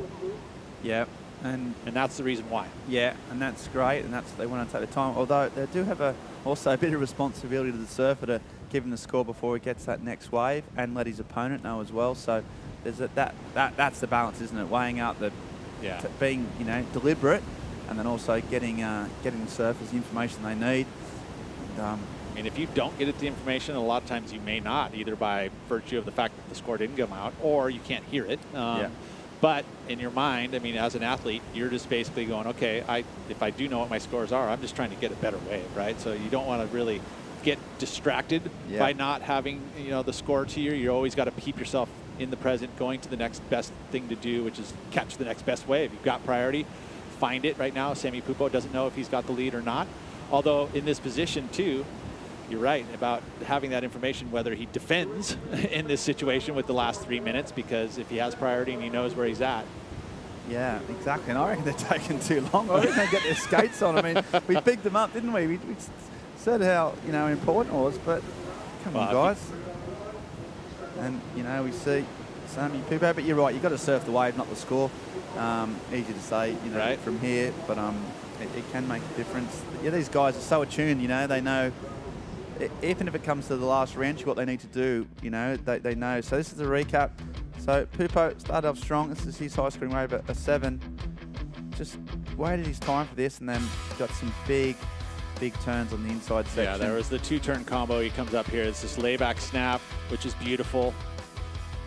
Yeah. And that's the reason why. Yeah, and that's great, and they want to take the time. Although they do have also a bit of responsibility to the surfer to give him the score before he gets that next wave and let his opponent know as well. So there's that's the balance, isn't it? Weighing out being, you know, deliberate, and then also getting the surfers the information they need. And, I mean, if you don't get it the information, a lot of times you may not, either by virtue of the fact that the score didn't come out, or you can't hear it. But in your mind, I mean, as an athlete, you're just basically going, okay, if I do know what my scores are, I'm just trying to get a better wave, right? So you don't want to really get distracted by not having, you know, the score to you. You always got to keep yourself in the present, going to the next best thing to do, which is catch the next best wave. You've got priority. Find it right now. Sammy Pupo doesn't know if he's got the lead or not. Although in this position, too, you're right about having that information, whether he defends in this situation with the last 3 minutes, because if he has priority and he knows where he's at. Yeah, exactly. And I reckon they're taking too long. I reckon they get their skates on. I mean, we bigged them up, didn't we? We said how, you know, important it was, but come on, guys. And, you know, we see Sammy Pupo, but you're right. You've got to surf the wave, not the score. Easy to say, you know, from here, but it can make a difference. Yeah, these guys are so attuned, you know, they know. Even if it comes to the last wrench, what they need to do, you know, they know. So this is a recap. So Pupo started off strong. This is his high screen wave at a 7. Just waited his time for this, and then got some big turns on the inside section. Yeah, there was the 2-turn combo. He comes up here. It's this layback snap, which is beautiful.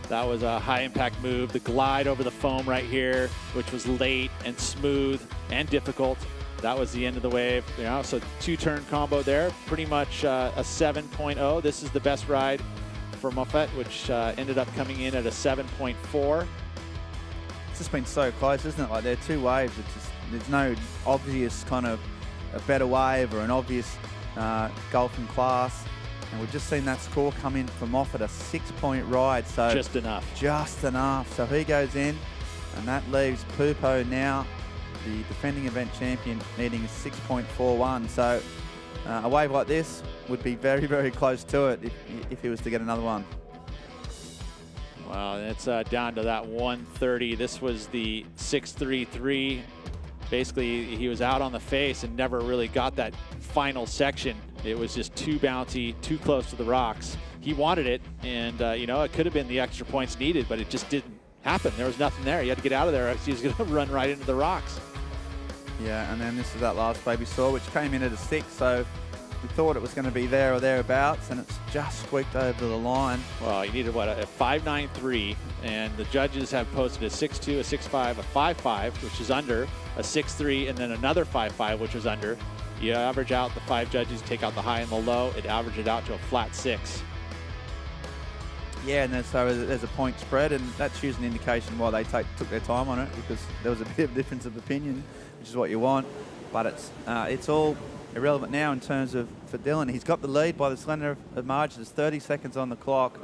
That was a high-impact move. The glide over the foam right here, which was late and smooth and difficult. That was the end of the wave. You know, so 2-turn combo there. Pretty much a 7.0. This is the best ride for Moffat, which ended up coming in at a 7.4. It's just been so close, isn't it? Like, there are two waves. It's just, there's no obvious kind of a better wave or an obvious golfing class. And we've just seen that score come in for Moffat, a 6-point ride. So just enough. Just enough. So he goes in, and that leaves Pupo now, the defending event champion, needing a 6.41. So a wave like this would be very, very close to it if he was to get another one. Wow, it's down to that 130. This was the 6.33. Basically, he was out on the face and never really got that final section. It was just too bouncy, too close to the rocks. He wanted it, and you know, it could have been the extra points needed, but it just didn't happen. There was nothing there. He had to get out of there. He was going to run right into the rocks. Yeah, and then this is that last wave we saw, which came in at a 6, so we thought it was going to be there or thereabouts, and it's just squeaked over the line. Well, you needed, what, a 5.93, and the judges have posted a 6.2, a 6.5, a 5.5, which is under, a 6.3, and then another 5.5, which is under. You average out the 5 judges, take out the high and the low, it averaged it out to a flat 6. Yeah, and then so there's a point spread, and that's usually an indication why they took their time on it, because there was a bit of difference of opinion, which is what you want. But it's all irrelevant now in terms of for Dylan. He's got the lead by the slender of margin. There's 30 seconds on the clock.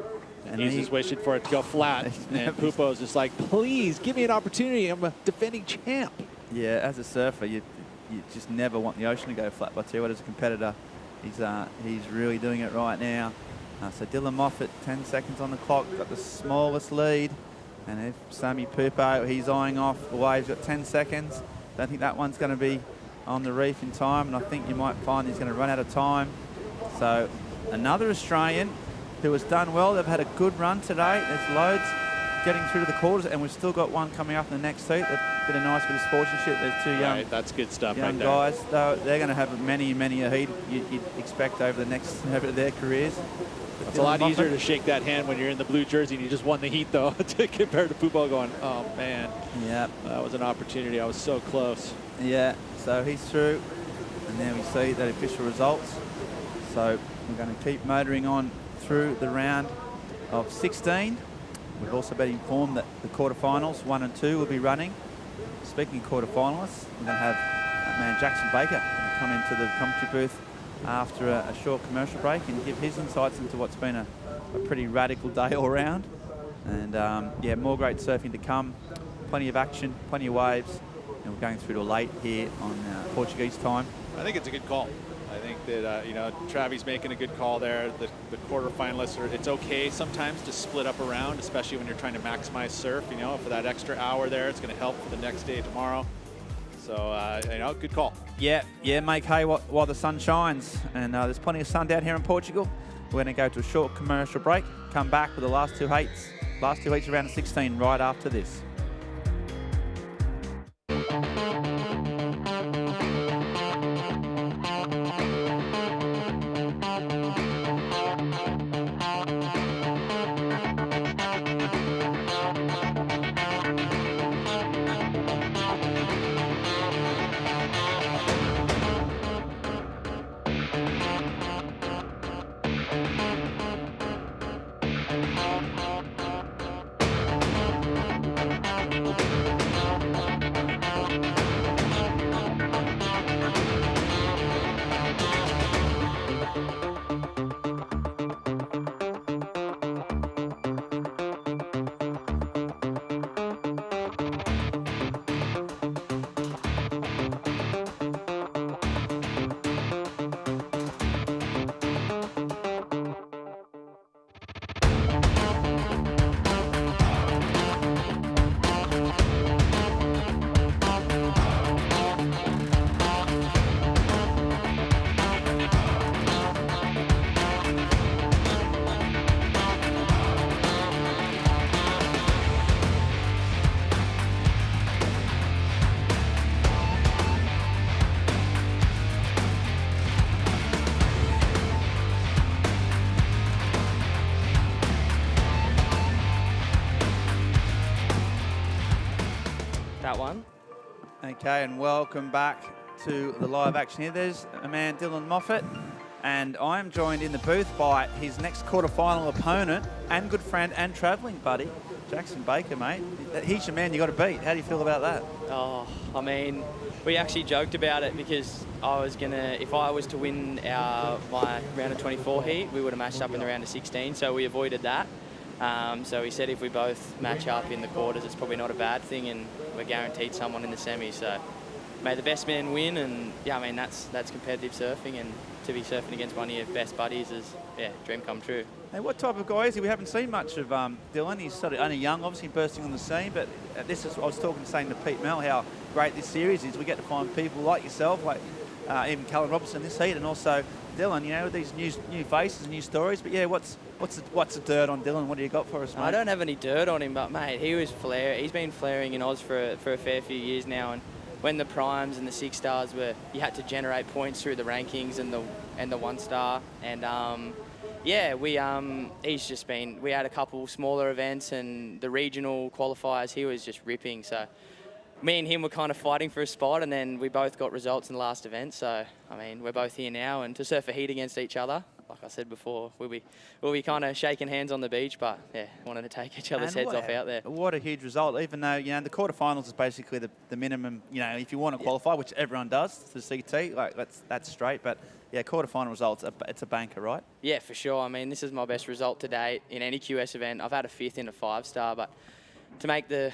And he's just wishing for it to go flat. And Pupo's just like, please, give me an opportunity. I'm a defending champ. Yeah, as a surfer, you just never want the ocean to go flat. But I tell you what, as a competitor, he's really doing it right now. So Dylan Moffat, 10 seconds on the clock, got the smallest lead. And if Sami Pupo, he's eyeing off the waves, got 10 seconds. Don't think that one's going to be on the reef in time, and I think you might find he's going to run out of time. So another Australian who has done well. They've had a good run today. There's loads getting through to the quarters, and we've still got one coming up in the next heat. They've been a nice bit of sportsmanship. There's two young, right, that's good stuff young right there. guys. They're going to have many a heat you'd expect over their careers. But it's a lot easier to shake that hand when you're in the blue jersey and you just won the heat, though, compared to Pupo going, oh, man. Yeah. That was an opportunity. I was so close. Yeah, so he's through, and there we see the official results. So we're going to keep motoring on through the round of 16. We've also been informed that the quarterfinals 1 and 2 will be running. Speaking of quarterfinalists, we're going to have that man Jackson Baker come into the commentary booth after a short commercial break and give his insights into what's been a pretty radical day all round. And yeah, more great surfing to come. Plenty of action, plenty of waves. And we're going through to late here on Portuguese time. I think it's a good call. I think that, you know, Travi's making a good call there. The quarterfinalists, it's okay sometimes to split up around, especially when you're trying to maximize surf. You know, for that extra hour there, it's going to help for the next day tomorrow. So, you know, good call. Yeah, make hay while the sun shines. And there's plenty of sun down here in Portugal. We're going to go to a short commercial break, come back with the last two heats around 16 right after this. that one. Okay, and welcome back to the live action here. There's a man, Dylan Moffat, and I'm joined in the booth by his next quarterfinal opponent and good friend and travelling buddy, Jackson Baker, mate. He's your man you got to beat. How do you feel about that? Oh, I mean, we actually joked about it because I was gonna, if I was to win my round of 24 heat, we would have matched up in the round of 16, so we avoided that. So he said if we both match up in the quarters, it's probably not a bad thing, and we're guaranteed someone in the semis. So may the best man win, and yeah, I mean that's competitive surfing, and to be surfing against one of your best buddies is dream come true. Hey, what type of guy is he? We haven't seen much of Dylan. He's sort of only young, obviously bursting on the scene, but this is I was saying to Pete Mel how great this series is. We get to find people like yourself, like even Callum Robertson this heat, and also Dylan. You know, these new faces, new stories. But yeah, what's the dirt on Dylan? What do you got for us, mate? I don't have any dirt on him, but mate, he's been flaring in Oz for a fair few years now, and when the primes and the 6 stars were, you had to generate points through the rankings and the 1 star, and he's just been. We had a couple smaller events and the regional qualifiers. He was just ripping. So me and him were kind of fighting for a spot, and then we both got results in the last event. So I mean, we're both here now, and to surf a heat against each other. Like I said before, we'll be kind of shaking hands on the beach, but yeah, wanted to take each other's heads off out there. What a huge result! Even though the quarterfinals is basically the minimum. If you want to qualify, which everyone does, to the CT, like that's straight. But yeah, quarterfinal results, it's a banker, right? Yeah, for sure. I mean, this is my best result to date in any QS event. I've had a 5th in a 5 star, but to make the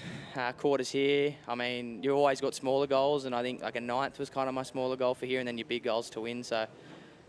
quarters here, I mean, you always got smaller goals, and I think like a 9th was kind of my smaller goal for here, and then your big goals to win. So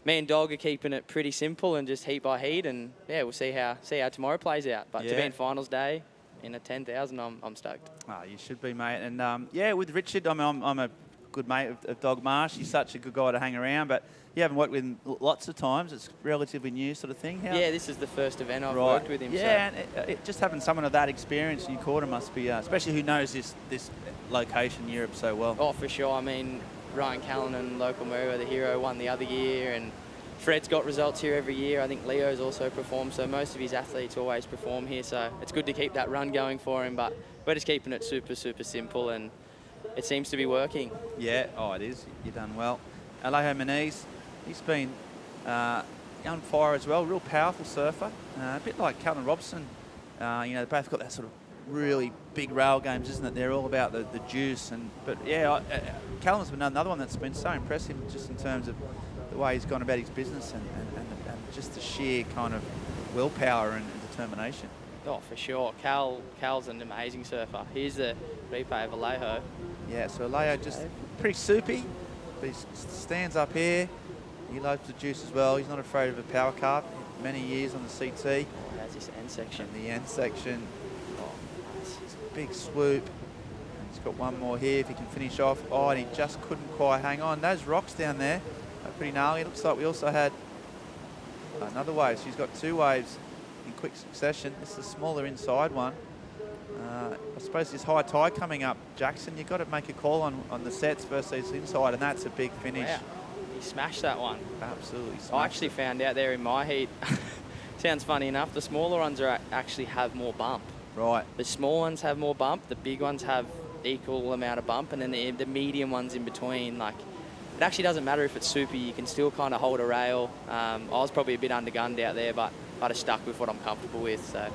me and Dog are keeping it pretty simple and just heat by heat, and yeah, we'll see how tomorrow plays out. But to be in finals day in a 10,000, I'm stoked. Oh, you should be, mate. And yeah, with Richard, I mean, I'm a good mate of Dog Marsh. He's such a good guy to hang around, but you haven't worked with him lots of times. It's relatively new sort of thing. Yeah, this is the first event I've worked with him. Yeah, so. And just having someone of that experience in your quarter must be, especially who knows this location, Europe, so well. Oh, for sure. I mean, Ryan Callanan, local MEO, the hero, won the other year, and Fred's got results here every year. I think Leo's also performed, so most of his athletes always perform here, so it's good to keep that run going for him, but we're just keeping it super, super simple, and it seems to be working. Yeah, it is. You've done well. Alejo Moniz, he's been on fire as well, real powerful surfer, a bit like Callum Robson. They both got that sort of really big rail games, isn't it? They're all about the juice, but yeah, Callum's been another one that's been so impressive just in terms of the way he's gone about his business and just the sheer kind of willpower and determination. Oh, for sure. Cal's an amazing surfer. Here's the replay of Alejo. Yeah, so Alejo just pretty soupy, but he stands up here. He loads the juice as well. He's not afraid of a power carp. Many years on the CT. That's this end section. And the end section. It's a big swoop. And he's got one more here if he can finish off. Oh, and he just couldn't quite hang on. Those rocks down there are pretty gnarly. It looks like we also had another wave. So he's got 2 waves in quick succession. This is the smaller inside one. I suppose this high tide coming up, Jackson, you've got to make a call on the sets versus inside, and that's a big finish. Wow. He smashed that one. Absolutely smashed I actually found out there in my heat, sounds funny enough, the smaller ones actually have more bump. Right. The small ones have more bump, the big ones have equal amount of bump, and then the medium ones in between, like, it actually doesn't matter if it's super, you can still kind of hold a rail. I was probably a bit undergunned out there, but I just stuck with what I'm comfortable with, so.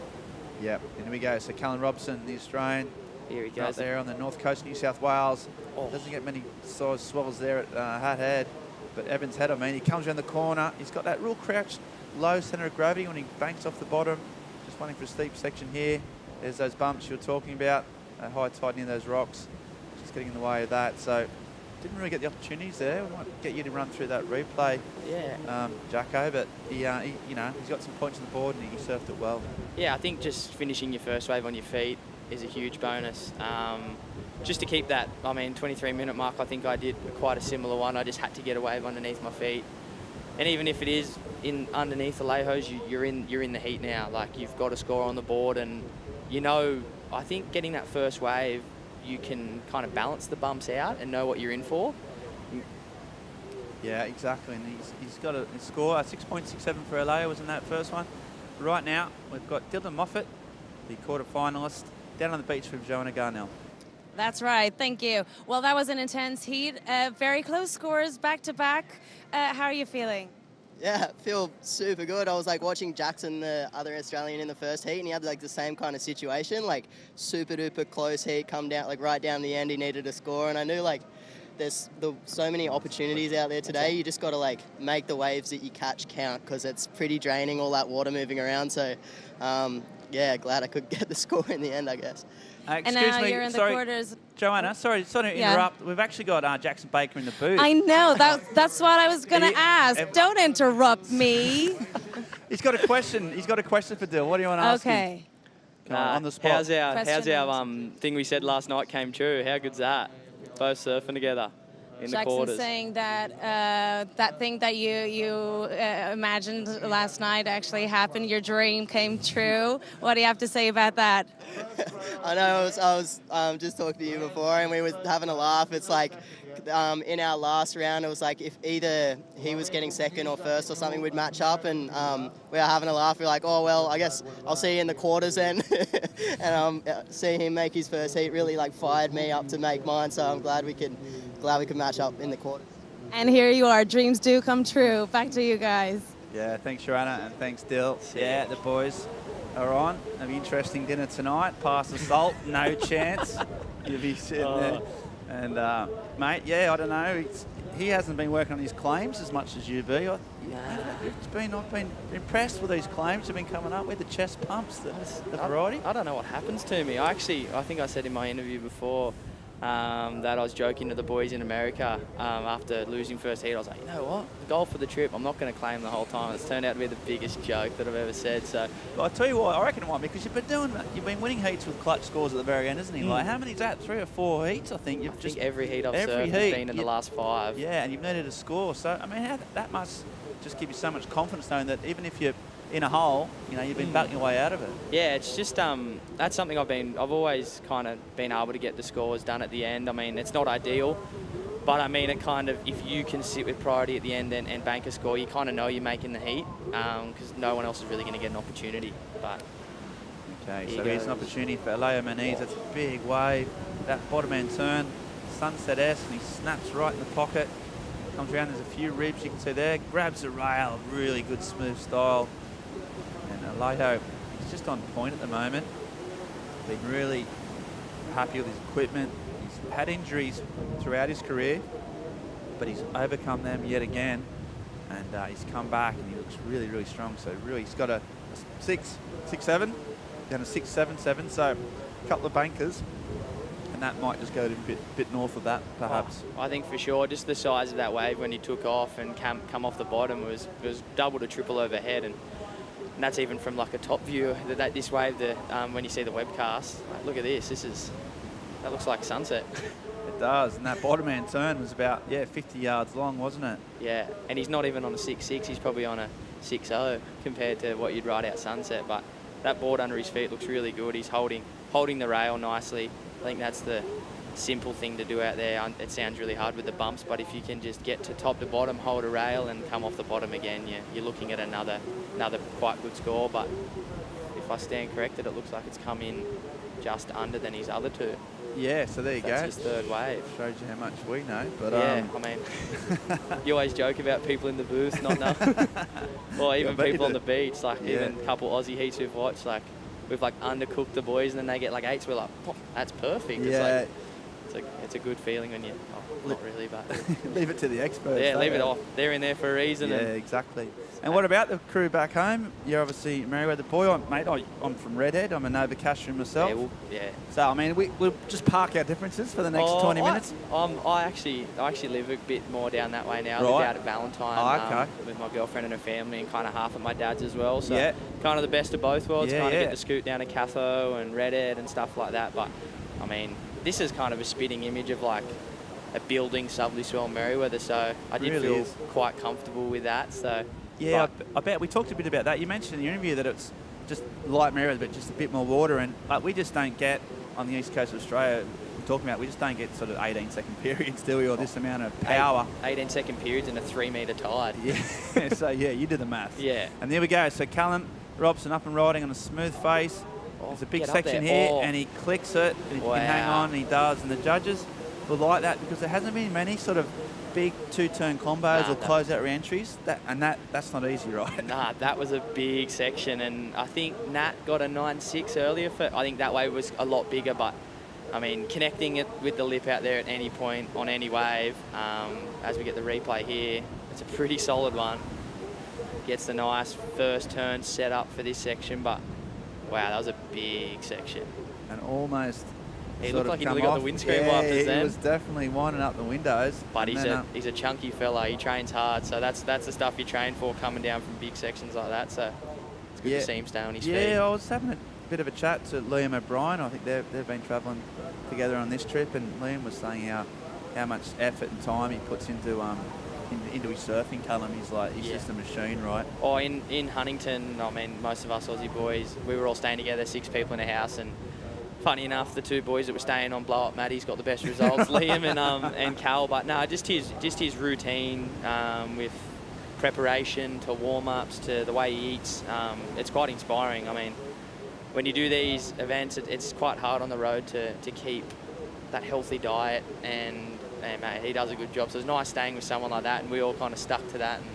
Yep, and here we go. So Callum Robson, the Australian. Here he goes. Out there on the north coast of New South Wales. Doesn't get many size swells there at Hat Head. But Evans Head, he comes around the corner. He's got that real crouched, low centre of gravity when he banks off the bottom. Just waiting for a steep section here. There's those bumps you were talking about. High tide near those rocks. Just getting in the way of that. So didn't really get the opportunities there. We might get you to run through that replay, Jacko. But he's got some points on the board and he surfed it well. Yeah, I think just finishing your first wave on your feet is a huge bonus. Just to keep that, 23-minute mark, I think I did quite a similar one. I just had to get a wave underneath my feet. And even if it is underneath the Alejos, you're in the heat now. Like, you've got a score on the board, and I think getting that first wave, you can kind of balance the bumps out and know what you're in for. Yeah, exactly. And he's got a score, 6.67 for Alejo was in that first one. Right now, we've got Dylan Moffat, the quarter-finalist, down on the beach with Joanna Garnell. That's right. Thank you. Well, that was an intense heat. Very close scores back to back. How are you feeling? Yeah, feel super good. I was like watching Jackson, the other Australian, in the first heat, and he had like the same kind of situation, like super duper close heat, come down like right down the end. He needed a score, and I knew like there's so many opportunities out there today. You just got to like make the waves that you catch count, because it's pretty draining, all that water moving around. So yeah, glad I could get the score in the end, I guess. Excuse now me, you're in the sorry, quarters. Joanna, sorry to interrupt. We've actually got Jackson Baker in the booth. I know. That's what I was going to ask. Don't interrupt me. He's got a question. He's got a question for Dill. What do you want to ask him? Okay. On the spot. How's our thing we said last night came true? How good's that? Both surfing together in the quarters. Jackson's saying that that thing that you imagined last night actually happened. Your dream came true. What do you have to say about that? I know I was just talking to you before, and we were having a laugh. It's like in our last round, it was like if either he was getting second or first or something, we'd match up, and we were having a laugh. We're like, oh well, I guess I'll see you in the quarters then. And seeing him make his first heat really like fired me up to make mine. So I'm glad we could match up in the quarters. And here you are. Dreams do come true. Back to you guys. Yeah, thanks, Joanna, and thanks, Dill. Yeah, the boys are on. An interesting dinner tonight. Pass the salt, no chance. You'll be sitting there. And, mate, yeah, I don't know. He hasn't been working on his claims as much as you be. I've been impressed with these claims have been coming up with the chest pumps, the variety. I don't know what happens to me. I think I said in my interview before that I was joking to the boys in America after losing first heat. I was like, you know what? The goal for the trip, I'm not going to claim the whole time. It's turned out to be the biggest joke that I've ever said. So, I'll tell you what, I reckon it might be because you've been winning heats with clutch scores at the very end, isn't he? Like, how many's that? 3 or 4 heats, I think. I think every heat I've surfed has been in the last 5. Yeah, and you've needed a score. So, I mean, that must just give you so much confidence knowing that even if you're in a hole, you know, you've been battling your way out of it. Yeah, it's just that's something I've always kind of been able to get the scores done at the end. I mean, it's not ideal, but I mean, it kind of, if you can sit with priority at the end and bank a score, you kind of know you're making the heat because no one else is really going to get an opportunity. But okay, so here's an opportunity for Leo Maniz. That's a big wave. That bottom end turn, Sunset S, and he snaps right in the pocket. Comes around, there's a few ribs you can see there. Grabs the rail, really good smooth style. And Alejo, he's just on point at the moment. Been really happy with his equipment. He's had injuries throughout his career, but he's overcome them yet again. And he's come back and he looks really, really strong. So really, he's got a 6.7, down a 6.77. So a couple of bankers. And that might just go to a bit north of that, perhaps. Oh, I think for sure, just the size of that wave when he took off and come off the bottom was double to triple overhead. And that's even from like a top view. This wave, when you see the webcast, like, look at this. That looks like sunset. It does, and that bottom end turn was about 50 yards long, wasn't it? Yeah, and he's not even on a 6.6. He's probably on a 6.0 compared to what you'd ride out sunset. But that board under his feet looks really good. He's holding the rail nicely. I think that's the simple thing to do out there. It sounds really hard with the bumps, but if you can just get to top to bottom, hold a rail, and come off the bottom again, you're looking at another quite good score. But if I stand corrected, it looks like it's come in just under than his other two. Yeah, so there you go. That's his third wave. Shows you how much we know. But yeah, I mean, you always joke about people in the booth not knowing, or even people on the beach. Like even a couple Aussie heats we've watched, like we've like undercooked the boys, and then they get like 8s. We're like, oh, that's perfect. Yeah. It's a good feeling when you, not really, but leave it to the experts. Yeah, leave it off. They're in there for a reason. Yeah, exactly. And what about the crew back home? You're obviously Merriweather boy. I'm from Redhead. I'm a Nova Castro myself. Yeah. So I mean, we'll just park our differences for the next 20 minutes. I actually live a bit more down that way now. I live out at Valentine with my girlfriend and her family, and kind of half at my dad's as well. So kind of the best of both worlds. Kind of get to scoot down to Catho and Redhead and stuff like that. But I mean, this is kind of a spitting image of like a building southerly swell Merriweather. So I did feel quite comfortable with that. So. Yeah, I bet we talked a bit about that. You mentioned in your interview that it's just like Merriweather, but just a bit more water. And we just don't get, on the east coast of Australia, we just don't get sort of 18-second periods, do we, or this amount of power. 18-second periods in a 3-metre tide. Yeah, so you do the math. Yeah. And there we go. So Callum Robson up and riding on a smooth face. there's a big get up section there. here, Oh. and he clicks it, and if he can hang on, and he does, and the judges will like that because there hasn't been many sort of big two-turn combos or close-out re-entries, that's not easy, right? Nah, that was a big section, and I think Nat got a 9.6 earlier. I think that wave was a lot bigger, but I mean, connecting it with the lip out there at any point on any wave, as we get the replay here, it's a pretty solid one. Gets the nice first turn set up for this section, but wow, that was a big section. And almost he looked like he nearly got the windscreen wipers then. He was definitely winding up the windows. But he's a chunky fella. He trains hard, so that's the stuff you train for coming down from big sections like that. So it's good to see him stay on his feet. Yeah, I was having a bit of a chat to Liam O'Brien. I think they've been travelling together on this trip, and Liam was saying how much effort and time he puts into his surfing, Callum. He's just a machine, right? Oh, in Huntington, I mean, most of us Aussie boys, we were all staying together, 6 people in a house, and funny enough, the 2 boys that were staying on Blow Up Matty's got the best results, Liam and Cal. But no, just his routine with preparation to warm-ups to the way he eats, it's quite inspiring. I mean, when you do these events, it's quite hard on the road to keep that healthy diet, and mate, he does a good job. So it's nice staying with someone like that, and we all kind of stuck to that and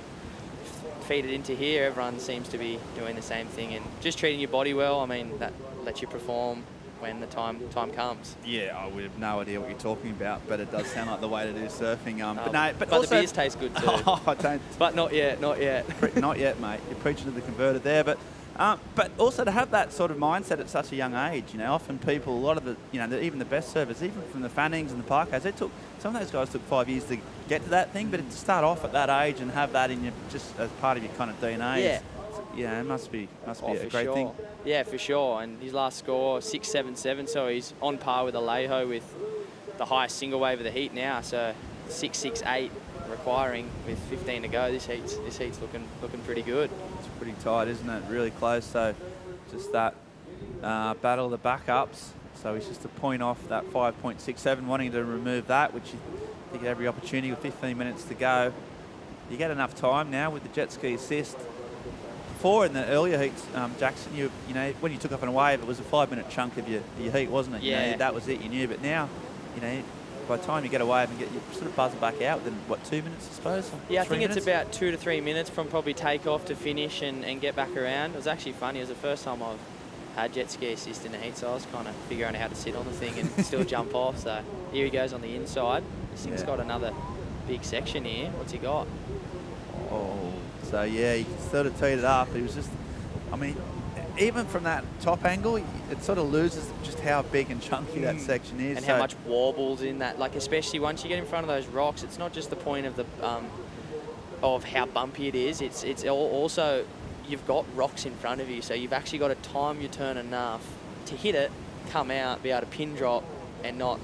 feed it into here. Everyone seems to be doing the same thing, and just treating your body well. I mean, that lets you perform when the time comes. Yeah, I would have no idea what you're talking about, but it does sound like the way to do surfing. But also, the beers taste good too. I don't. But not yet. Not yet, mate. You're preaching to the converter there, but also to have that sort of mindset at such a young age, often people, a lot of the, even the best surfers, even from the Fannings and the Parkers, some of those guys took 5 years to get to that thing, but to start off at that age and have that in your, just as part of your kind of DNA, it must be a great thing. Yeah, for sure. And his last score, 6.77, so he's on par with Alejo with the highest single wave of the heat now. So 6.68 requiring with 15 to go. This heat's looking pretty good. It's pretty tight, isn't it? Really close. So just that battle of the backups. So he's just a point off that 5.67, wanting to remove that, which you get every opportunity with 15 minutes to go. You get enough time now with the jet ski assist. Before in the earlier heats, Jackson, when you took off on a wave, it was a 5-minute chunk of your heat, wasn't it? Yeah. That was it, you knew. But now, by the time you get a wave and you sort of buzz back out within, 2 minutes, I suppose? Yeah, I 3 think minutes? it's about 2 to 3 minutes from probably takeoff to finish and get back around. It was actually funny. It was the first time I've had jet ski assist in the heat, so I was kind of figuring out how to sit on the thing and still jump off. So here he goes on the inside. This thing's got another big section here. What's he got? Oh, so yeah, he sort of teed it up. It was just, even from that top angle, it sort of loses just how big and chunky that section is. And how much warbles in that. Like, especially once you get in front of those rocks, it's not just the point of the of how bumpy it is. It's also, you've got rocks in front of you, so you've actually got to time your turn enough to hit it, come out, be able to pin drop, and not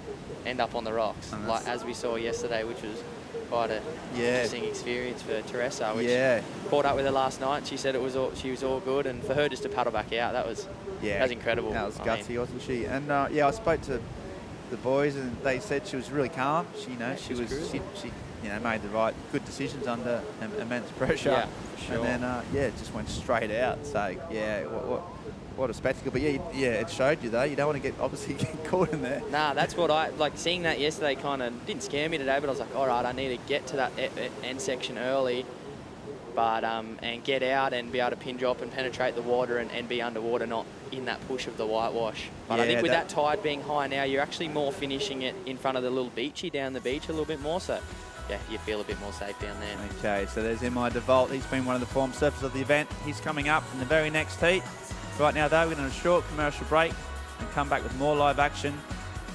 end up on the rocks, like as we saw yesterday, which was quite a interesting experience for Teresa, which caught up with her last night. She said she was all good, and for her just to paddle back out, that was incredible. That was gutsy, wasn't she? And I spoke to the boys, and they said she was really calm. She made the good decisions under immense pressure. Yeah, for sure. And then it just went straight out. So what a spectacle. But it showed you though. You don't want to get caught in there. Nah, that's what I like. Seeing that yesterday kind of didn't scare me today, but I was like, all right, I need to get to that end section early, but and get out and be able to pin drop and penetrate the water and be underwater, not in that push of the whitewash. But I think with that tide being high now, you're actually more finishing it in front of the little beachy down the beach a little bit more. So yeah, you feel a bit more safe down there. Okay, so there's M.I. DeVault. He's been one of the form surfers of the event. He's coming up in the very next heat. Right now, though, we're going to do a short commercial break and come back with more live action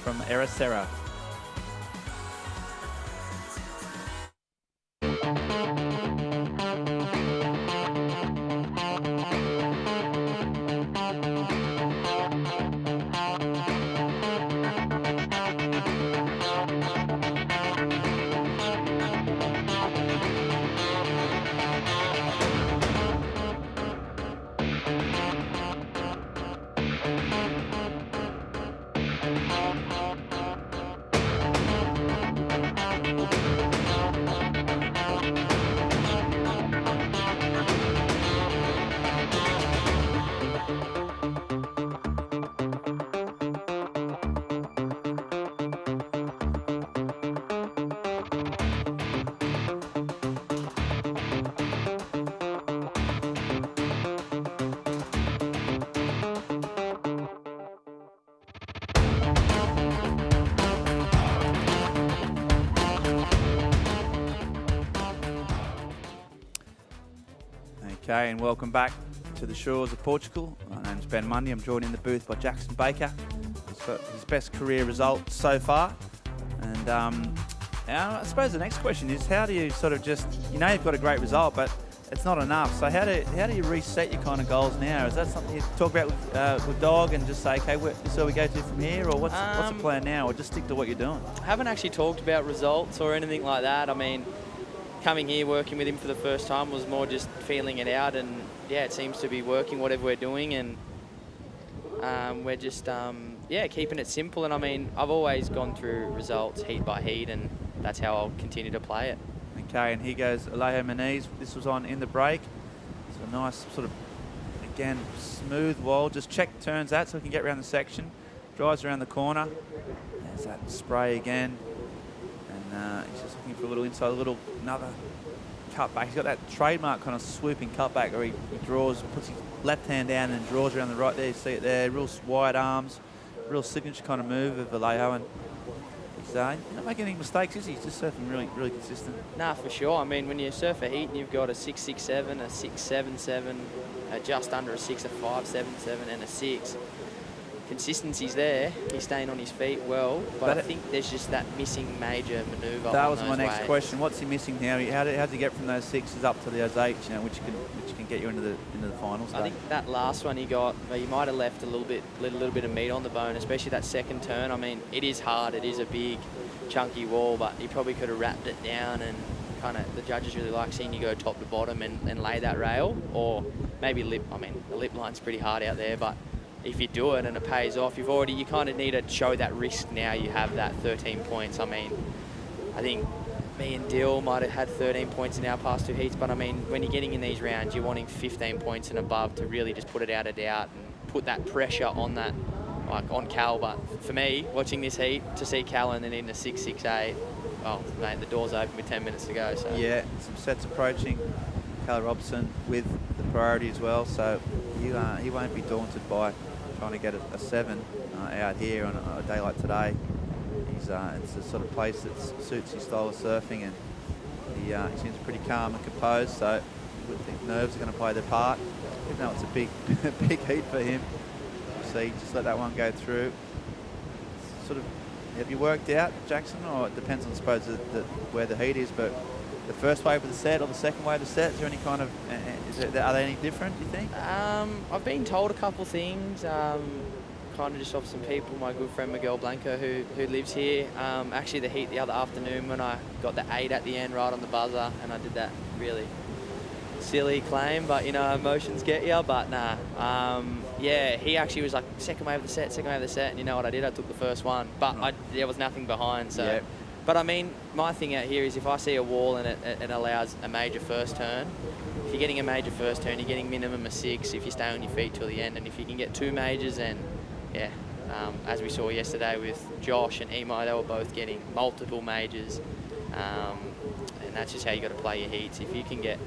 from Ericeira. Okay, and welcome back to the shores of Portugal. My name's Ben Mundy. I'm joined in the booth by Jackson Baker. He's got his best career result so far. And I suppose the next question is, how do you sort of just, you've got a great result, but it's not enough. So how do you reset your kind of goals now? Is that something you talk about with Dog and just say, okay, this is where we go to from here, or what's the plan now, or just stick to what you're doing? I haven't actually talked about results or anything like that. I mean, coming here, working with him for the first time was more just feeling it out, and yeah, it seems to be working whatever we're doing, and we're just keeping it simple. And I mean, I've always gone through results heat by heat, and that's how I'll continue to play it. Okay, and here goes Alejo Muniz. This was on in the break. So a nice sort of, again, smooth wall. Just check turns that so we can get around the section. Drives around the corner. There's that spray again. And he's just looking for a little inside, another cutback. He's got that trademark kind of swooping cutback where he draws, puts his left hand down and draws around the right there. You see it there, real wide arms, real signature kind of move of Alejo. And he's not making any mistakes, is he? He's just surfing really, really consistent. Nah, for sure. I mean, when you surf a heat and you've got a 6.67, a 6.77, just under a 6, a 5.77 and a 6, consistency's there. He's staying on his feet well, but I think there's just that missing major manoeuvre. That was my next question. What's he missing now? How did he get from those 6s up to those 8s? Which can get you into the finals? I think that last one he got, he might have left a little bit of meat on the bone, especially that second turn. I mean, it is hard. It is a big, chunky wall, but he probably could have wrapped it down, and kind of the judges really like seeing you go top to bottom and lay that rail, or maybe lip. I mean, the lip line's pretty hard out there, but if you do it and it pays off, you kind of need to show that risk now. You have that 13 points. I mean, I think me and Dill might have had 13 points in our past 2 heats, but I mean, when you're getting in these rounds, you're wanting 15 points and above to really just put it out of doubt and put that pressure on that, like on Cal. But for me, watching this heat, to see Cal and then in a 6.68, well, mate, the door's open with 10 minutes to go. So yeah, some sets approaching. Cal Robson with the priority as well, so he won't be daunted by trying to get a 7 out here on a day like today. It's the sort of place that suits his style of surfing, and he seems pretty calm and composed, so you would think nerves are going to play their part, even though it's a big big heat for him. See, just let that one go through. Sort of, have you worked out, Jackson, or it depends on, I suppose, where the heat is, but the first wave of the set or the second wave of the set, is there any kind of, are they any different, do you think? I've been told a couple things, kind of just off some people. My good friend Miguel Blanco, who lives here, actually the heat the other afternoon when I got the 8 at the end right on the buzzer, and I did that really silly claim, but emotions get you. But nah, yeah, he actually was like second wave of the set, and you know what I did? I took the first one, but there was nothing behind, so. Yep. But I mean, my thing out here is if I see a wall and it allows a major first turn, if you're getting a major first turn, you're getting minimum of 6 if you stay on your feet till the end. And if you can get 2 majors, and yeah, as we saw yesterday with Josh and Emo, they were both getting multiple majors. And that's just how you got to play your heats. If you can get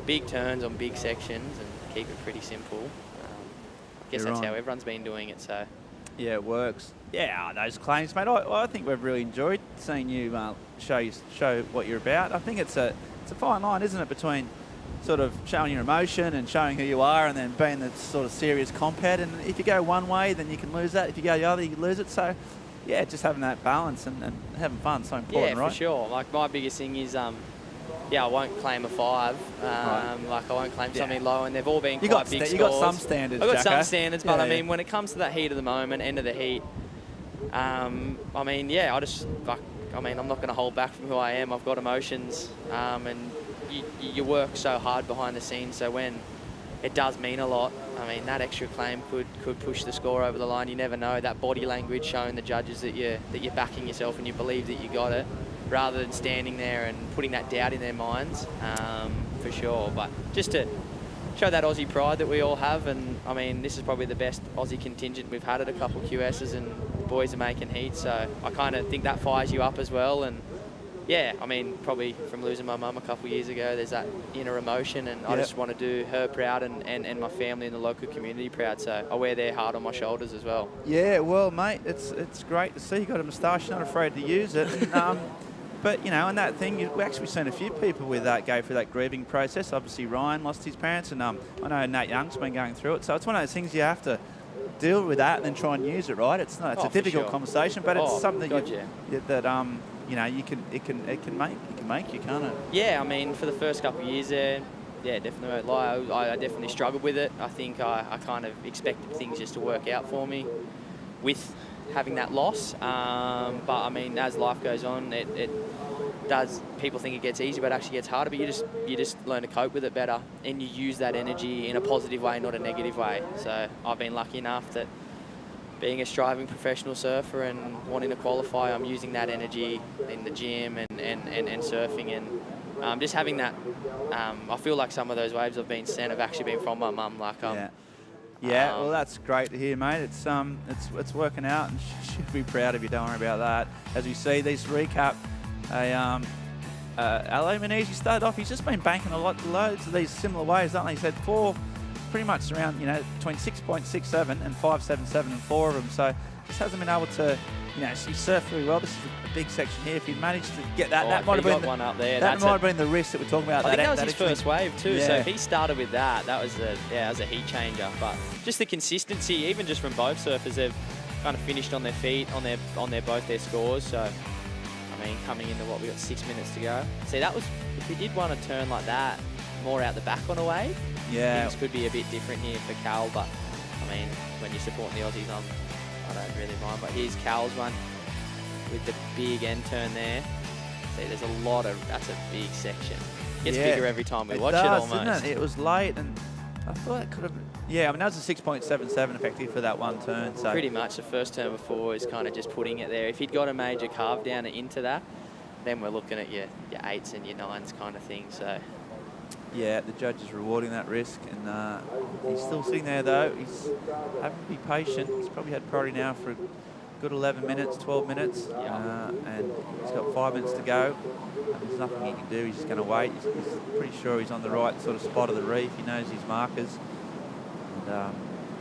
big turns on big sections and keep it pretty simple, I guess that's how everyone's been doing it. So yeah, it works. Yeah, those claims, mate. I think we've really enjoyed seeing you show what you're about. I think it's a fine line, isn't it, between sort of showing your emotion and showing who you are, and then being the sort of serious compet. And if you go one way, then you can lose that. If you go the other, you lose it. So yeah, just having that balance and having fun is so important, right? Yeah, for sure. Like my biggest thing is, I won't claim a 5. Like I won't claim something low, and they've all been quite big scores. You got some standards, I've got Jacko. some standards, but I mean, when it comes to that heat of the moment, end of the heat, I mean, yeah, I'm not going to hold back from who I am. I've got emotions, and you work so hard behind the scenes, so when it does mean a lot, I mean, that extra claim could push the score over the line. You never know. That body language showing the judges that you're backing yourself and you believe that you got it, rather than standing there and putting that doubt in their minds, for sure. But just to show that Aussie pride that we all have, and I mean, this is probably the best Aussie contingent we've had at a couple of QSs, and the boys are making heat, so I kind of think that fires you up as well. And yeah, I mean, probably from losing my mum a couple of years ago, there's that inner emotion, and I just want to do her proud and my family and the local community proud, so I wear their heart on my shoulders as well. Yeah, well, mate, it's great to see you got a moustache, not afraid to use it. But, you know, and that thing, we've actually seen a few people with that go through that grieving process. Obviously, Ryan lost his parents, and I know Nate Young's been going through it. So it's one of those things you have to deal with that and then try and use it, right? It's not. It's a difficult conversation, but it's something that you know, it can make you, can't it? Yeah, I mean, for the first couple of years there, yeah, definitely won't lie. I definitely struggled with it. I think I kind of expected things just to work out for me with having that loss. But I mean, as life goes on, it does. People think it gets easier, but it actually gets harder. But you just learn to cope with it better, and you use that energy in a positive way, not a negative way. So I've been lucky enough that being a striving professional surfer and wanting to qualify, I'm using that energy in the gym and surfing, and just having that. I feel like some of those waves I've been sent have actually been from my mum. Like Yeah, well, that's great to hear, mate. It's working out, and should be proud of you. Don't worry about that. As we see, these recap, Ali Manisi started off. He's just been banking loads of these similar waves, haven't he? He's had 4, pretty much around, you know, between 6.67 and 5.77 and 4 of them. So just hasn't been able to, you know, he surfed really well. This is a big section here. If he'd managed to get that, that might have been one up there. That might have been the risk that we're talking about. I think that was his first wave too. Yeah. So if he started with that was a heat changer. But just the consistency, even just from both surfers, they've kind of finished on their feet on both their scores. So I mean, coming into what we got 6 minutes to go. See, that was if we did want to turn like that more out the back on a wave. Yeah, things could be a bit different here for Cal. But I mean, when you're supporting the Aussies, I don't really mind. But here's Cal's one with the big end turn there. See, there's a lot of, that's a big section. Gets bigger every time we watch it almost. Doesn't it? It was late, and I thought it could have, I mean, that was a 6.77 effective for that one turn. So pretty much the first turn before is kind of just putting it there. If he'd got a major carve down into that, then we're looking at your 8s and your 9s kind of thing. So yeah, the judge is rewarding that risk, and he's still sitting there though. He's having to be patient. He's probably had priority now for a good 11 minutes, 12 minutes, and he's got 5 minutes to go. There's nothing he can do. He's just going to wait. He's pretty sure he's on the right sort of spot of the reef. He knows his markers, and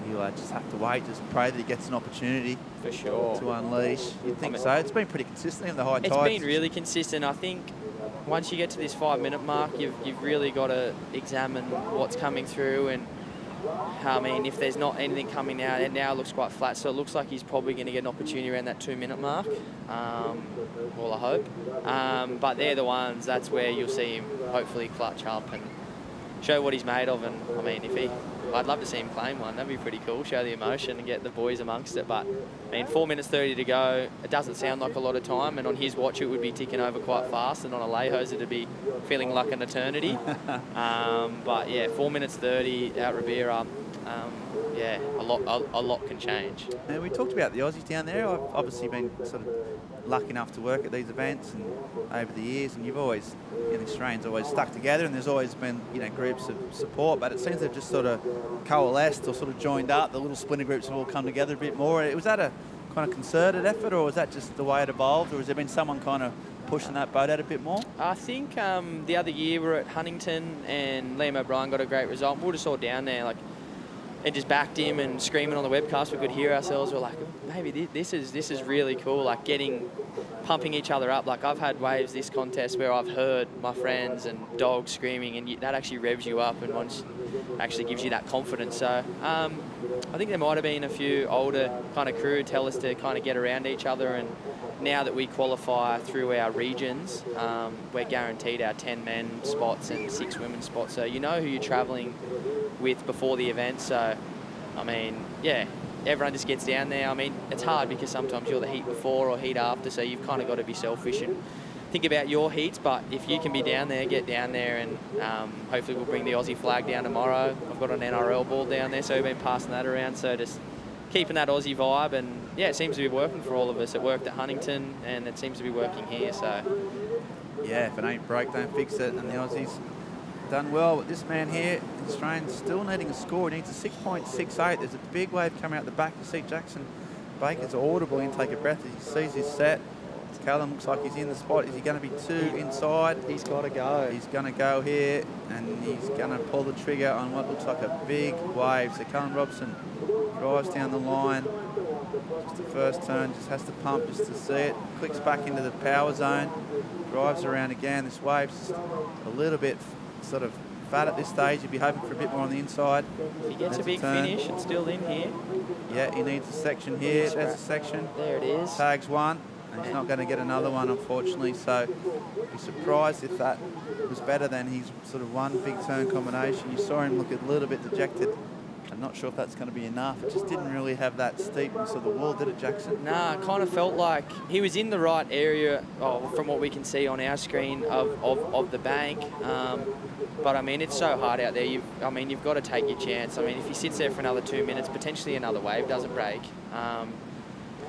he'll just have to wait. Just pray that he gets an opportunity for sure to unleash. You'd think so. It's been pretty consistent in the high tides. It's been really consistent. I think once you get to this 5 minute mark, you've really got to examine what's coming through, and I mean, if there's not anything coming out, it now looks quite flat, so it looks like he's probably going to get an opportunity around that 2 minute mark. Well, I hope. But they're the ones, that's where you'll see him hopefully clutch up and show what he's made of. And I mean, I'd love to see him claim one. That'd be pretty cool. Show the emotion and get the boys amongst it. But I mean, 4 minutes 30 to go. It doesn't sound like a lot of time. And on his watch, it would be ticking over quite fast. And on a lay hose, it'd be feeling like an eternity. But yeah, 4 minutes 30 out Ribeira. Yeah, a lot can change. And we talked about the Aussies down there. I've obviously been sort of lucky enough to work at these events and over the years, and you've always, the Australians always stuck together, and there's always been, groups of support, but it seems they've just sort of coalesced or sort of joined up. The little splinter groups have all come together a bit more. Was that a kind of concerted effort, or was that just the way it evolved, or has there been someone kind of pushing that boat out a bit more? I think the other year we were at Huntington and Liam O'Brien got a great result. We were just all down there, and just backed him and screaming on the webcast. We could hear ourselves. We're like, maybe this is really cool. Like pumping each other up. Like I've had waves this contest where I've heard my friends and dogs screaming, and that actually revs you up and actually gives you that confidence. So I think there might have been a few older kind of crew tell us to kind of get around each other. And now that we qualify through our regions, we're guaranteed our 10 men spots and 6 women spots. So you know who you're traveling with before the event. So I mean, yeah, everyone just gets down there. I mean, it's hard because sometimes you're the heat before or heat after, so you've kind of got to be selfish and think about your heats. But if you can be down there, get down there, and hopefully we'll bring the Aussie flag down tomorrow. I've got an NRL ball down there, so we've been passing that around. So just keeping that Aussie vibe, and yeah, it seems to be working for all of us. It worked at Huntington, and it seems to be working here. So yeah, if it ain't broke, don't fix it. And the Aussies done well. But this man here, the Australian, still needing a score. He needs a 6.68. There's a big wave coming out the back. You see Jackson Baker's audible intake of breath as he sees his set. Callum looks like he's in the spot. Is he going to be 2 inside? He's got to go. He's going to go here, and he's going to pull the trigger on what looks like a big wave. So Callum Robson drives down the line. Just the first turn, just has to pump just to see it. Clicks back into the power zone, drives around again. This wave's just a little bit sort of fat at this stage. You'd be hoping for a bit more on the inside. If he gets a big finish, it's still in here. Yeah, he needs a section here. There's a section. There it is. Tags one, and he's not going to get another one, unfortunately. So be surprised if that was better than his sort of one big turn combination. You saw him look a little bit dejected. I'm not sure if that's going to be enough. It just didn't really have that steepness of the wall, did it, Jackson? Nah, it kind of felt like he was in the right area from what we can see on our screen of the bank. But I mean, it's so hard out there. You've got to take your chance. I mean, if he sits there for another 2 minutes, potentially another wave doesn't break. I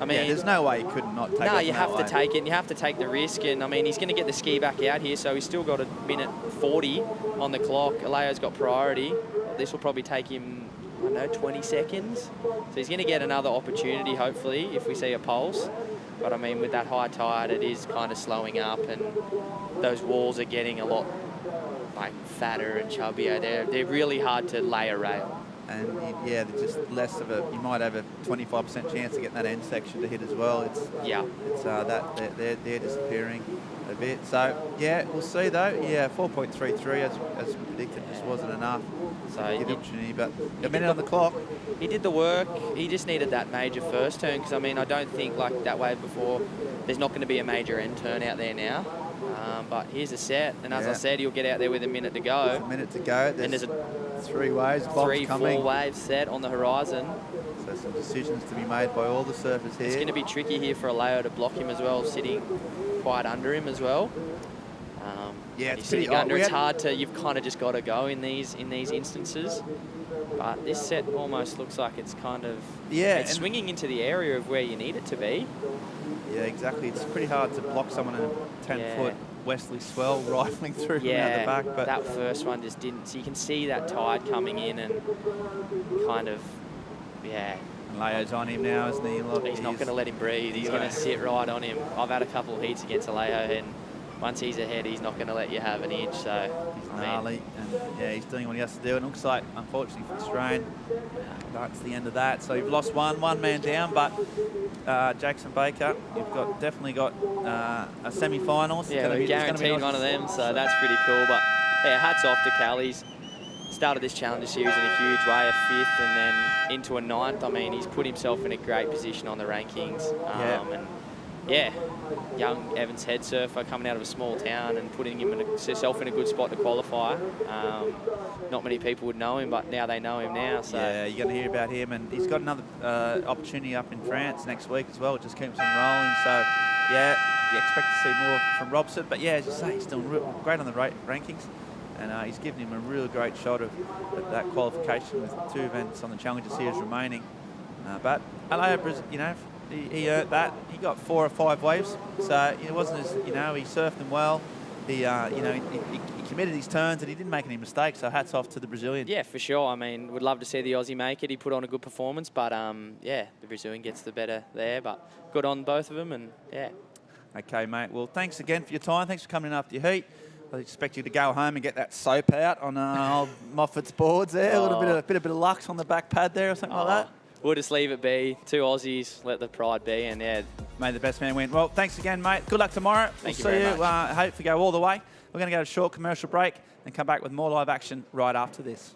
mean, yeah, there's no way he could not take it. No, you have to take it, and you have to take the risk. And I mean, he's going to get the ski back out here, so he's still got a minute 40 on the clock. Aleo's got priority. This will probably take him, I don't know, 20 seconds. So he's going to get another opportunity, hopefully, if we see a pulse. But I mean, with that high tide, it is kind of slowing up, and those walls are getting a lot like fatter and chubbier. They're really hard to lay a rail. And yeah, there's just less of a. You might have a 25% chance of getting that end section to hit as well. It's that they're disappearing a bit. So yeah, we'll see though. Yeah, 4.33 as predicted just wasn't enough. So give the opportunity, but a minute on the clock. He did the work. He just needed that major first turn, because I mean, I don't think like that wave before. There's not going to be a major end turn out there now. But here's a set, and as I said, he'll get out there with a minute to go. A minute to go. There's a 3 waves, 3-4 waves set on the horizon. So some decisions to be made by all the surfers here. It's going to be tricky here for Aleo to block him as well, sitting quite under him as well. Yeah, it's pretty under. It's hard to. You've kind of just got to go in these instances. But this set almost looks like it's kind of it's swinging into the area of where you need it to be. Yeah, exactly. It's pretty hard to block someone in a 10-foot westerly swell rifling through from out the back. But that first one just didn't. So you can see that tide coming in and kind of, And Leo's on him now, isn't he? Look, he's not going to let him breathe. He's going to sit right on him. I've had a couple of heats against Leo, and once he's ahead, he's not going to let you have an inch. So he's gnarly, and he's doing what he has to do. And it looks like, unfortunately for the strain, that's the end of that. So you've lost one man down, but Jackson Baker, you've definitely got a semi-finals. Yeah, we're guaranteed one of them, so that's pretty cool. But yeah, hats off to Cal. He's started this Challenger Series in a huge way, a 5th and then into a 9th. I mean, he's put himself in a great position on the rankings. And yeah, young Evans head surfer coming out of a small town and putting himself in a good spot to qualify. Not many people would know him, but now they know him now. So yeah, you're going to hear about him, and he's got another opportunity up in France next week as well. It just keeps him rolling. So yeah, you expect to see more from Robson, but yeah, as you say, he's doing great on the rankings, and he's given him a real great shot of that qualification with 2 events on the Challenger Series remaining. But Aleo, he earned that. He got 4 or 5 waves, so it wasn't as he surfed them well. He committed his turns and he didn't make any mistakes. So hats off to the Brazilian. Yeah, for sure. I mean, would love to see the Aussie make it. He put on a good performance, but yeah, the Brazilian gets the better there. But good on both of them, and yeah. Okay, mate. Well, thanks again for your time. Thanks for coming in after your heat. I expect you to go home and get that soap out on old Moffat's boards there. A little bit of Lux on the back pad there or something like that. We'll just leave it be. 2 Aussies, let the pride be, and yeah. May the best man win. Well, thanks again, mate. Good luck tomorrow. Thank you see very you. much. Hope we go all the way. We're going to go to a short commercial break and come back with more live action right after this.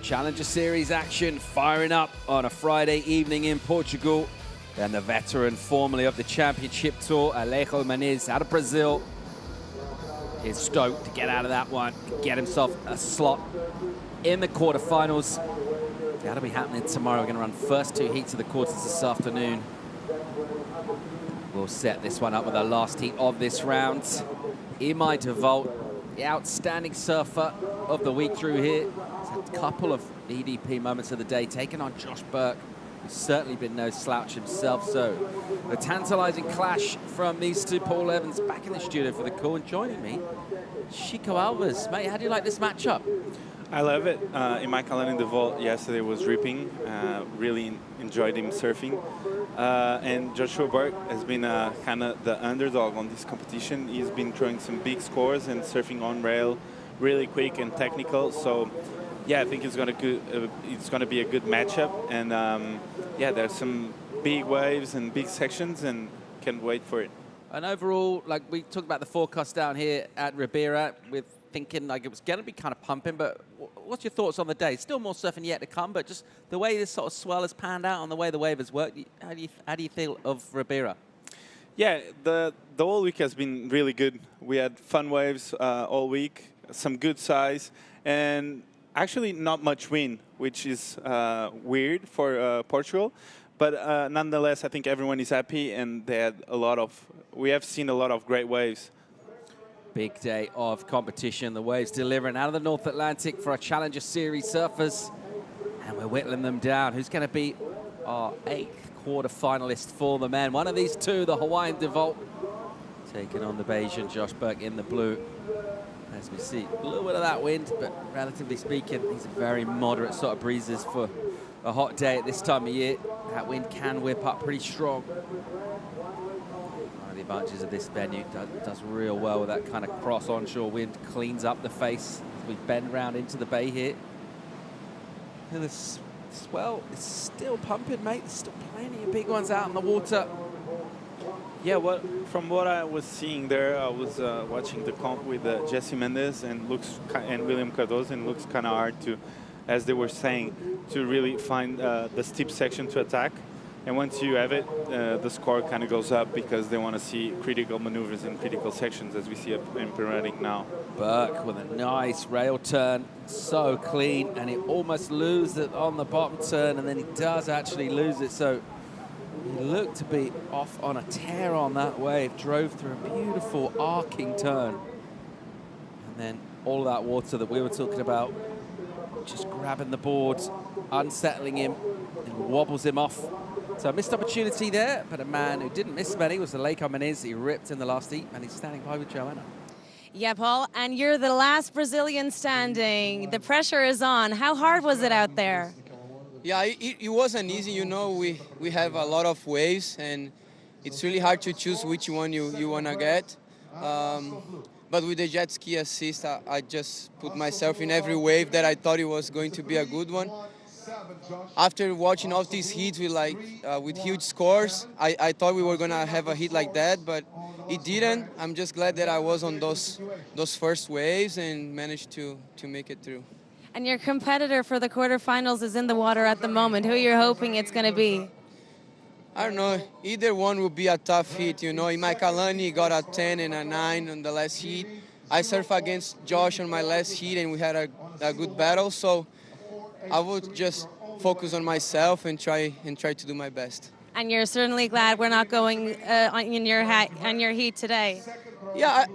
Challenger Series action firing up on a Friday evening in Portugal. And the veteran formerly of the championship tour, Alejo Maniz, out of Brazil, is stoked to get out of that one, get himself a slot in the quarterfinals. That'll be happening tomorrow. We're going to run first 2 heats of the quarters this afternoon. We'll set this one up with our last heat of this round. Imai de Volt, the outstanding surfer of the week through here. He's had a couple of EDP moments of the day, taking on Josh Burke, who's certainly been no slouch himself. So a tantalizing clash from these two. Paul Evans back in the studio for the call, and joining me, Chico Alves. Mate, how do you like this matchup? I love it. Imai de Volt yesterday was ripping. Really enjoyed him surfing. And Joshua Burke has been kind of the underdog on this competition. He's been throwing some big scores and surfing on rail, really quick and technical. So, yeah, I think it's going to be a good matchup. And yeah, there's some big waves and big sections, and can't wait for it. And overall, like we talked about the forecast down here at Ribeira, with thinking like it was going to be kind of pumping, but what's your thoughts on the day? Still more surfing yet to come, but just the way this sort of swell has panned out and the way the wave has worked, how do you feel of Ribeira? Yeah, the whole week has been really good. We had fun waves all week, some good size, and actually not much wind, which is weird for Portugal. But nonetheless, I think everyone is happy, and they had we have seen a lot of great waves. Big day of competition. The waves delivering out of the North Atlantic for our Challenger Series surfers. And we're whittling them down. Who's going to be our 8th quarter finalist for the men? One of these two, the Hawaiian de Volt, taking on the Bayesian Josh Burke in the blue. As we see, a little bit of that wind, but relatively speaking, these are very moderate sort of breezes for a hot day at this time of year. That wind can whip up pretty strong. The advantages of this venue does real well with that kind of cross onshore wind, cleans up the face as we bend round into the bay here. And the swell is still pumping, mate. There's still plenty of big ones out in the water. Yeah, from what I was seeing there, I was watching the comp with Jesse Mendes and William Cardoso, and looks kind of hard to, as they were saying, to really find the steep section to attack. And once you have it, the score kind of goes up because they want to see critical maneuvers in critical sections, as we see in Piranha now. Burke with a nice rail turn, so clean, and he almost loses it on the bottom turn, and then he does actually lose it. So he looked to be off on a tear on that wave, drove through a beautiful arcing turn. And then all of that water that we were talking about, just grabbing the board, unsettling him, and wobbles him off. So a missed opportunity there, but a man who didn't miss many was Alejo Maniz. He ripped in the last heat, and he's standing by with Joanna. Yeah, Paul, and you're the last Brazilian standing. The pressure is on. How hard was it out there? Yeah, it wasn't easy. You know, we have a lot of waves, and it's really hard to choose which one you want to get. But with the jet ski assist, I just put myself in every wave that I thought it was going to be a good one. After watching all these heats with huge scores, I thought we were gonna have a heat like that, but it didn't. I'm just glad that I was on those first waves and managed to make it through. And your competitor for the quarterfinals is in the water at the moment. Who you're hoping it's gonna be? I don't know. Either one will be a tough heat. You know, Imai Kalani got a 10 and a 9 on the last heat. I surfed against Josh on my last heat, and we had a good battle. So I would just focus on myself and try to do my best. And you're certainly glad we're not going on your heat today. Yeah,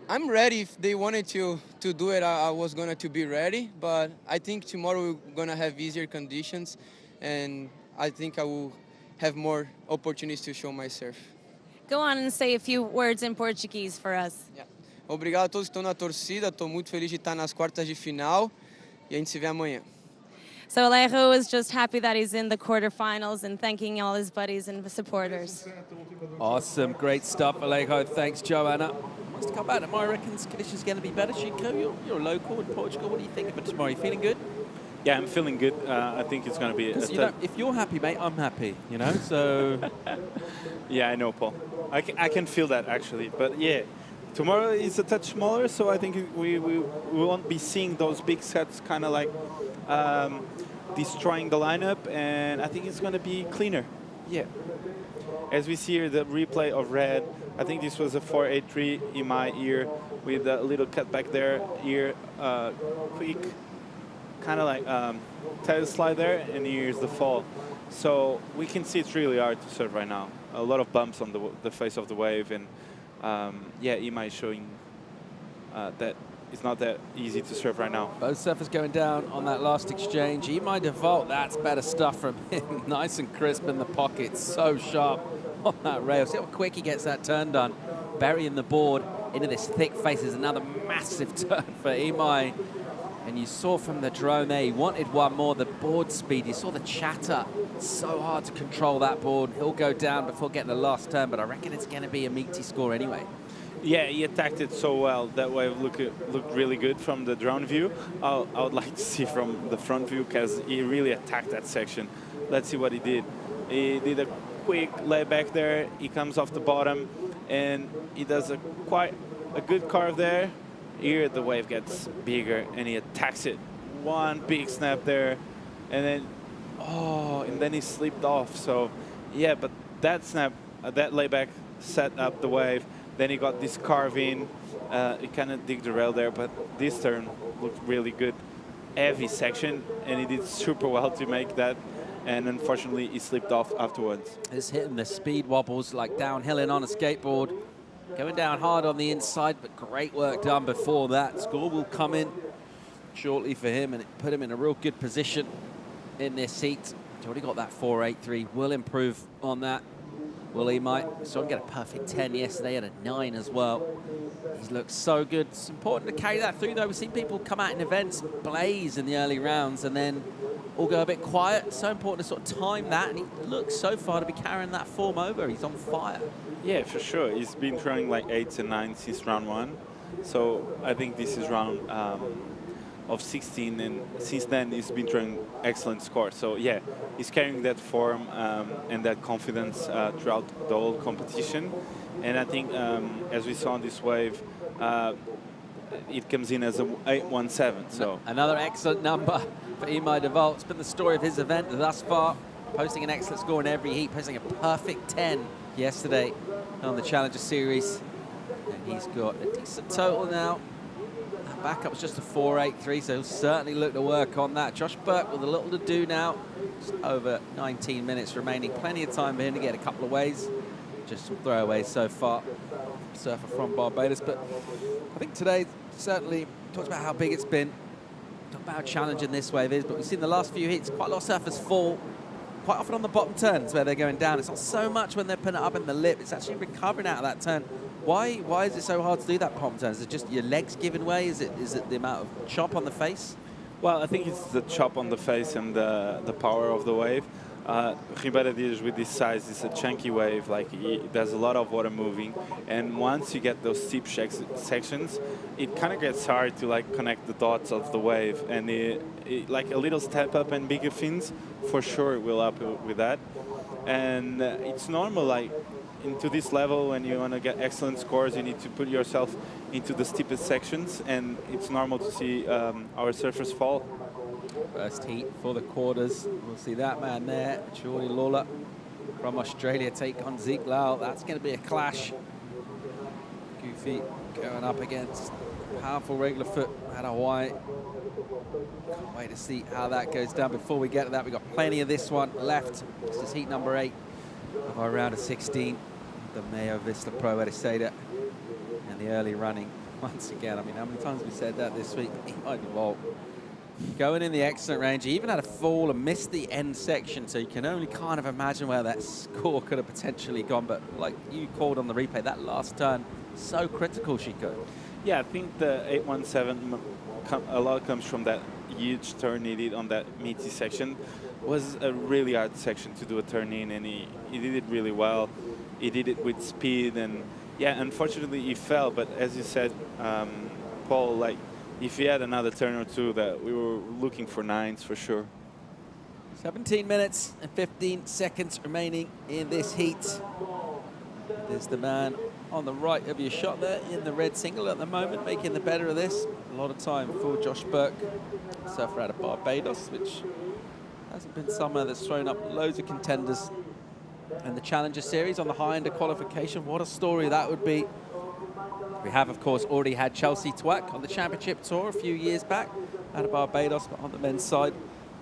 I'm ready. If they wanted to do it, I was going to be ready. But I think tomorrow we're going to have easier conditions, and I think I will have more opportunities to show my surf. Go on and say a few words in Portuguese for us. Yeah. Obrigado a todos que estão na torcida. Estou muito feliz de estar nas quartas de final e a gente se vê amanhã. So Alejo is just happy that he's in the quarterfinals and thanking all his buddies and supporters. Awesome, great stuff, Alejo. Thanks, Joanna. Wants to come back tomorrow. I reckon conditions going to be better. Chico, you're local in Portugal. What do you think about tomorrow? You feeling good? Yeah, I'm feeling good. I think it's going to be... if you're happy, mate, I'm happy, you know, so... Yeah, I know, Paul. I can feel that, actually. But, yeah, Tomorrow is a touch smaller, so I think we won't be seeing those big sets kind of like destroying the lineup, and I think it's going to be cleaner. Yeah. As we see here, the replay of red, I think this was a 4.83 in my ear with a little cutback there, ear quick, kind of like tail slide there, and here's the fall. So we can see it's really hard to serve right now. A lot of bumps on the face of the wave, and yeah, Imai is showing that it's not that easy to serve right now. Both surfers going down on that last exchange. Imai Devault, that's better stuff from him. Nice and crisp in the pocket, so sharp on that rail. See how quick he gets that turn done. Burying the board into this thick face is another massive turn for Imai. And you saw from the drone there, he wanted one more, the board speed. You saw the chatter. So hard to control that board. He'll go down before getting the last turn, but I reckon it's going to be a meaty score anyway. Yeah, he attacked it so well. That wave looked really good from the drone view. I would like to see from the front view because he really attacked that section. Let's see what he did. He did a quick layback there. He comes off the bottom, and he does quite a good carve there. Here the wave gets bigger, and he attacks it. One big snap there, and then he slipped off. So, yeah, but that snap, that layback set up the wave. Then he got this carve in. He kind of digged the rail there, but this turn looked really good. Heavy section, and he did super well to make that. And unfortunately, he slipped off afterwards. It's hitting the speed wobbles like downhilling on a skateboard. Going down hard on the inside, but great work done before that. Score will come in shortly for him, and it put him in a real good position in this heat. He's already got that 4.83. Will improve on that. Well, he might. Saw him get a perfect 10 yesterday at a 9 as well. He's looked so good. It's important to carry that through, though. We've seen people come out in events, blaze in the early rounds, and then all go a bit quiet. So important to sort of time that, and he looks so far to be carrying that form over. He's on fire. Yeah, for sure. He's been throwing like 8s and 9s since round 1. So I think this is round of 16, and since then he's been throwing excellent scores. So yeah, he's carrying that form and that confidence throughout the whole competition. And I think as we saw on this wave, it comes in as a 8.17. So another excellent number for Imai Devault. It's been the story of his event thus far, posting an excellent score in every heat, posting a perfect 10 yesterday on the Challenger Series. And he's got a decent total now. Backup was just a 4.83, so he'll certainly look to work on that. Josh Burke with a little to do now. Just over 19 minutes remaining. Plenty of time for him to get a couple of ways. Just some throwaways so far. Surfer from Barbados. But I think today certainly talks about how big it's been. Talk about how challenging this wave is. But we've seen the last few heats, quite a lot of surfers fall. Quite often on the bottom turns where they're going down. It's not so much when they're putting it up in the lip. It's actually recovering out of that turn. Why is it so hard to do that bottom turn? Is it just your legs giving way? Is it the amount of chop on the face? Well, I think it's the chop on the face and the power of the wave. Ribeira Dias with this size is a chunky wave. Like there's a lot of water moving, and once you get those steep sections, it kind of gets hard to like connect the dots of the wave. And like a little step up and bigger fins, for sure, will help with that. And it's normal, like into this level, when you want to get excellent scores, you need to put yourself into the steepest sections, and it's normal to see our surfers fall. First heat for the quarters. We'll see that man there, Jordy Lawler from Australia, take on Zeke Lau. That's going to be a clash. Goofy going up against powerful regular foot out of Hawaii. Can't wait to see how that goes down. Before we get to that, we've got plenty of this one left. This is heat number 8 of our round of 16. The MEO Vissla Pro Ericeira and the early running. Once again, I mean, how many times have we said that this week? Imai Devault going in the excellent range. He even had a fall and missed the end section, so you can only kind of imagine where that score could have potentially gone. But like you called on the replay, that last turn, so critical, Chico. Yeah, I think the 8.17, a lot comes from that huge turn he did on that meaty section. It was a really hard section to do a turn in, and he did it really well. He did it with speed, and yeah, unfortunately he fell. But as you said, Paul, like if he had another turn or two, that we were looking for 9s for sure. 17 minutes and 15 seconds remaining in this heat. There's the man on the right of your shot there in the red single at the moment, making the better of this. A lot of time for Josh Burke, surfer out of Barbados, which hasn't been somewhere that's thrown up loads of contenders in the Challenger Series on the high end of qualification. What a story that would be. We have, of course, already had Chelsea Twack on the Championship Tour a few years back out of Barbados, but on the men's side.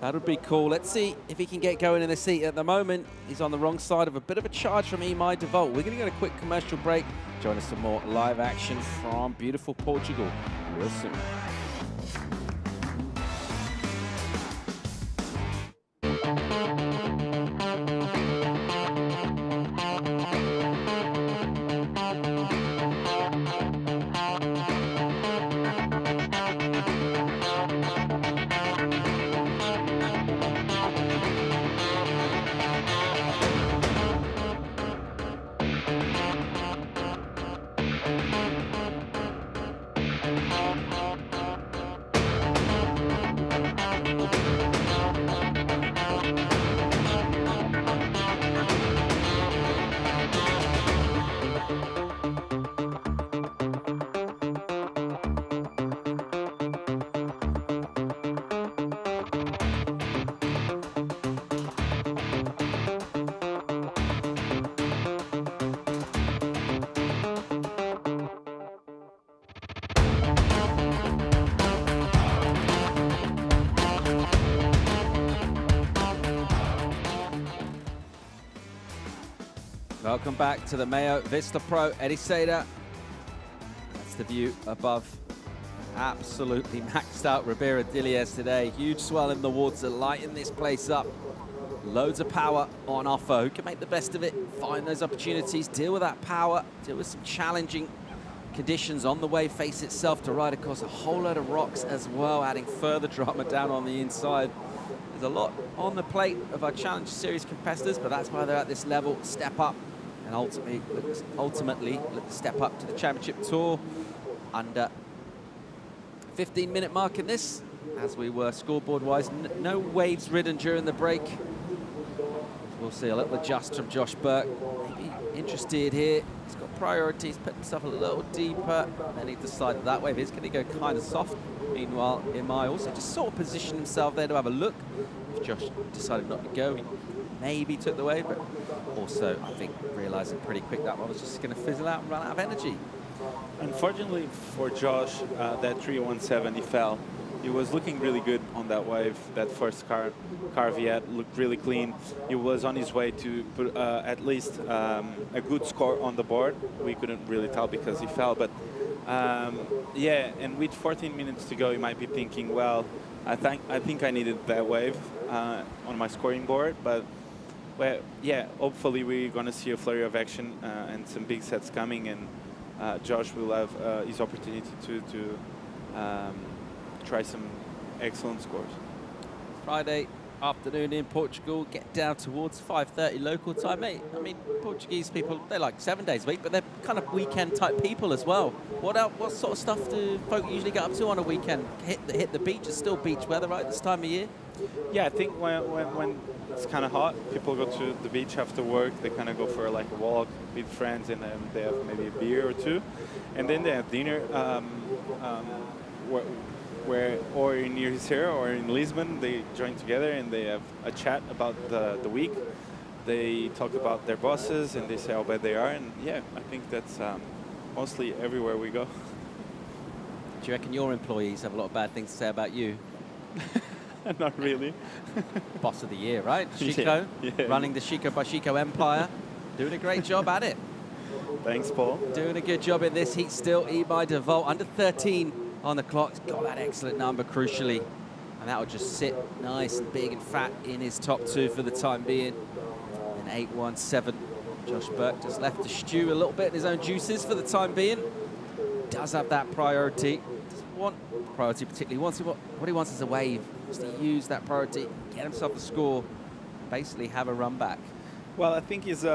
That would be cool. Let's see if he can get going in the seat. At the moment, he's on the wrong side of a bit of a charge from MEO Vissla. We're going to get a quick commercial break. Join us for more live action from beautiful Portugal real soon. Welcome back to the MEO Vissla Pro Ericeira. That's the view above. Absolutely maxed out Ribeira Dilies today. Huge swell in the water, lighting this place up. Loads of power on offer. Who can make the best of it? Find those opportunities, deal with that power, deal with some challenging conditions on the wave face itself to ride across a whole load of rocks as well, adding further drama down on the inside. There's a lot on the plate of our Challenger Series competitors, but that's why they're at this level. Step up and ultimately step up to the Championship Tour. Under 15-minute mark in this, as we were scoreboard-wise. No waves ridden during the break. We'll see a little adjust from Josh Burke. Maybe interested here. He's got priorities, put himself a little deeper. Then he decided that wave is going to go kind of soft. Meanwhile, MEO also just sort of positioned himself there to have a look. If Josh decided not to go, he maybe took the wave, but also, I think, realizing pretty quick that one was just going to fizzle out and run out of energy. Unfortunately for Josh, that 317, he fell. He was looking really good on that wave. That first carve he had looked really clean. He was on his way to put at least a good score on the board. We couldn't really tell because he fell, but yeah, and with 14 minutes to go, you might be thinking, well, I think I needed that wave on my scoring board, but well, yeah, hopefully we're going to see a flurry of action and some big sets coming, and Josh will have his opportunity to try some excellent scores. Friday afternoon in Portugal, get down towards 5:30 local time, mate. I mean, Portuguese people, they're like 7 days a week, but they're kind of weekend type people as well. What sort of stuff do folk usually get up to on a weekend? Hit the beach? It's still beach weather, right, this time of year? Yeah, I think when it's kind of hot, people go to the beach after work. They kind of go for like a walk with friends, and they have maybe a beer or two, and then they have dinner. Or in Ericeira or in Lisbon, they join together and they have a chat about the week. They talk about their bosses and they say how bad they are, and yeah, I think that's mostly everywhere we go. Do you reckon your employees have a lot of bad things to say about you? Not really. Boss of the year, right? Chico, yeah. Running the Chico by Chico empire, doing a great job at it. Thanks, Paul. Doing a good job in this heat still. MEO Vissla under 13 on the clock. He's got that excellent number, crucially. And that will just sit nice and big and fat in his top two for the time being. An 8-1-7. Josh Burke just left to stew a little bit in his own juices for the time being. Does have that priority. Doesn't want priority particularly. What he wants is a wave. Just to use that priority, get himself a score, basically have a run back. Well, I think he's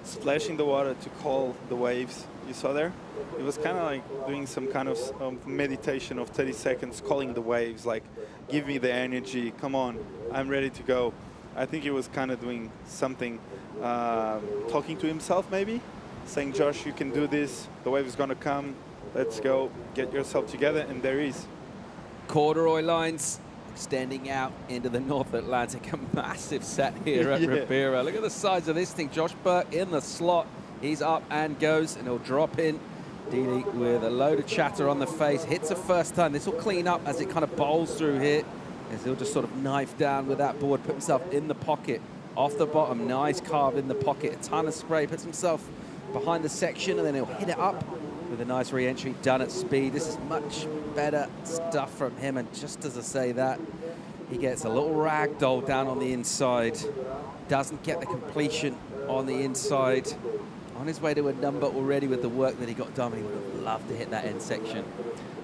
splashing the water to call the waves. You saw there? It was kind of like doing some kind of meditation of 30 seconds, calling the waves, like, give me the energy, come on, I'm ready to go. I think he was kind of doing something, talking to himself maybe, saying, Josh, you can do this. The wave is going to come. Let's go. Get yourself together. And there is. Corduroy lines extending out into the North Atlantic. A massive set here at Ribeira. Look at the size of this thing. Josh Burke in the slot. He's up and goes, and he'll drop in. Dealey with a load of chatter on the face. Hits a first time. This will clean up as it kind of bowls through here. As he'll just sort of knife down with that board, put himself in the pocket. Off the bottom, nice carve in the pocket. A ton of spray, puts himself behind the section, and then he'll hit it up with a nice re-entry done at speed. This is much better stuff from him, and just as I say that, he gets a little ragdoll down on the inside. Doesn't get the completion on the inside. On his way to a number already with the work that he got done. He would have loved to hit that end section.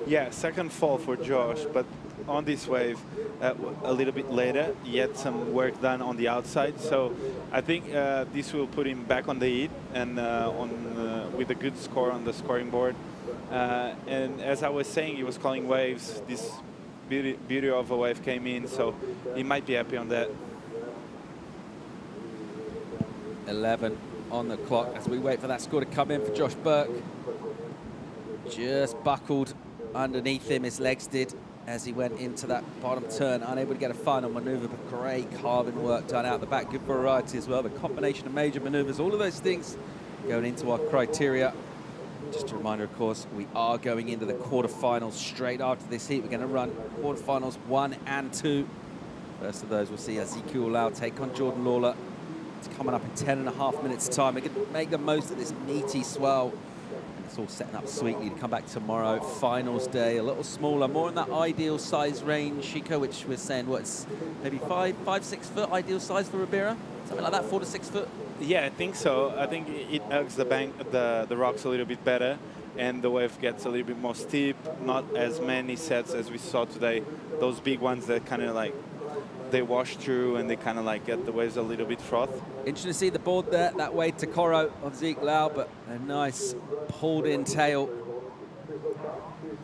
Yeah, second fall for Josh, but on this wave a little bit later, he had some work done on the outside. So I think this will put him back on the heat and with a good score on the scoring board. And as I was saying, he was calling waves. This beauty of a wave came in, so he might be happy on that. 11 on the clock as we wait for that score to come in for Josh Burke. Just buckled underneath him, his legs did, as he went into that bottom turn, unable to get a final maneuver, but great carving work done out the back. Good variety as well, the combination of major maneuvers, all of those things going into our criteria. Just a reminder, of course, we are going into the quarterfinals straight after this heat. We're going to run quarterfinals 1 and 2. First of those, we'll see Ezekiel Lau take on Jordan Lawler. It's coming up in 10.5 minutes' time. We can make the most of this meaty swell. And it's all setting up sweetly to come back tomorrow. Finals day, a little smaller, more in that ideal size range, Chico, which we're saying, what's maybe 5, 6 foot ideal size for Ribeira? Something like that, 4 to 6 foot? Yeah, I think so. I think it hugs the rocks a little bit better, and the wave gets a little bit more steep. Not as many sets as we saw today. Those big ones that kind of like, they wash through and they kind of like get the waves a little bit froth. Interesting to see the board there, that way to Coro of Zeke Lau, but a nice pulled in tail.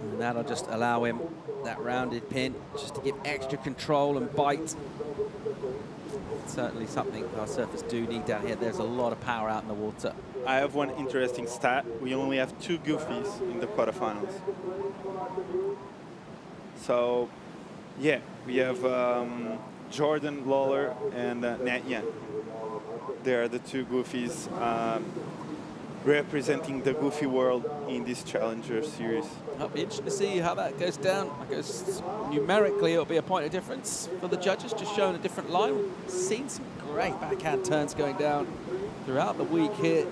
And that'll just allow him that rounded pin just to give extra control and bite. Certainly something our surfers do need down here. There's a lot of power out in the water. I have one interesting stat. We only have 2 goofies in the quarterfinals. So, yeah, we have Jordan Lawler and Nat Yan. They are the 2 goofies representing the goofy world in this Challenger series. It'll be interesting to see how that goes down. I guess numerically it'll be a point of difference for the judges, just showing a different line. We've seen some great backhand turns going down throughout the week here.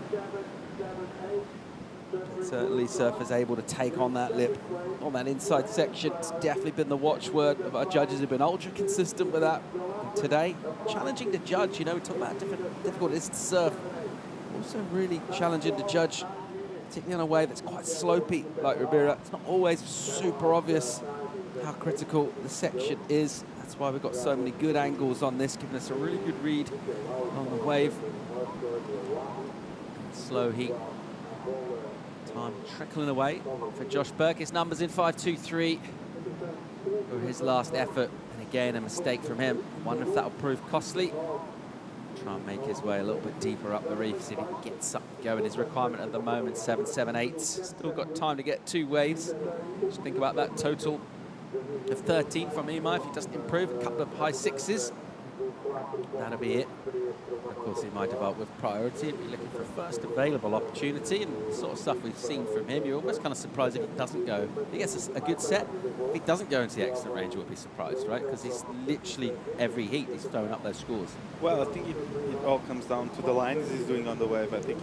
Certainly surfers able to take on that lip on that inside section. It's definitely been the watchword of our judges who've been ultra consistent with that. And today, challenging to judge. You know, we talk about difficult it is to surf. Also really challenging to judge, particularly on a wave that's quite slopey like Ribeira. It's not always super obvious how critical the section is. That's why we've got so many good angles on this, giving us a really good read on the wave. Slow heat. Time trickling away for Josh Burke. His numbers in 5.23 for his last effort. And again, a mistake from him. Wonder if that'll prove costly. Try and make his way a little bit deeper up the reef, see if he can get something going. His requirement at the moment, 7.78. Still got time to get 2 waves. Just think about that total of 13 from Ema. If he doesn't improve, a couple of high 6s. That'll be it. Of course, he might develop with priority and be looking for a first available opportunity, and the sort of stuff we've seen from him. You're almost kind of surprised if he doesn't go. He gets a good set. If he doesn't go into the excellent range, you would be surprised, right? Because he's literally every heat he's throwing up those scores. Well, I think it all comes down to the lines he's doing on the wave. I think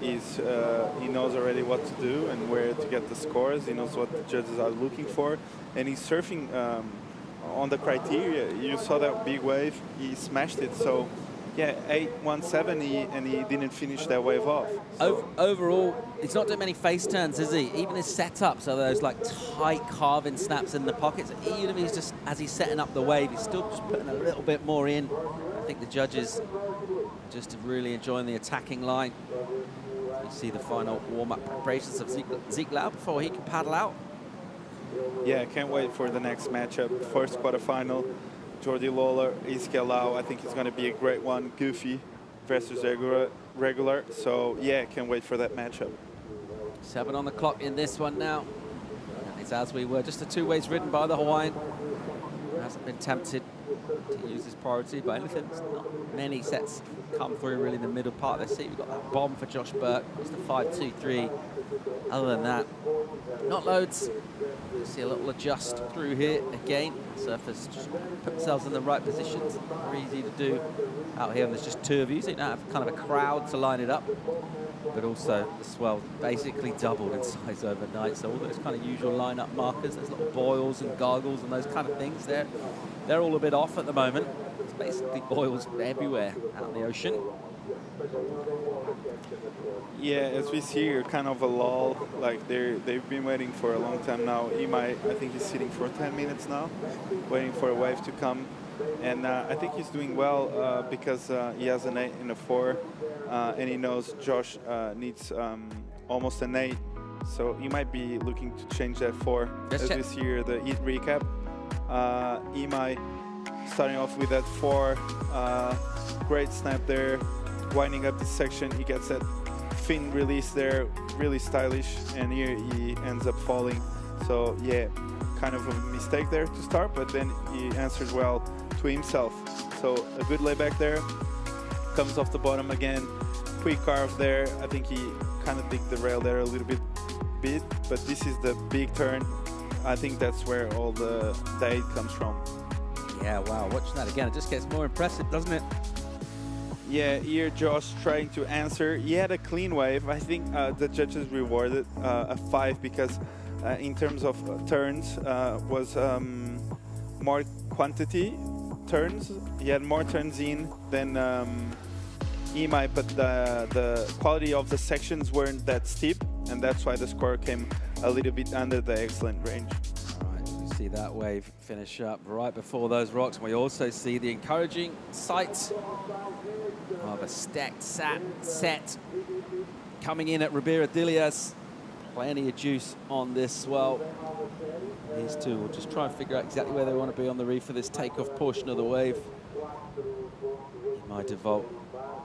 he knows already what to do and where to get the scores. He knows what the judges are looking for, and he's surfing on the criteria. You saw that big wave, he smashed it. So yeah, 8.170, and he didn't finish that wave off. So. Overall, he's not doing many face turns, is he? Even his setups are those like tight carving snaps in the pockets. Even if he's just, as he's setting up the wave, he's still just putting a little bit more in. I think the judges just really enjoying the attacking line. You see the final warm-up preparations of Zeke Lau before he can paddle out. Yeah, I can't wait for the next matchup. First quarterfinal, Jordan Lawler, Ezekiel Lau. I think it's going to be a great one. Goofy, versus regular. So yeah, can't wait for that matchup. 7 on the clock in this one now. And it's as we were, just the 2 ways ridden by the Hawaiian. Hasn't been tempted to use his priority, but anything, not many sets come through really in the middle part of the seat. We've got that bomb for Josh Burke. It's the 5-2-3. Other than that, not loads. You see a little adjust through here again. Surfers just put themselves in the right positions. Very easy to do out here. And there's just 2 of you, so you don't have kind of a crowd to line it up. But also the swell basically doubled in size overnight. So all those kind of usual lineup markers, those little boils and gargles and those kind of things, they're all a bit off at the moment. It's basically boils everywhere out in the ocean. Yeah, as we see here, kind of a lull. Like they've been waiting for a long time now. I think he's sitting for 10 minutes now, waiting for a wave to come. And I think he's doing well because he has an 8 and a 4, and he knows Josh needs almost an 8. So he might be looking to change that 4. As we see here, the heat recap. Imai starting off with that 4. Great snap there. Winding up this section, he gets that fin release there, really stylish, and here he ends up falling. So yeah, kind of a mistake there to start, but then he answered well to himself. So a good layback there. Comes off the bottom again. Quick carve there. I think he kind of digged the rail there a little bit, but this is the big turn. I think that's where all the aid comes from. Yeah, wow, watching that again, it just gets more impressive, doesn't it? Yeah, here Josh trying to answer. He had a clean wave. I think the judges rewarded a 5 because in terms of turns was more quantity turns. He had more turns in than Imai, but the quality of the sections weren't that steep, and that's why the score came a little bit under the excellent range. See that wave finish up right before those rocks. We also see the encouraging sight of a stacked set coming in at Ribera Dilias. Plenty of juice on this swell. These 2 will just try and figure out exactly where they want to be on the reef for this takeoff portion of the wave. Imai Devolt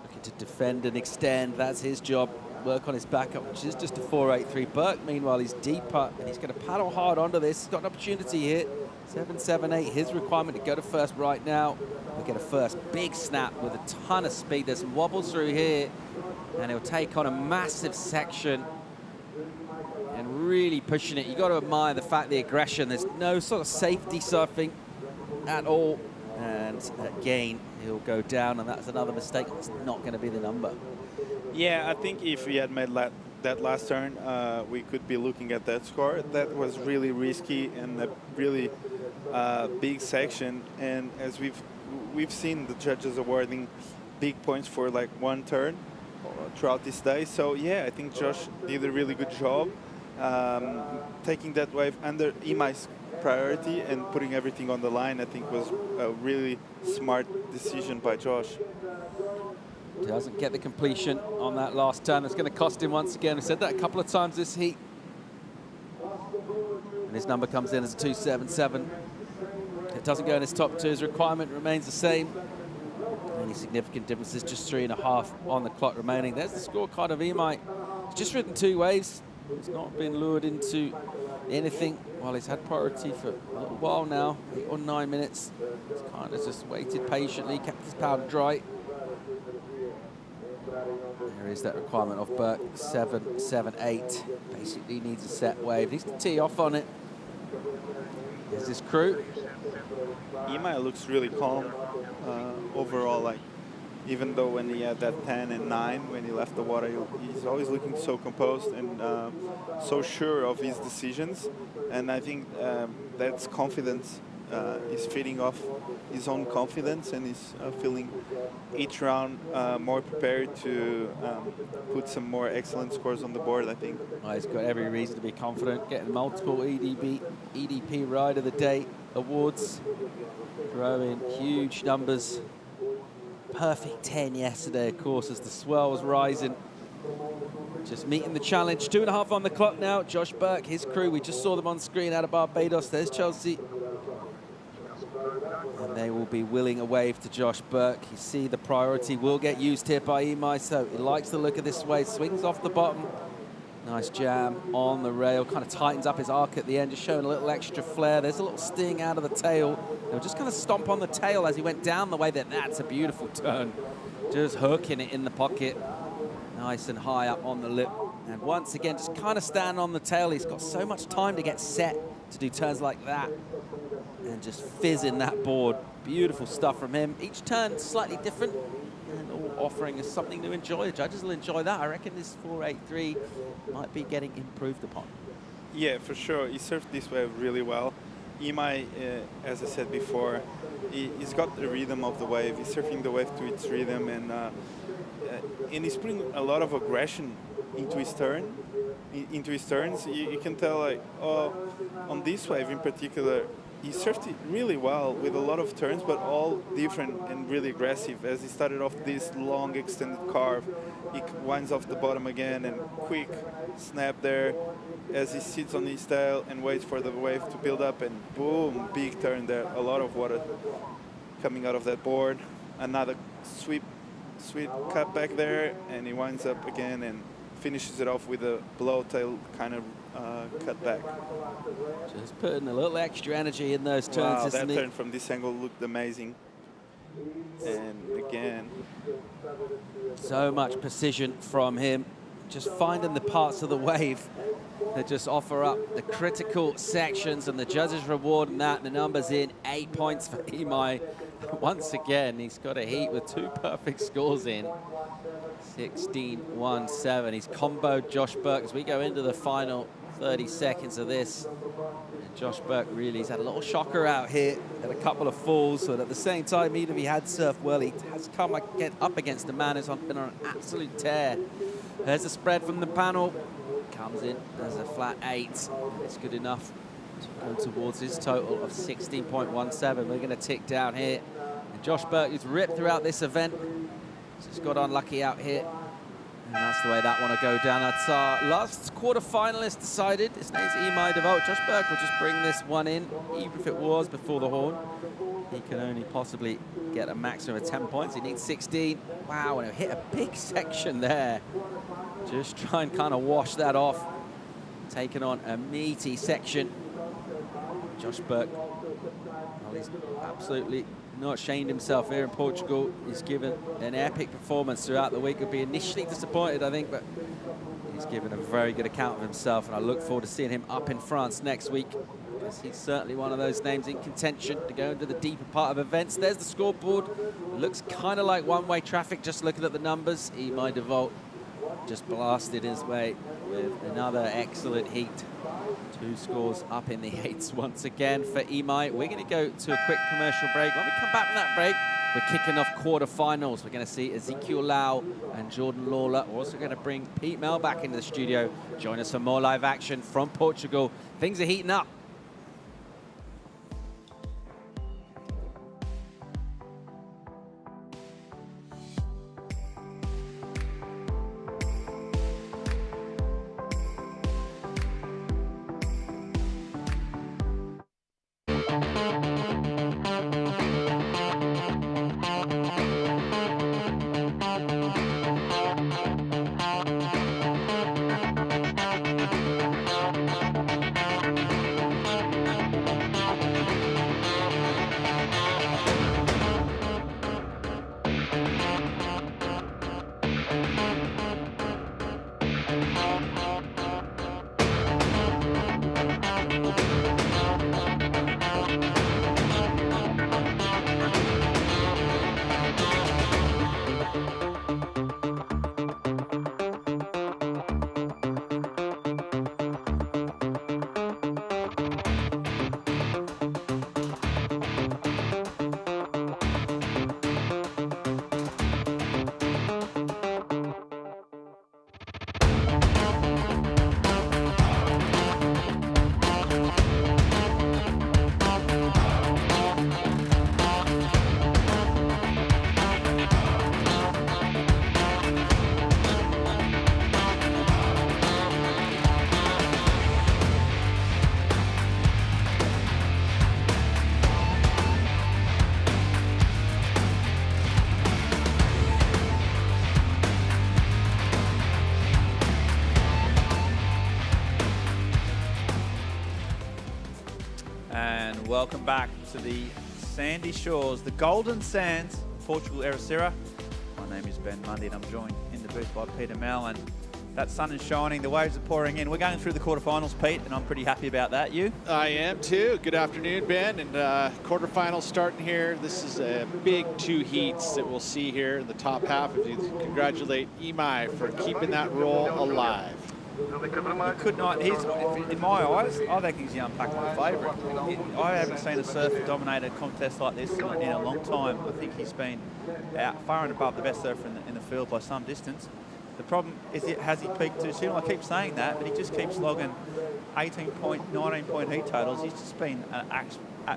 looking to defend and extend. That's his job. Work on his backup, which is just a 4.83. Burke, meanwhile, he's deeper, and he's going to paddle hard onto this. He's got an opportunity here. 7.78, his requirement to go to first right now. We'll get a first big snap with a ton of speed. There's some wobbles through here, and he'll take on a massive section and really pushing it. You've got to admire the fact, the aggression. There's no sort of safety surfing at all. And again, he'll go down, and that's another mistake. That's not going to be the number. Yeah, I think if we had made that last turn, we could be looking at that score. That was really risky and a really big section. And as we've seen the judges awarding big points for like 1 turn throughout this day. So yeah, I think Josh did a really good job taking that wave under Imai's priority and putting everything on the line. I think was a really smart decision by Josh. Doesn't get the completion on that last turn. That's going to cost him once again. We said that a couple of times this heat. And his number comes in as a 2.77. It doesn't go in his top 2. His requirement remains the same. Any significant differences, just 3.5 on the clock remaining. There's the scorecard of Imai. He's just ridden 2 waves. He's not been lured into anything while he's had priority for a little while now, 8 or 9 minutes. He's kind of just waited patiently, kept his powder dry. There is that requirement of Burke, 7.78. Basically needs a set wave. Needs to tee off on it. There's his crew. Imai looks really calm overall. Like, even though when he had that 10 and 9 when he left the water, he's always looking so composed and so sure of his decisions. And I think that's confidence. He's feeding off his own confidence, and he's feeling each round more prepared to put some more excellent scores on the board, I think. Well, he's got every reason to be confident, getting multiple EDP Ride of the Day awards, throwing huge numbers. Perfect 10 yesterday, of course, as the swell was rising. Just meeting the challenge. 2.5 on the clock now. Josh Burke, his crew, we just saw them on screen out of Barbados. There's Chelsea. And they will be willing a wave to Josh Burke. You see the priority will get used here by Imai, so he likes the look of this wave. Swings off the bottom. Nice jam on the rail, kind of tightens up his arc at the end, just showing a little extra flair. There's a little sting out of the tail. He'll just kind of stomp on the tail as he went down the way. That's a beautiful turn. Just hooking it in the pocket. Nice and high up on the lip. And once again, just kind of stand on the tail. He's got so much time to get set to do turns like that. And just fizz in that board. Beautiful stuff from him. Each turn slightly different and all offering us something to enjoy. The judges will enjoy that. I reckon this 483 might be getting improved upon. Yeah, for sure. He surfed this wave really well. Imai, as I said before, he's got the rhythm of the wave. He's surfing the wave to its rhythm, and he's putting a lot of aggression into his turn. Into his turns, you can tell, like, on this wave in particular, he surfed it really well with a lot of turns, but all different and really aggressive. As he started off this long extended carve, he winds off the bottom again and quick snap there as he sits on his tail and waits for the wave to build up, and boom, big turn there. A lot of water coming out of that board. Another sweet cut back there, and he winds up again and finishes it off with a blow tail kind of cut back. Just putting a little extra energy in those turns, wow, isn't that it? turn from this angle looked amazing. And again, so much precision from him. Just finding the parts of the wave that just offer up the critical sections, and the judges rewarding that. The numbers in 8 points for Imai. Once again, he's got a heat with 2 perfect scores in. 16-1-7. He's comboed Josh Burke as we go into the final 30 seconds of this. And Josh Burke really has had a little shocker out here, had a couple of falls, but at the same time, even if he had surfed well, he has come up against a man who's been on an absolute tear. There's a spread from the panel. Comes in as a flat 8. It's good enough to go towards his total of 16.17. We're going to tick down here. And Josh Burke, who's ripped throughout this event, just got unlucky out here. And that's the way that one will go down. That's our last quarter-finalist decided. His name's Imai DeVolt. Josh Burke will just bring this one in, even if it was before the horn. He can only possibly get a maximum of 10 points. He needs 16. Wow, and he'll hit a big section there. Just try and kind of wash that off. Taking on a meaty section. Josh Burke, well, he's absolutely not shamed himself here in Portugal. He's given an epic performance throughout the week. He'll be initially disappointed, I think, but he's given a very good account of himself, and I look forward to seeing him up in France next week, because he's certainly one of those names in contention to go into the deeper part of events. There's the scoreboard. Looks kind of like one-way traffic, just looking at the numbers. Imai DeVolt just blasted his way with another excellent heat. 2 scores up in the 8s once again for Imai. We're going to go to a quick commercial break. When we come back from that break, we're kicking off quarterfinals. We're going to see Ezekiel Lau and Jordan Lawler. We're also going to bring Pete Mel back into the studio. Join us for more live action from Portugal. Things are heating up. And welcome back to the sandy shores, the golden sands, Portugal, Ericeira. My name is Ben Mundy and I'm joined in the booth by Peter Mel, and that sun is shining, the waves are pouring in. We're going through the quarterfinals, Pete, and I'm pretty happy about that. You? I am too. Good afternoon, Ben. And quarterfinals starting here. This is a big 2 heats that we'll see here in the top half. If you congratulate Imai for keeping that roll alive. You could not. He's, in my eyes, I think he's the unpackable favourite. I haven't seen a surfer dominate a contest like this in a long time. I think he's been out far and above the best surfer in the field by some distance. The problem is, has he peaked too soon? I keep saying that, but he just keeps logging 18-point, 19-point heat totals. He's just been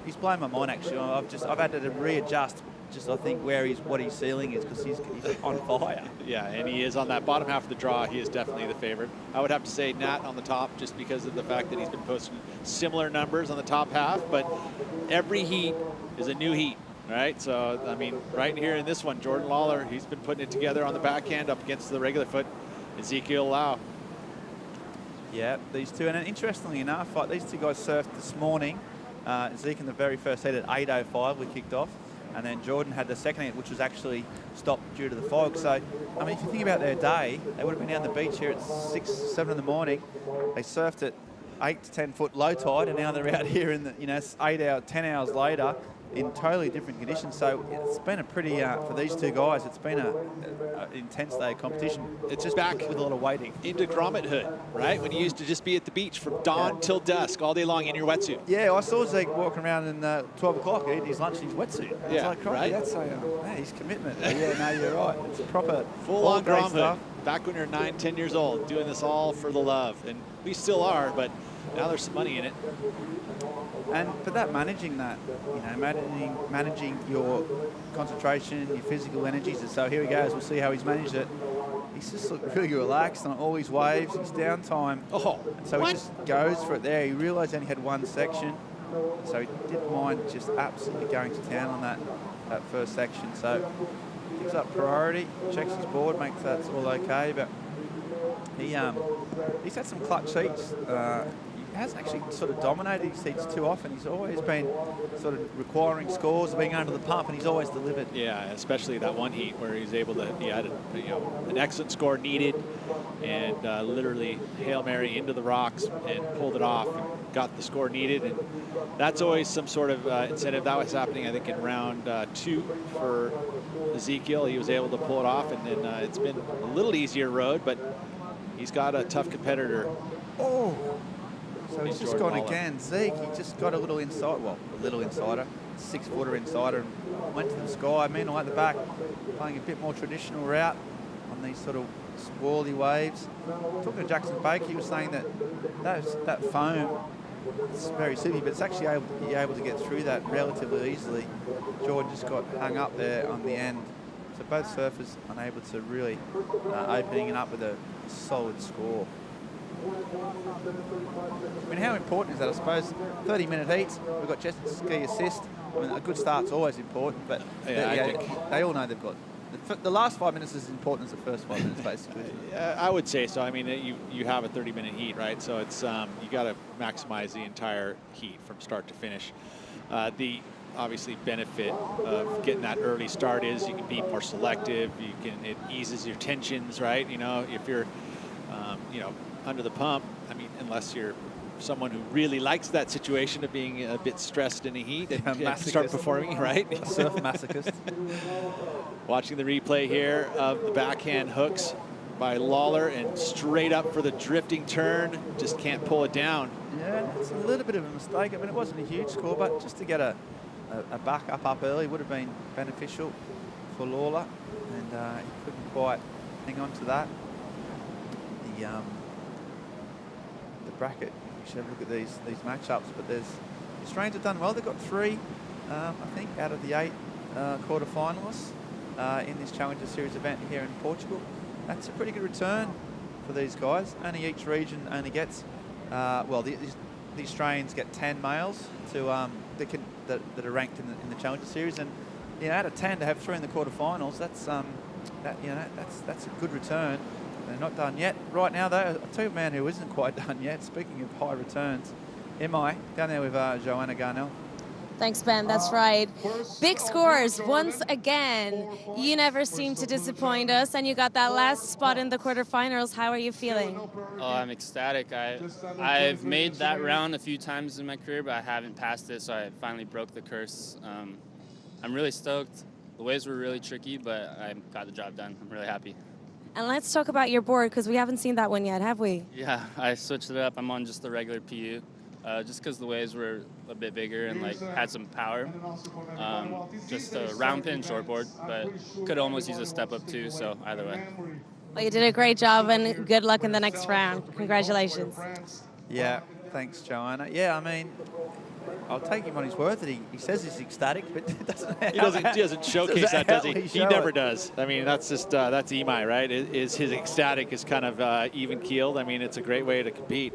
he's blown my mind, actually. I've had to readjust. I think what his ceiling is, because he's on fire. Yeah, and he is on that bottom half of the draw. He is definitely the favorite. I would have to say Nat on the top, just because of the fact that he's been posting similar numbers on the top half, but every heat is a new heat, right? So, I mean, right here in this one, Jordan Lawler, he's been putting it together on the backhand up against the regular foot, Ezekiel Lau. Yeah, these two, and interestingly enough, like these two guys surfed this morning. Zeke in the very first heat at 8:05, we kicked off. And then Jordan had the second heat, which was actually stopped due to the fog. So, I mean, if you think about their day, they would have been down the beach here at 6, 7 in the morning. They surfed at 8 to 10 foot low tide, and now they're out here in the, 10 hours later in totally different conditions. So it's been a pretty, for these two guys, it's been an intense day of competition. It's just back with a lot of waiting. Into Gromithood, right? When you used to just be at the beach from dawn till dusk, all day long in your wetsuit. Yeah, I saw Zeke walking around in 12 o'clock, eating his lunch in his wetsuit. Yeah, like, right? That's his commitment. Yeah, no, you're right. It's proper full-on great Gromithood. stuff. Back when you're 9, 10 years old, doing this all for the love. And we still are, but now there's some money in it. But managing that, managing your concentration, your physical energies. And so here he goes. We'll see how he's managed it. He's just looked really relaxed on all his waves, his downtime. Oh, so he just goes for it there. He realised he only had one section, so he didn't mind just absolutely going to town on that first section. So gives up priority, checks his board, makes that's all okay. But he's had some clutch heats. He hasn't actually sort of dominated his heats too often. He's always been sort of requiring scores, being under the pump, and he's always delivered. Yeah, especially that one heat where he's able to, he had an excellent score needed, and literally Hail Mary into the rocks and pulled it off and got the score needed. And that's always some sort of incentive. That was happening, I think, in round 2 for Ezekiel. He was able to pull it off, and then it's been a little easier road, but he's got a tough competitor. Oh. So he's just Jordan gone Lawler. again. Zeke, he just got a little insider, 6-footer insider, and went to the sky. Meanwhile, at the back, playing a bit more traditional route on these sort of swirly waves. Talking to Jackson Baker, he was saying that foam is very silly, but it's actually able to get through that relatively easily. Jordan just got hung up there on the end. So both surfers unable to really opening it up with a solid score. I mean, how important is that? I suppose 30-minute heats, we've got jet ski assist. I mean, a good start's always important, but they all know they've got. The last 5 minutes is as important as the first 5 minutes, basically. I would say so. I mean, you have a 30-minute heat, right? So it's you got to maximize the entire heat from start to finish. The obviously benefit of getting that early start is you can be more selective. It eases your tensions, right? If you're under the pump, I mean, unless you're someone who really likes that situation of being a bit stressed in a heat and start performing, right? A surf masochist. Watching the replay here of the backhand hooks by Lawler and straight up for the drifting turn, just can't pull it down. Yeah, it's a little bit of a mistake. I mean, it wasn't a huge score, but just to get a back up early would have been beneficial for Lawler, and he couldn't quite hang on to that. The bracket, you should have a look at these matchups, but the Australians have done well. They've got 3, I think, out of the 8 quarterfinalists in this Challenger Series event here in Portugal. That's a pretty good return for these guys. Only each region only gets, the Australians get 10 males that are ranked in the Challenger Series, and out of 10 to have 3 in the quarterfinals, that's a good return. They're not done yet. Right now, though, I'll tell you a man who isn't quite done yet. Speaking of high returns, MI down there with Joanna Garnell. Thanks, Ben. That's right. Big scores once again. You never seem to disappoint us, and you got that last spot in the quarterfinals. How are you feeling? Oh, I'm ecstatic. I've made that round a few times in my career, but I haven't passed it, so I finally broke the curse. I'm really stoked. The waves were really tricky, but I got the job done. I'm really happy. And let's talk about your board, because we haven't seen that one yet, have we? Yeah, I switched it up. I'm on just the regular PU, just because the waves were a bit bigger and like had some power. Just a round pin shortboard, but could almost use a step up too, so either way. Well, you did a great job, and good luck in the next round. Congratulations. Yeah, thanks, Joanna. Yeah, I mean, I'll take him on his word that he says he's ecstatic, but it doesn't. He doesn't showcase that, does he? He never it. does. I mean, that's just that's Imai, right? Is his ecstatic is kind of even keeled. I mean, it's a great way to compete.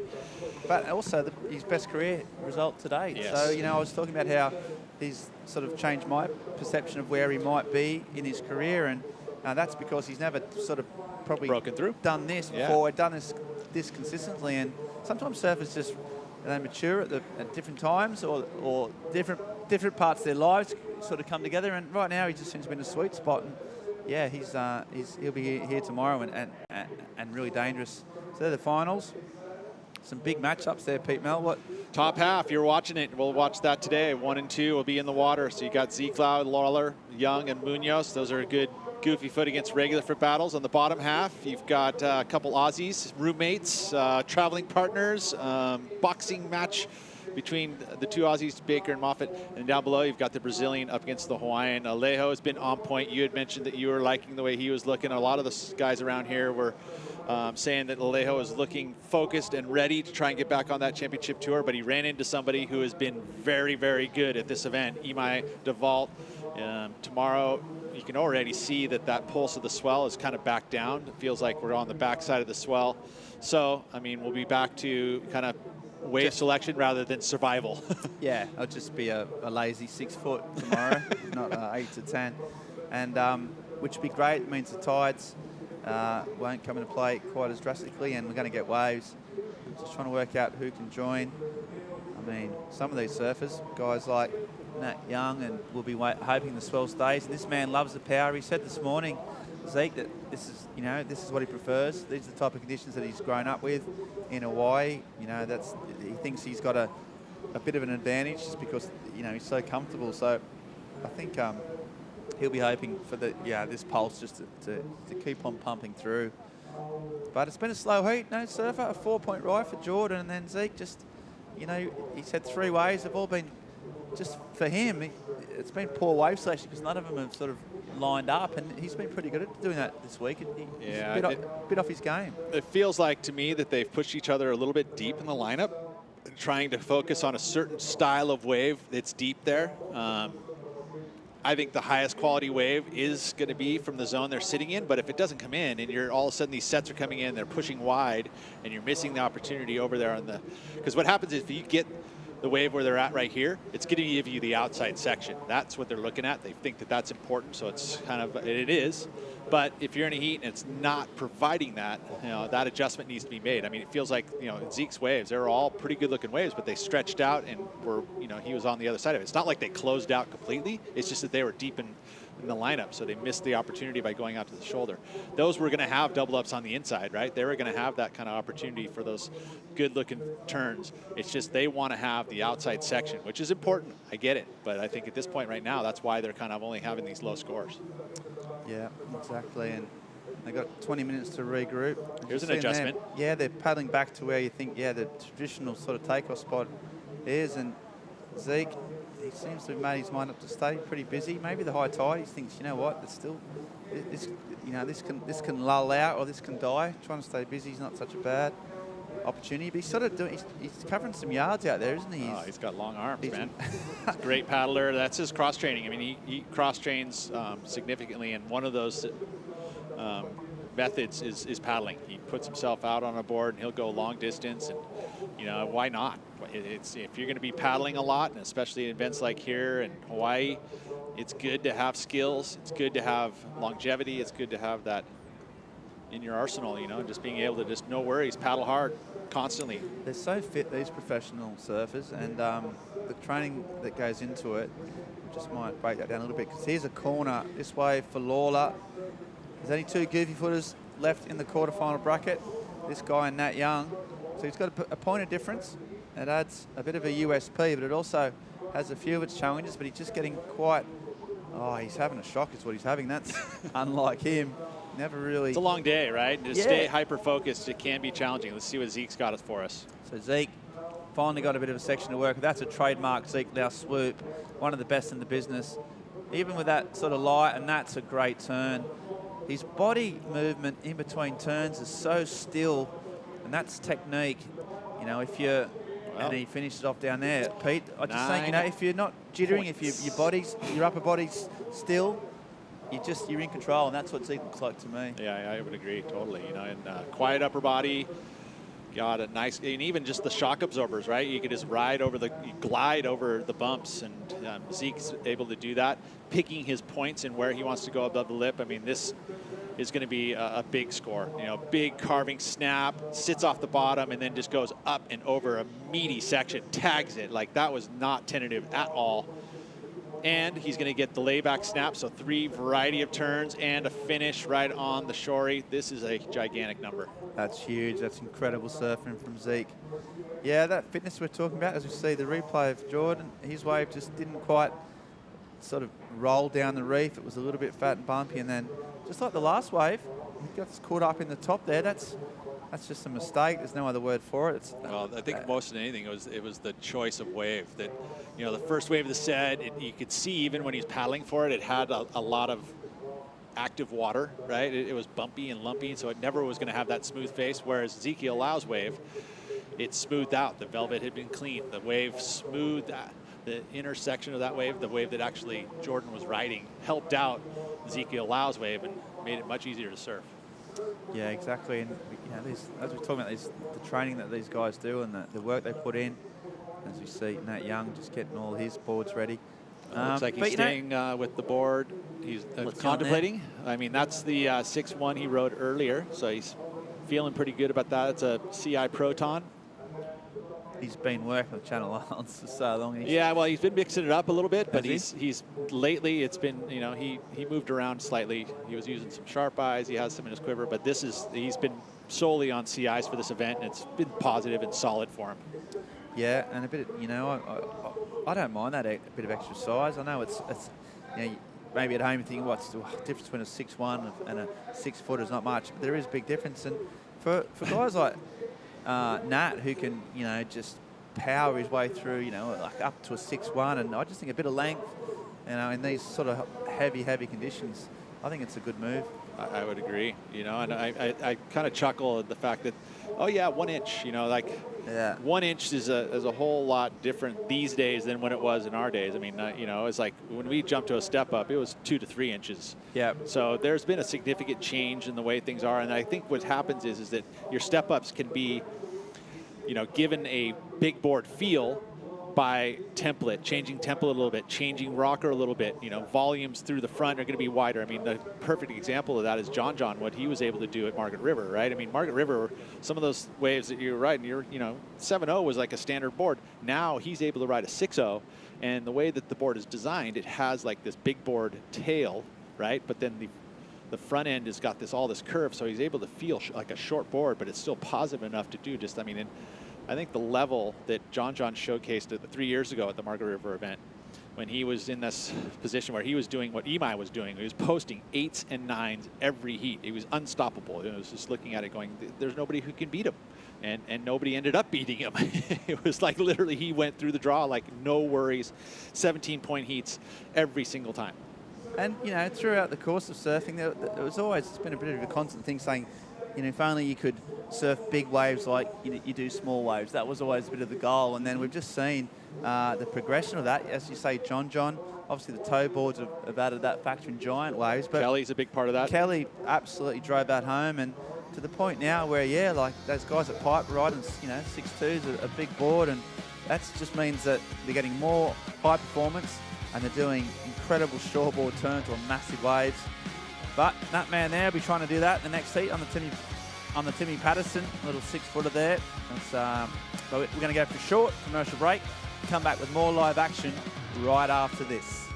But also his best career result to date. Yes. So, you know, I was talking about how he's sort of changed my perception of where he might be in his career, and that's because he's never sort of probably broken through, done this before, done this consistently, and sometimes surfers just mature at different times or different parts of their lives sort of come together, and right now he just seems to be in a sweet spot, and yeah, he'll be here tomorrow and really dangerous. So they're the finals. Some big matchups there, Pete Mel. What? Top half, you're watching it. We'll watch that today. 1 and 2 will be in the water. So you got Ezekiel, Lawler, Young, and Munoz. Those are good goofy foot against regular foot battles. On the bottom half, you've got a couple Aussies, roommates, traveling partners, boxing match between the two Aussies, Baker and Moffat. And down below, you've got the Brazilian up against the Hawaiian. Alejo has been on point. You had mentioned that you were liking the way he was looking. A lot of the guys around here were saying that Alejo is looking focused and ready to try and get back on that championship tour, but he ran into somebody who has been very, very good at this event, Imai DeVault. Tomorrow, you can already see that pulse of the swell is kind of back down. It feels like we're on the backside of the swell. So, I mean, we'll be back to kind of wave selection rather than survival. Yeah, it'll just be a lazy 6 foot tomorrow, not 8 to 10. And which would be great. It means the tides won't come into play quite as drastically, and we're going to get waves. I'm just trying to work out who can join. I mean, some of these surfers, guys like Nat Young, and we'll be hoping the swell stays. And this man loves the power. He said this morning, Zeke, that this is what he prefers. These are the type of conditions that he's grown up with in Hawaii. You know, he thinks he's got a bit of an advantage just because, you know, he's so comfortable. So I think he'll be hoping for this pulse just to keep on pumping through. But it's been a slow heat, no surfer, a 4-point ride for Jordan, and then Zeke just, you know, he's had 3 waves. They've all been, just for him, it's been poor wave selection because none of them have sort of lined up, and he's been pretty good at doing that this week. He's a bit off his game. It feels like to me that they've pushed each other a little bit deep in the lineup, trying to focus on a certain style of wave that's deep there. I think the highest quality wave is going to be from the zone they're sitting in, but if it doesn't come in and you're all of a sudden these sets are coming in, they're pushing wide, and you're missing the opportunity over there on the, because what happens is if you get the wave where they're at right here, it's going to give you the outside section. That's what they're looking at. They think that that's important, so it's kind of, it is. But if you're in a heat and it's not providing that, you know, that adjustment needs to be made. I mean, it feels like, you know, Zeke's waves, they were all pretty good looking waves, but they stretched out and were, you know, he was on the other side of it. It's not like they closed out completely. It's just that they were deep in the lineup, so they missed the opportunity by going out to the shoulder. Those were going to have double ups on the inside, right? They were going to have that kind of opportunity for those good looking turns. It's just they want to have the outside section, which is important. I get it, but I think at this point right now, that's why they're kind of only having these low scores. Yeah, exactly, and they got 20 minutes to regroup. Here's an adjustment. Yeah, they're paddling back to where you think, the traditional sort of takeoff spot is, and Zeke, he seems to have made his mind up to stay pretty busy. Maybe the high tide, he thinks, you know what, it's still, this can lull out or this can die. Trying to stay busy is not such a bad opportunity, but he's sort of he's covering some yards out there, isn't he? He's got long arms, man. He's a great paddler. That's his cross training. I mean, he cross trains significantly, and one of those methods is paddling. He puts himself out on a board and he'll go long distance, and you know, why not? It's, if you're going to be paddling a lot, and especially in events like here in Hawaii, it's good to have skills. It's good to have longevity. It's good to have that in your arsenal, you know, just being able to just no worries, paddle hard constantly. They're so fit, these professional surfers, and the training that goes into it, just might break that down a little bit, because here's a corner this way for Lawler. There's only 2 goofy footers left in the quarterfinal bracket, this guy and Nat Young. So he's got a point of difference. It adds a bit of a USP, but it also has a few of its challenges, but he's just getting quite, he's having a shock is what he's having. That's unlike him. Never really. It's a long day, right? To stay hyper-focused, it can be challenging. Let's see what Zeke's got for us. So Zeke finally got a bit of a section to work with. That's a trademark Zeke Lau swoop, one of the best in the business. Even with that sort of light, and that's a great turn. His body movement in between turns is so still, and that's technique. You know, if you're, and he finishes off down there. Pete, I just think, you know, if you're not jittering, if your upper body's still, you're in control, and that's what Zeke looks like to me. Yeah, I would agree totally. You know, and quiet upper body, got a nice, and even just the shock absorbers, right? You could just glide over the bumps, and Zeke's able to do that, picking his points and where he wants to go above the lip. I mean, this is going to be a big score. You know, big carving snap, sits off the bottom, and then just goes up and over a meaty section, tags it. Like, that was not tentative at all. And he's going to get the layback snap, so 3 variety of turns and a finish right on the shorey. This is a gigantic number. That's huge. That's incredible surfing from Zeke. Yeah, that fitness we're talking about, as we see the replay of Jordan, his wave just didn't quite sort of roll down the reef. It was a little bit fat and bumpy, and then just like the last wave, he got caught up in the top there. That's just a mistake. There's no other word for it. Well, I think most than anything, it was the choice of wave that, you know, the first wave of the set, you could see even when he's paddling for it, it had a lot of active water, right? It was bumpy and lumpy, so it never was going to have that smooth face, whereas Ezekiel Lau's wave, it smoothed out. The velvet had been cleaned. The wave smoothed the intersection of that wave, the wave that actually Jordan was riding, helped out Ezekiel Lau's wave and made it much easier to surf. Yeah, exactly. And you know, as we're talking about the training that these guys do and the work they put in, as we see Nat Young just getting all his boards ready. Looks like he's staying with the board. He's contemplating. I mean, that's the 6-1 he rode earlier, so he's feeling pretty good about that. It's a CI Proton. He's been working with Channel Islands for so long. Yeah, well, he's been mixing it up a little bit, but he's lately, it's been, you know, he moved around slightly. He was using some sharp eyes. He has some in his quiver, but he's been solely on CIs for this event, and it's been positive and solid for him. Yeah, and a bit, you know, I don't mind that bit of extra size. I know it's you know, maybe at home you think, what's the difference between a 6'1" and a 6 foot is not much, but there is a big difference. And for guys like Nat, who can, you know, just power his way through, you know, like up to a 6'1", and I just think a bit of length, you know, in these sort of heavy conditions, I think it's a good move. I would agree, you know, and I kind of chuckle at the fact that, oh yeah, 1 inch, you know, like 1 inch is a whole lot different these days than when it was in our days. I mean, you know, it's like when we jumped to a step up, it was 2 to 3 inches. Yeah. So there's been a significant change in the way things are, and I think what happens is that your step ups can be, you know, given a big board feel by template, changing template a little bit, changing rocker a little bit, you know, volumes through the front are going to be wider. I mean, the perfect example of that is John, what he was able to do at Margaret River, right? I mean, Margaret River, some of those waves that you're riding, you know, 7.0 was like a standard board. Now he's able to ride a 6.0, and the way that the board is designed, it has like this big board tail, right? But then the front end has got all this curve, so he's able to feel like a short board, but it's still positive enough to do just, I mean, and I think the level that John showcased 3 years ago at the Margaret River event, when he was in this position where he was doing what Imai was doing, he was posting 8s and 9s every heat. He was unstoppable. It was just looking at it going, there's nobody who can beat him. And nobody ended up beating him. It was like literally he went through the draw like no worries, 17-point heats every single time. And, you know, throughout the course of surfing, there was always, it's been a bit of a constant thing saying, you know, if only you could surf big waves like you do small waves. That was always a bit of the goal. And then we've just seen the progression of that. As you say, John, obviously the toe boards have added that factor in giant waves. But Kelly's a big part of that. Kelly absolutely drove that home. And to the point now where, yeah, like those guys at Pipe riding, you know, 6.2's a big board. And that just means that they're getting more high performance and they're doing incredible shortboard turns on massive waves. But that man there will be trying to do that in the next heat on the Timmy Patterson, little 6-footer there. So we're going to go for a short commercial break. Come back with more live action right after this.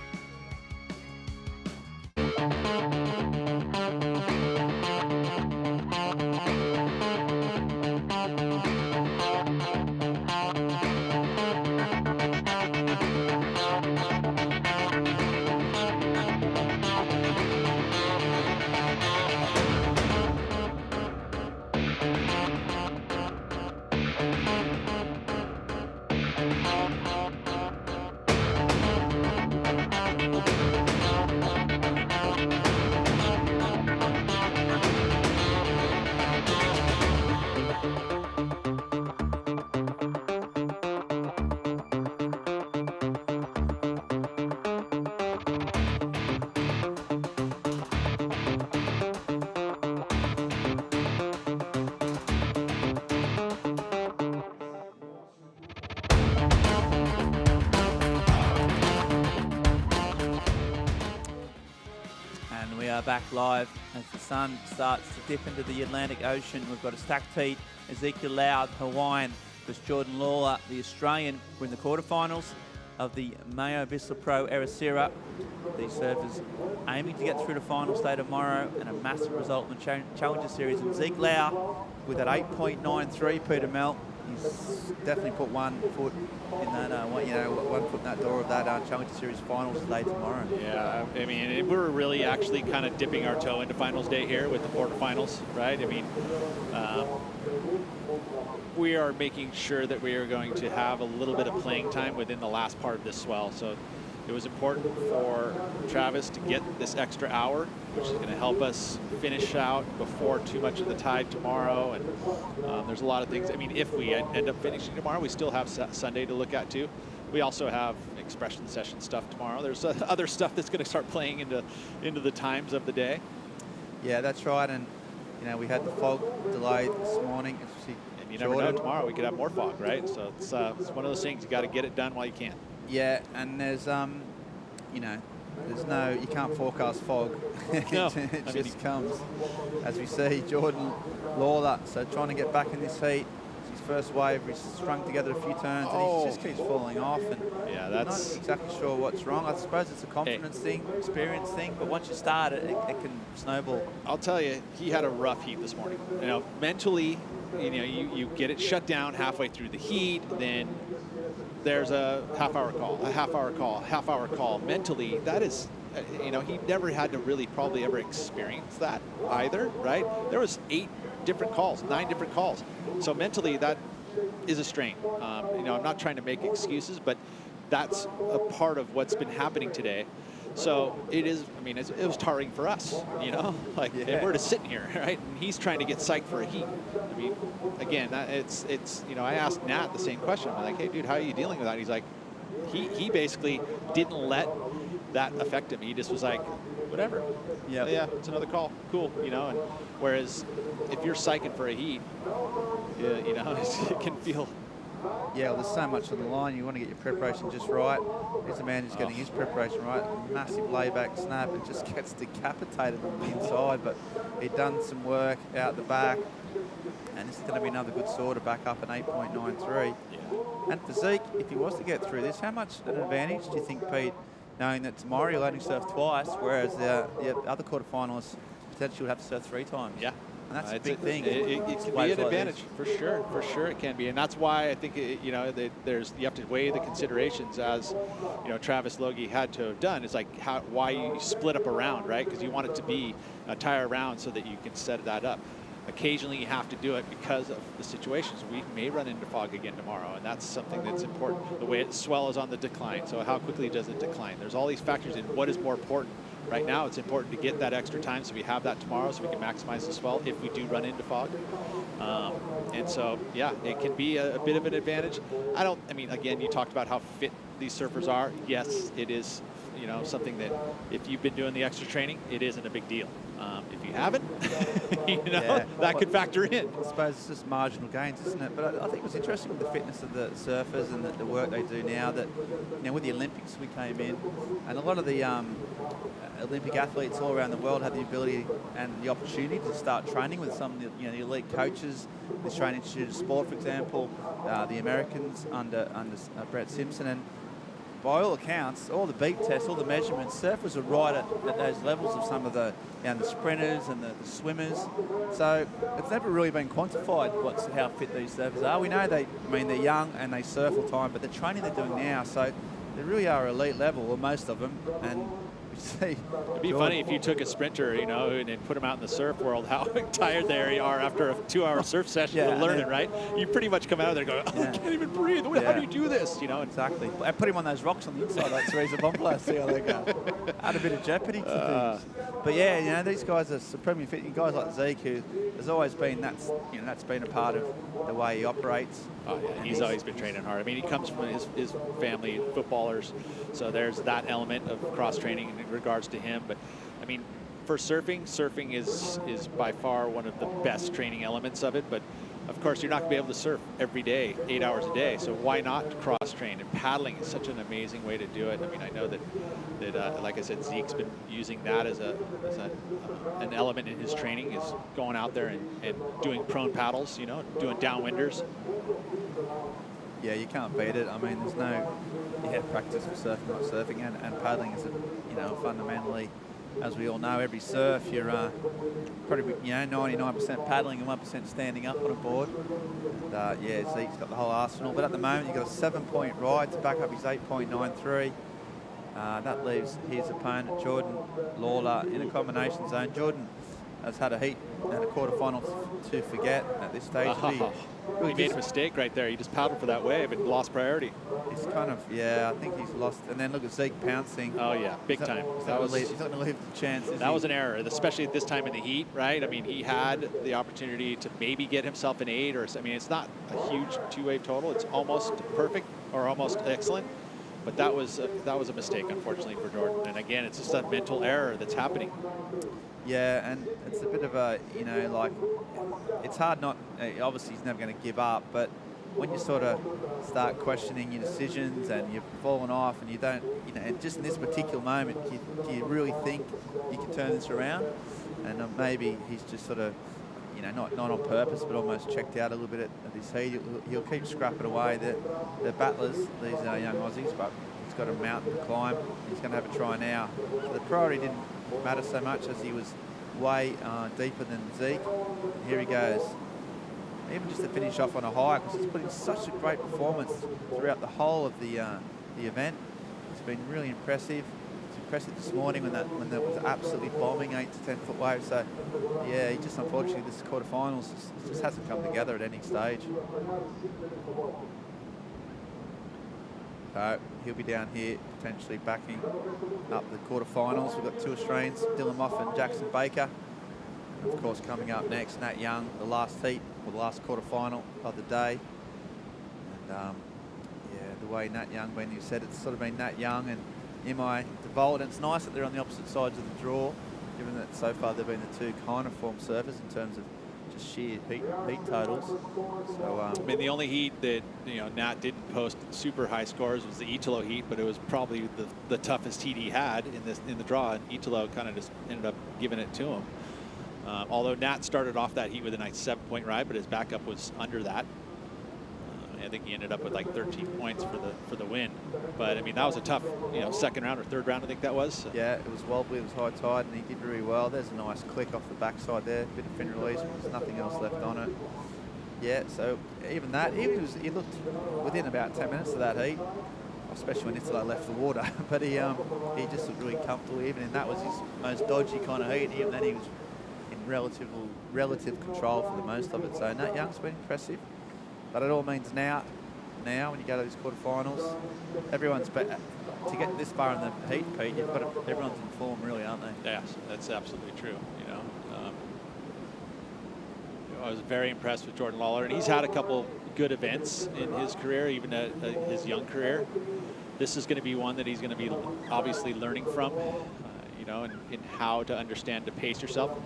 Back live as the sun starts to dip into the Atlantic Ocean. We've got a stacked heat. Ezekiel Loud, Hawaiian, versus Jordan Lawler, the Australian. We're in the quarterfinals of the MEO Vissla Pro Ericeira. These surfers aiming to get through the final stage tomorrow, and a massive result in the Challenger Series. And Zeke Lau with that 8.93 Peter Mel. He's definitely put 1 foot in that, 1 foot in that door of that Challenger Series finals today tomorrow. Yeah, I mean, we're really actually kind of dipping our toe into finals day here with the quarterfinals, right? I mean, we are making sure that we are going to have a little bit of playing time within the last part of this swell. So it was important for Travis to get this extra hour, which is going to help us finish out before too much of the tide tomorrow. And there's a lot of things. I mean, if we end up finishing tomorrow, we still have Sunday to look at too. We also have expression session stuff tomorrow. There's other stuff that's going to start playing into the times of the day. Yeah, that's right. And we had the fog delay this morning. And you never know, tomorrow we could have more fog, right? So it's one of those things, you got to get it done while you can. Yeah, and there's you can't forecast fog. No. it just comes. As we see, Jordan Lawler, so trying to get back in this heat. It's his first wave, he's strung together a few turns, and he just keeps falling off. And yeah, that's not exactly sure what's wrong. I suppose it's a confidence thing, experience thing, but once you start it can snowball. I'll tell you, he had a rough heat this morning. Mentally, you get it shut down halfway through the heat, then there's a half-hour call. Mentally, that is, he never had to really probably ever experience that either, right? There was 9 different calls. So mentally, that is a strain. I'm not trying to make excuses, but that's a part of what's been happening today. So it is, it was tiring for us, and we're just sitting here, right? And he's trying to get psyched for a heat. Again, it's I asked Nat the same question. I'm like, hey, dude, how are you dealing with that? And he's like, he basically didn't let that affect him. He just was like, whatever. Yeah, it's another call. Cool, and whereas if you're psyching for a heat, it can feel. Yeah, well, there's so much on the line. You want to get your preparation just right. Here's a man who's getting his preparation right. Massive layback snap and just gets decapitated on the inside. But he'd done some work out the back. And this is going to be another good score to back up an 8.93. Yeah. And for Zeke, if he was to get through this, how much an advantage do you think, Pete, knowing that tomorrow you'll only surf twice, whereas the other quarterfinalists potentially would have to surf 3 times? Yeah. And that's a big thing. It can be an advantage, for sure it can be. And that's why I think, you have to weigh the considerations as, Travis Logie had to have done. It's like why you split up a round, right? Because you want it to be a tire round so that you can set that up. Occasionally you have to do it because of the situations. We may run into fog again tomorrow, and that's something that's important. The way it swell is on the decline, so how quickly does it decline? There's all these factors in what is more important. Right now, it's important to get that extra time so we have that tomorrow so we can maximize the swell if we do run into fog. And so, yeah, it can be a bit of an advantage. Again, you talked about how fit these surfers are. Yes, it is, something that if you've been doing the extra training, it isn't a big deal. If you haven't, that could factor in. I suppose it's just marginal gains, isn't it? But I think it was interesting with the fitness of the surfers and the work they do now. That with the Olympics we came in, and a lot of the Olympic athletes all around the world have the ability and the opportunity to start training with some of the elite coaches. The Australian Institute of Sport, for example, the Americans under Brett Simpson, and by all accounts, all the beep tests, all the measurements, surfers are right at those levels of some of the sprinters and the swimmers. So it's never really been quantified how fit these surfers are. We know they're young and they surf all the time, but the training they're doing now, so they really are elite level, or most of them. And we see. It'd be funny if you took a sprinter, and put them out in the surf world, how tired they are after a 2-hour surf session to learn it, right? You pretty much come out of there going, I can't even breathe. How do you do this? Exactly. I put him on those rocks on the inside, like Teresa Bombla, see how they go. Add a bit of jeopardy to things. But these guys are supremely fit. Guys like Zeke, who has always been, that's been a part of the way he operates. Oh, yeah, he's always been training hard. I mean, he comes from his family, footballers, so there's that element of cross-training in regards to him. But, I mean, for surfing is by far one of the best training elements of it. But, of course, you're not going to be able to surf every day, 8 hours a day. So why not cross-train? And paddling is such an amazing way to do it. I mean, I know that like I said, Zeke's been using that as an element in his training, is going out there and doing prone paddles, doing downwinders. Yeah, you can't beat it. I mean, there's no practice for surfing, not surfing, and paddling is fundamentally, as we all know, every surf you're probably 99% paddling and 1% standing up on a board. And, Zeke's got the whole arsenal. But at the moment, you've got a 7-point ride to back up his 8.93. That leaves his opponent, Jordan Lawler, in a combination zone. Jordan has had a heat and a quarterfinal to forget at this stage. He made a mistake right there. He just paddled for that wave and lost priority. He's kind of, I think he's lost. And then look at Zeke pouncing. Oh, yeah, big time. He's not going to leave the chance. That was an error, especially at this time in the heat, right? I mean, he had the opportunity to maybe get himself an 8, or, I mean, it's not a huge 2-wave total. It's almost perfect or almost excellent. But that was a mistake, unfortunately, for Jordan. And again, it's just a mental error that's happening. Yeah, and it's a bit of a, it's hard not, obviously he's never going to give up, but when you sort of start questioning your decisions and you've fallen off and you don't, and just in this particular moment, do you really think you can turn this around? And maybe he's just sort of, not on purpose, but almost checked out a little bit at this heat. He'll keep scrapping away. The battlers, these young Aussies, but he's got a mountain to climb. He's going to have a try now. So the priority didn't matter so much as he was way deeper than Zeke. Here he goes. Even just to finish off on a high, because he's put in such a great performance throughout the whole of the event. It's been really impressive. Impressive this morning when that was absolutely bombing 8 to 10 foot waves. So yeah, he just, unfortunately, this quarterfinals just hasn't come together at any stage. So he'll be down here potentially backing up the quarterfinals. We've got 2 Australians, Dylan Moff and Jackson Baker. And of course, coming up next, Nat Young, the last heat or the last quarterfinal of the day. And the way Nat Young, when you said it's sort of been Nat Young and MI Devolt, and it's nice that they're on the opposite sides of the draw, given that so far they've been the 2 kind of form surfers in terms of just sheer heat totals. So I mean, the only heat that Nat didn't post super high scores was the Italo heat, but it was probably the toughest heat he had in the draw, and Italo kind of just ended up giving it to him. Although Nat started off that heat with a nice 7-point ride, but his backup was under that. I think he ended up with like 13 points for the win. But I mean, that was a tough, second round or third round, I think that was. Yeah, it was wobbly, it was high tide, and he did really well. There's a nice click off the backside there, bit of fin release, but there's nothing else left on it. Yeah, so even that, he looked within about 10 minutes of that heat, especially when Italo left the water. But he just looked really comfortable. Even in that was his most dodgy kind of heat. Even then, he was in relative control for the most of it. So Nat Young's been impressive. But it all means now when you go to these quarterfinals, everyone's to get this far in the heat, Pete, everyone's in form, really, aren't they? Yes, that's absolutely true. I was very impressed with Jordan Lawler, and he's had a couple good events in his career, even his young career. This is going to be one that he's going to be obviously learning from. you know, in how to understand to pace yourself.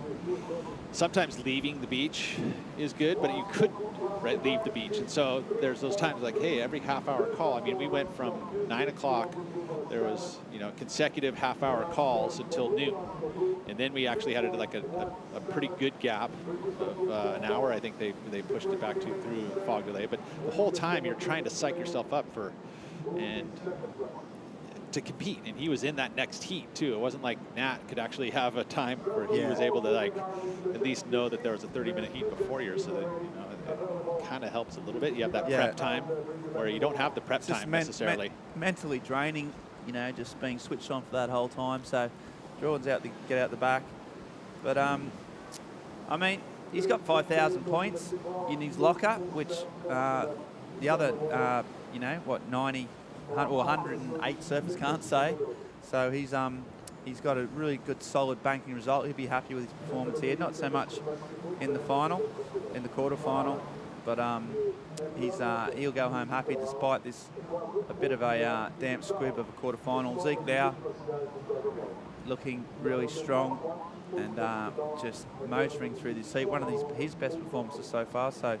Sometimes leaving the beach is good, but you could leave the beach. And so there's those times like, hey, every half-hour call. I mean, we went from 9 o'clock, there was, you know, consecutive half-hour calls until noon. And then we actually had a pretty good gap of an hour. I think they pushed it back through fog delay. But the whole time you're trying to psych yourself up to compete, and he was in that next heat too. It wasn't like Nat could actually have a time where he was able to like at least know that there was a 30-minute heat before you, so that, you know, it kind of helps a little bit. You have that prep time where you don't have the prep time necessarily. Mentally draining, you know, just being switched on for that whole time. So Jordan's out to get out the back, but I mean, he's got 5,000 points in his locker, which the other, you know, what, 90. Or 108 surfers can't say. So he's got a really good, solid banking result. He'll be happy with his performance here. Not so much in the final, in the quarterfinal, but he'll go home happy despite this a bit of a damp squib of a quarterfinal. Zeke Lau looking really strong and just motoring through this heat. One of his best performances so far. So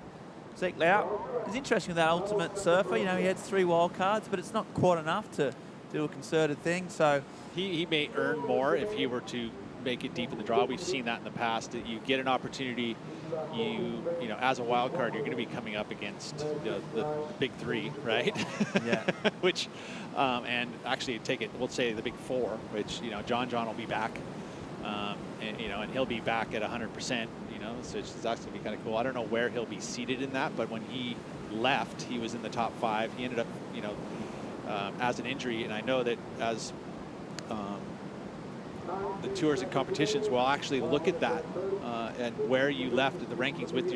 Zeke Lau is interesting with that ultimate surfer. You know, he had 3 wild cards, but it's not quite enough to do a concerted thing. So he may earn more if he were to make it deep in the draw. We've seen that in the past. That you get an opportunity, you know, as a wild card, you're going to be coming up against the big 3, right? Yeah. Which, and actually we'll say the big 4, which, you know, John will be back, and you know, and he'll be back at 100%. So it's actually going to be kind of cool. I don't know where he'll be seated in that, but when he left, he was in the top 5. He ended up, you know, as an injury, and I know that as the tours and competitions will actually look at that and where you left in the rankings with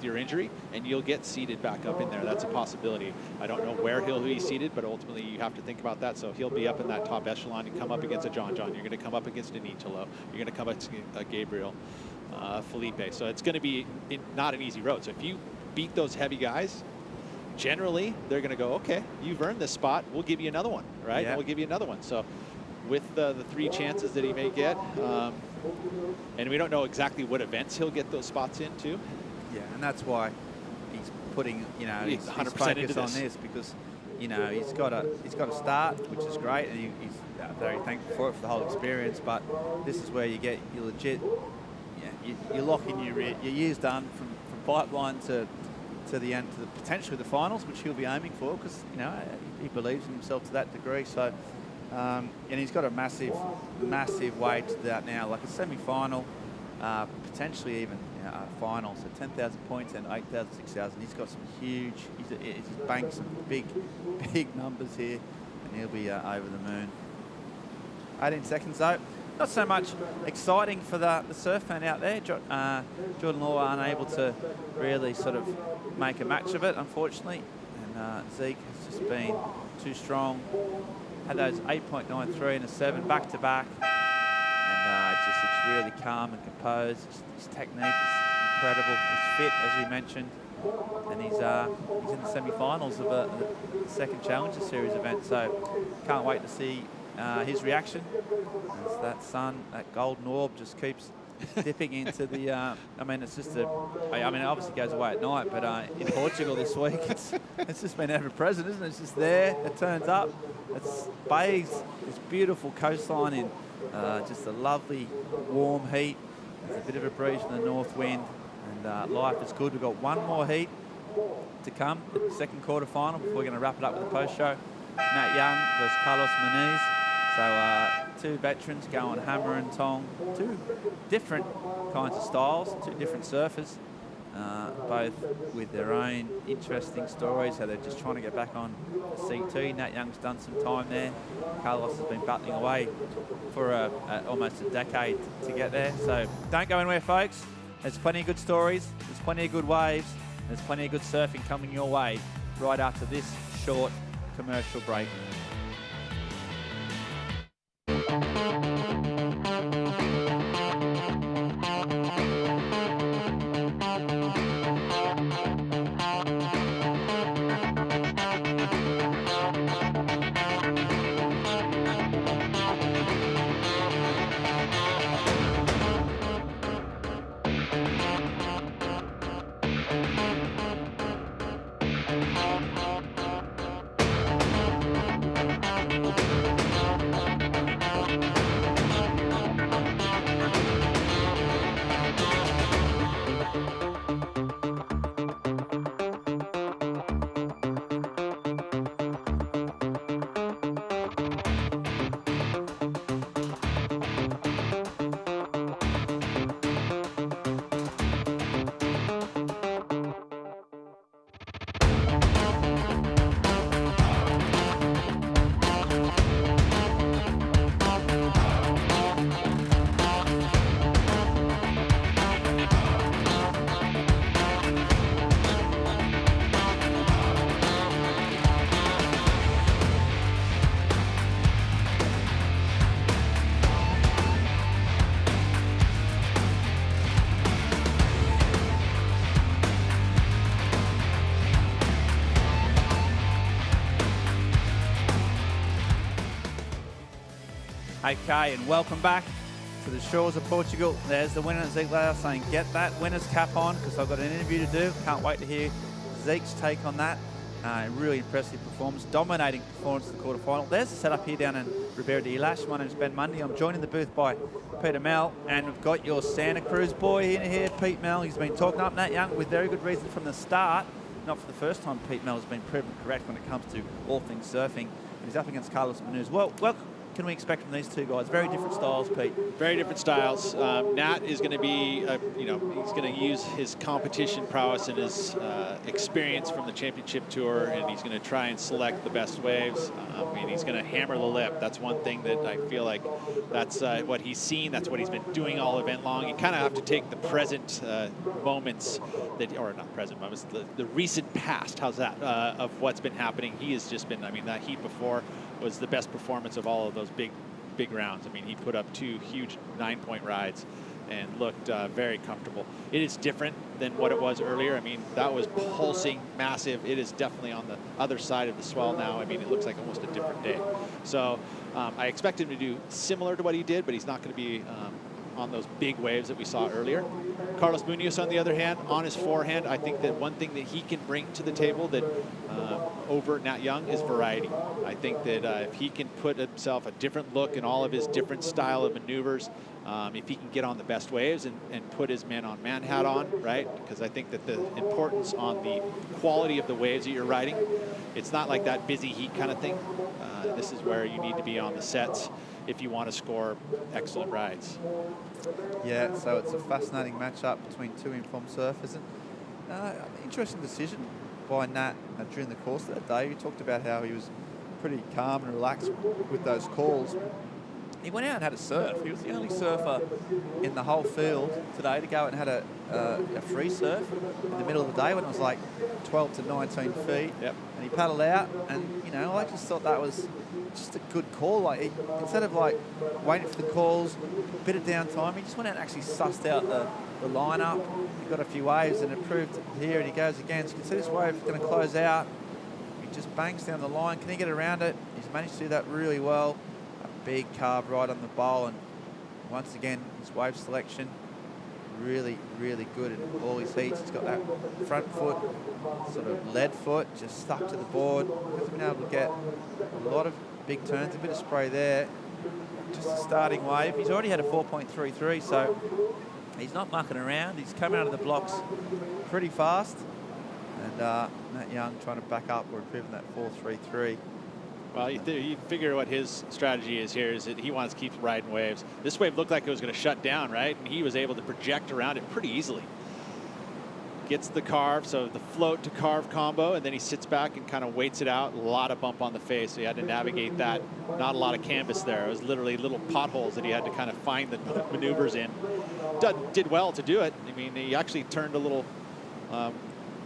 your injury, and you'll get seated back up in there. That's a possibility. I don't know where he'll be seated, but ultimately you have to think about that. So he'll be up in that top echelon. You come up against a John. You're going to come up against an Italo. You're going to come up against a Gabriel. Felipe. So it's going to be not an easy road. So if you beat those heavy guys, generally they're going to go, okay, you've earned this spot. We'll give you another one, right? Yeah. And we'll give you another one. So with the 3 chances that he may get, and we don't know exactly what events he'll get those spots into. Yeah, and that's why he's putting, you know, he's 100% into on this because, you know, he's got a start, which is great, and he's very thankful for it, for the whole experience. But this is where you get your legit. You lock in your years done from pipeline to the end, to potentially the finals, which he'll be aiming for, because, you know, he believes in himself to that degree. So, and he's got a massive way to that now, like a semi-final, potentially even a final. So 10,000 points and 8,000, 6,000. He's got some huge. He's banked some big numbers here, and he'll be over the moon. 18 seconds though. Not so much exciting for the surf fan out there. Jordan Law unable to really sort of make a match of it, unfortunately. And Zeke has just been too strong. Had those 8.93 and a 7 back-to-back. And it's really calm and composed. His technique is incredible. He's fit, as we mentioned. And he's in the semi-finals of the second Challenger Series event. So can't wait to see his reaction as that sun, that golden orb, just keeps dipping into the. I mean, it's just I mean, it obviously goes away at night, but in Portugal this week, it's just been ever present, isn't it? It's just there. It turns up. It's bathes this beautiful coastline in just a lovely warm heat. There's a bit of a breeze from the north wind, and life is good. We've got one more heat to come, the second quarter final, before we're going to wrap it up with the post show. Nat Young versus Carlos Muniz. So 2 veterans going hammer and tong, 2 different kinds of styles, 2 different surfers, both with their own interesting stories, how they're just trying to get back on the CT. Nat Young's done some time there. Carlos has been battling away for almost a decade to get there. So don't go anywhere, folks. There's plenty of good stories, there's plenty of good waves, there's plenty of good surfing coming your way right after this short commercial break. Okay, and welcome back to the shores of Portugal. There's the winner, Ezekiel, saying get that winner's cap on because I've got an interview to do. Can't wait to hear Zeke's take on that. Really impressive performance, dominating performance in the quarterfinal. There's the setup here down in Ribeira de Ilash. My name's Ben Mundy. I'm joined in the booth by Peter Mel, and we've got your Santa Cruz boy in here, Pete Mel. He's been talking up Nat Young with very good reason from the start. Not for the first time Pete Mel has been proven correct when it comes to all things surfing. And he's up against Carlos Munoz. Well, can we expect from these two guys? Very different styles, Pete. Very different styles. Nat is going to be, he's going to use his competition prowess and his experience from the championship tour, and he's going to try and select the best waves. And he's going to hammer the lip. That's one thing that I feel like that's what he's seen. That's what he's been doing all event long. You kind of have to take the present moments that, or not present moments, the recent past. How's that? Of what's been happening. He has just been. I mean, that heat before was the best performance of all of those big rounds. I mean, he put up 2 huge 9-point rides and looked very comfortable. It is different than what it was earlier. I mean, that was pulsing, massive. It is definitely on the other side of the swell now. I mean, it looks like almost a different day. So I expect him to do similar to what he did, but he's not going to be on those big waves that we saw earlier. Carlos Munoz, on the other hand, on his forehand, I think that one thing that he can bring to the table that over Nat Young is variety. I think that if he can put himself a different look in all of his different style of maneuvers, if he can get on the best waves and put his man hat on, right? Because I think that the importance on the quality of the waves that you're riding, it's not like that busy heat kind of thing. This is where you need to be on the sets if you want to score excellent rides. Yeah, so it's a fascinating matchup between two informed surfers. And interesting decision by Nat during the course of that day. You talked about how he was pretty calm and relaxed with those calls. He went out and had a surf. He was the only surfer in the whole field today to go and had a free surf in the middle of the day when it was like 12 to 19 feet. Yep. And he paddled out, and I just thought that was just a good call. Like instead of like waiting for the calls, a bit of downtime, he just went out and actually sussed out the lineup. He got a few waves and improved here, and he goes again. So you can see this wave is going to close out. He just bangs down the line. Can he get around it? He's managed to do that really well. A big carve right on the bowl, and once again his wave selection really, really good in all his heats. He's got that front foot, sort of lead foot, just stuck to the board. Hasn't been able to get a lot of big turns, a bit of spray there. Just a starting wave. He's already had a 4.33, so he's not mucking around. He's coming out of the blocks pretty fast. And Nat Young trying to back up or improving that 4.33. Well, you figure what his strategy is here is that he wants to keep riding waves. This wave looked like it was going to shut down, right? And he was able to project around it pretty easily. Gets the carve, so the float to carve combo, and then he sits back and kind of waits it out. A lot of bump on the face, so he had to navigate that. Not a lot of canvas there. It was literally little potholes that he had to kind of find the maneuvers in. Did well to do it. I mean, he actually turned a little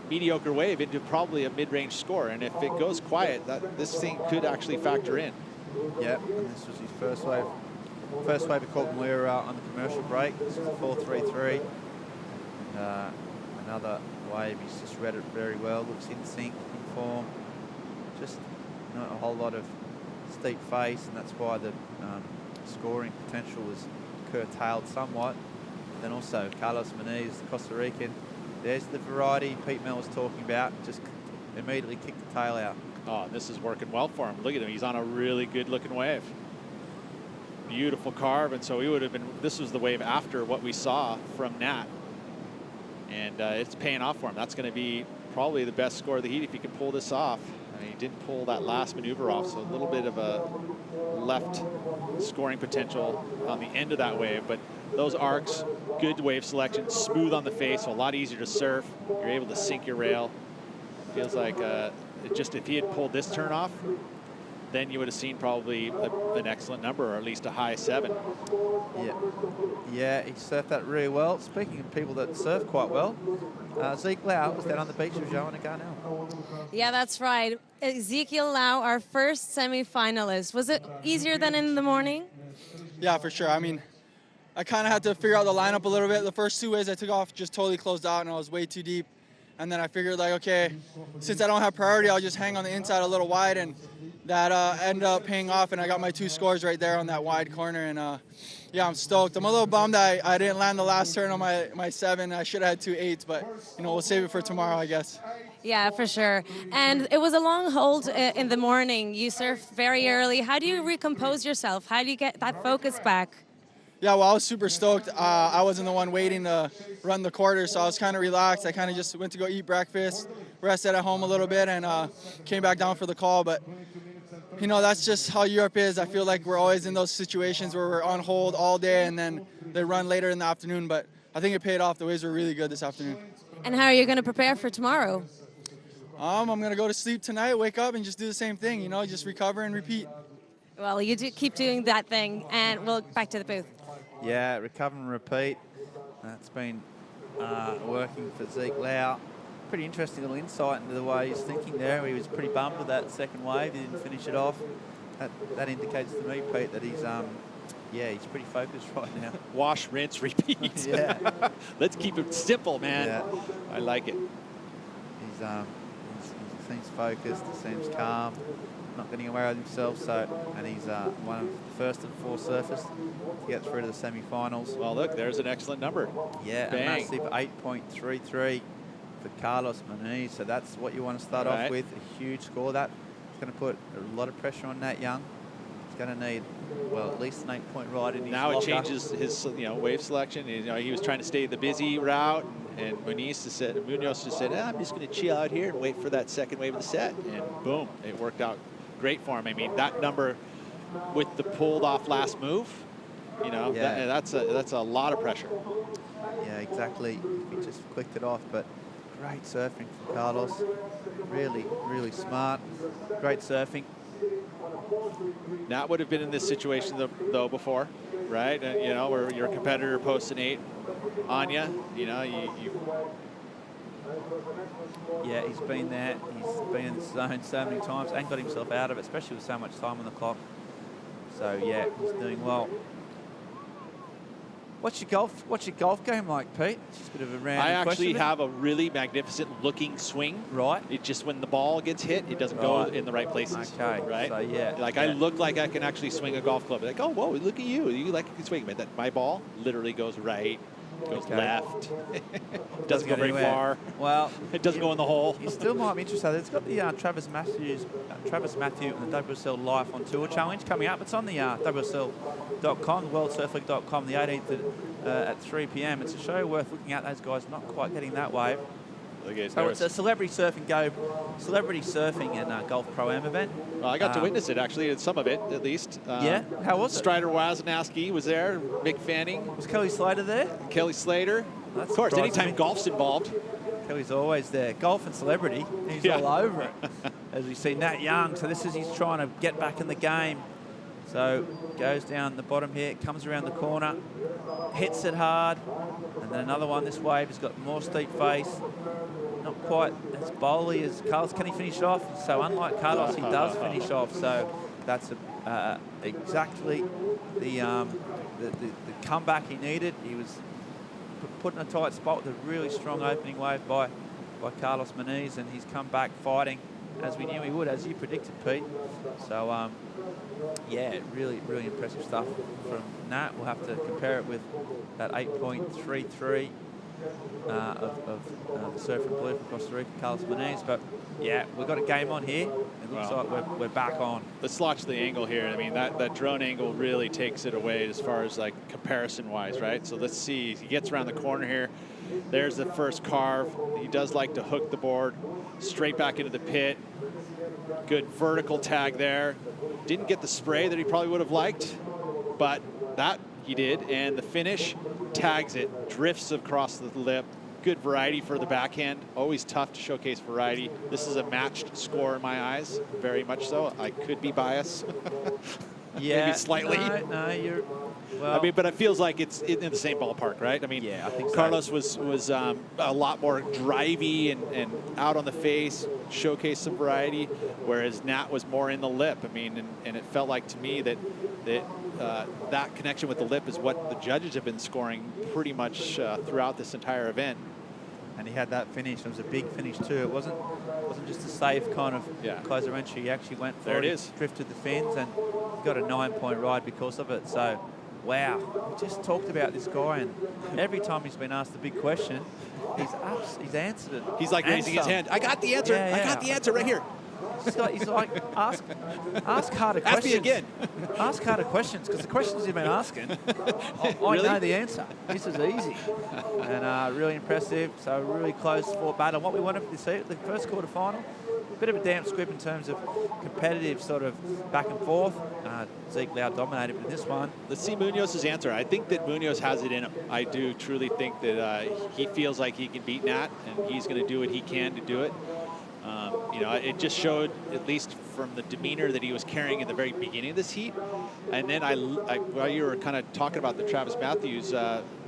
mediocre wave into probably a mid-range score, and if it goes quiet, this thing could actually factor in. Yep, and this was his first wave. First wave he caught when we were on the commercial break. This was a 4.33. And another wave, he's just read it very well. Looks in sync, in form. Just not a whole lot of steep face, and that's why the scoring potential was curtailed somewhat. And then also Carlos Munoz, the Costa Rican. There's the variety Pete Mel was talking about. Just immediately kicked the tail out. Oh, this is working well for him. Look at him. He's on a really good looking wave. Beautiful carve. And so he would have been, this was the wave after what we saw from Nat. And it's paying off for him. That's going to be probably the best score of the heat if he can pull this off. I mean, he didn't pull that last maneuver off, so a little bit of a left scoring potential on the end of that wave. But those arcs, good wave selection, smooth on the face, so a lot easier to surf. You're able to sink your rail. Feels like just if he had pulled this turn off, then you would have seen probably an excellent number, or at least a high 7. Yeah, he surfed that really well. Speaking of people that surf quite well, Zeke Lau was down on the beach with Joe and Garnell. Yeah, that's right. Ezekiel Lau, our first semi-finalist. Was it easier than in the morning? Yeah, for sure. I mean, I kind of had to figure out the lineup a little bit. The first 2 waves I took off just totally closed out, and I was way too deep. And then I figured, like, okay, since I don't have priority, I'll just hang on the inside a little wide and that ended up paying off, and I got my 2 scores right there on that wide corner. And yeah, I'm stoked. I'm a little bummed that I didn't land the last turn on my 7. I should have had 2 8s, but we'll save it for tomorrow, I guess. Yeah, for sure. And it was a long hold in the morning. You surfed very early. How do you recompose yourself? How do you get that focus back? Yeah, well, I was super stoked. I wasn't the one waiting to run the quarter, so I was kind of relaxed. I kind of just went to go eat breakfast, rested at home a little bit, and came back down for the call. But, that's just how Europe is. I feel like we're always in those situations where we're on hold all day, and then they run later in the afternoon. But I think it paid off. The waves were really good this afternoon. And how are you going to prepare for tomorrow? I'm going to go to sleep tonight, wake up, and just do the same thing, just recover and repeat. Well, you do keep doing that thing, and we'll back to the booth. Yeah, recover and repeat. That's been working for Zeke Lau. Pretty interesting little insight into the way he's thinking there. He was pretty bummed with that second wave. He didn't finish it off. That indicates to me, Pete, that he's he's pretty focused right now. Wash, rinse, repeat. Yeah. Let's keep it simple, man. Yeah. I like it. He seems focused. He seems calm. Not getting away with himself, and he's one of the first of 4 surfers to get through to the semi-finals. Well, look, there's an excellent number. Yeah, Bang. a massive 8.33 for Carlos Muniz. So that's what you want to start off with, a huge score. That's going to put a lot of pressure on Nat Young. He's going to need, well, at least an 8-point ride in his Now locker. it changes his wave selection. He was trying to stay the busy route, and Munoz just said, I'm just going to chill out here and wait for that second wave of the set. And boom, it worked out great for him. I mean, that number with the pulled off last move, that's a lot of pressure. Yeah, exactly. He just clicked it off, but great surfing from Carlos. Really, really smart. Great surfing. Nat would have been in this situation though before, right? Where your competitor posts an 8 on you. Yeah, he's been there. He's been in the zone so many times and got himself out of it, especially with so much time on the clock. So yeah, he's doing well. What's your golf game like, Pete? It's just a bit of a random I actually question. have a really magnificent looking swing. Right. It just, when the ball gets hit, it doesn't go in the right places. Okay. Right. So yeah. I look like I can actually swing a golf club. Like, oh, whoa, look at you. You like you can swing, man. My ball literally goes right, goes left. It doesn't go very far. Well, it doesn't go in the hole. You still might be interested. It's got the Travis Matthew and the WSL Life on Tour Challenge coming up. It's on the WSL.com, worldsurfleague.com, the 18th at 3 p.m. It's a show worth looking at. Those guys not quite getting that wave. So it's a celebrity surfing and golf pro-am event. Well, I got to witness it, actually, some of it, at least. Yeah? How was it? Strider Wozniacki was there, Mick Fanning. Was Kelly Slater there? Kelly Slater. Of course, anytime golf's involved. Kelly's always there. Golf and celebrity, he's all over it. As we see Nat Young, so he's trying to get back in the game. So goes down the bottom here, comes around the corner, hits it hard, and then another one. This wave has got more steep face. Not quite as bowly as Carlos. Can he finish off? So unlike Carlos, he does finish off. So that's exactly the comeback he needed. He was put in a tight spot with a really strong opening wave by Carlos Muniz, and he's come back fighting as we knew he would, as you predicted, Pete. So yeah, really, really impressive stuff from Nat. We'll have to compare it with that 8.33 of the surfer blue from Costa Rica, Carlos Muniz. But yeah, we've got a game on here. It looks like we're back on. Let's watch the angle here. I mean, that drone angle really takes it away as far as like comparison-wise, right? So let's see. He gets around the corner here. There's the first carve. He does like to hook the board straight back into the pit. Good vertical tag there. Didn't get the spray that he probably would have liked, but that he did. And the finish tags it, drifts across the lip. Good variety for the backhand. Always tough to showcase variety. This is a matched score in my eyes, very much so. I could be biased. Yeah, maybe slightly. No, you're. Well, I mean, but it feels like it's in the same ballpark, right? I mean, yeah, I think Carlos was a lot more drivey and out on the face, showcased some variety, whereas Nat was more in the lip. I mean, and it felt like to me that that connection with the lip is what the judges have been scoring pretty much throughout this entire event. and he had that finish. It was a big finish too. It wasn't just a safe kind of closer entry. He actually went for There it it, is. drifted the fins, and got a 9-point ride because of it. So, wow, we just talked about this guy, and every time he's been asked a big question, he's answered it. He's like raising his hand. I got the answer. I got the answer right here. He's like, ask harder questions. Ask me again. Ask harder questions, because the questions you've been asking, I know the answer. This is easy. And really impressive. So really close fought battle. What we wanted to see, the first quarterfinal, a bit of a damp squib in terms of competitive sort of back and forth. Ezekiel dominated, but in this one. Let's see Munoz's answer. I think that Munoz has it in him. I do truly think that he feels like he can beat Nat, and he's going to do what he can to do it. You know, it just showed, at least from the demeanor that he was carrying in the very beginning of this heat. And then while you were kind of talking about the Travis Matthews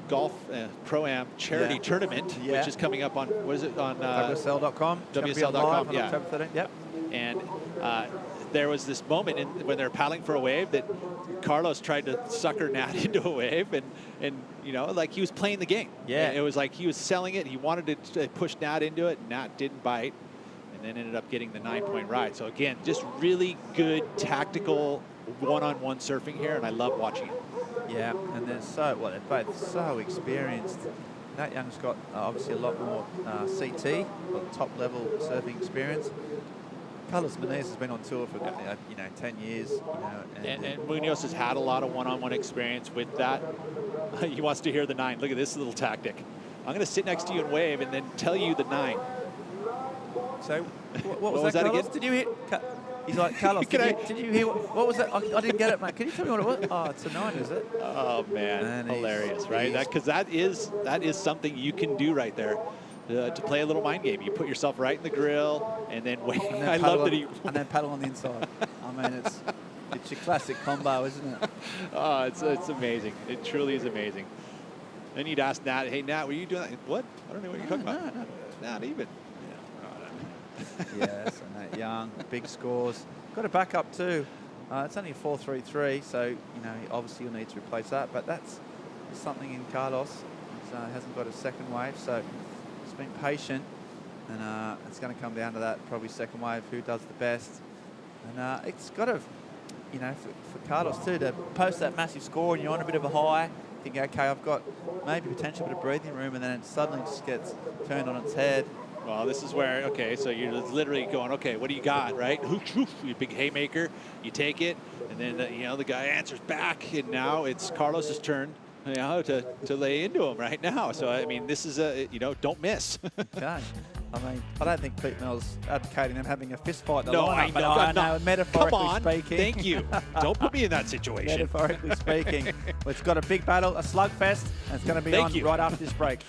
golf pro-am charity tournament, which is coming up on, what is it, on WSL.com. WSL.com, yeah. October 13th, yep. And there was this moment when they're paddling for a wave that Carlos tried to sucker Nat into a wave, and you know, like he was playing the game. Yeah. And it was like he was selling it. He wanted to push Nat into it, and Nat didn't bite, and then ended up getting the 9-point ride. So again, just really good tactical one-on-one surfing here, and I love watching it. Yeah, and they're both so experienced. Nat Young's got obviously a lot more CT, top level surfing experience. Carlos Muniz has been on tour for 10 years. And Munoz has had a lot of one-on-one experience with that. He wants to hear the 9. Look at this little tactic. I'm going to sit next to you and wave, and then tell you the 9. So what was that again? Did you hear? He's like, Carlos, did you hear what was that? I didn't get it, mate. Can you tell me what it was? Oh, it's a 9, is it? Oh man, hilarious, right? Because that is something you can do right there. To play a little mind game. You put yourself right in the grill and then wait. I love that and then paddle on the inside. I mean, it's your classic combo, isn't it? Oh, it's amazing. It truly is amazing. Then you'd ask Nat, hey Nat, were you doing that? What? I don't know what you're talking about. No. Not even. Yeah, so Nat Young, big scores. Got a backup too. It's only a 4.33, so obviously you'll need to replace that. But that's something in Carlos. He hasn't got a second wave, so he's been patient, and it's going to come down to that probably second wave, who does the best. And it's got to, for Carlos too, to post that massive score and you're on a bit of a high, think, okay, I've got maybe potential bit of breathing room, and then it suddenly just gets turned on its head. Well, this is where, okay, so you're literally going, okay, what do you got, right? You big haymaker, you take it, and then, the guy answers back, and now it's Carlos's turn, to lay into him right now. So, I mean, this is don't miss. Okay. I mean, I don't think Pete Mel's advocating them having a fist fight. No, I know. I know, metaphorically Come on, speaking. thank you. Don't put me in that situation. Metaphorically speaking. Well, it's got a big battle, a slugfest, and it's going to be on right after this break.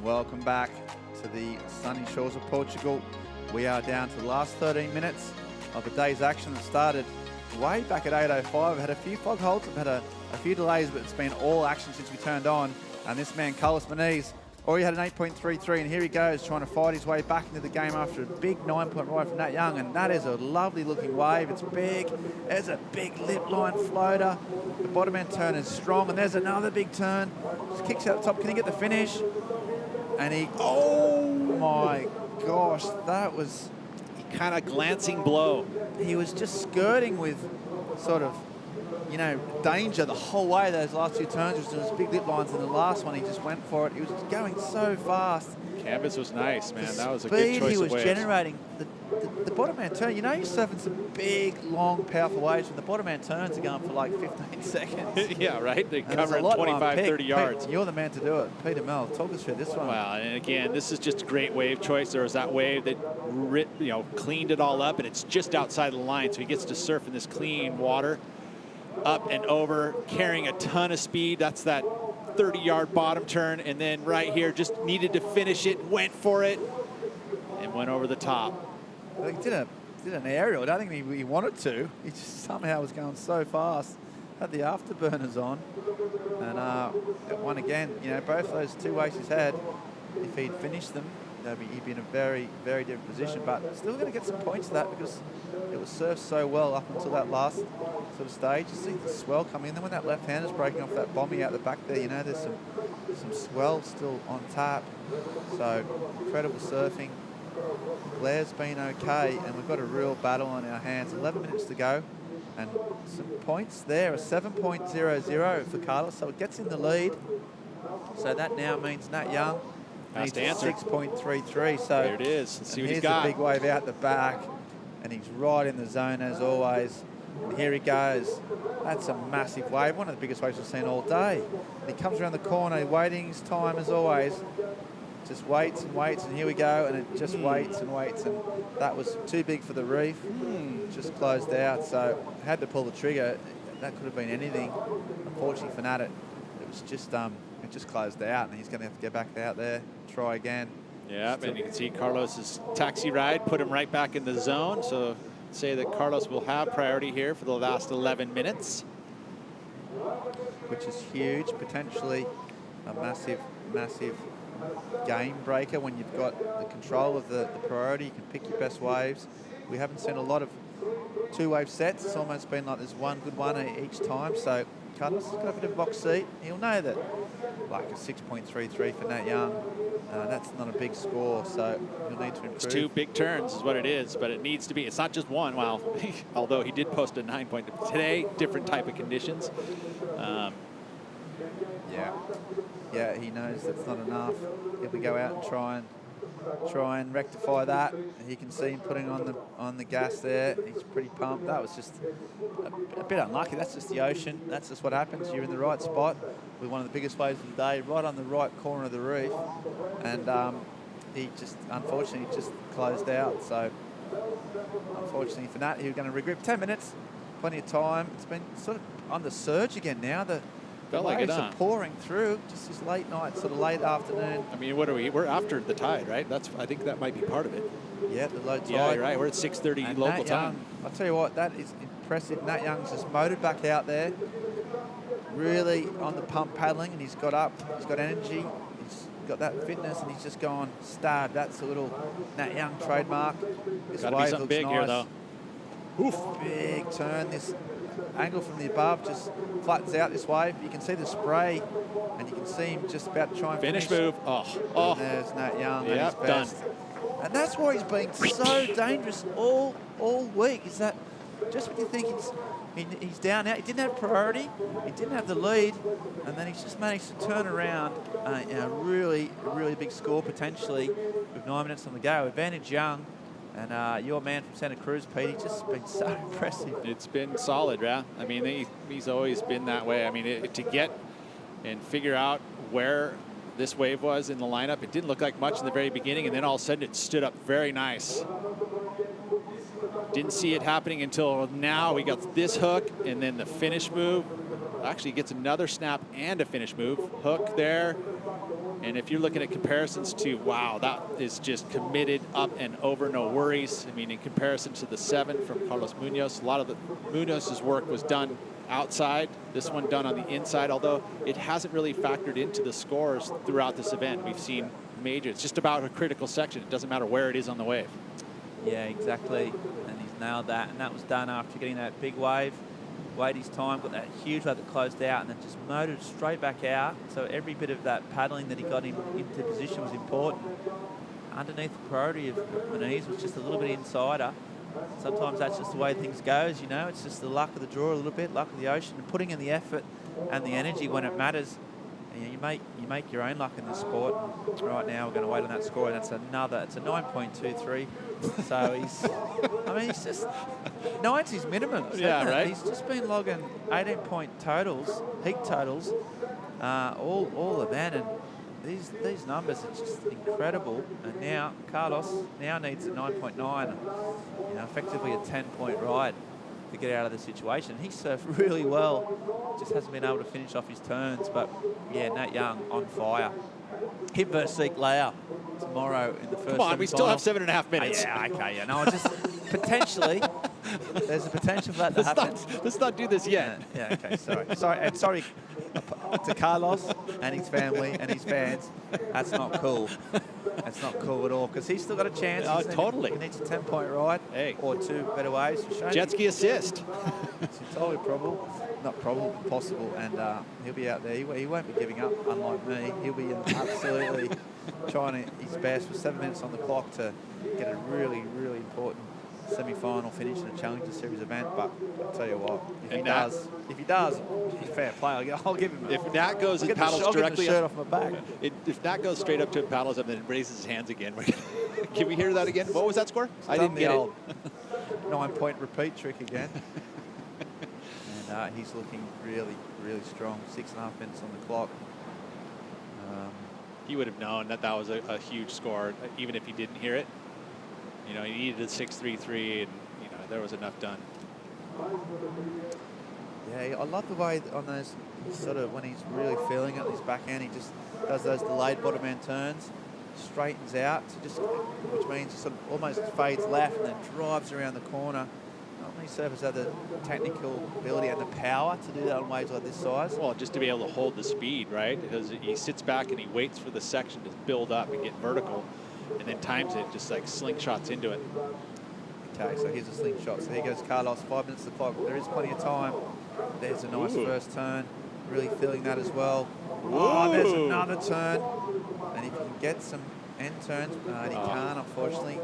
Welcome back to the sunny shores of Portugal. We are down to the last 13 minutes of the day's action that started way back at 8:05. We've had a few fog holds, we've had a few delays, but it's been all action since we turned on. And this man, Carlos Muniz, already had an 8.33, and here he goes trying to fight his way back into the game after a big 9-point ride from Nat Young. And that is a lovely looking wave. It's big. There's a big lip line floater. The bottom end turn is strong, and there's another big turn. Just kicks out the top. Can he get the finish? And he, oh my gosh, that was kind of glancing blow. He was just skirting with sort of you know, danger the whole way. Those last 2 turns, he was doing his big lip lines, and the last one he just went for it. He was going so fast. Canvas was nice, man. That was a Speed good choice he was of waves. generating. The bottom man turn, you know, you're surfing some big, long, powerful waves, and the bottom man turns are going for like 15 seconds. Yeah, right? They And cover there's in a lot to 25, unpick. 30 yards. Pete, you're the man to do it. Peter Mel, talk us through this one. Well, and again, this is just a great wave choice. There was that wave that cleaned it all up, and it's just outside the line, so he gets to surf in this clean water, up and over, carrying a ton of speed. That's that 30-yard bottom turn, and then right here, just needed to finish it, went for it, and went over the top. He did an aerial. I don't think he wanted to. He just somehow was going so fast. Had the afterburners on, and one again. You know, both those 2 waves he's had, if he'd finished them, he'd be in a very, very different position. But still going to get some points for that because it was surfed so well up until that last sort of stage. You see the swell coming in. Then when that left hand is breaking off that bombing out the back there, you know, there's some swell still on tap. So incredible surfing. Blair's been okay, and we've got a real battle on our hands. 11 minutes to go, and some points there. A 7.00 for Carlos, so it gets in the lead. So that now means Nat Young needs a 6.33. So there it is. Let's see what he's here's got. the big wave out the back, and he's right in the zone as always. And here he goes. That's a massive wave, one of the biggest waves we've seen all day. And he comes around the corner, waiting his time as always. Just waits and waits, and here we go, and it just waits and waits, and that was too big for the reef. Just closed out, so had to pull the trigger. That could have been anything. Unfortunately for Nat, it was just it just closed out, and he's going to have to get back out there, try again. Yeah, and you can see Carlos's taxi ride put him right back in the zone. So say that Carlos will have priority here for the last 11 minutes. Which is huge, potentially a massive, massive game breaker when you've got the control of the priority. You can pick your best waves. We haven't seen a lot of 2-wave sets. It's almost been like there's one good one each time. So Carlos has got a bit of a box seat. He'll know that like a 6.33 for Nat Young, that's not a big score, so you'll need to improve. It's 2 big turns is what it is, but it needs to be. It's not just one. Well, although he did post a 9 point today, different type of conditions. Yeah, he knows that's not enough. If we go out and try and rectify that, you can see him putting on the gas there. He's pretty pumped. That was just a bit unlucky. That's just the ocean. That's just what happens. You're in the right spot with one of the biggest waves of the day, right on the right corner of the reef, and he just unfortunately just closed out. So unfortunately for Nat, he was going to regrip. 10 minutes, plenty of time. It's been sort of on the surge again now. The waves are pouring through, just this late night, sort of late afternoon. I mean, what are we? We're after the tide, right? I think that might be part of it. Yeah, the low tide. Yeah, you're right. We're at 6:30 local time. I'll tell you what, that is impressive. Nat Young's just motored back out there, really on the pump paddling, and he's got up, he's got energy, he's got that fitness, and he's just gone stab. That's a little Nat Young trademark. This Gotta wave be something looks big nice. here, though. Oof. Big turn. This angle from the above just flattens out this wave. You can see the spray, and you can see him just about to try and finish. Finish move. Oh. And there's Nat Young at Yep, his best. And that's why he's been so dangerous all week, is that just when you think he's down out, he didn't have priority, he didn't have the lead, and then he's just managed to turn around a really big score potentially with 9 minutes on the go. Advantage Young. And your man from Santa Cruz, Pete, he's just been so impressive. It's been solid, yeah. I mean, he's always been that way. I mean, to get and figure out where this wave was in the lineup, it didn't look like much in the very beginning, and then all of a sudden it stood up very nice. Didn't see it happening until now. We got this hook, and then the finish move. Actually gets another snap and a finish move. Hook there. And if you're looking at comparisons to, wow, that is just committed up and over, no worries. I mean, in comparison to the 7 from Carlos Munoz, a lot of Munoz's work was done outside. This one done on the inside, although it hasn't really factored into the scores throughout this event. We've seen major. It's just about a critical section. It doesn't matter where it is on the wave. Yeah, exactly. And he's nailed that. And that was done after getting that big wave. Waited his time, got that huge wave that closed out, and then just motored straight back out. So every bit of that paddling that he got into position was important. Underneath the priority of Muniz was just a little bit insider. sometimes that's just the way things goes, you know. It's just the luck of the draw a little bit, luck of the ocean, and putting in the effort and the energy when it matters. You make your own luck in this sport. Right now, we're going to wait on that score, and it's a 9.23. So he's just 90's minimum. Yeah, right. He's just been logging 18-point totals, heat totals, all event, and these numbers are just incredible. And now Carlos needs a 9.9, effectively a 10-point ride to get out of the situation. He surfed really well, just hasn't been able to finish off his turns. But yeah, Nat Young on fire. Him versus Zeke Lau tomorrow in the first. Come on, we still have 7.5 minutes. Yeah, okay, yeah. No, just potentially, there's a potential for that to happen. Let's not do this yet. Yeah, okay, sorry to Carlos and his family and his fans. That's not cool. That's not cool at all, because he's still got a chance. Oh, totally. He needs a 10-point ride, or 2 better ways. Jet ski assist. It's entirely probable. Not probable, but possible. And he'll be out there. He won't be giving up, unlike me. He'll be absolutely trying his best with 7 minutes on the clock to get a really, really important semi-final finish in a Challenger Series event. But I'll tell you what, if he does, he's fair play. I'll give him. If Nat goes and paddles directly, shirt off my back. If Nat goes straight up to and paddles up and then raises his hands again, can we hear that again? What was that score? I didn't get it. 9-point repeat trick again. And he's looking really, really strong. 6.5 minutes on the clock. He would have known that was a huge score, even if he didn't hear it. He needed a 6.33, and there was enough done. Yeah, I love the way on those when he's really feeling it, his backhand, he just does those delayed bottom end turns, straightens out, which means he sort of almost fades left and then drives around the corner. Not many surfers have the technical ability and the power to do that on waves like this size. Well, just to be able to hold the speed, right? Because he sits back and he waits for the section to build up and get vertical, and then times it, just like slingshots into it. Okay, so here's a slingshot. So here goes Carlos, 5 minutes to the clock. There is plenty of time. There's a nice first turn. Really feeling that as well. Oh, there's another turn. And if you can get some end turns, he can't, unfortunately.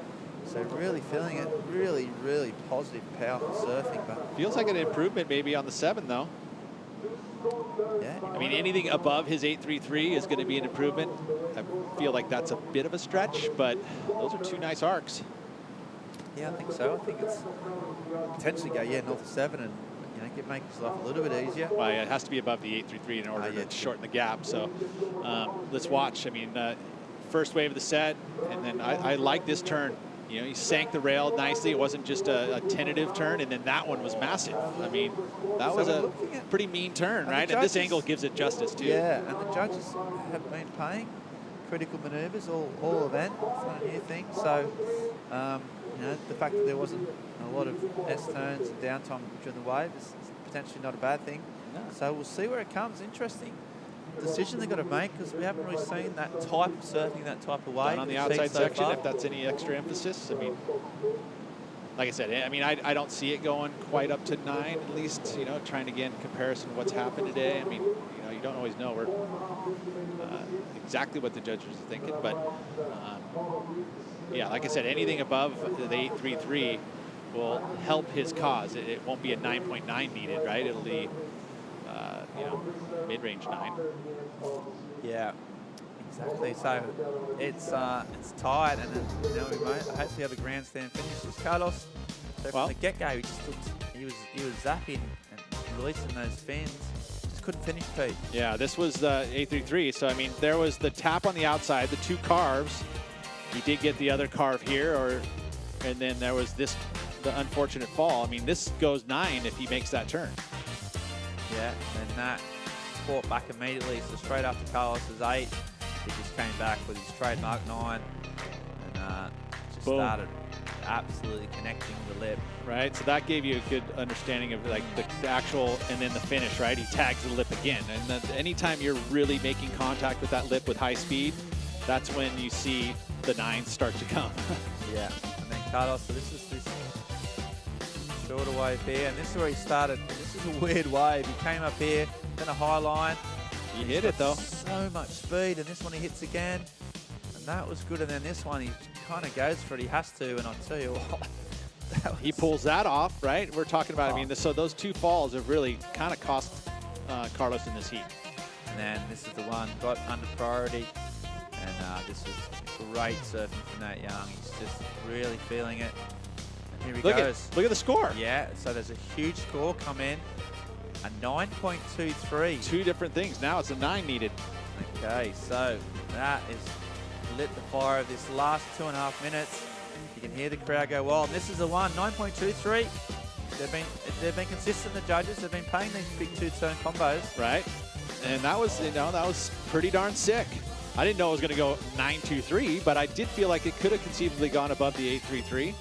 So really feeling it. Really, really positive, powerful surfing. But feels like an improvement maybe on the 7, though. Yeah. I mean, anything above his 8.33 is going to be an improvement. I feel like that's a bit of a stretch, but those are 2 nice arcs. Yeah, I think so. I think it's potentially go north of 7 and make his life a little bit easier. Well, yeah, it has to be above the 8.33 in order to shorten the gap. So let's watch. I mean, first wave of the set, and then I like this turn. He sank the rail nicely. It wasn't just a tentative turn, and then that one was massive. I mean, that was a pretty mean turn, right? And this angle gives it justice, too. Yeah, and the judges have been paying critical maneuvers all event. It's not a new thing. So, the fact that there wasn't a lot of S-turns and downtime during the wave is potentially not a bad thing. No. So we'll see where it comes. Interesting decision they've got to make, because we haven't really seen that type of surfing, that type of wave. On the outside section, if that's any extra emphasis. I mean, like I said, I don't see it going quite up to 9, at least, trying to get in comparison to what's happened today. I mean, you don't always know exactly what the judges are thinking, but yeah, like I said, anything above the 8.33 will help his cause. It won't be a 9.9 needed, right? It'll be, mid-range 9. Yeah, exactly. So it's tight, and then we might hopefully have a grandstand finish. This Carlos, so from the get-go, he was zapping and releasing those fins. Just couldn't finish, Pete. Yeah, this was the 8.33. So I mean, there was the tap on the outside, the 2 carves. He did get the other carve here, and then there was the unfortunate fall. I mean, this goes 9 if he makes that turn. Yeah, and that fought back immediately. So straight after Carlos's 8, he just came back with his trademark 9, and just started absolutely connecting the lip. Right, so that gave you a good understanding of like the actual, and then the finish, right? He tags the lip again, and then anytime you're really making contact with that lip with high speed, that's when you see the 9s start to come. Yeah, and then Carlos, so this is this shorter wave here, and this is where he started. This is a weird wave. He came up here, then a high line. He hit it though. So much speed, and this one he hits again, and that was good. And then this one he kind of goes for it. He has to, and I'll tell you what, he pulls that off, right? We're talking about, I mean, so those 2 falls have really kind of cost Carlos in this heat. And then this is the one got under priority. And this was great surfing from Nat Young. He's just really feeling it. And here he goes. Look at the score. Yeah, so there's a huge score come in. A 9.23. 2 different things. Now it's a 9 needed. Okay, so that is lit the fire of this last 2.5 minutes. You can hear the crowd go wild. And this is the one, 9.23. They've been consistent, the judges. They've been paying these big 2-turn combos. Right. And that was, that was pretty darn sick. I didn't know it was going to go 9.23, but I did feel like it could have conceivably gone above the 8.33.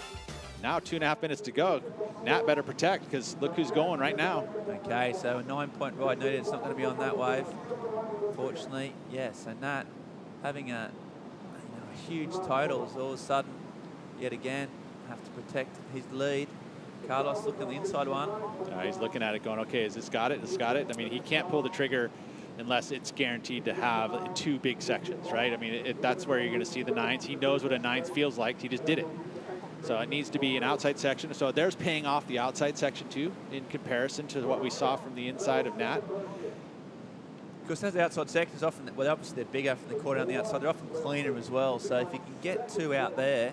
Now 2.5 minutes to go. Nat better protect, because look who's going right now. Okay, so a 9-point ride needed. It's not going to be on that wave, fortunately. Yeah, so Nat having a huge totals all of a sudden, yet again, have to protect his lead. Carlos looking at the inside one. He's looking at it going, okay, has this got it? This got it? I mean, he can't pull the trigger unless it's guaranteed to have 2 big sections, right? I mean, that's where you're going to see the 9s. He knows what a 9 feels like. He just did it. So it needs to be an outside section. So there's paying off the outside section too, in comparison to what we saw from the inside of Nat. Because those outside sections often, well, obviously they're bigger from the quarter on the outside. They're often cleaner as well. So if you can get 2 out there,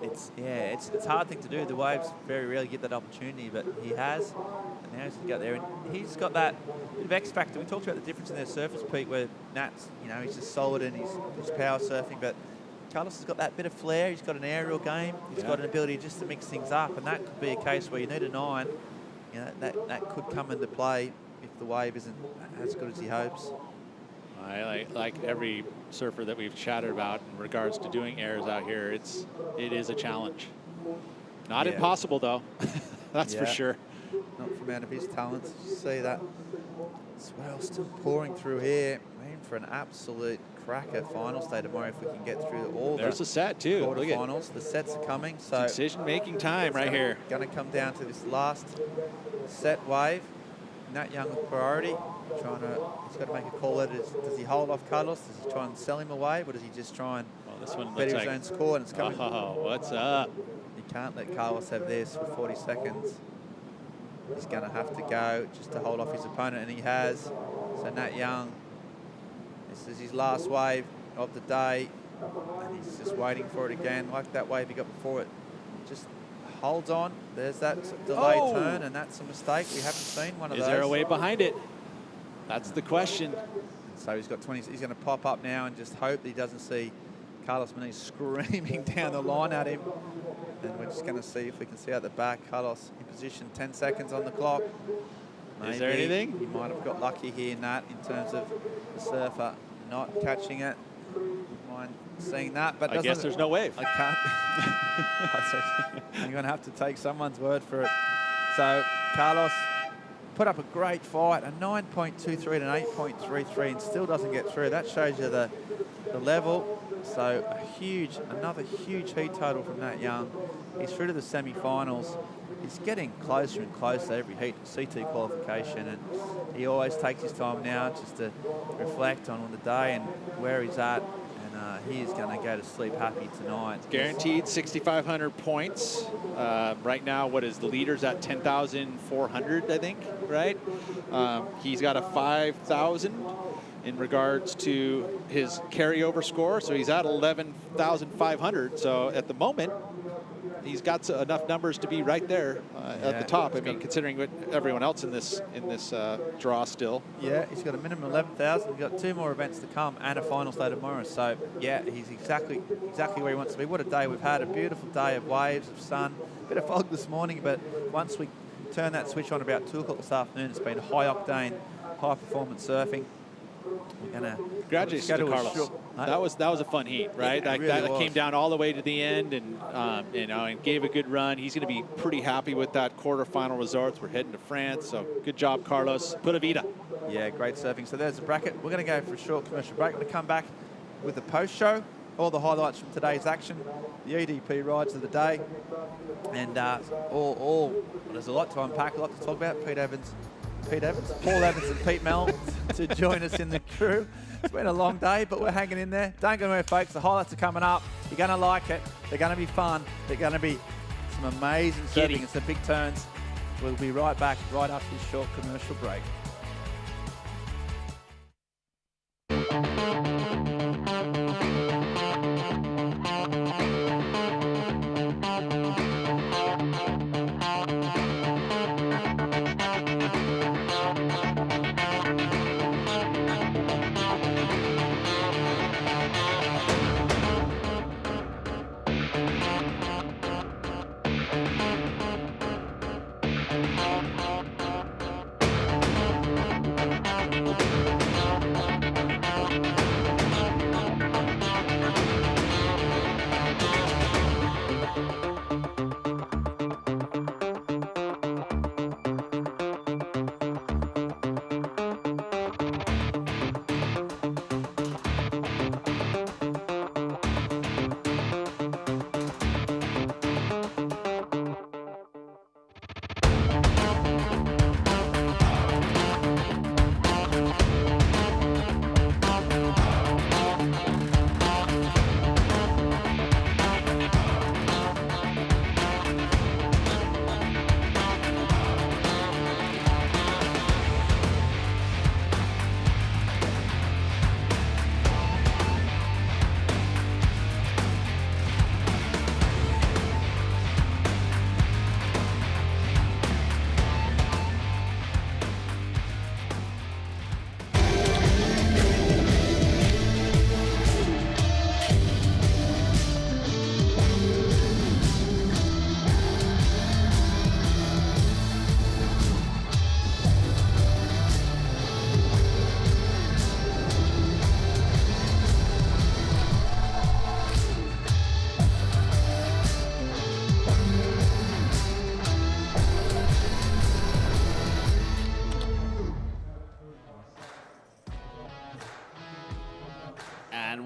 it's a hard thing to do. The waves very rarely get that opportunity, but he has. And now he's got there, and he's got that bit of X factor. We talked about the difference in their surface peak, where Nat's, he's just solid and he's power surfing, but Carlos has got that bit of flair. He's got an aerial game. He's got an ability just to mix things up, and that could be a case where you need a 9. That could come into play if the wave isn't as good as he hopes. Like every surfer that we've chatted about in regards to doing airs out here, it is a challenge. Not impossible though, that's for sure. Not from out of his talents. You see that swell still pouring through here. Aim for an absolute cracker final day tomorrow if we can get through all. There's a set too. Quarterfinals. The sets are coming. So decision-making time right here. Going to come down to this last set wave. Nat Young with priority. He's got to make a call. Does he hold off Carlos? Does he try and sell him away, or does he just try and this one bet his own score? And it's coming. Oh, what's up? You can't let Carlos have this for 40 seconds. He's going to have to go just to hold off his opponent, and he has. So Nat Young, this is his last wave of the day, and he's just waiting for it again, like that wave he got before it. Just holds on. There's that delayed turn, and that's a mistake. We haven't seen one of those. Is there a way behind it? That's the question. So he's got 20. He's going to pop up now and just hope that he doesn't see Carlos Muniz screaming down the line at him. And we're just going to see if we can see out the back. Carlos in position, 10 seconds on the clock. Maybe is there anything? He might have got lucky here, Nat, in terms of the surfer not catching it. Mind seeing that, but I guess there's no wave. I can't. I'm going to have to take someone's word for it. So Carlos put up a great fight, a 9.23 and an 8.33, and still doesn't get through. That shows you the level. So another huge heat total from Nat Young. He's through to the semi-finals. He's getting closer and closer every heat, CT qualification, and he always takes his time now just to reflect on the day and where he's at. And he is going to go to sleep happy tonight. Guaranteed 6,500 points. Right now, what is the leader's at 10,400, I think, right? He's got a 5,000 in regards to his carryover score, so he's at 11,500. So at the moment, he's got enough numbers to be right there at the top. I mean, considering what everyone else in this draw still. Yeah, he's got a minimum 11,000. He's got 2 more events to come and a final day tomorrow. So yeah, he's exactly where he wants to be. What a day we've had! A beautiful day of waves, of sun. A bit of fog this morning, but once we turn that switch on about 2 o'clock this afternoon, it's been high octane, high performance surfing. We're gonna congratulations to Carlos. That was a fun heat, right? Yeah, that came down all the way to the end, and and gave a good run. He's going to be pretty happy with that quarterfinal results. We're heading to France, so good job, Carlos. Pura vida. Yeah, great surfing. So there's the bracket. We're going to go for a short commercial break. We're going to come back with the post show, all the highlights from today's action, the EDP rides of the day, and there's a lot to unpack, a lot to talk about. Paul Evans and Pete Mel to join us in the crew. It's been a long day, but we're hanging in there. Don't go anywhere, folks. The highlights are coming up. You're going to like it. They're going to be fun. They're going to be some amazing surfing and some big turns. We'll be right back right after this short commercial break.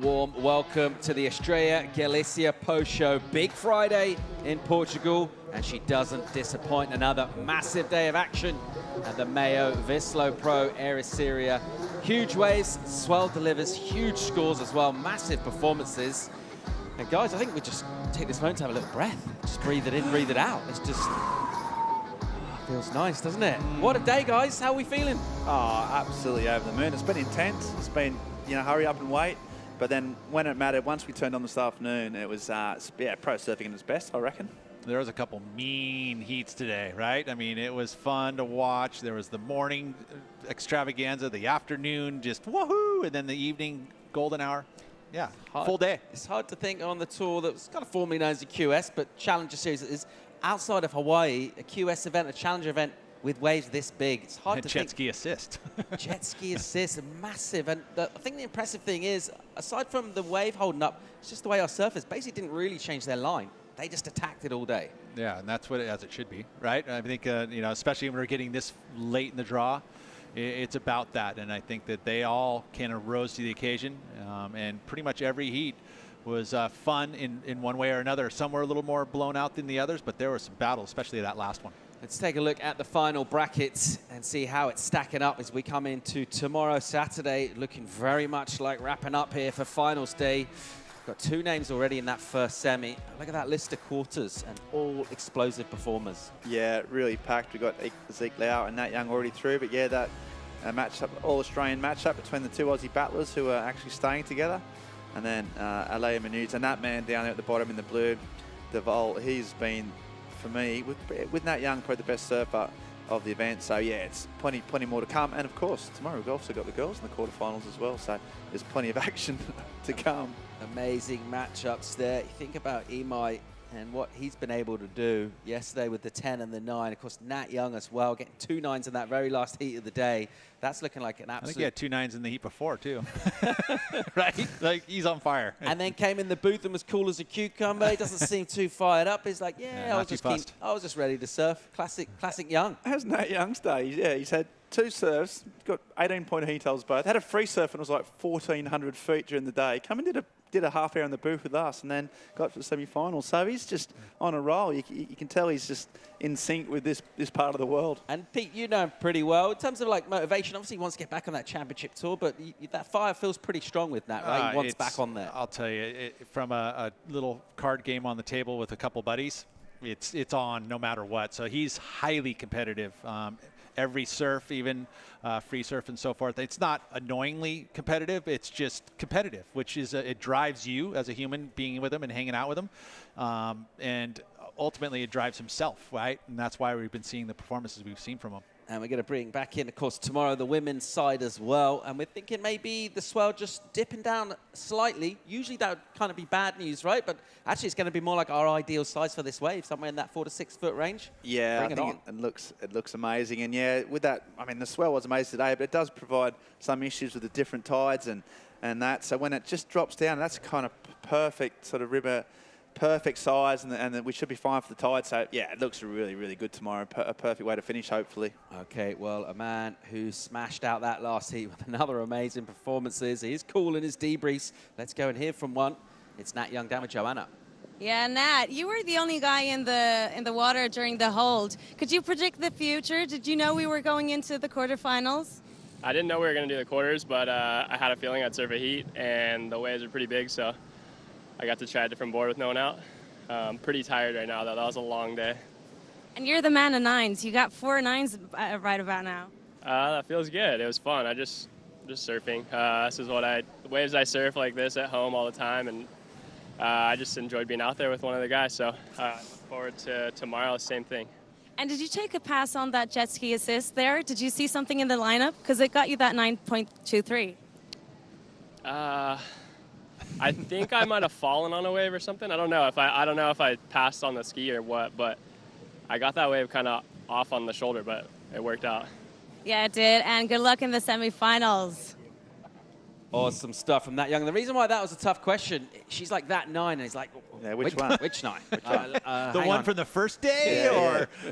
Warm welcome to the Estrella Galicia Post Show. Big Friday in Portugal, and she doesn't disappoint. Another massive day of action at the MEO Vissla Pro Ericeira. Huge waves, swell delivers, huge scores as well, massive performances. And guys, I think we just take this moment to have a little breath. Just breathe it in, breathe it out. It's just, feels nice, doesn't it? What a day, guys. How are we feeling? Oh, absolutely over the moon. It's been intense. It's been, hurry up and wait. But then when it mattered, once we turned on this afternoon, it was, pro surfing at its best, I reckon. There was a couple mean heats today, right? I mean, it was fun to watch. There was the morning extravaganza, the afternoon, just woohoo, and then the evening golden hour. Yeah, full day. It's hard to think on the tour that was kind of formerly known as the QS, but Challenger Series is outside of Hawaii, a QS event, a Challenger event with waves this big. It's hard to think. Jet ski assist. Jet ski assist, massive. And I think the impressive thing is, aside from the wave holding up, it's just the way our surfers basically didn't really change their line. They just attacked it all day. Yeah, and that's what as it should be, right? I think, especially when we're getting this late in the draw, it's about that. And I think that they all kind of rose to the occasion. And pretty much every heat was fun in one way or another. Some were a little more blown out than the others, but there was some battles, especially that last one. Let's take a look at the final brackets and see how it's stacking up as we come into tomorrow, Saturday. Looking very much like wrapping up here for finals day. Got two names already in that first semi. Look at that list of quarters and all explosive performers. Yeah, really packed. We've got Ezekiel and Nat Young already through, but yeah, that matchup, all-Australian matchup between the two Aussie battlers who are actually staying together. And then Alea Manutes and that man down there at the bottom in the blue, Devol, he's been, for me, with Nat Young, probably the best surfer of the event. So yeah, it's plenty more to come. And of course, tomorrow we've also got the girls in the quarterfinals as well. So there's plenty of action to come. Amazing matchups there. You think about Imai and what he's been able to do yesterday with the 10 and the 9. Of course, Nat Young as well, getting 2 9s in that very last heat of the day. That's looking like an absolute... I think he had 2 9s in the heat before, too. Right? Like, he's on fire. And then came in the booth and was cool as a cucumber. He doesn't seem too fired up. He's like, I was just ready to surf. Classic Young. How's Nat Young's day? Yeah, he's had 2 surfs, got 18-point heat holes both. Had a free surf and it was like 1,400 feet during the day. Come and did a half hour in the booth with us and then got to the semi-finals. So he's just on a roll. You can tell he's just in sync with this part of the world. And Pete, you know him pretty well. In terms of like motivation, obviously he wants to get back on that championship tour, but that fire feels pretty strong with Nat, right? He wants back on there. I'll tell you, from a little card game on the table with a couple buddies, it's on no matter what. So he's highly competitive. Every surf, even free surf and so forth, it's not annoyingly competitive. It's just competitive, which is it drives you as a human being with him and hanging out with him, and ultimately it drives himself, right? And that's why we've been seeing the performances we've seen from him. And we're going to bring back in, of course, tomorrow the women's side as well. And we're thinking maybe the swell just dipping down slightly. Usually that would kind of be bad news, right? But actually it's going to be more like our ideal size for this wave, somewhere in that 4 to 6 foot range. Yeah, Bring I think it looks amazing. And yeah, with that, I mean, the swell was amazing today, but it does provide some issues with the different tides and that. So when it just drops down, that's kind of perfect sort of river, perfect size, and we should be fine for the tide. So yeah, it looks really, really good tomorrow. A perfect way to finish, hopefully. Okay, well, a man who smashed out that last heat with another amazing performances. He's cool in his debriefs. Let's go and hear from one. It's Nat Young down with Joanna. Yeah, Nat, you were the only guy in the water during the hold. Could you predict the future? Did you know we were going into the quarterfinals? I didn't know we were going to do the quarters, but I had a feeling I'd surf a heat, and the waves are pretty big, so I got to try a different board with no one out. I'm pretty tired right now, though. That was a long day. And you're the man of nines. You got 4 nines right about now. That feels good. It was fun. I just surfing. This is the waves I surf like this at home all the time, and I just enjoyed being out there with one of the guys. So look forward to tomorrow, same thing. And did you take a pass on that jet ski assist there? Did you see something in the lineup? Because it got you that 9.23. I think I might have fallen on a wave or something. I don't know if I passed on the ski or what, but I got that wave kind of off on the shoulder, but it worked out. Yeah, it did. And good luck in the semifinals. Awesome stuff from Nat Young. The reason why that was a tough question, she's like that 9, and he's like, yeah, which one? Which 9? The one from the first day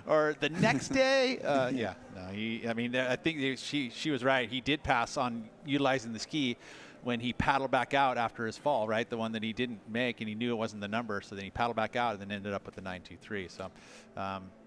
or the next day? Yeah, no. I mean, I think she was right. He did pass on utilizing the ski when he paddled back out after his fall, right? The one that he didn't make, and he knew it wasn't the number, so then he paddled back out and then ended up with the 9.23. So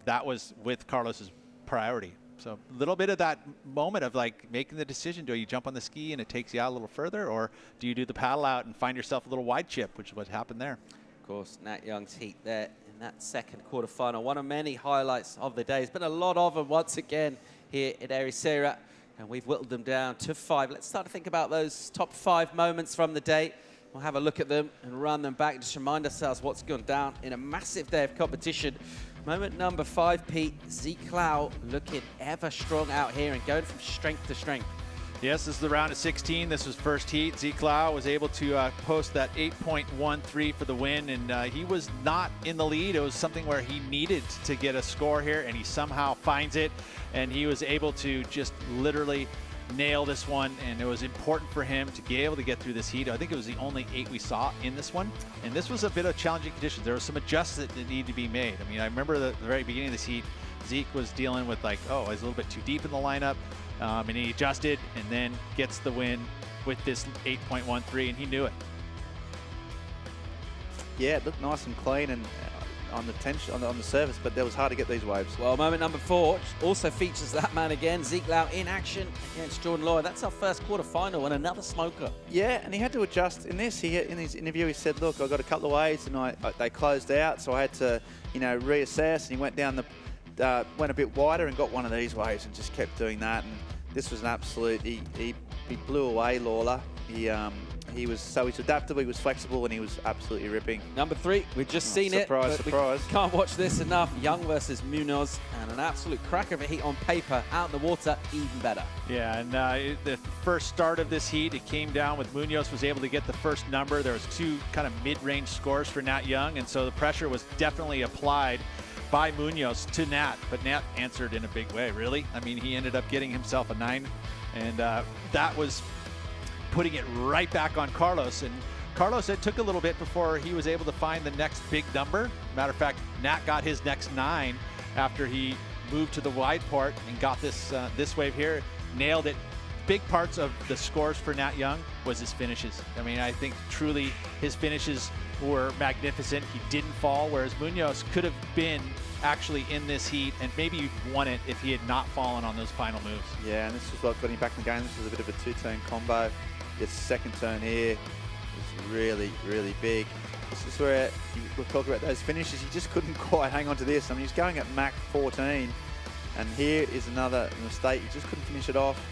that was with Carlos's priority. So a little bit of that moment of like making the decision, do you jump on the ski and it takes you out a little further, or do you do the paddle out and find yourself a little wide chip, which is what happened there. Of course, Nat Young's heat there in that second quarterfinal. One of many highlights of the day. There's been a lot of them once again here at Ericeira, and we've whittled them down to 5. Let's start to think about those top 5 moments from the day. We'll have a look at them and run them back, just remind ourselves what's gone down in a massive day of competition. Moment number 5, Pete, Ezekiel looking ever strong out here and going from strength to strength. Yes, this is the round of 16. This was first heat. Ezekiel was able to post that 8.13 for the win, and he was not in the lead. It was something where he needed to get a score here, and he somehow finds it, and he was able to just literally nail this one, and it was important for him to be able to get through this heat. I think it was the only 8 we saw in this one, and this was a bit of challenging conditions. There were some adjustments that needed to be made. I mean, I remember the very beginning of this heat, Zeke was dealing with like, oh, I was a little bit too deep in the lineup, and he adjusted and then gets the win with this 8.13, and he knew it. Yeah, it looked nice and clean and on the tension on the surface, but it was hard to get these waves. Well, moment number 4 also features that man again, Ezekiel in action against Jordan Lloyd. That's our first quarterfinal and another smoker. Yeah, and he had to adjust in this. In his interview, he said, "Look, I got a couple of waves, and they closed out, so I had to, reassess." And he went down went a bit wider and got one of these waves, and just kept doing that. And this was an absolute. He blew away Lawler. He's adaptable, he was flexible, and he was absolutely ripping. Number 3, we've just seen surprise, it. Surprise. We can't watch this enough. Young versus Munoz, and an absolute cracker of a heat on paper. Out in the water, even better. Yeah, and the first start of this heat, it came down with Munoz was able to get the first number. There was 2 kind of mid-range scores for Nat Young, and so the pressure was definitely applied by Munoz to Nat, but Nat answered in a big way, really. I mean, he ended up getting himself a 9, and that was putting it right back on Carlos. And Carlos, it took a little bit before he was able to find the next big number. Matter of fact, Nat got his next 9 after he moved to the wide part and got this this wave here, nailed it. Big parts of the scores for Nat Young was his finishes. I mean, I think truly his finishes were magnificent. He didn't fall, whereas Munoz could have been actually in this heat and maybe won it if he had not fallen on those final moves. Yeah, and this was what got him back in the game. This was a bit of a 2-turn combo. This second turn here was really, really big. This is where we'll talk about those finishes. He just couldn't quite hang on to this. I mean, he's going at Mach 14, and here is another mistake. He just couldn't finish it off.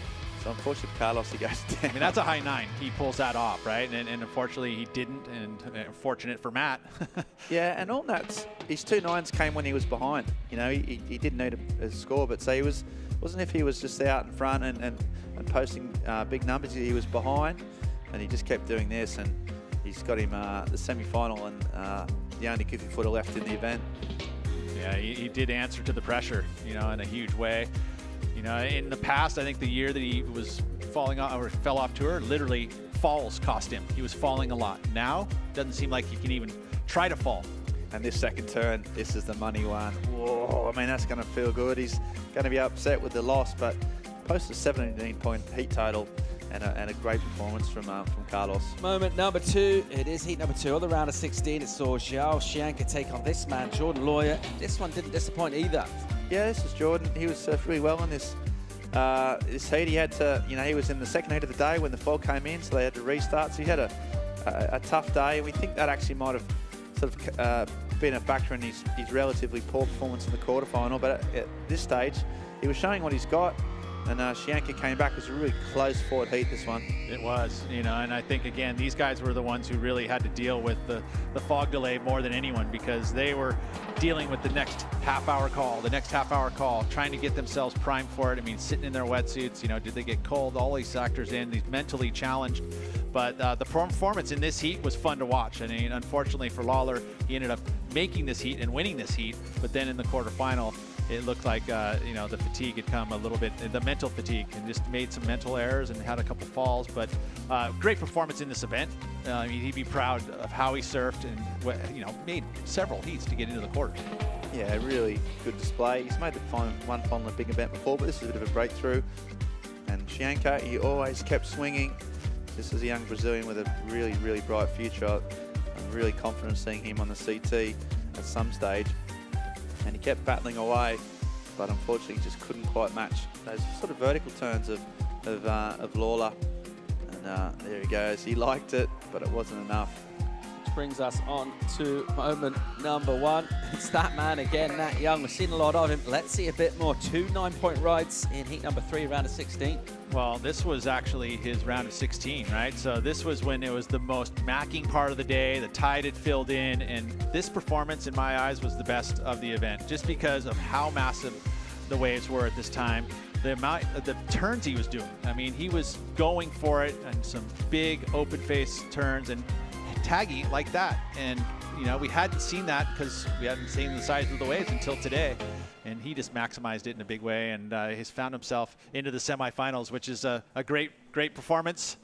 So unfortunately for Carlos, he goes down. I mean, that's a high 9. He pulls that off, right? And unfortunately, he didn't, and fortunate for Matt. Yeah, and all that, his 2 9s came when he was behind. You know, he didn't need a score, but so he wasn't if he was just out in front and posting big numbers. He was behind, and he just kept doing this, and he's got him the semi-final and the only goofy footer left in the event. Yeah, he did answer to the pressure, you know, in a huge way. You know, in the past, I think the year that he was falling off or fell off tour, literally falls cost him. He was falling a lot. Now, doesn't seem like he can even try to fall. And this second turn, this is the money one. Whoa, I mean, that's going to feel good. He's going to be upset with the loss, but posted a 17-point heat total and a great performance from Carlos. Moment number 2. It is heat number 2 of the round of 16. It saw Zhao Xianka take on this man, Jordan Lawyer. This one didn't disappoint either. Yeah, this is Jordan. He was surfed really well in this heat. He had to, you know, he was in the second heat of the day when the fog came in, so they had to restart. So he had a tough day. We think that actually might have sort of been a factor in his relatively poor performance in the quarterfinal. But at this stage, he was showing what he's got. And Xianka came back. It was a really close fought heat, this one. It was, you know, and I think, again, these guys were the ones who really had to deal with the fog delay more than anyone, because they were dealing with the next half-hour call, trying to get themselves primed for it. I mean, sitting in their wetsuits, you know, did they get cold? All these factors in, these mentally challenged. But the performance in this heat was fun to watch. I mean, unfortunately for Lawler, he ended up making this heat and winning this heat, but then in the quarterfinal, it looked like, you know, the fatigue had come a little bit, the mental fatigue, and just made some mental errors and had a couple falls. But great performance in this event. I mean, he'd be proud of how he surfed and, you know, made several heats to get into the quarters. Yeah, really good display. He's made the one final big event before, but this is a bit of a breakthrough. And Xianka, he always kept swinging. This is a young Brazilian with a really, really bright future. I'm really confident seeing him on the CT at some stage. And he kept battling away, but unfortunately just couldn't quite match those sort of vertical turns of Lawler. And there he goes. He liked it, but it wasn't enough. Which brings us on to moment number 1. It's that man again, Nat Young. We've seen a lot of him. Let's see a bit more. 2 9-point rides in heat number 3, round of 16. Well, this was actually his round of 16, right? So this was when it was the most macking part of the day. The tide had filled in, and this performance, in my eyes, was the best of the event, just because of how massive the waves were at this time. The amount of the turns he was doing. I mean, he was going for it and some big open face turns and tagging like that. And, you know, we hadn't seen that because we hadn't seen the size of the waves until today. And he just maximized it in a big way, and he's found himself into the semifinals, which is a great performance.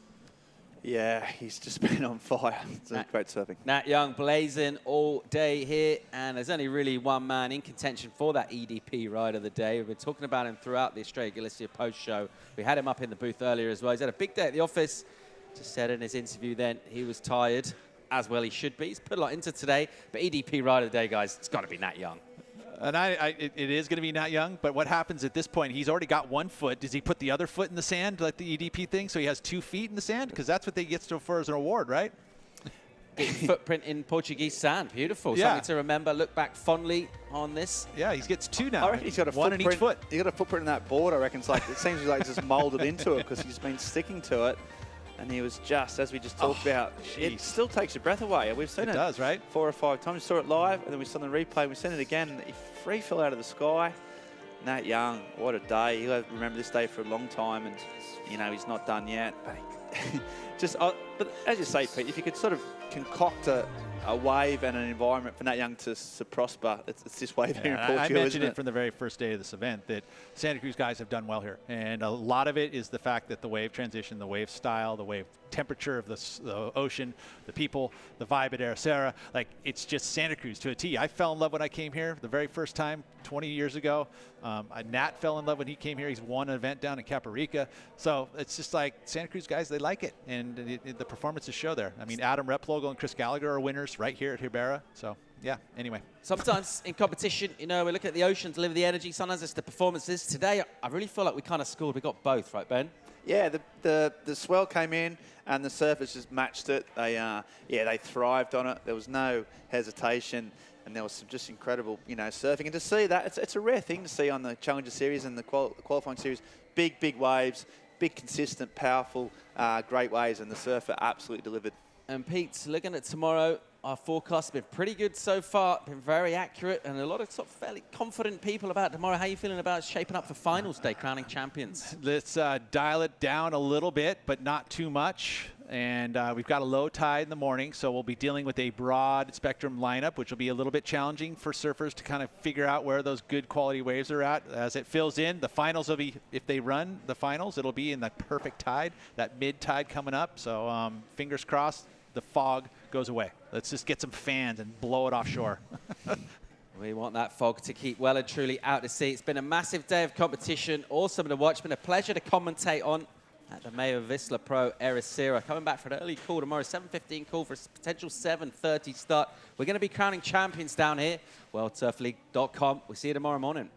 Yeah, he's just been on fire. It's great surfing. Nat Young blazing all day here, and there's only really one man in contention for that EDP ride of the day. We've been talking about him throughout the Australia Galicia post-show. We had him up in the booth earlier as well. He's had a big day at the office. Just said in his interview then he was tired, as well he should be. He's put a lot into today, but EDP ride of the day, guys, it's got to be Nat Young. And it is going to be Nat Young, but what happens at this point? He's already got 1 foot. Does he put the other foot in the sand, like the EDP thing, so he has 2 feet in the sand? Because that's what he gets for as an award, right? Footprint in Portuguese sand. Beautiful. Yeah. Something to remember. Look back fondly on this. Yeah, he gets 2 now. I reckon he's got a 1 in each foot. He's got a footprint in that board, I reckon. It's like, it seems like it's just molded into it because he's been sticking to it. And he was just, as we just talked about, it still takes your breath away. We've seen it. It does, right? 4 or 5 times. We saw it live, and then we saw the replay. We seen it again, and he free fell out of the sky. Nat Young, what a day. He'll remember this day for a long time, and, you know, he's not done yet. But but as you say, Pete, if you could sort of concoct a wave and an environment for Nat Young to prosper, it's this wave here in Portugal, I mentioned isn't it from the very first day of this event that Santa Cruz guys have done well here. And a lot of it is the fact that the wave transition, the wave style, the wave temperature of the ocean, the people, the vibe at Ericeira, like it's just Santa Cruz to a T. I fell in love when I came here the very first time 20 years ago. Nat fell in love when he came here. He's won an event down in Caparica. So it's just like Santa Cruz guys, they like it. And the performances show there. I mean, Adam Replogle and Chris Gallagher are winners right here at Ribera. So, yeah, anyway. Sometimes in competition, you know, we look at the ocean, deliver the energy. Sometimes it's the performances. Today, I really feel like we kind of scored. We got both, right, Ben? Yeah, the swell came in and the surfers just matched it. They thrived on it. There was no hesitation, and there was some just incredible, surfing. And to see that, it's a rare thing to see on the Challenger Series and the qualifying series. Big waves, big, consistent, powerful, great waves, and the surfer absolutely delivered. And Pete, looking at tomorrow, our forecast has been pretty good so far, been very accurate, and a lot of sort of fairly confident people about tomorrow. How are you feeling about shaping up for finals day, crowning champions? Let's dial it down a little bit, but not too much. And we've got a low tide in the morning, so we'll be dealing with a broad spectrum lineup, which will be a little bit challenging for surfers to kind of figure out where those good quality waves are at. As it fills in, the finals will be, if they run the finals, it'll be in the perfect tide, that mid tide coming up. So fingers crossed, the fog goes away. Let's just get some fans and blow it offshore. We want that fog to keep well and truly out to sea. It's been a massive day of competition, awesome to watch. It's been a pleasure to commentate on at the MEO Vissla Pro Ericeira. Coming back for an early call tomorrow, 7:15 call for a potential 7:30 start. We're going to be crowning champions down here. WorldSurfLeague.com. We'll see you tomorrow morning.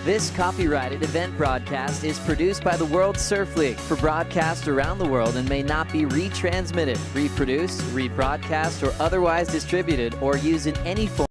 This copyrighted event broadcast is produced by the World Surf League for broadcast around the world and may not be retransmitted, reproduced, rebroadcast, or otherwise distributed or used in any form